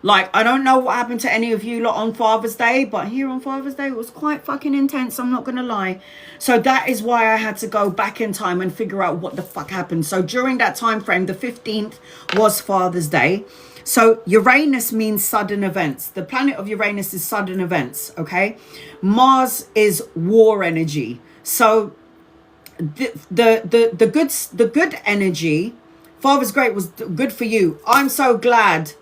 Like, I don't know what happened to any of you lot on Father's Day, but here on Father's Day, it was quite fucking intense. I'm not going to lie. So that is why I had to go back in time and figure out what the fuck happened. So during that time frame, the 15th was Father's Day. So Uranus means sudden events. The planet of Uranus is sudden events, okay? Mars is war energy. So the good energy, Father's Great was good for you. I'm so glad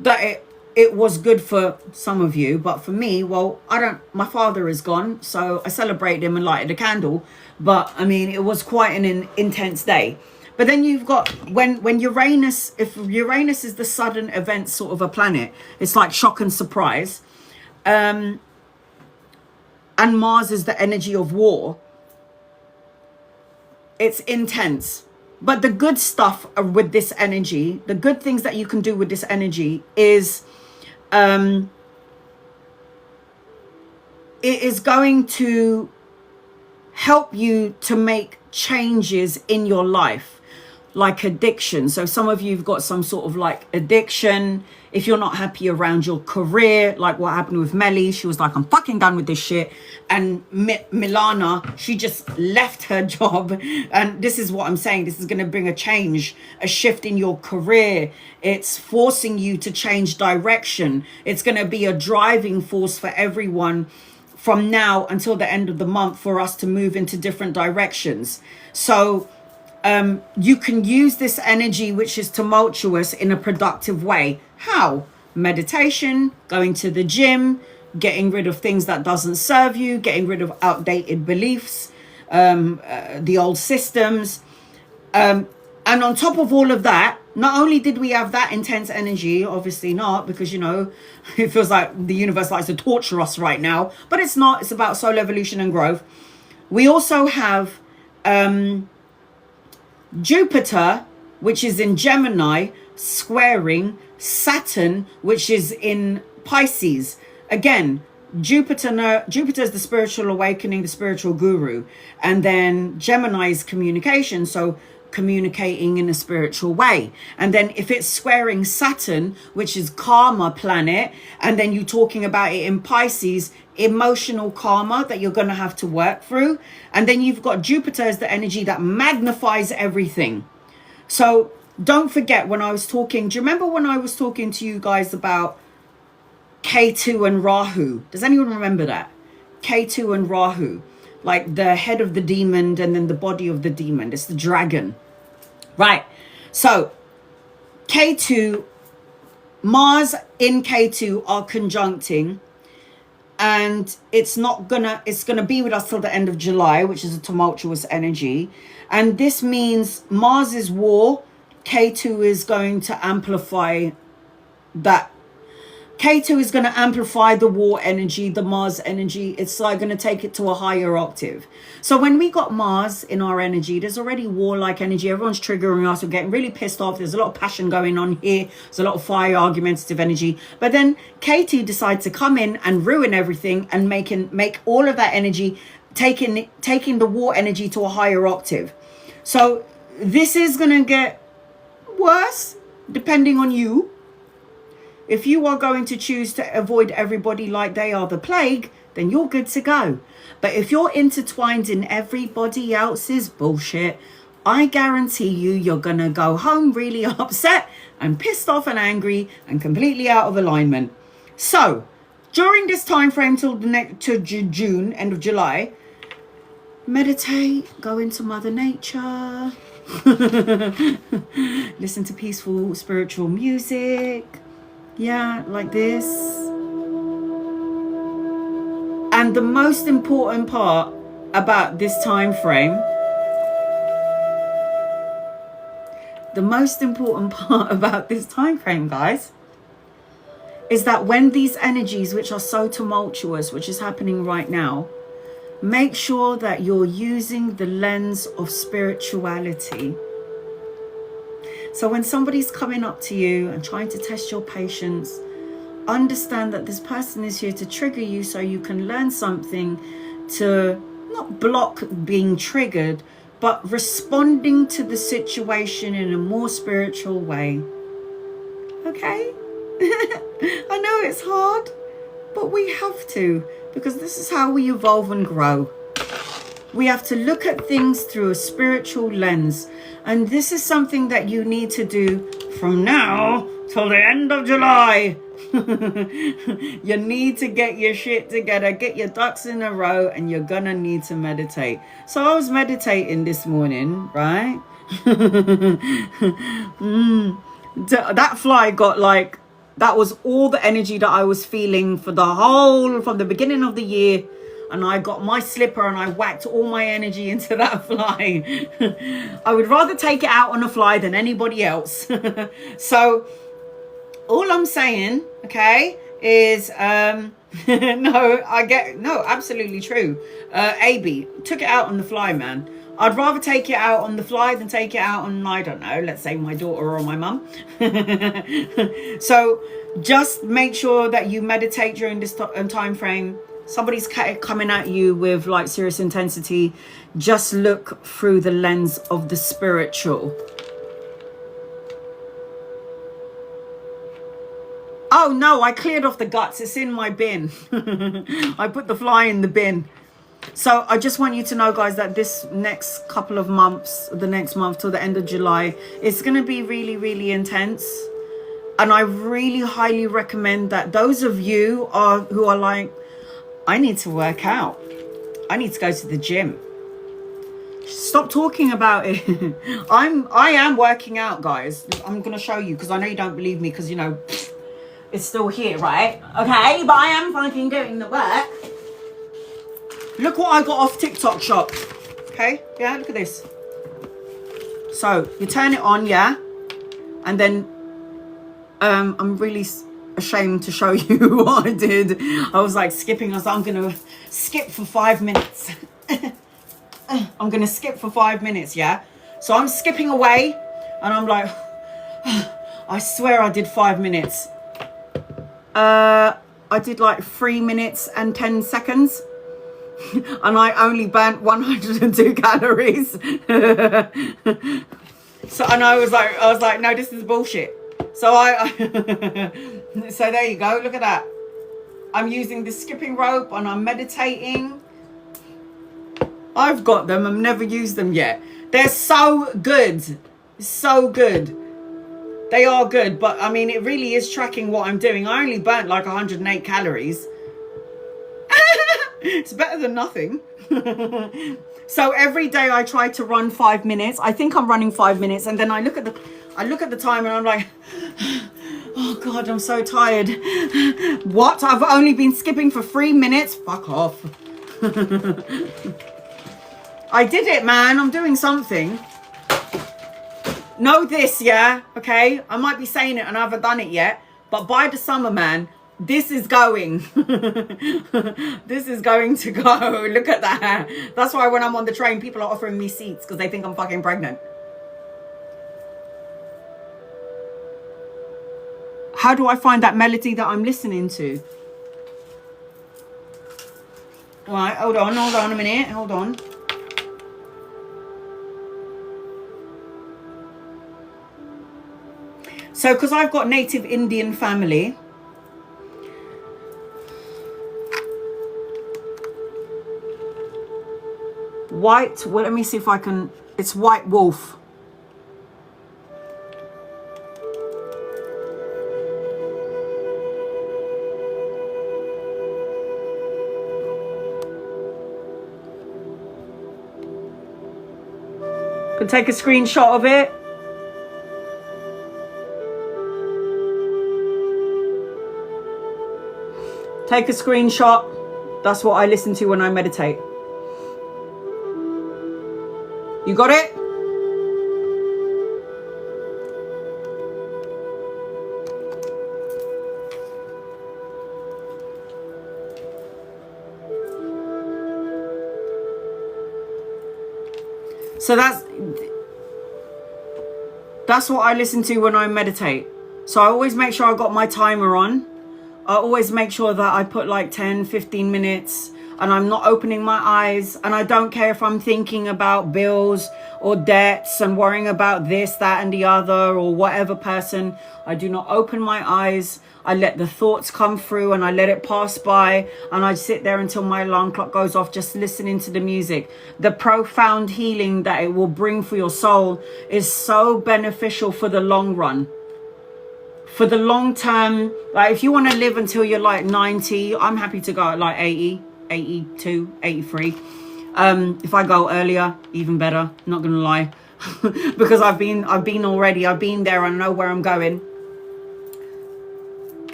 that it was good for some of you, but for me, well, my father is gone, so I celebrated him and lighted a candle. But I mean, it was quite an intense day. But then you've got when Uranus, if Uranus is the sudden event sort of a planet, it's like shock and surprise. And Mars is the energy of war. It's intense. But the good stuff with this energy, the good things that you can do with this energy is it is going to help you to make changes in your life. like addiction. So some of you've got some sort of like addiction. If you're not happy around your career, like what happened with Melly, she was like, I'm fucking done with this shit. And Milana, she just left her job. And this is what I'm saying. This is going to bring a change, a shift in your career. It's forcing you to change direction. It's going to be a driving force for everyone from now until the end of the month for us to move into different directions. So you can use this energy, which is tumultuous, in a productive way. How? Meditation, going to the gym, getting rid of things that doesn't serve you, getting rid of outdated beliefs, the old systems. And on top of all of that, not only did we have that intense energy, obviously not, because, you know, it feels like the universe likes to torture us right now, but it's not. It's about soul evolution and growth. We also have Jupiter, which is in Gemini, squaring Saturn, which is in Pisces. Again, Jupiter is the spiritual awakening, the spiritual guru. And then Gemini is communication, so communicating in a spiritual way. And then if it's squaring Saturn, which is karma planet, and then you're talking about it in Pisces, emotional karma that you're going to have to work through. And then you've got Jupiter as the energy that magnifies everything. So don't forget, when I was talking, do you remember when I was talking to you guys about K2 and Rahu? Does anyone remember that? K2 and Rahu, like the head of the demon and then the body of the demon. It's the dragon, right? So K2, Mars in K2 are conjuncting, and it's gonna be with us till the end of July, which is a tumultuous energy. And this means Mars is war. K2 is going to amplify that. K2 is going to amplify the war energy, the Mars energy. It's like going to take it to a higher octave. So when we got Mars in our energy, there's already warlike energy. Everyone's triggering us. We're getting really pissed off. There's a lot of passion going on here. There's a lot of fire, argumentative energy. But then K2 decides to come in and ruin everything and make all of that energy, taking the war energy to a higher octave. So this is going to get worse depending on you. If you are going to choose to avoid everybody like they are the plague, then you're good to go. But if you're intertwined in everybody else's bullshit, I guarantee you're going to go home really upset and pissed off and angry and completely out of alignment. So during this time frame till June, end of July, meditate, go into Mother Nature, listen to peaceful spiritual music. Yeah, like this. And the most important part about this time frame, guys, is that when these energies, which are so tumultuous, which is happening right now, make sure that you're using the lens of spirituality. So when somebody's coming up to you and trying to test your patience, understand that this person is here to trigger you so you can learn something, to not block being triggered, but responding to the situation in a more spiritual way. Okay? I know it's hard, but we have to, because this is how we evolve and grow. We have to look at things through a spiritual lens. And this is something that you need to do from now till the end of July. You need to get your shit together, get your ducks in a row, and you're gonna need to meditate. So I was meditating this morning, right? That fly got like, that was all the energy that I was feeling from the beginning of the year. And I got my slipper and I whacked all my energy into that fly. I would rather take it out on a fly than anybody else. So all I'm saying, okay, is absolutely true. AB, took it out on the fly, man. I'd rather take it out on the fly than take it out on, I don't know, let's say my daughter or my mum. So just make sure that you meditate during this time frame. Somebody's coming at you with like serious intensity. Just look through the lens of the spiritual. Oh no, I cleared off the guts. It's in my bin. I put the fly in the bin. So I just want you to know, guys, that this next couple of months, the next month till the end of July, it's going to be really, really intense. And I really highly recommend that those of you who are like, I need to work out, I need to go to the gym, stop talking about it. I am working out, guys. I'm going to show you, because I know you don't believe me, because, you know, it's still here, right? Okay, but I am fucking doing the work. Look what I got off TikTok shop. Okay, yeah, look at this. So you turn it on, yeah, and then I'm really ashamed to show you what I did. I was like skipping. I was like, I'm gonna skip for 5 minutes. I'm gonna skip for 5 minutes, yeah. So I'm skipping away, and I'm like, I swear I did 5 minutes. I did like 3 minutes and 10 seconds. And I only burnt 102 calories. So, and I was like, no, this is bullshit. So so there you go. Look at that. I'm using the skipping rope and I'm meditating. I've got them. I've never used them yet. They're so good. So good. They are good. But I mean, it really is tracking what I'm doing. I only burnt like 108 calories. It's better than nothing. So every day I try to run 5 minutes. I think I'm running 5 minutes, and then I look at the time and I'm like, oh God, I'm so tired. What? I've only been skipping for 3 minutes? Fuck off. I did it, man. I'm doing something. Know this, yeah? Okay? I might be saying it and I haven't done it yet, but by the summer, man, this is going. This is going to go. Look at that. That's why when I'm on the train, people are offering me seats because they think I'm fucking pregnant. How do I find that melody that I'm listening to? Right, hold on a minute. Hold on. So, because I've got native Indian family, White, well, let me see if I can, it's White Wolf. Can take a screenshot of it. Take a screenshot. That's what I listen to when I meditate. You got it? So that's what I listen to when I meditate. So I always make sure I got my timer on. I always make sure that I put like 10, 15 minutes and I'm not opening my eyes. And I don't care if I'm thinking about bills or debts and worrying about this, that, and the other, or whatever person. I do not open my eyes. I let the thoughts come through and I let it pass by. And I sit there until my alarm clock goes off, just listening to the music. The profound healing that it will bring for your soul is so beneficial for the long run. For the long term, like if you want to live until you're like 90, I'm happy to go at like 80, 82, 83. If I go earlier, even better, not gonna lie. Because I've been there, I know where I'm going.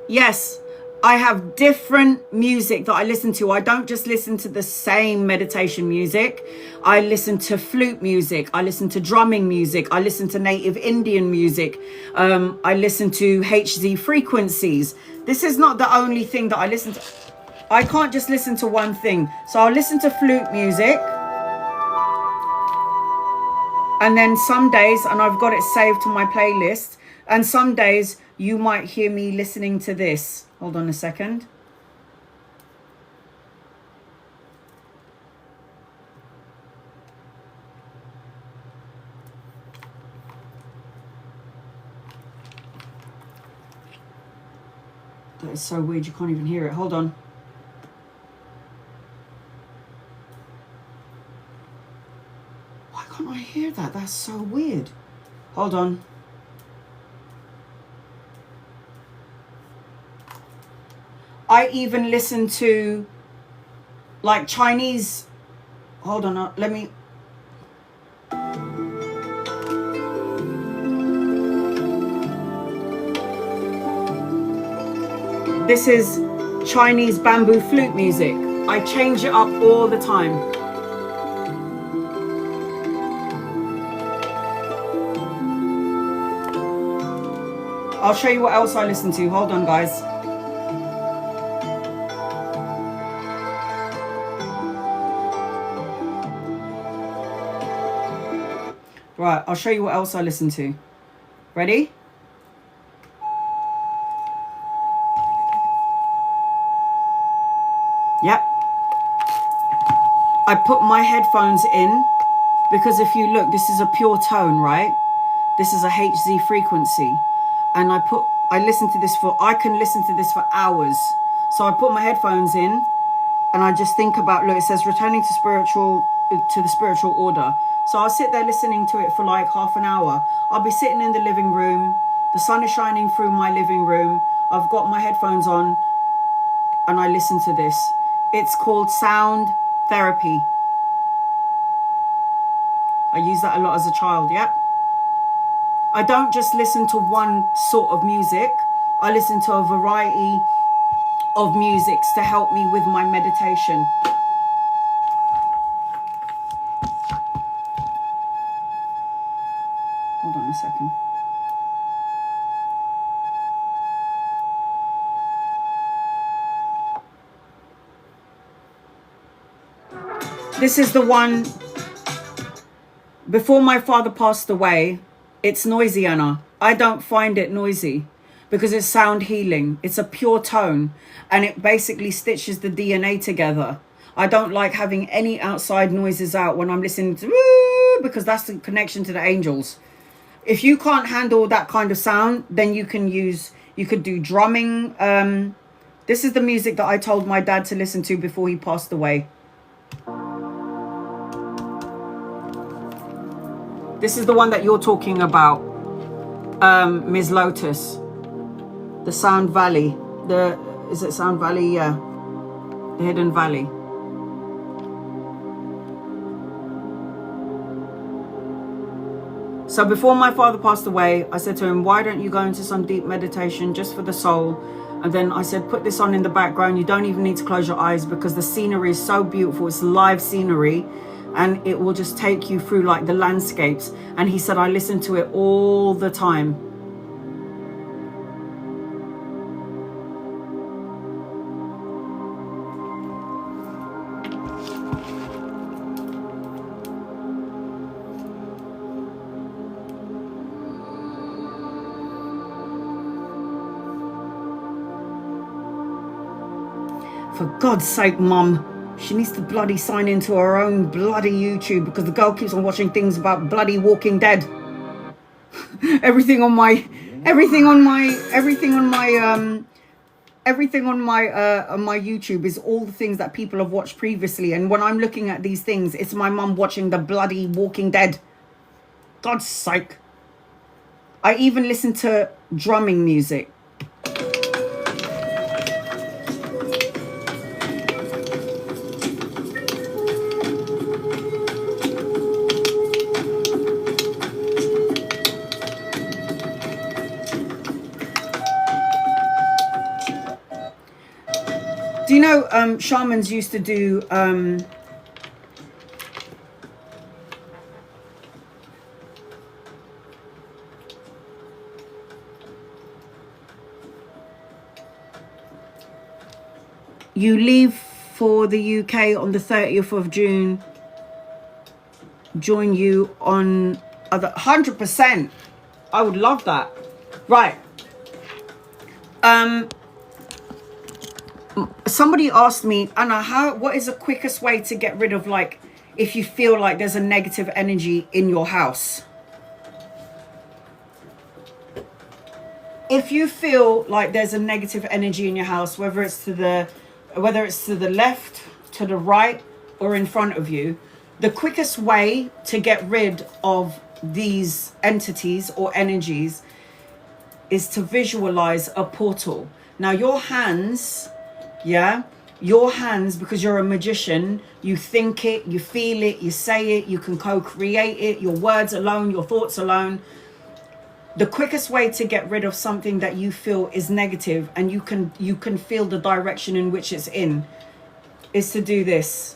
Yes, I have different music that I listen to. I don't just listen to the same meditation music. I listen to flute music. I listen to drumming music. I listen to native Indian music. I listen to HZ frequencies. This is not the only thing that I listen to. I can't just listen to one thing. So I'll listen to flute music. And then some days, and I've got it saved to my playlist, and some days you might hear me listening to this. Hold on a second. That is so weird, you can't even hear it. Hold on. Why can't I hear that? That's so weird. Hold on. I even listen to like Chinese. Hold on, let me. This is Chinese bamboo flute music. I change it up all the time. I'll show you what else I listen to. Hold on, guys. Right, I'll show you what else I listen to. Ready? Yep. I put my headphones in because if you look, this is a pure tone, right? This is a HZ frequency. And I listen to this I can listen to this for hours. So I put my headphones in and I just think about, look, it says returning to the spiritual order. So I'll sit there listening to it for like half an hour. I'll be sitting in the living room. The sun is shining through my living room. I've got my headphones on and I listen to this. It's called sound therapy. I used that a lot as a child, yep. I don't just listen to one sort of music. I listen to a variety of musics to help me with my meditation. Hold on a second. This is the one before my father passed away. It's noisy, Anna. I don't find it noisy because it's sound healing. It's a pure tone and it basically stitches the DNA together. I don't like having any outside noises out when I'm listening to, because that's the connection to the angels. If you can't handle that kind of sound, then you could do drumming. This is the music that I told my dad to listen to before he passed away. This is the one that you're talking about, Ms. Lotus. The Sound Valley. Is it Sound Valley? Yeah. The Hidden Valley. So before my father passed away, I said to him, why don't you go into some deep meditation just for the soul? And then I said, put this on in the background. You don't even need to close your eyes because the scenery is so beautiful. It's live scenery. And it will just take you through like the landscapes. And he said, I listen to it all the time. For God's sake, Mum. She needs to bloody sign into her own bloody YouTube because the girl keeps on watching things about bloody Walking Dead. everything on my YouTube is all the things that people have watched previously. And when I'm looking at these things, it's my mum watching the bloody Walking Dead. God's sake. I even listen to drumming music. Do you know shamans used to do you leave for the UK on the 30th of June, join you on other 100%. I would love that. Right. Somebody asked me, Anna, what is the quickest way to get rid of, like, if you feel like there's a negative energy in your house? if you feel like there's a negative energy in your house, whether it's to the left, to the right, or in front of you, the quickest way to get rid of these entities or energies is to visualize a portal. Now your hands, your hands, because you're a magician, you think it, you feel it, you say it, you can co-create it, your words alone, your thoughts alone. The quickest way to get rid of something that you feel is negative, and you can feel the direction in which it's in, is to do this.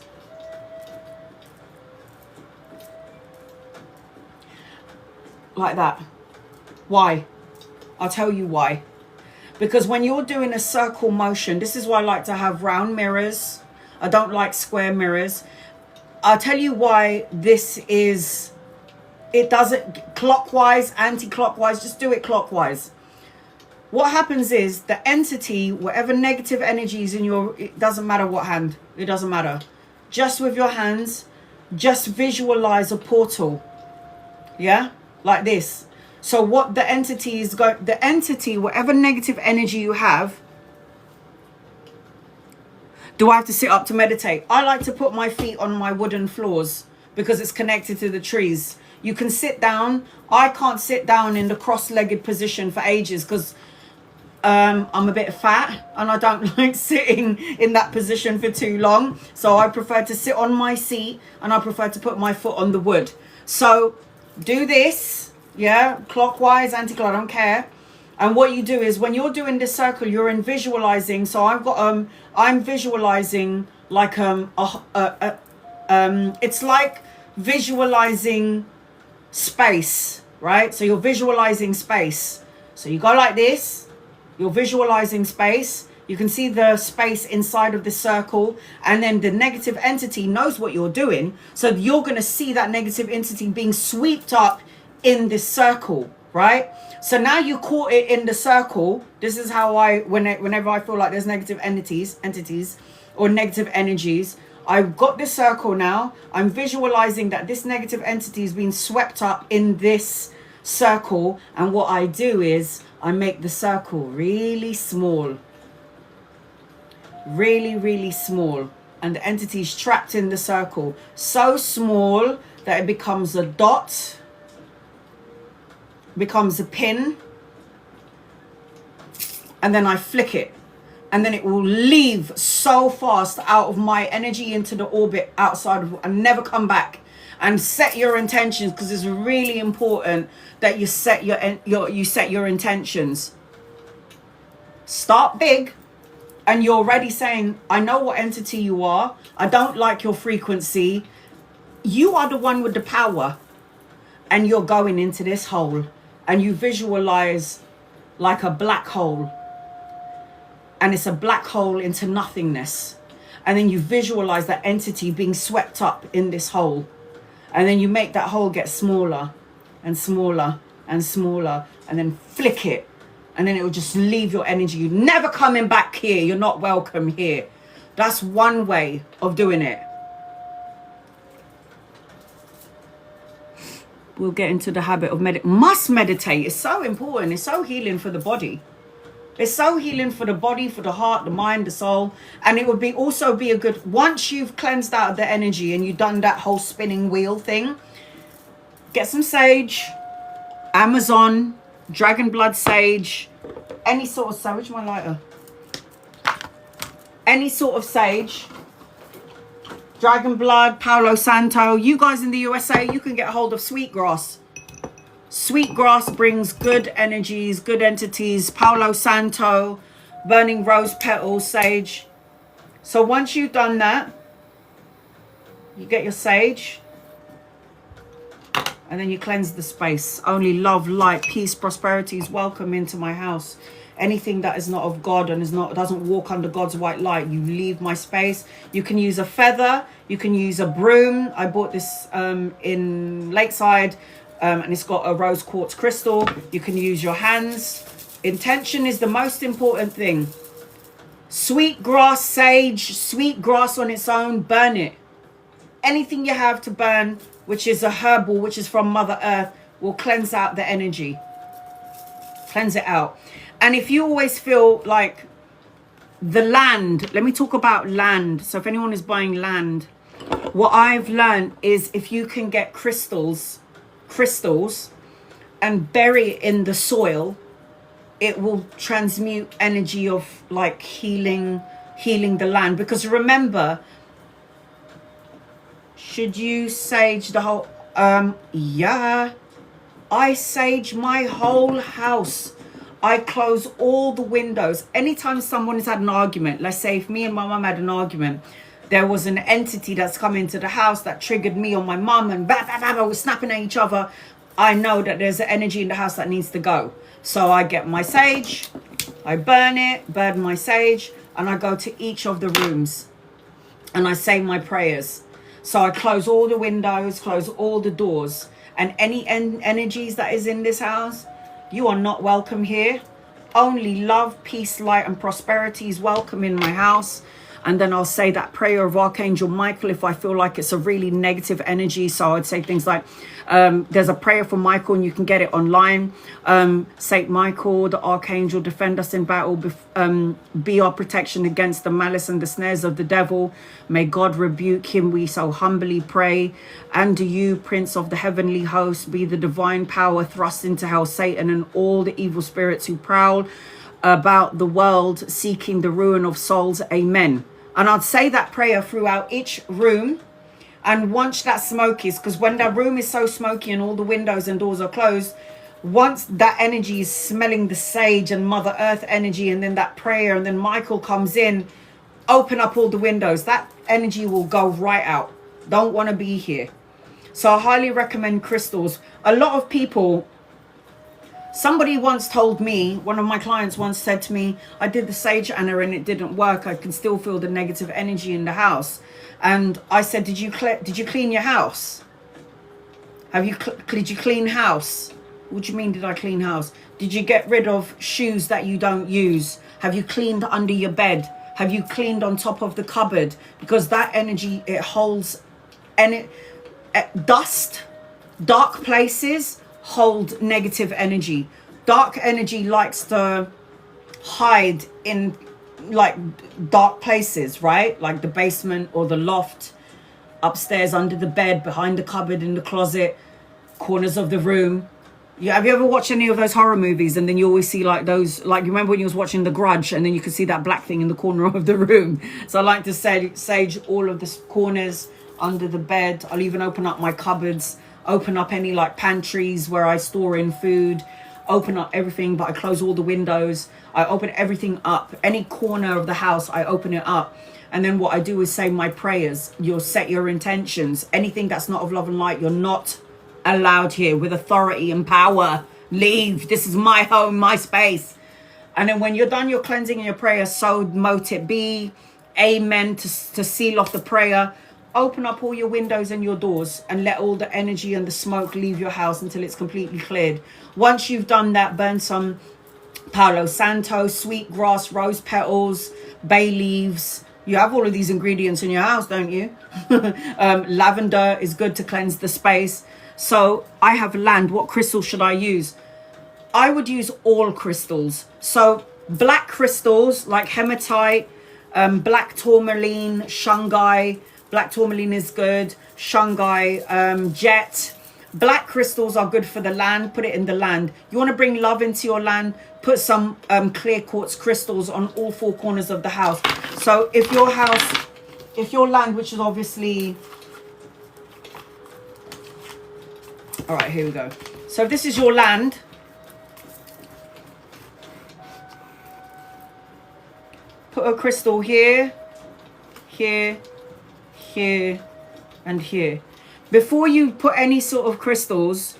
Like that. Why? I'll tell you why. Because when you're doing a circle motion, this is why I like to have round mirrors. I don't like square mirrors. I'll tell you why this is, it doesn't, clockwise, anti-clockwise, just do it clockwise. What happens is the entity, whatever negative energy is in your, it doesn't matter what hand, it doesn't matter. Just with your hands, just visualize a portal. Yeah? Like this. So what the entity is going, the entity, whatever negative energy you have, do I have to sit up to meditate? I like to put my feet on my wooden floors because it's connected to the trees. You can sit down. I can't sit down in the cross-legged position for ages because I'm a bit fat and I don't like sitting in that position for too long. So I prefer to sit on my seat and I prefer to put my foot on the wood. So do this. Yeah, clockwise, anti-clockwise, I don't care. And what you do is when you're doing this circle, you're in visualizing. So I've got I'm visualizing like it's like visualizing space, right? So you're visualizing space. So you go like this, you're visualizing space. You can see the space inside of the circle, and then the negative entity knows what you're doing. So you're going to see that negative entity being swept up in this circle, right? So now you caught it in the circle. This is how whenever I feel like there's negative entities or negative energies, I've got this circle now. I'm visualizing that this negative entity is being swept up in this circle. And what I do is I make the circle really small. Really, really small. And the entity is trapped in the circle. So small that it becomes a dot, becomes a pin, and then I flick it, and then it will leave so fast out of my energy into the orbit outside of, and never come back. And set your intentions, because it's really important that you set your intentions. Start big, and you're already saying, I know what entity you are, I don't like your frequency, you are the one with the power, and you're going into this hole. And you visualize like a black hole, and it's a black hole into nothingness. And then you visualize that entity being swept up in this hole, and then you make that hole get smaller and smaller and smaller, and then flick it, and then it will just leave your energy. You're never coming back here, you're not welcome here. That's one way of doing it. We'll get into the habit of must meditate. It's so important. It's so healing for the body. It's so healing for the body, for the heart, the mind, the soul. And it would also be a good, once you've cleansed out the energy and you've done that whole spinning wheel thing, get some sage, Amazon, dragon blood sage, any sort of sage. Where's my lighter? Any sort of sage. Dragon blood, Palo Santo. You guys in the USA, you can get hold of sweetgrass. Sweetgrass brings good energies, good entities. Palo Santo, burning rose petals, sage. So once you've done that, you get your sage. And then you cleanse the space. Only love, light, peace, prosperity is welcome into my house. Anything that is not of God and doesn't walk under God's white light, you leave my space. You can use a feather, you can use a broom. I bought this in Lakeside, and it's got a rose quartz crystal. You can use your hands. Intention is the most important thing. Sweet grass, sage, sweet grass on its own, burn it. Anything you have to burn, which is a herbal, which is from Mother Earth, will cleanse out the energy. Cleanse it out. And if you always feel like the land, let me talk about land. So if anyone is buying land, what I've learned is if you can get crystals and bury it in the soil, it will transmute energy of like healing the land. Because remember, should you sage the whole, yeah, I sage my whole house. I close all the windows. Anytime someone has had an argument, let's say if me and my mum had an argument, there was an entity that's come into the house that triggered me or my mum, and we're snapping at each other. I know that there's an energy in the house that needs to go. So I get my sage, I burn my sage, and I go to each of the rooms and I say my prayers. So I close all the windows, close all the doors, and any energies that is in this house, you are not welcome here. Only love, peace, light, and prosperity is welcome in my house. And then I'll say that prayer of Archangel Michael if I feel like it's a really negative energy. So I'd say things like, there's a prayer for Michael and you can get it online. Saint Michael, the Archangel, defend us in battle. Be our protection against the malice and the snares of the devil. May God rebuke him, we so humbly pray. And to you, Prince of the heavenly host, be the divine power thrust into hell, Satan and all the evil spirits who prowl about the world seeking the ruin of souls. Amen. And I'd say that prayer throughout each room. And once that smoke is, because when that room is so smoky and all the windows and doors are closed, once that energy is smelling the sage and Mother Earth energy, and then that prayer, and then Michael comes in, open up all the windows, that energy will go right out. Don't want to be here. So I highly recommend crystals. A lot of people, somebody once told me, one of my clients once said to me, I did the sage Anna and it didn't work. I can still feel the negative energy in the house. And I said, did you clean your house? Did you clean house? What do you mean, did I clean house? Did you get rid of shoes that you don't use? Have you cleaned under your bed? Have you cleaned on top of the cupboard? Because that energy, it holds, and dust, dark places hold negative energy. Dark energy likes to hide in like dark places, right? Like the basement or the loft, upstairs, under the bed, behind the cupboard, in the closet, corners of the room. Yeah, have you ever watched any of those horror movies and then you always see like those, like you remember when you was watching The Grudge and then you could see that black thing in the corner of the room? So I like to sage all of the corners, under the bed. I'll even open up my cupboards, open up any like pantries where I store in food, open up everything, but I close all the windows. I open everything up. Any corner of the house, I open it up. And then what I do is say my prayers. You'll set your intentions. Anything that's not of love and light, you're not allowed here. With authority and power, leave. This is my home, my space. And then when you're done your cleansing and your prayer, so mote it be. Amen. To seal off the prayer. Open up all your windows and your doors and let all the energy and the smoke leave your house until it's completely cleared. Once you've done that, burn some Palo Santo, sweet grass, rose petals, bay leaves. You have all of these ingredients in your house, don't you? Lavender is good to cleanse the space. So I have land. What crystal should I use? I would use all crystals. So black crystals like hematite, black tourmaline, shungite. Black tourmaline is good. Shungite, jet. Black crystals are good for the land. Put it in the land. You want to bring love into your land, put some clear quartz crystals on all four corners of the house. So if your house, if your land, which is obviously, all right, here we go. So if this is your land, put a crystal here, here, here, and here. Before you put any sort of crystals,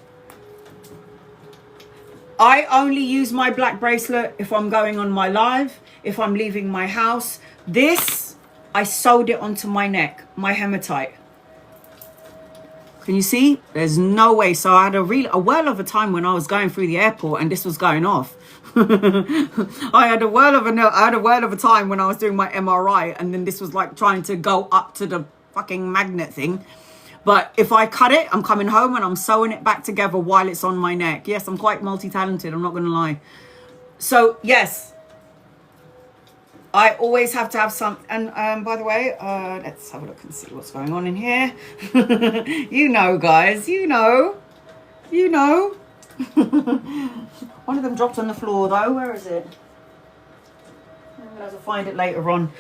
I only use my black bracelet if I'm going on my live, if I'm leaving my house. This, I sewed it onto my neck, my hematite. Can you see? There's no way. So I had a whirl of a time when I was going through the airport and this was going off. I had a whirl of a time when I was doing my MRI and then this was like trying to go up to the fucking magnet thing. But if I cut it, I'm coming home and I'm sewing it back together while it's on my neck. Yes, I'm quite multi-talented. I'm not going to lie. So, yes, I always have to have some. And by the way, let's have a look and see what's going on in here. You know, guys, you know. One of them dropped on the floor, though. Where is it? I'm going to have to find it later on.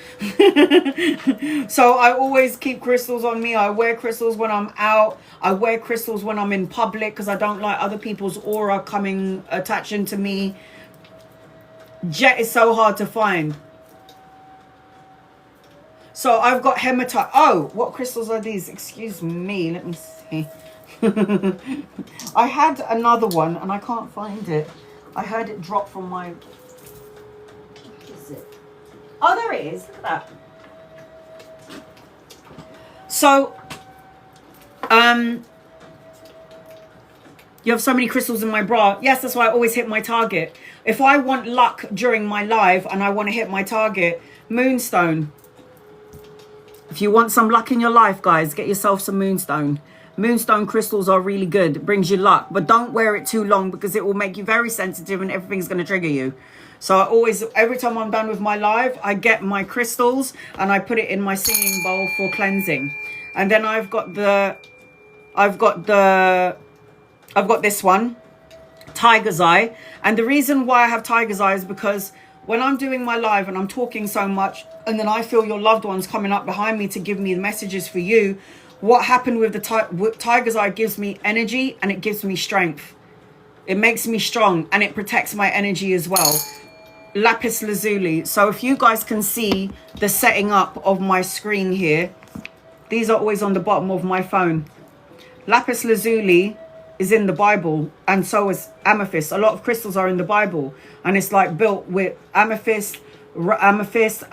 So I always keep crystals on me. I wear crystals when I'm out. I wear crystals when I'm in public because I don't like other people's aura attaching to me. Jet is so hard to find. So I've got hematite. Oh, what crystals are these? Excuse me. Let me see. I had another one and I can't find it. I heard it drop from my... What is it? Oh, there it is. Look at that. So, you have so many crystals in my bra. Yes, that's why I always hit my target. If I want luck during my live and I want to hit my target, moonstone. If you want some luck in your life, guys, get yourself some moonstone. Moonstone crystals are really good. It brings you luck. But don't wear it too long because it will make you very sensitive and everything's going to trigger you. So I always, every time I'm done with my live, I get my crystals and I put it in my singing bowl for cleansing. And then I've got this one, Tiger's Eye. And the reason why I have Tiger's Eye is because when I'm doing my live and I'm talking so much and then I feel your loved ones coming up behind me to give me the messages for you, what happened with the Tiger's Eye gives me energy and it gives me strength. It makes me strong and it protects my energy as well. Lapis lazuli. So if you guys can see the setting up of my screen here, these are always on the bottom of my phone. Lapis lazuli is in the Bible and so is amethyst. A lot of crystals are in the Bible and it's like built with amethyst, lapis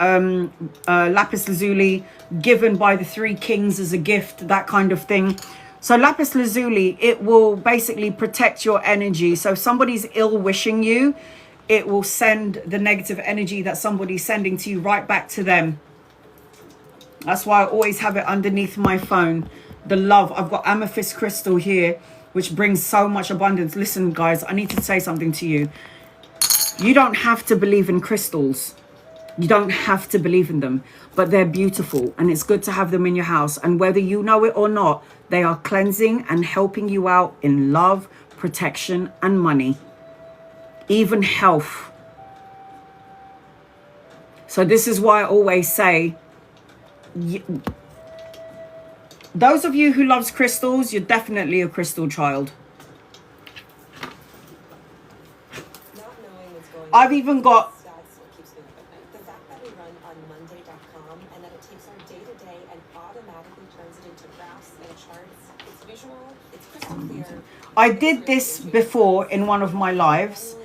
lazuli, given by the 3 kings as a gift, that kind of thing. So lapis lazuli, it will basically protect your energy. So if somebody's ill wishing you, it will send the negative energy that somebody's sending to you right back to them. That's why I always have it underneath my phone. The love. I've got amethyst crystal here, which brings so much abundance. Listen, guys, I need to say something to you. You don't have to believe in crystals. You don't have to believe in them, but they're beautiful and it's good to have them in your house. And whether you know it or not, they are cleansing and helping you out in love, protection, and money, even health. So this is why I always say, those of you who loves crystals, you're definitely a crystal child. I've even got... The fact that we run on Monday.com and that it takes our day-to-day and automatically turns it into graphs and charts. It's visual, it's crystal clear. I did this before in one of my lives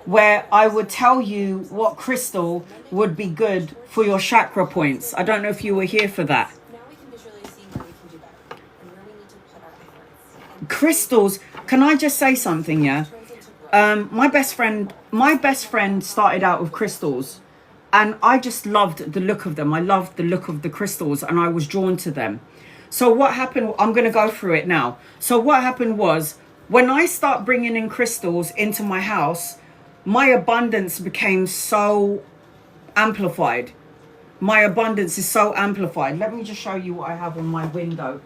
where I would tell you what crystal would be good for your chakra points. I don't know if you were here for that. Now we can visually see where we can do better and where we need to put our efforts. Crystals, can I just say something, yeah? My best friend started out with crystals and I just loved the look of them. I loved the look of the crystals and I was drawn to them. So what happened, I'm going to go through it now. So what happened was when I start bringing in crystals into my house, my abundance became so amplified. My abundance is so amplified. Let me just show you what I have on my window.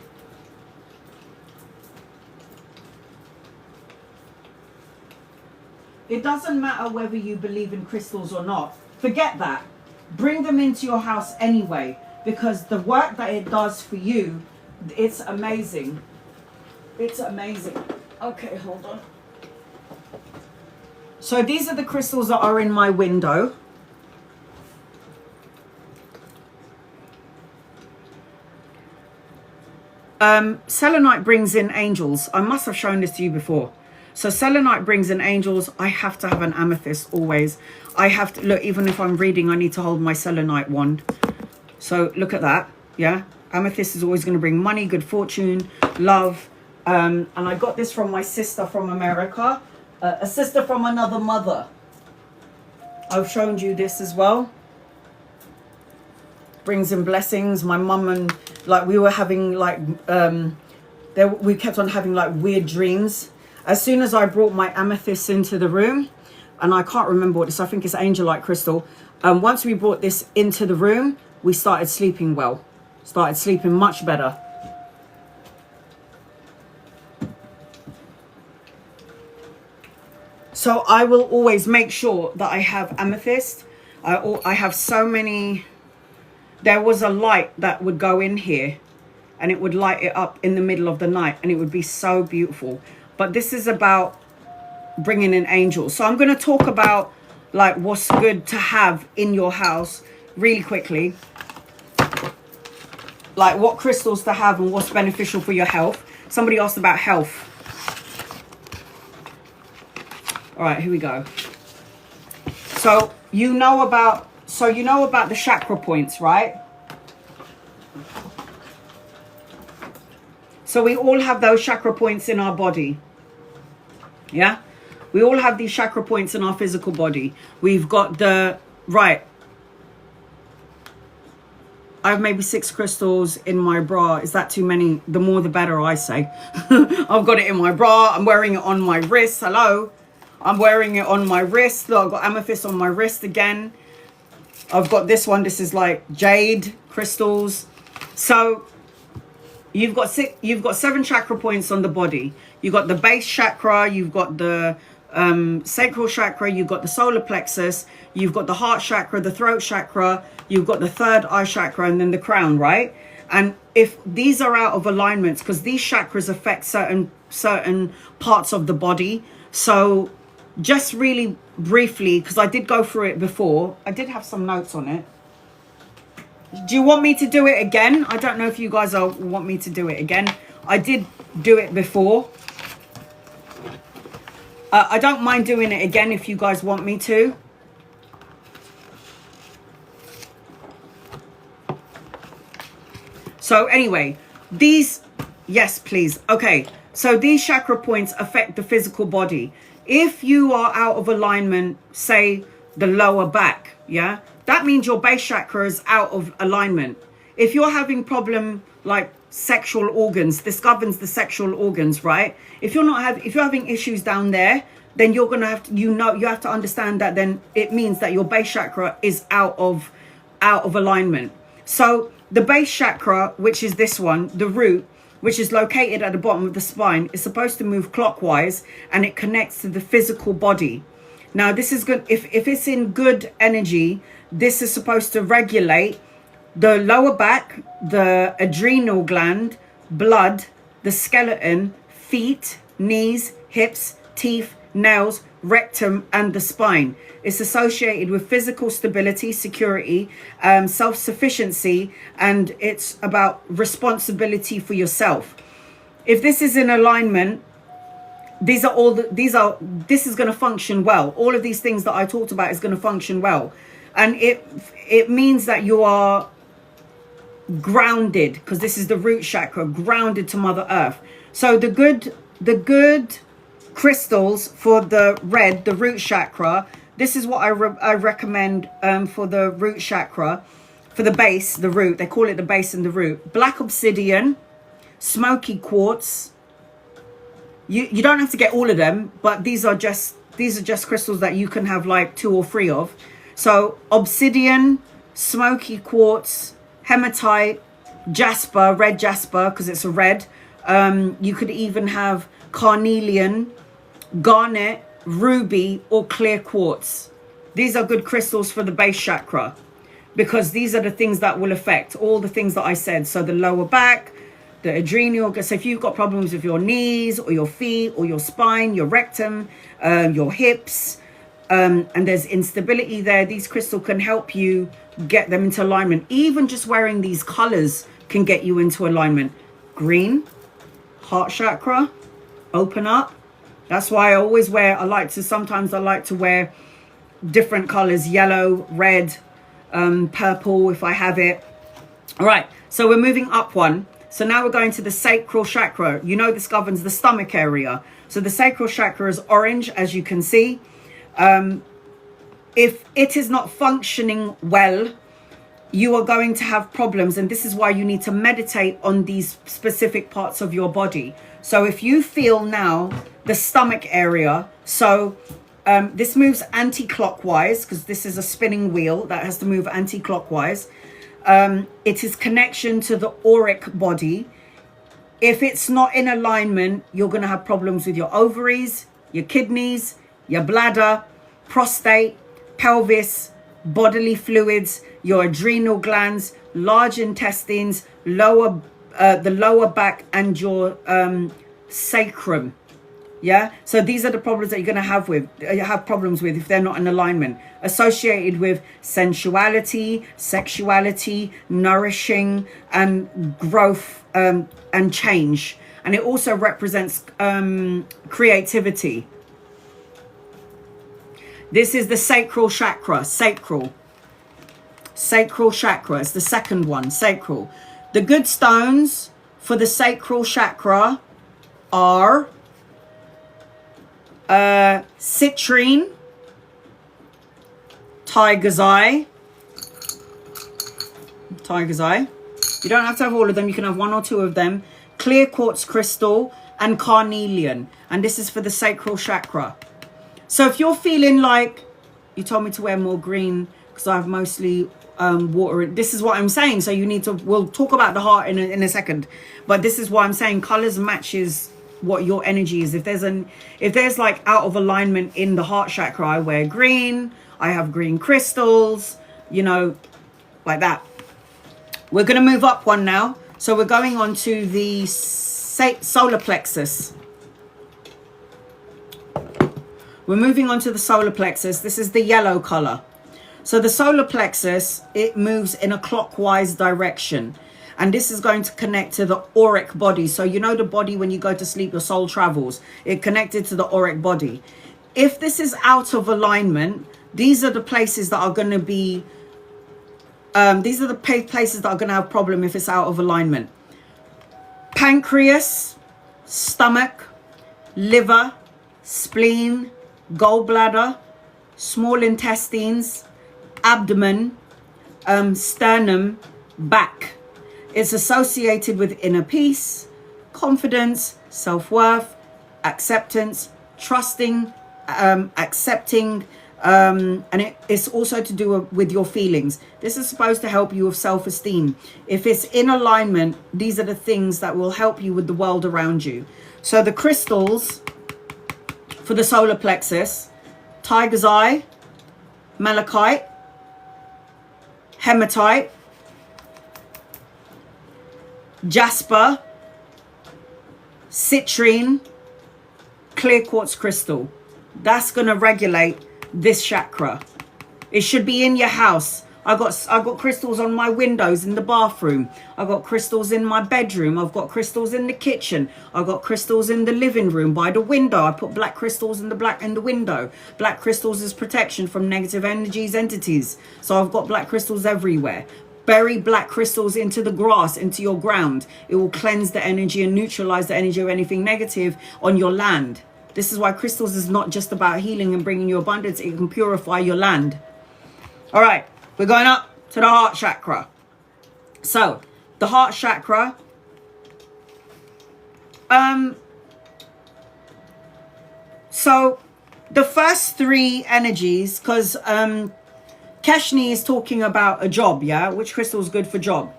It doesn't matter whether you believe in crystals or not. Forget that. Bring them into your house anyway, because the work that it does for you, it's amazing. It's amazing. Okay, hold on. So these are the crystals that are in my window. Selenite brings in angels. I must have shown this to you before. So selenite brings in angels. I have to have an amethyst always. I have to, look, even if I'm reading, I need to hold my selenite wand. So look at that. Yeah. Amethyst is always going to bring money, good fortune, love. And I got this from my sister from America. A sister from another mother. I've shown you this as well. Brings in blessings. My mum and, like, we were having, like, we kept on having like weird dreams. As soon as I brought my amethyst into the room, and I can't remember what this, I think it's angelite crystal. Once we brought this into the room, we started sleeping well. Started sleeping much better. So I will always make sure that I have amethyst. I have so many. There was a light that would go in here and it would light it up in the middle of the night and it would be so beautiful. But this is about bringing in angels. So I'm going to talk about like what's good to have in your house really quickly. Like what crystals to have and what's beneficial for your health. Somebody asked about health. All right, here we go. So you know about the chakra points, right? So we all have those chakra points in our body. Yeah? We all have these chakra points in our physical body. We've got the, right. I have maybe 6 crystals in my bra. Is that too many? The more the better, I say. I've got it in my bra. I'm wearing it on my wrist. Hello. I'm wearing it on my wrist. Look, I've got amethyst on my wrist again. I've got this one. This is like jade crystals. So you've got 7 chakra points on the body. You've got the base chakra. You've got the sacral chakra. You've got the solar plexus. You've got the heart chakra, the throat chakra. You've got the third eye chakra, and then the crown, right? And if these are out of alignments, because these chakras affect certain parts of the body. So just really briefly, because I did go through it before. I did have some notes on it. Do you want me to do it again? I don't know if you guys want me to do it again. I did do it before. I don't mind doing it again if you guys want me to. So anyway, these, yes, please. Okay, so these chakra points affect the physical body. If you are out of alignment, say the lower back, yeah, that means your base chakra is out of alignment. If you're having problem like sexual organs, this governs the sexual organs, right? If you're having issues down there, then you're gonna have to, you have to understand that then it means that your base chakra is out of alignment. So the base chakra, which is this one, the root, which is located at the bottom of the spine, is supposed to move clockwise and it connects to the physical body. Now this is good. If it's in good energy, this is supposed to regulate the lower back, the adrenal gland, blood, the skeleton, feet, knees, hips, teeth, nails, rectum, and the spine. It's associated with physical stability, security, self-sufficiency, and it's about responsibility for yourself. If this is in alignment, this is going to function well. All of these things that I talked about is going to function well. And it means that you are grounded, because this is the root chakra, grounded to Mother Earth. So the good crystals for the red, the root chakra, this is what I recommend for the root chakra, for the base, the root. They call it the base and the root. Black obsidian, smoky quartz. You don't have to get all of them, but these are just crystals that you can have like 2 or 3 of. So obsidian, smoky quartz, hematite, jasper, red jasper, because it's a red. You could even have carnelian, garnet, ruby, or clear quartz. These are good crystals for the base chakra, because these are the things that will affect all the things that I said. So the lower back, the adrenal. So if you've got problems with your knees or your feet or your spine, your rectum, your hips, and there's instability there, these crystals can help you get them into alignment. Even just wearing these colors can get you into alignment. Green, heart chakra, open up. That's why I always wear, sometimes I like to wear different colors, yellow, red, purple if I have it. All right, so we're moving up one. So now we're going to the sacral chakra. You know this governs the stomach area. So the sacral chakra is orange, as you can see. If it is not functioning well, you are going to have problems. And this is why you need to meditate on these specific parts of your body. So if you feel now the stomach area, so this moves anti-clockwise, because this is a spinning wheel that has to move anti-clockwise. It is connection to the auric body. If it's not in alignment, you're going to have problems with your ovaries, your kidneys, your bladder, prostate, pelvis, bodily fluids, your adrenal glands, large intestines, the lower back, and your sacrum. Yeah, so these are the problems that you're going to have problems with if they're not in alignment, associated with sensuality, sexuality, nourishing, and growth, and change. And it also represents creativity. This is the sacral chakra. Sacral chakra. It's the second one. Sacral. The good stones for the sacral chakra are citrine, tiger's eye. You don't have to have all of them. You can have one or two of them. Clear quartz crystal and carnelian. And this is for the sacral chakra. So if you're feeling like, you told me to wear more green because I have mostly water. This is what I'm saying. So you need to, we'll talk about the heart in a second. But this is what I'm saying. Colors matches what your energy is. If there's like out of alignment in the heart chakra, I wear green. I have green crystals, you know, like that. We're going to move up one now. So we're going on to the solar plexus. We're moving on to the solar plexus. This is the yellow color. So the solar plexus, it moves in a clockwise direction. And this is going to connect to the auric body. So you know the body, when you go to sleep, your soul travels. It connected to the auric body. If this is out of alignment, these are the places that are going to be, these are the places that are going to have problem if it's out of alignment. Pancreas, stomach, liver, spleen, gallbladder, small intestines, abdomen, sternum, back. It's associated with inner peace, confidence, self-worth, acceptance, trusting, accepting, and it's also to do with your feelings. This is supposed to help you with self-esteem. If it's in alignment, these are the things that will help you with the world around you. So the crystals for the solar plexus: tiger's eye, malachite, hematite, jasper, citrine, clear quartz crystal. That's going to regulate this chakra. It should be in your house. I got crystals on my windows in the bathroom. I've got crystals in my bedroom. I've got crystals in the kitchen. I've got crystals in the living room by the window. I put black crystals in the window. Black crystals is protection from negative energies, entities. So I've got black crystals everywhere. Bury black crystals into the grass, into your ground. It will cleanse the energy and neutralize the energy of anything negative on your land. This is why crystals is not just about healing and bringing you abundance. It can purify your land. All right, we're going up to the heart chakra. So the heart chakra, so the first three energies, because Keshni is talking about a job, yeah? Which crystal is good for job?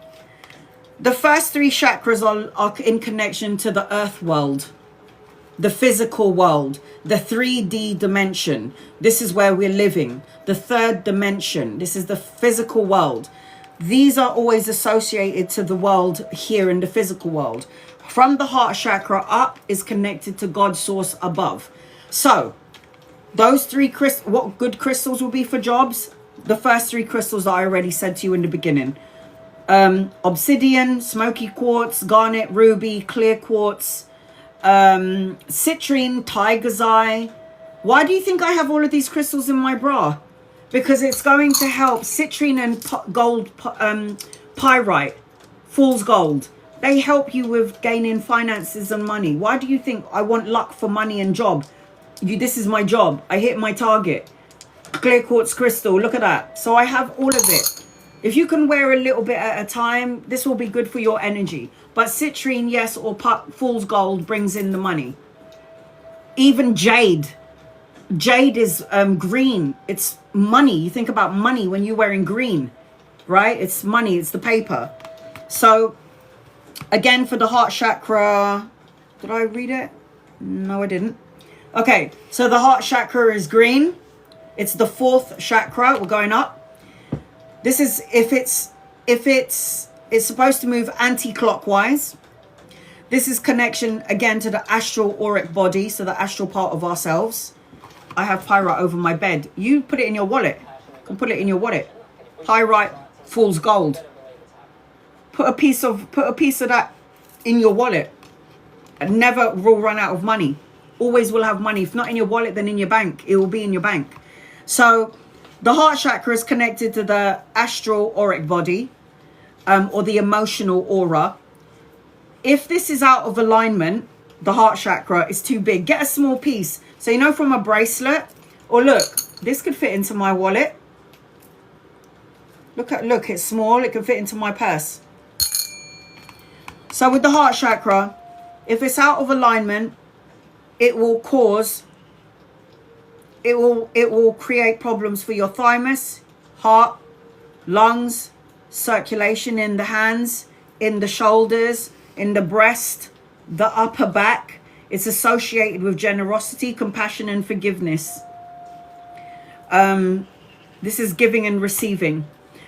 The first three chakras are in connection to the earth world, the physical world, the 3D dimension. This is where we're living. The third dimension. This is the physical world. These are always associated to the world here in the physical world. From the heart chakra up is connected to God's source above. So those three crystals, what good crystals will be for jobs? The first three crystals that I already said to you in the beginning. Obsidian, smoky quartz, garnet, ruby, clear quartz, citrine, tiger's eye. Why do you think I have all of these crystals in my bra? Because it's going to help. Citrine and gold, pyrite, fool's gold. They help you with gaining finances and money. Why do you think I want luck for money and job? This is my job. I hit my target. Clear quartz crystal, look at that. So I have all of it. If you can wear a little bit at a time, this will be good for your energy. But citrine, yes, or fool's gold brings in the money. Even jade. Jade is green. It's money. You think about money when you're wearing green, right? It's money. It's the paper. So again, for the heart chakra, did I read it? No, I didn't. Okay, so the heart chakra is green. It's the 4th chakra. We're going up. This is if it's supposed to move anti-clockwise. This is connection again to the astral auric body, so the astral part of ourselves. I have pyrite over my bed. You put it in your wallet. You can put it in your wallet. Pyrite, fool's gold. Put a piece of that in your wallet. And never will run out of money. Always will have money. If not in your wallet, then in your bank. It will be in your bank. So the heart chakra is connected to the astral auric body, or the emotional aura. If this is out of alignment, the heart chakra is too big. Get a small piece. So, you know, from a bracelet, or look, this could fit into my wallet. Look, it's small. It can fit into my purse. So with the heart chakra, if it's out of alignment, it will create problems for your thymus, heart, lungs, circulation in the hands, in the shoulders, in the breast, the upper back. It's associated with generosity, compassion, and forgiveness. This is giving and receiving.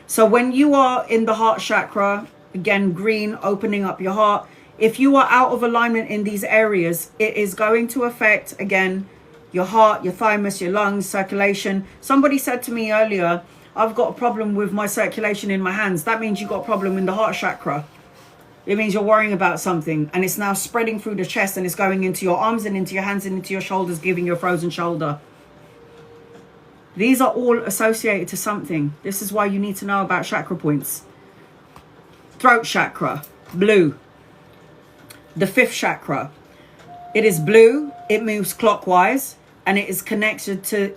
So when you are in the heart chakra, again, green, opening up your heart, if you are out of alignment in these areas, it is going to affect, again, your heart, your thymus, your lungs, circulation. Somebody said to me earlier, I've got a problem with my circulation in my hands. That means you've got a problem in the heart chakra. It means you're worrying about something, and it's now spreading through the chest, and it's going into your arms and into your hands and into your shoulders, giving you a frozen shoulder. These are all associated to something. This is why you need to know about chakra points. Throat chakra, blue. The 5th chakra, it is blue. It moves clockwise, and it is connected to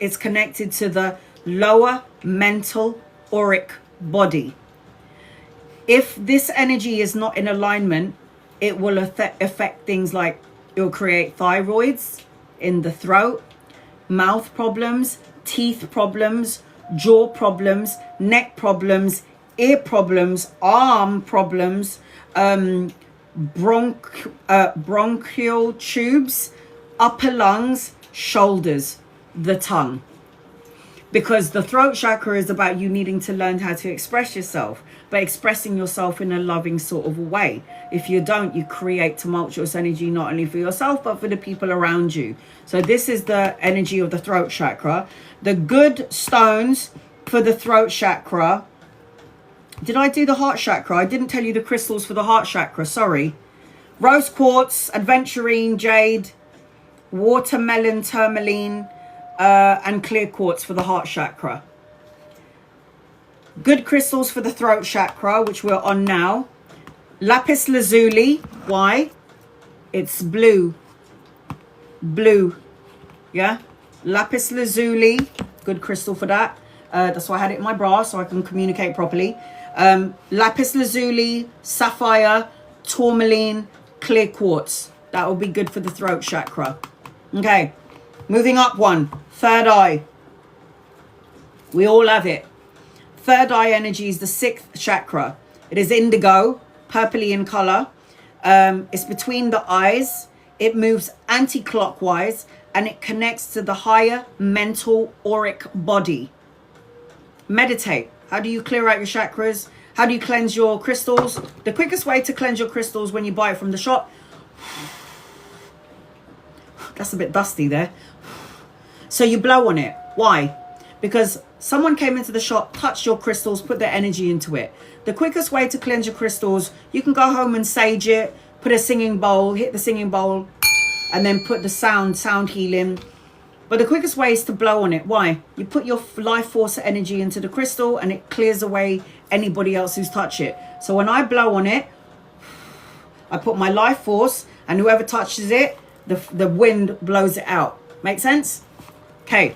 the lower mental auric body. If this energy is not in alignment, it will affect things like, it will create thyroids in the throat, mouth problems, teeth problems, jaw problems, neck problems, ear problems, arm problems, bronchial tubes, upper lungs, shoulders, the tongue. Because the throat chakra is about you needing to learn how to express yourself, but expressing yourself in a loving sort of a way. If you don't, you create tumultuous energy, not only for yourself, but for the people around you. So this is the energy of the throat chakra. The good stones for the throat chakra. Did I do the heart chakra? I didn't tell you the crystals for the heart chakra. Sorry. Rose quartz, aventurine, jade, watermelon, tourmaline, and clear quartz for the heart chakra. Good crystals for the throat chakra, which we're on now. Lapis lazuli. Why? It's blue. Blue. Yeah. Lapis lazuli. Good crystal for that. That's why I had it in my bra, so I can communicate properly. Lapis lazuli, sapphire, tourmaline, clear quartz. That will be good for the throat chakra. Okay. Moving up one. 3rd eye. We all have it. 3rd eye energy is the 6th chakra. It is indigo, purpley in color. It's between the eyes. It moves anti-clockwise, and it connects to the higher mental auric body. Meditate. How do you clear out your chakras? How do you cleanse your crystals? The quickest way to cleanse your crystals when you buy it from the shop. That's a bit dusty there. So you blow on it. Why? Because someone came into the shop, touched your crystals, put their energy into it. The quickest way to cleanse your crystals, you can go home and sage it, put a singing bowl, hit the singing bowl, and then put the sound healing. But the quickest way is to blow on it. Why? You put your life force energy into the crystal, and it clears away anybody else who's touched it. So when I blow on it, I put my life force, and whoever touches it, the wind blows it out. Make sense? Okay.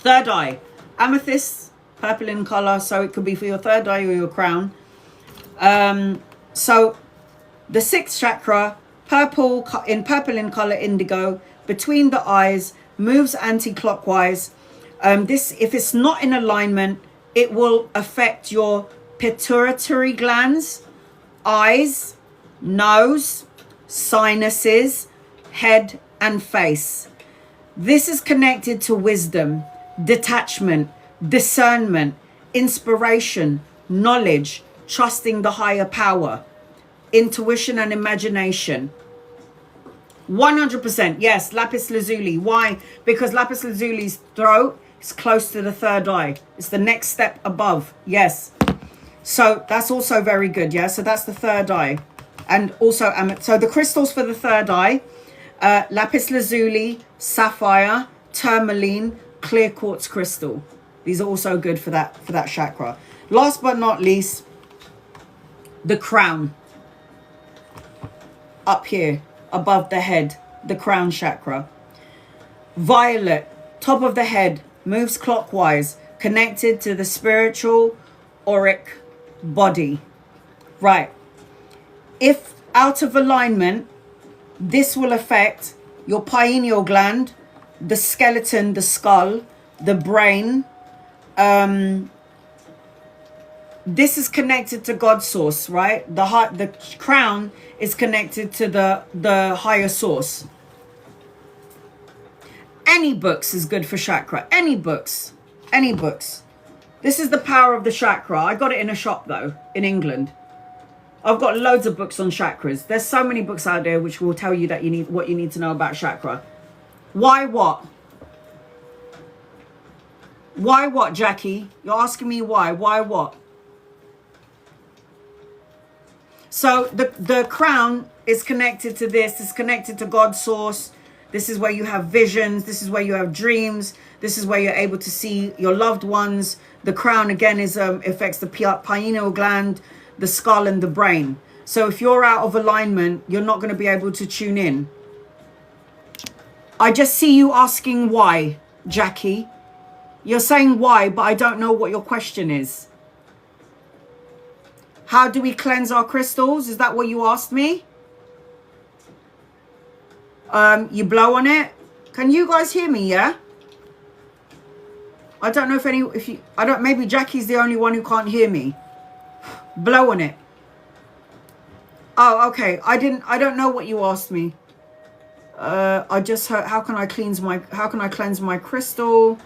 3rd eye. Amethyst, purple in color, so it could be for your third eye or your crown. So the sixth chakra, purple in color, indigo, between the eyes, moves anti-clockwise. This, if it's not in alignment, it will affect your pituitary glands, eyes, nose, sinuses, head and face. This is connected to wisdom, detachment, discernment, inspiration, knowledge, trusting the higher power, intuition and imagination. 100%, yes, lapis lazuli. Why? Because lapis lazuli's throat is close to the third eye. It's the next step above. Yes. So that's also very good. Yeah. So that's the third eye. And also, so the crystals for the third eye, lapis lazuli, sapphire, tourmaline, clear quartz crystal. These are also good for that chakra. Last but not least, the crown. Up here, above the head, the crown chakra. Violet, top of the head, moves clockwise, connected to the spiritual auric body. Right. If out of alignment, this will affect your pineal gland, the skeleton, the skull, the brain. This is connected to God's source, right? The heart, the crown is connected to the higher source. Any books is good for chakra. Any books. This is the power of the chakra. I got it in a shop though, in England. I've got loads of books on chakras. There's so many books out there which will tell you that what you need to know about chakra. Why what? Why what, Jackie? You're asking me why. Why what? So the crown is connected to this. It's connected to God's source. This is where you have visions. This is where you have dreams. This is where you're able to see your loved ones. The crown, again, affects the pineal gland, the skull and the brain. So if you're out of alignment, you're not going to be able to tune in. I just see you asking why, Jackie. You're saying why, but I don't know what your question is. How do we cleanse our crystals? Is that what you asked me? You blow on it. Can you guys hear me? Yeah. I don't know maybe Jackie's the only one who can't hear me. Blow on it. Oh, okay. I don't know what you asked me. I just heard, how can I cleanse my crystal?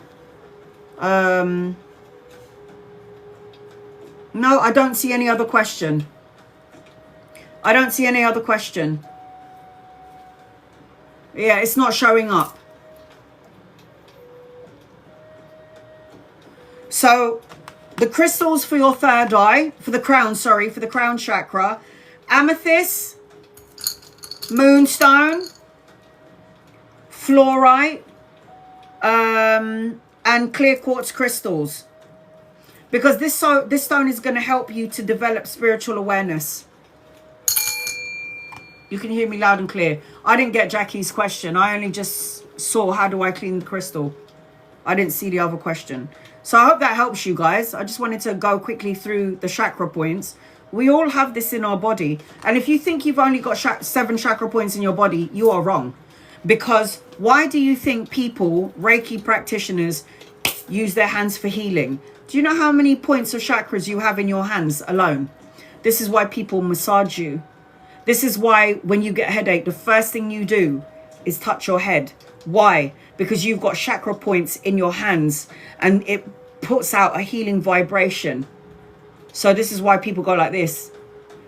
No, I don't see any other question. Yeah, it's not showing up. So the crystals for your third eye, for the crown chakra, amethyst, moonstone, fluorite, and clear quartz crystals. Because this stone is going to help you to develop spiritual awareness. You can hear me loud and clear. I didn't get Jackie's question. I only just saw how do I clean the crystal. I didn't see the other question. So I hope that helps you guys. I just wanted to go quickly through the chakra points. We all have this in our body. And if you think you've only got 7 chakra points in your body, you are wrong. Because why do you think people, Reiki practitioners, use their hands for healing? Do you know how many points of chakras you have in your hands alone? This is why people massage you. This is why when you get a headache, the first thing you do is touch your head. Why? Because you've got chakra points in your hands and it puts out a healing vibration. So this is why people go like this.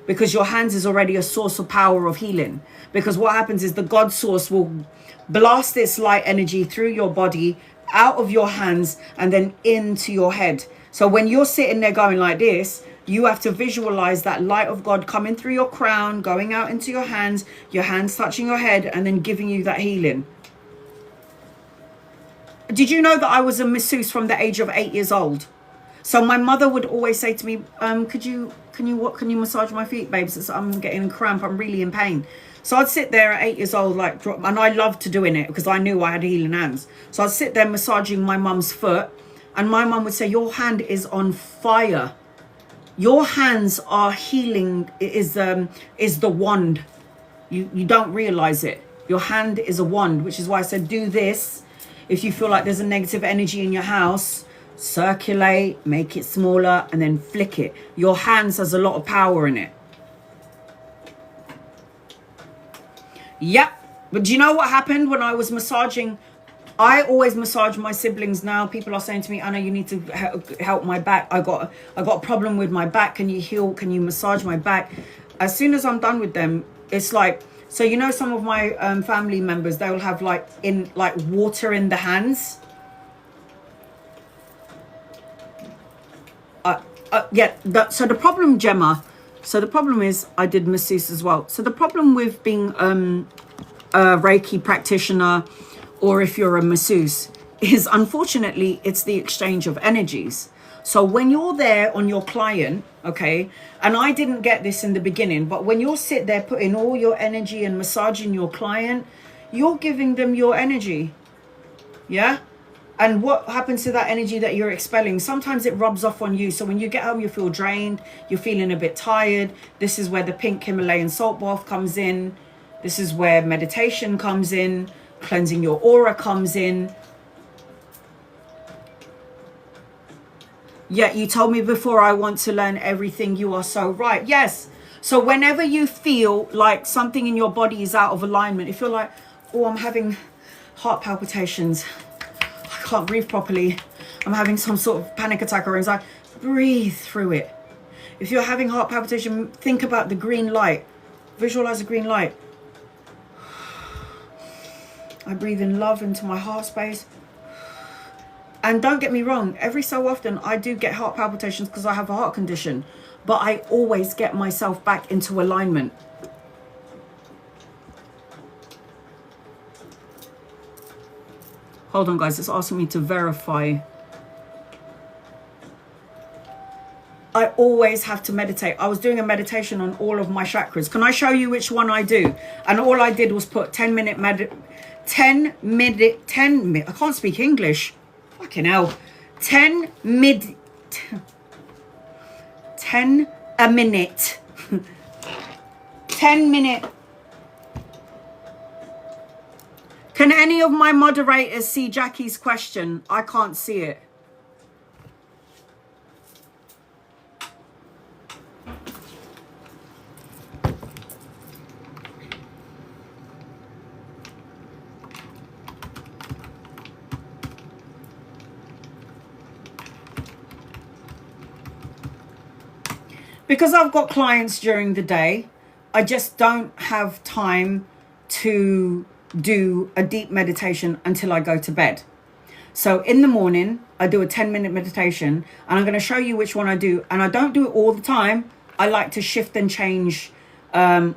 Because your hands is already a source of power of healing. Because what happens is the God source will blast its light energy through your body, out of your hands, and then into your head. So when you're sitting there going like this, you have to visualize that light of God coming through your crown, going out into your hands touching your head, and then giving you that healing. Did you know that I was a masseuse from the age of 8 years old? So my mother would always say to me, can you massage my feet, babes? I'm getting a cramp. I'm really in pain. So I'd sit there at 8 years old, and I loved to doing it because I knew I had healing hands. So I'd sit there massaging my mum's foot, And my mum would say, your hand is on fire. Your hands are healing, is the wand. You don't realize it. Your hand is a wand, which is why I said do this. If you feel like there's a negative energy in your house, circulate, make it smaller, and then flick it. Your hands has a lot of power in it. Yep. But do you know what happened when I was massaging? I always massage my siblings now. People are saying to me, Anna, you need to help my back. I got a problem with my back. Can you heal? Can you massage my back? As soon as I'm done with them, it's like, so you know, some of my family members, they will have like water in the hands. Yeah. So the problem, Gemma. So the problem is, I did masseuse as well. So the problem with being a Reiki practitioner, or if you're a masseuse, is unfortunately it's the exchange of energies. So when you're there on your client, okay, and I didn't get this in the beginning, but when you'll sit there putting all your energy and massaging your client, you're giving them your energy. Yeah. And what happens to that energy that you're expelling? Sometimes it rubs off on you. So when you get home, you feel drained, you're feeling a bit tired. This is where the pink Himalayan salt bath comes in. This is where meditation comes in. Cleansing your aura comes in. Yeah, you told me before, I want to learn everything. You are so right. Yes. So whenever you feel like something in your body is out of alignment, if you're like, oh, I'm having heart palpitations, I can't breathe properly, I'm having some sort of panic attack or anxiety, breathe through it. If you're having heart palpitation, think about the green light. Visualize the green light. I breathe in love into my heart space. And don't get me wrong, every so often I do get heart palpitations because I have a heart condition, but I always get myself back into alignment. Hold on, guys, it's asking me to verify. I always have to meditate. I was doing a meditation on all of my chakras. Can I show you which one I do? And all I did was put 10 minute, I can't speak English. Fucking hell. 10 a minute. 10 minute. Can any of my moderators see Jackie's question? I can't see it. Because I've got clients during the day, I just don't have time to do a deep meditation until I go to bed. So in the morning, I do a 10-minute meditation, and I'm going to show you which one I do. And I don't do it all the time. I like to shift and change. The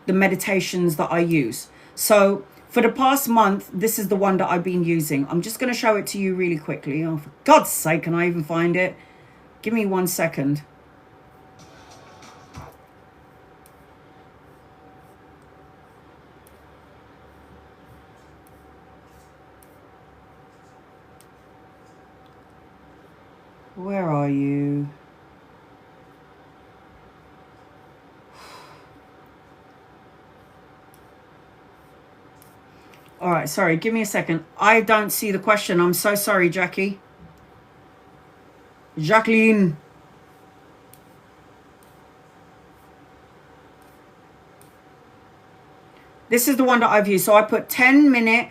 meditations that I use. So for the past month, this is the one that I've been using. I'm just going to show it to you really quickly. Oh, for God's sake, can I even find it? Give me 1 second. Where are you? All right, sorry, give me a second. I don't see the question. I'm so sorry, Jackie. Jacqueline. This is the one that I've used. So I put 10-minute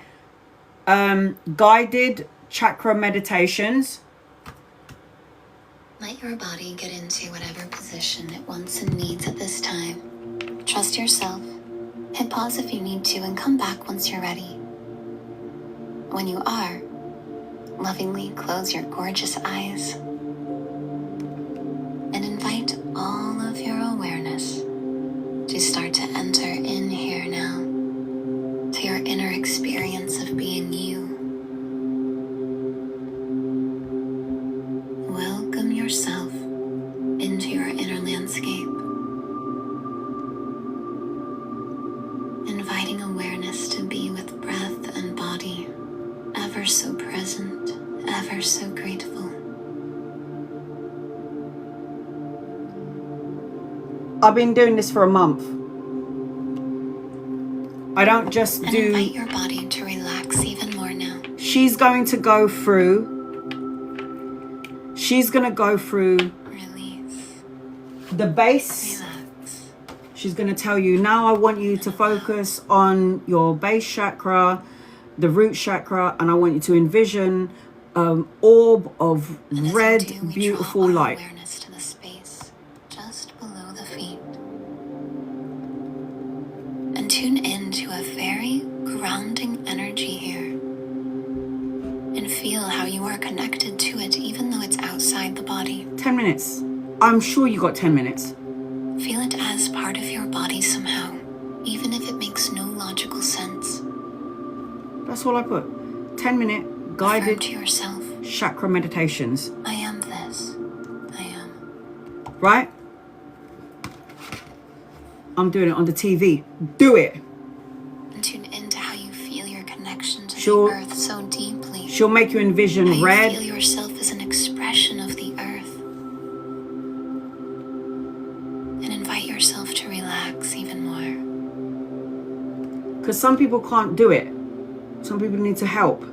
guided chakra meditations. Let your body get into whatever position it wants and needs at this time. Trust yourself. Hit pause if you need to and come back once you're ready. When you are, lovingly close your gorgeous eyes and invite all of your awareness to start to enter in here now to your inner experience of being you. Welcome yourself into your inner landscape, inviting awareness to be with breath and body, ever so present, are so grateful. I've been doing this for a month. I don't just And do... invite your body to relax even more now. She's going to go through... She's going to go through... Release. The base. Relax. She's going to tell you, now I want you to focus on your base chakra, the root chakra, and I want you to envision orb of red, beautiful light. Awareness to the space just below the feet. And tune into a very grounding energy here. And feel how you are connected to it, even though it's outside the body. 10 minutes. I'm sure you got 10 minutes. Feel it as part of your body somehow, even if it makes no logical sense. That's all I put. 10-minute guided Affirm to yourself, chakra meditations. I am this. I am. Right? I'm doing it on the TV. Do it. And tune into how you feel your connection to She'll- the earth so deeply. She'll make you envision How you red. feel yourself as an expression of the earth. And invite yourself to relax even more. Because some people can't do it. Some people need to help.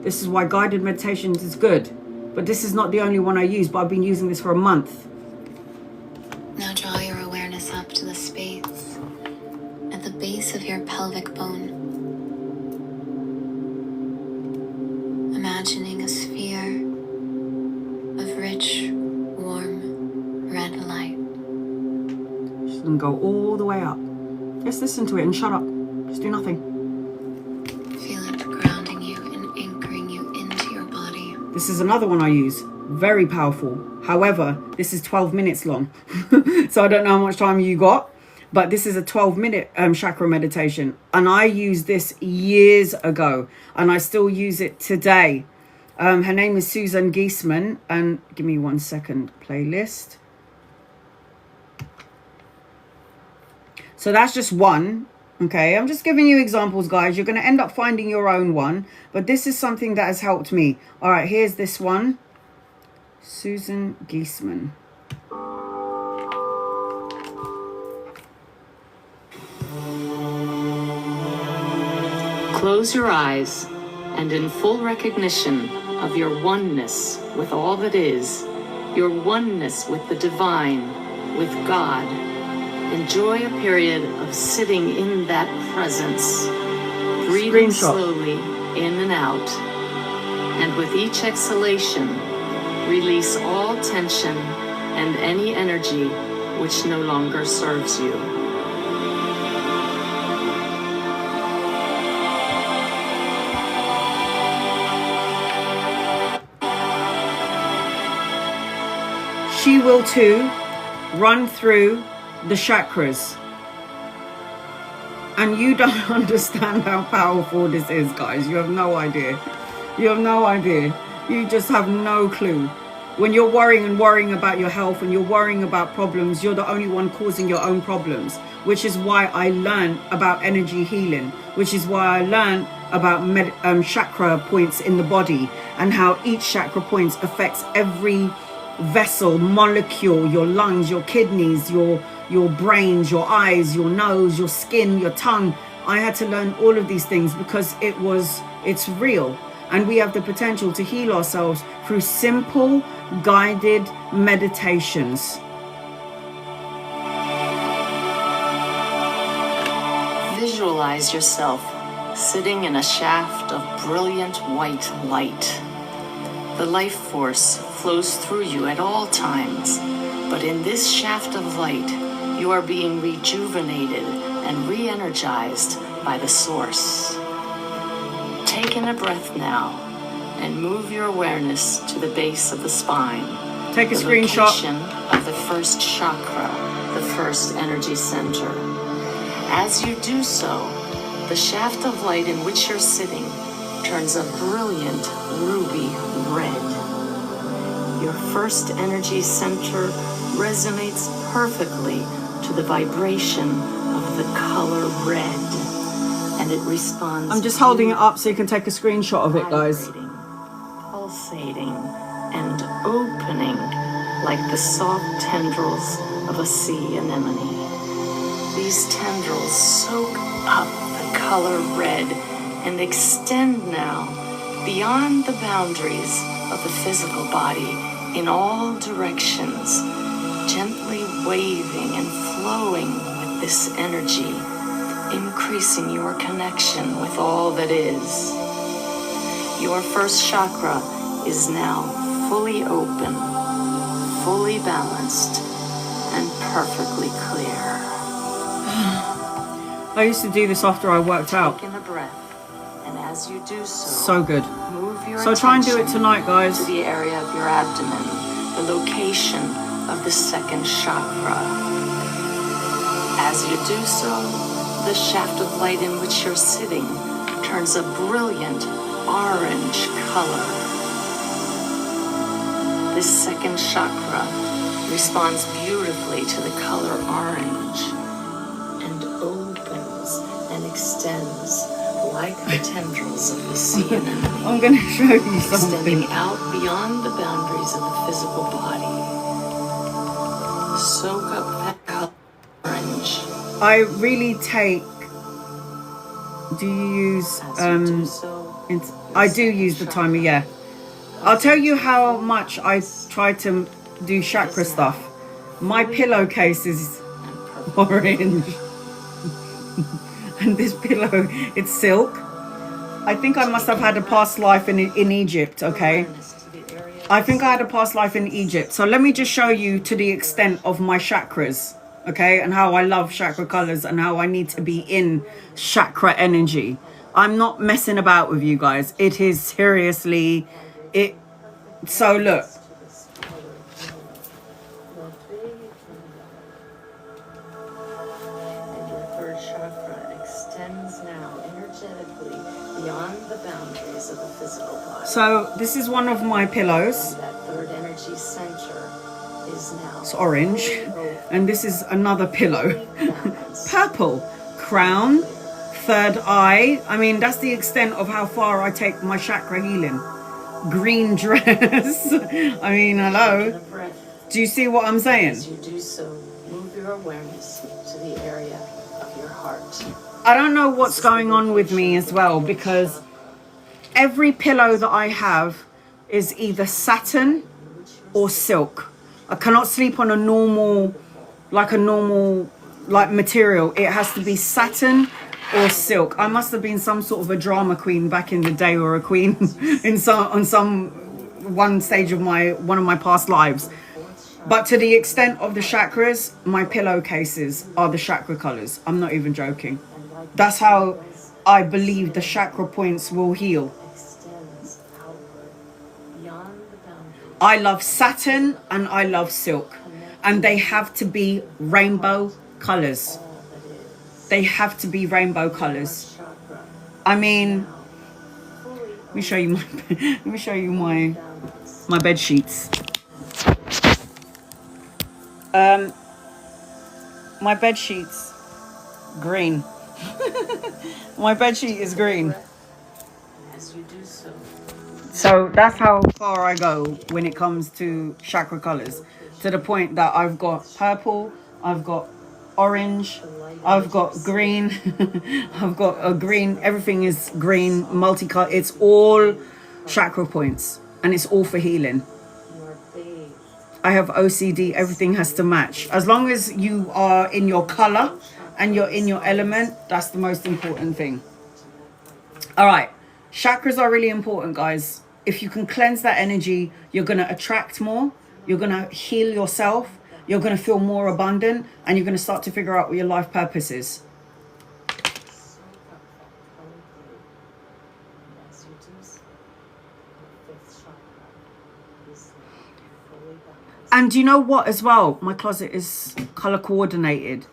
This is why guided meditations is good. But this is not the only one I use, but I've been using this for a month. Now draw your awareness up to the space at the base of your pelvic bone. Imagining a sphere of rich, warm, red light. She's going to go all the way up. Just listen to it and shut up. Just do nothing. Feel it grounding you and anchoring you into your body. This is another one I use. Very powerful. However, this is 12 minutes long. So I don't know how much time you got. But this is a 12-minute chakra meditation. And I used this years ago. And I still use it today. Her name is Susan Giesman. And give me 1 second. Playlist. So that's just one. Okay, I'm just giving you examples, guys. You're going to end up finding your own one. But this is something that has helped me. All right, here's this one. Susan Giesman. Close your eyes, and in full recognition of your oneness with all that is, your oneness with the divine, with God, enjoy a period of sitting in that presence, breathing slowly in and out, and with each exhalation, release all tension and any energy which no longer serves you. She will too run through the chakras. And you don't understand how powerful this is, guys. You have no idea. You have no idea. You just have no clue. When you're worrying about your health and you're worrying about problems, you're the only one causing your own problems. Which is why I learned about energy healing. Which is why I learned about chakra points in the body. And how each chakra point affects every vessel, molecule, your lungs, your kidneys, your brains, your eyes, your nose, your skin, your tongue. I had to learn all of these things because it's real. And we have the potential to heal ourselves through simple, guided meditations. Visualize yourself sitting in a shaft of brilliant white light. The life force flows through you at all times, but in this shaft of light, you are being rejuvenated and re-energized by the source. Take in a breath now and move your awareness to the base of the spine. Take a the screenshot location of the first chakra, the first energy center. As you do so, the shaft of light in which you're sitting turns a brilliant ruby red. Your first energy center resonates perfectly to the vibration of the color red, and it responds. I'm just holding it up so you can take a screenshot of it, guys. pulsating and opening like the soft tendrils of a sea anemone. These tendrils soak up the color red and extend now beyond the boundaries of the physical body in all directions, gently waving and flowing with this energy, increasing your connection with all that is. Your first chakra is now fully open, fully balanced, and perfectly clear. I used to do this after I worked out. Take in a breath, and as you do So good. move your So try and do it attention tonight, guys. to the area of your abdomen, the location of the second chakra. As you do so, the shaft of light in which you're sitting turns a brilliant orange color. This second chakra responds beautifully to the color orange and opens and extends like the tendrils of the sea anemone. I'm going to show you Extending something. out beyond the boundaries of the physical body. Soak up that color orange. I really take... Do you use... As you do so, I do use the timer, yeah. I'll tell you how much I try to do chakra stuff. My pillowcase is orange. And this pillow, it's silk. I think I must have had a past life in Egypt, okay? I think I had a past life in Egypt. So let me just show you to the extent of my chakras, okay? And how I love chakra colors and how I need to be in chakra energy. I'm not messing about with you guys. It is seriously... So look. And your third chakra extends now energetically beyond the boundaries of the physical body. So this is one of my pillows. That third energy center is now It's orange. And this is another pillow. Purple. Crown. Third eye. I mean, that's the extent of how far I take my chakra healing. Green dress. I mean, hello. Do you see what I'm saying? As you do so, move your awareness to the area of your heart. I don't know what's going on with me as well, because every pillow that I have is either satin or silk. I cannot sleep on a normal material. It has to be satin or silk. I must have been some sort of a drama queen back in the day, or a queen in one stage of one of my past lives. But to the extent of the chakras, my pillowcases are the chakra colors. I'm not even joking. That's how I believe the chakra points will heal. I love satin and I love silk, and they have to be rainbow colors. They have to be rainbow colors. I mean, let me show you my bed sheets. My bed sheets, green. My bed sheet is green. As you do so, So that's how far I go when it comes to chakra colors, to the point that I've got purple, I've got orange, I've got green, I've got a green, everything is green, multicolor. It's all chakra points, and it's all for healing. I have OCD, everything has to match. As long as you are in your color and you're in your element, that's the most important thing. All right, chakras are really important, guys. If you can cleanse that energy, you're going to attract more, you're going to heal yourself, you're going to feel more abundant, and you're going to start to figure out what your life purpose is. And you know what as well? My closet is color coordinated.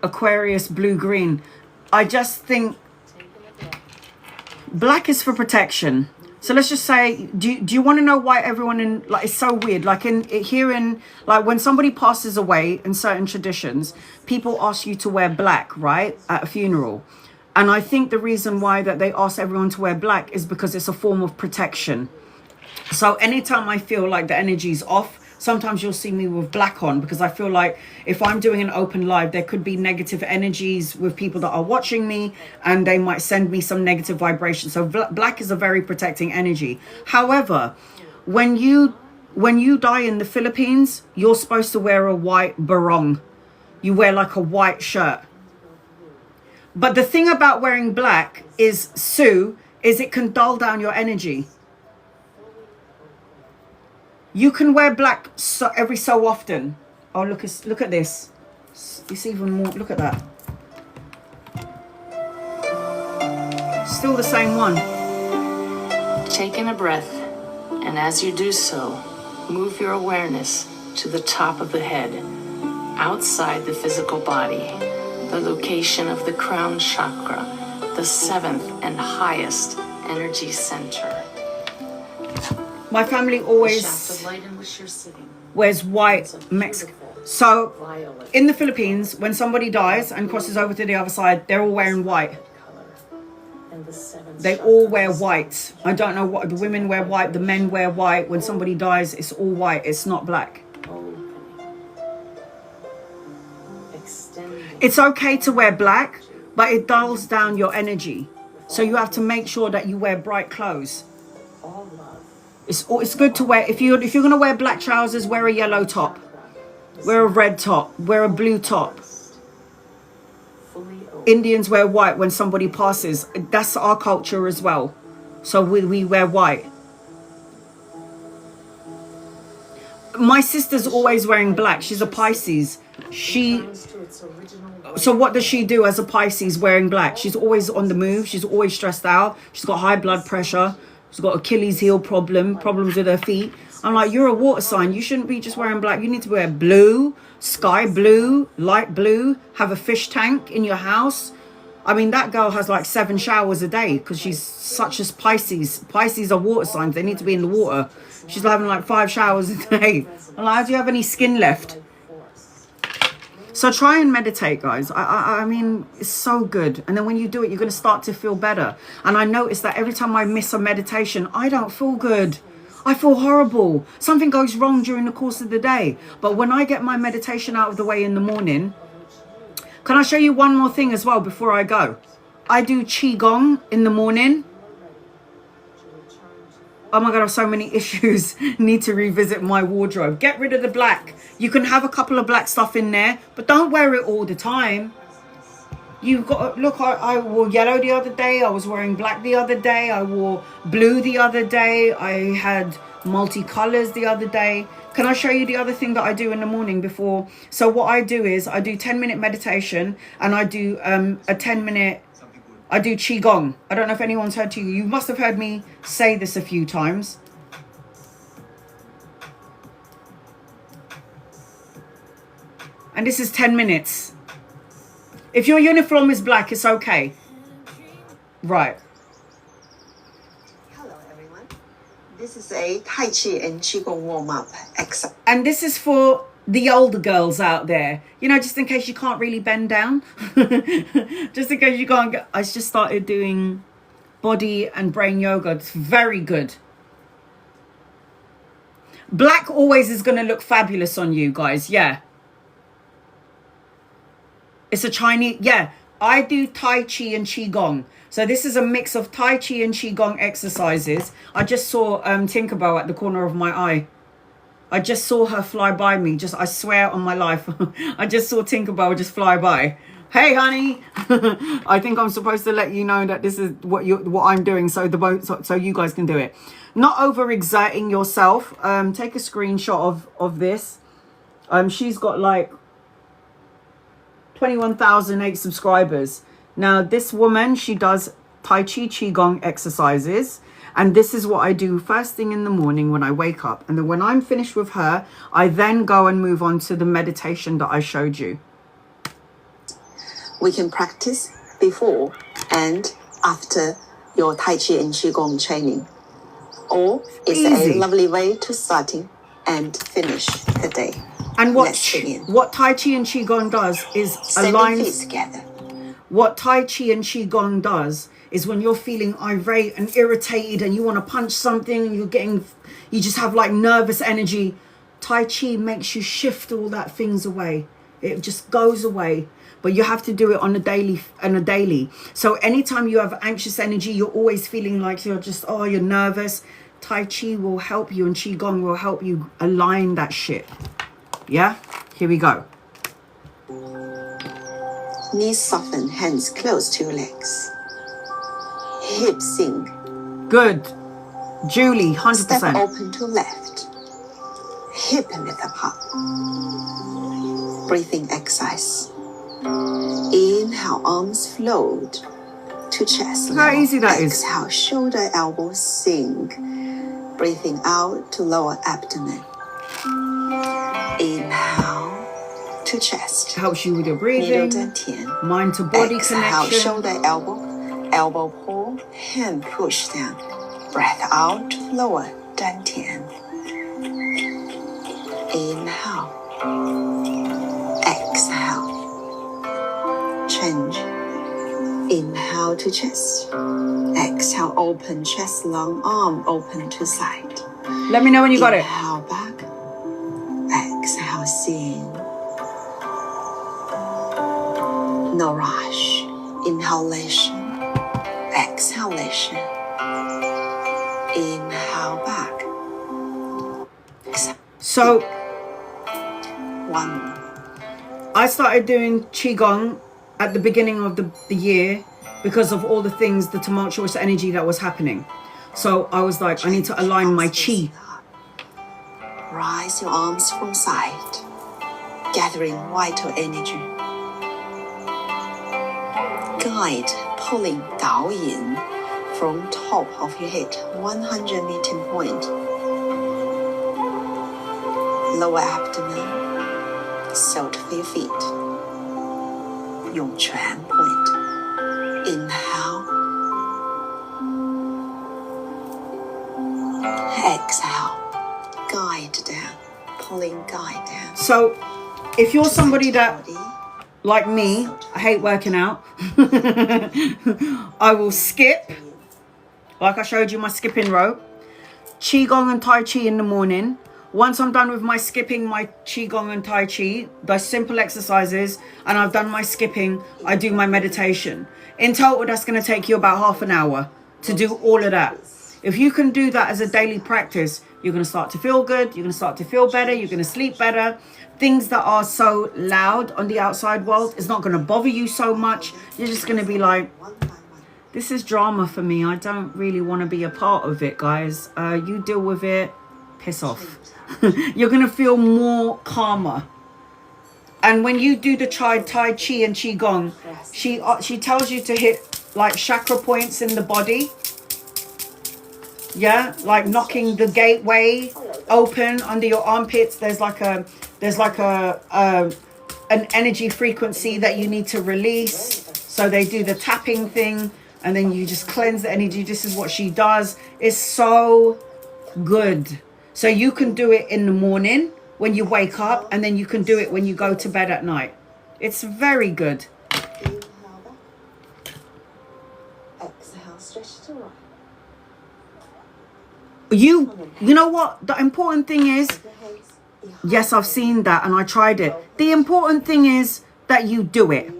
Aquarius, blue, green. I just think black is for protection. So let's just say, do you want to know why everyone in, like, it's so weird. Like like when somebody passes away in certain traditions, people ask you to wear black, right? At a funeral. And I think the reason why that they ask everyone to wear black is because it's a form of protection. So anytime I feel like the energy's off, sometimes you'll see me with black on, because I feel like if I'm doing an open live, there could be negative energies with people that are watching me, and they might send me some negative vibration. So black is a very protecting energy. However, when you die in the Philippines, you're supposed to wear a white barong. You wear like a white shirt. But the thing about wearing black is, Sue, is it can dull down your energy. You can wear black every so often. Oh, look at this. It's even more. Look at that. Still the same one. Take in a breath, and as you do so, move your awareness to the top of the head, outside the physical body, the location of the crown chakra, the 7th and highest energy center. My family always wears white Mexican. So in the Philippines, when somebody dies and crosses over to the other side, they're all wearing white. They all wear white. I don't know what the women wear white, the men wear white. When somebody dies, it's all white. It's not black. It's okay to wear black, but it dulls down your energy. So you have to make sure that you wear bright clothes. It's good to wear, if you're going to wear black trousers, wear a yellow top, wear a red top, wear a blue top. Indians wear white when somebody passes. That's our culture as well. So we wear white. My sister's always wearing black. She's a Pisces. So what does she do as a Pisces wearing black? She's always on the move. She's always stressed out. She's got high blood pressure. She's got Achilles heel problems with her feet. I'm like, you're a water sign. You shouldn't be just wearing black. You need to wear blue, sky blue, light blue, have a fish tank in your house. I mean, that girl has like 7 showers a day because she's such as Pisces. Pisces are water signs. They need to be in the water. She's having like 5 showers a day. I'm like, do you have any skin left? So try and meditate, guys. I mean, it's so good. And then when you do it, you're going to start to feel better. And I notice that every time I miss a meditation, I don't feel good. I feel horrible. Something goes wrong during the course of the day. But when I get my meditation out of the way in the morning, can I show you one more thing as well before I go? I do Qigong in the morning. Oh my God, I have so many issues. Need to revisit my wardrobe. Get rid of the black. You can have a couple of black stuff in there, but don't wear it all the time. You've got to, look, I wore yellow the other day. I was wearing black the other day. I wore blue the other day. I had multicolors the other day. Can I show you the other thing that I do in the morning before? So what I do is I do 10-minute meditation, and I do a 10-minute, I do Qigong. I don't know if anyone's heard Qigong. You must have heard me say this a few times. And this is 10 minutes. If your uniform is black, it's okay. Right. Hello, everyone. This is a Tai Chi and Qigong warm-up exercise. And this is for the older girls out there. You know, just in case you can't really bend down. Just in case you can't get... I just started doing body and brain yoga. It's very good. Black always is going to look fabulous on you guys. Yeah. It's a Chinese... Yeah. I do Tai Chi and Qigong. So this is a mix of Tai Chi and Qigong exercises. I just saw Tinkerbell at the corner of my eye. I just saw her fly by me. I swear on my life. I just saw Tinkerbell just fly by. Hey, honey. I think I'm supposed to let you know that this is what I'm doing, so you guys can do it. Not overexerting yourself. Take a screenshot of this. She's got like 21,008 subscribers. Now, this woman, she does Tai Chi Qigong exercises. And this is what I do first thing in the morning when I wake up. And then when I'm finished with her, I then go and move on to the meditation that I showed you. We can practice before and after your Tai Chi and Qigong training. Or it's Easy. a lovely way to starting and finish the day. And what Tai Chi and Qigong does is Sending feet together. what Tai Chi and Qigong does is when you're feeling irate and irritated and you want to punch something and you just have like nervous energy, Tai Chi makes you shift all that things away. It just goes away. But you have to do it on a daily. So anytime you have anxious energy, you're always feeling like you're nervous, Tai Chi will help you and Qigong will help you align that shit. Yeah? Here we go. Knees soften, hands close to your legs. Hips sink. Good. Julie, 100%. Step open to left. Hip lift apart. Breathing exercise. Inhale, arms float to chest Look how level. easy that is. Exhale, shoulder, elbows sink. Breathing out to lower abdomen. Inhale to chest. Helps you with your breathing. Mind to body Exhale, connection. shoulder, elbow pull, hand push down. Breath out, lower dantian. Inhale. Exhale. Change. Inhale to chest. Exhale, open chest, long arm open to side. Let me know when you got it. Inhale back. Exhale, in. No rush. Inhalation. Exhalation. Inhale back. Exhale. So 1. I started doing Qigong at the beginning of the year because of all the things, the tumultuous energy that was happening. So I was like, I need to align my Qi. Rise your arms from side, gathering vital energy. Guide pulling Dao Yin from top of your head, 100 meeting point. Lower abdomen, salt for your feet. Yongquan point. Inhale. Exhale. Guide down. Pulling guide down. So if you're somebody that, like me, I hate working out. I will skip, like I showed you my skipping rope, Qigong and Tai Chi in the morning. Once I'm done with my skipping, my Qigong and Tai Chi, the simple exercises, and I've done my skipping, I do my meditation. In total, that's going to take you about half an hour to do all of that. If you can do that as a daily practice, you're going to start to feel good. You're going to start to feel better. You're going to sleep better. Things that are so loud on the outside world is not going to bother you so much. You're just going to be like, this is drama for me. I don't really want to be a part of it, guys. You deal with it. Piss off. You're going to feel more calmer. And when you do the Tai Chi and Qigong, she tells you to hit like chakra points in the body. Yeah, like knocking the gateway open under your armpits. There's like an energy frequency that you need to release. So they do the tapping thing, and then you just cleanse the energy. This is what she does. It's so good. So you can do it in the morning when you wake up, and then you can do it when you go to bed at night. It's very good. Exhale, stretch to right. You know what? The important thing is, yes, I've seen that and I tried it. The important thing is that you do it.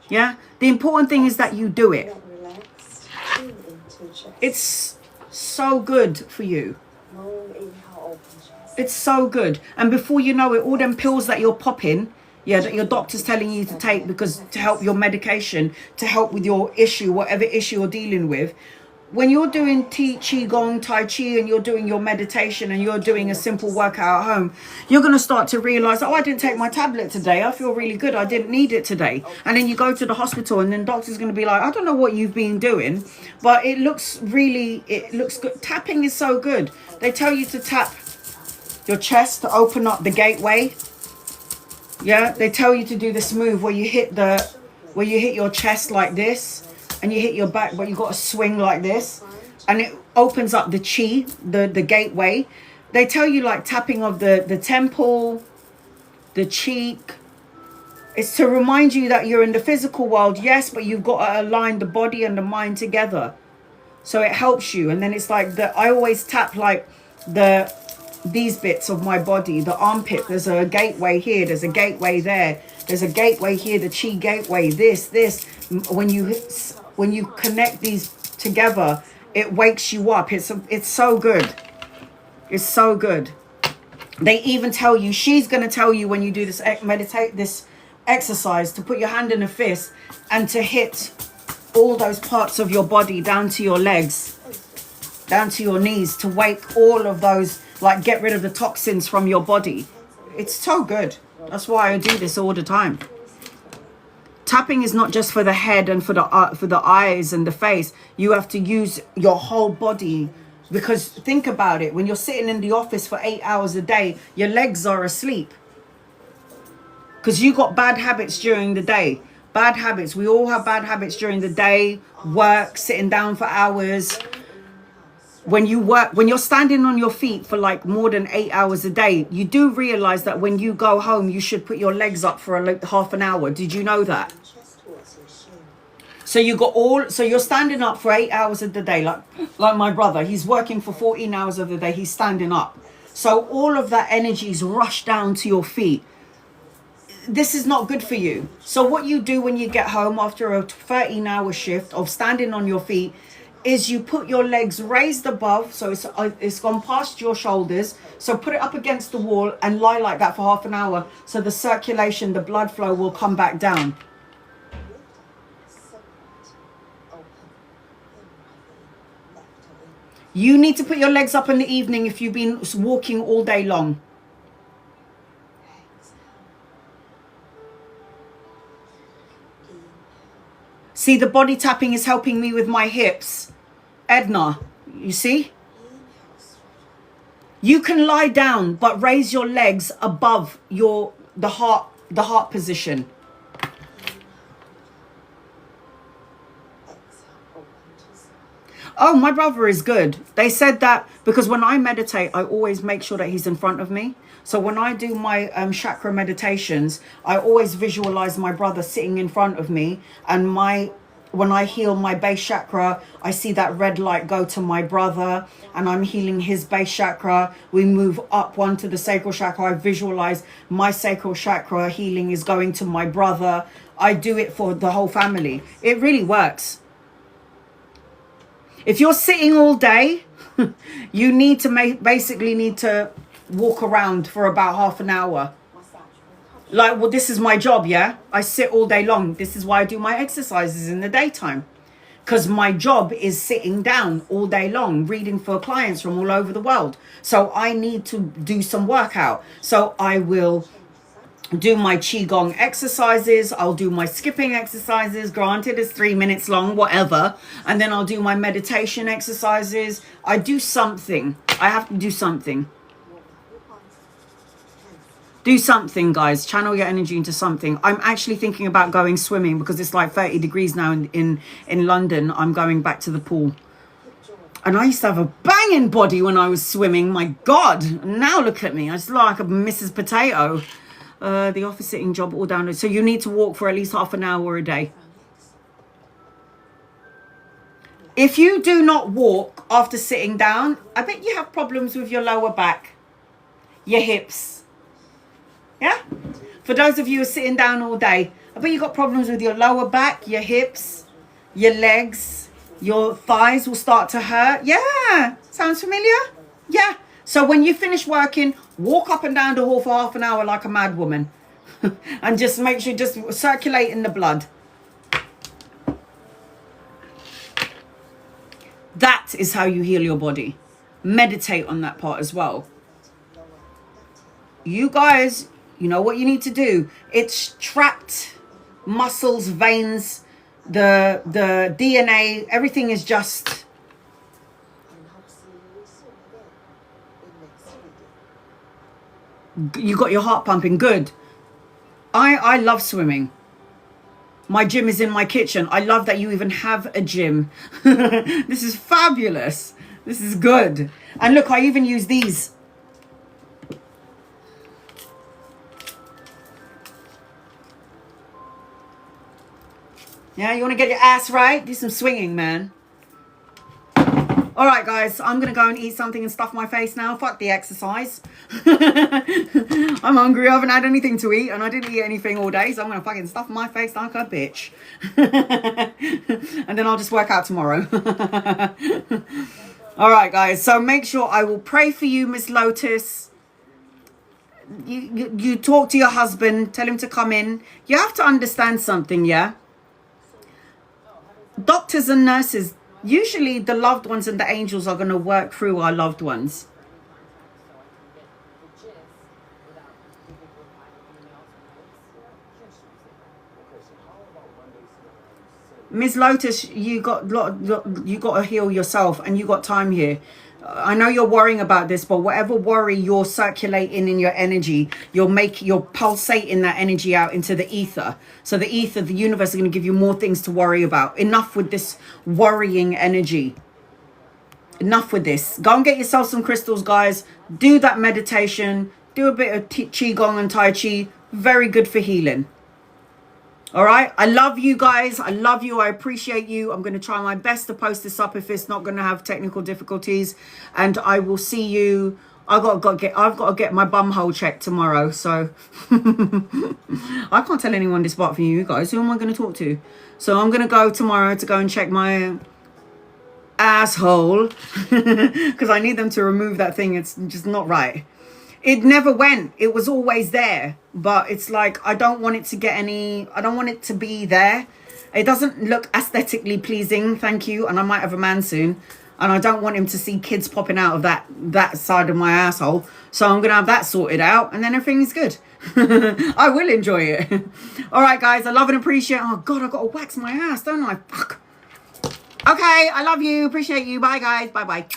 Yeah? The important thing is that you do it. It's so good for you. It's so good. And before you know it, all them pills that you're popping, yeah, that your doctor's telling you to take because to help your medication, to help with your issue, whatever issue you're dealing with. When you're doing Qigong, Tai Chi, and you're doing your meditation and you're doing a simple workout at home, you're going to start to realize, oh, I didn't take my tablet today. I feel really good. I didn't need it today. And then you go to the hospital and then doctor's going to be like, I don't know what you've been doing, but it looks good. Tapping is so good. They tell you to tap your chest to open up the gateway. Yeah, they tell you to do this move where you hit your chest like this. And you hit your back, but you got to swing like this, and it opens up the chi, the gateway. They tell you like tapping of the temple, the cheek. It's to remind you that you're in the physical world, yes, but you've got to align the body and the mind together. So it helps you. And then it's like I always tap like these bits of my body, the armpit. There's a gateway here. There's a gateway there. There's a gateway here, the chi gateway, this. When you connect these together, it wakes you up. It's so good. It's so good. They even tell you, she's going to tell you when you do this this exercise, to put your hand in a fist and to hit all those parts of your body down to your legs, down to your knees, to wake all of those, like get rid of the toxins from your body. It's so good. That's why I do this all the time. Tapping is not just for the head and for the eyes and the face. You have to use your whole body, because think about it. When you're sitting in the office for 8 hours a day, your legs are asleep because you got bad habits during the day. Bad habits. We all have bad habits during the day. Work, sitting down for hours. When you work, when you're standing on your feet for like more than 8 hours a day, you do realize that when you go home, you should put your legs up for like half an hour. Did you know that? So you're standing up for 8 hours of the day, like my brother, he's working for 14 hours of the day, he's standing up. So all of that energy is rushed down to your feet. This is not good for you. So what you do when you get home after a 13-hour shift of standing on your feet is you put your legs raised above, so it's gone past your shoulders. So put it up against the wall and lie like that for half an hour, so the circulation, the blood flow will come back down. You need to put your legs up in the evening if you've been walking all day long. See, the body tapping is helping me with my hips. Edna, you see? You can lie down, but raise your legs above the heart position. Oh, my brother is good. They said that because when I meditate, I always make sure that he's in front of me. So when I do my chakra meditations, I always visualize my brother sitting in front of me. And when I heal my base chakra, I see that red light go to my brother and I'm healing his base chakra. We move up one to the sacral chakra. I visualize my sacral chakra healing is going to my brother. I do it for the whole family. It really works. If you're sitting all day, you need to basically need to walk around for about half an hour. Like, well, this is my job, yeah? I sit all day long. This is why I do my exercises in the daytime. Because my job is sitting down all day long, reading for clients from all over the world. So I need to do some workout. So I will do my qigong exercises. I'll do my skipping exercises. Granted, it's 3 minutes long, whatever. And then I'll do my meditation exercises. I do something. I have to do something. Do something, guys. Channel your energy into something. I'm actually thinking about going swimming because it's like 30 degrees now in London. I'm going back to the pool. And I used to have a banging body when I was swimming. My God. Now look at me. I just look like a Mrs. Potato. The office sitting job all down. So you need to walk for at least half an hour a day. If you do not walk after sitting down, I bet you have problems with your lower back, your hips. Yeah? For those of you who are sitting down all day, I bet you got problems with your lower back, your hips, your legs, your thighs will start to hurt. Yeah. Sounds familiar? Yeah. So when you finish working, walk up and down the hall for half an hour like a mad woman. And just make sure just circulating the blood. That is how you heal your body. Meditate on that part as well. You guys, you know what you need to do. It's trapped muscles, veins, the DNA, everything is just... You got your heart pumping. Good. I love swimming. My gym is in my kitchen. I love that you even have a gym. This is fabulous. This is good. And look, I even use these. Yeah, you want to get your ass right? Do some swinging, man. All right, guys, I'm going to go and eat something and stuff my face now. Fuck the exercise. I'm hungry. I haven't had anything to eat, and I didn't eat anything all day, so I'm going to fucking stuff my face like a bitch. And then I'll just work out tomorrow. All right, guys, so make sure I will pray for you, Miss Lotus. You talk to your husband. Tell him to come in. You have to understand something, yeah? Doctors and nurses, usually the loved ones and the angels are going to work through our loved ones. Ms. Lotus, you got to heal yourself, and you got time here. I know you're worrying about this, but whatever worry you're circulating in your energy, you're pulsating that energy out into the ether. So the ether, the universe is going to give you more things to worry about. Enough with this worrying energy. Enough with this. Go and get yourself some crystals, guys. Do that meditation. Do a bit of qigong and tai chi. Very good for healing. All right, I love you guys. I love you. I appreciate you. I'm going to try my best to post this up if it's not going to have technical difficulties, and I will see you. I've got to get my bum hole checked tomorrow, so I can't tell anyone this part from you guys. Who am I going to talk to? So I'm going to go tomorrow to go and check my asshole because I need them to remove that thing. It's just not right. It never went. It was always there. But it's like, I don't want it to get any... I don't want it to be there. It doesn't look aesthetically pleasing, thank you. And I might have a man soon. And I don't want him to see kids popping out of that side of my asshole. So I'm going to have that sorted out. And then everything's good. I will enjoy it. All right, guys. I love and appreciate... Oh, God, I've got to wax my ass, don't I? Fuck. Okay, I love you. Appreciate you. Bye, guys. Bye-bye.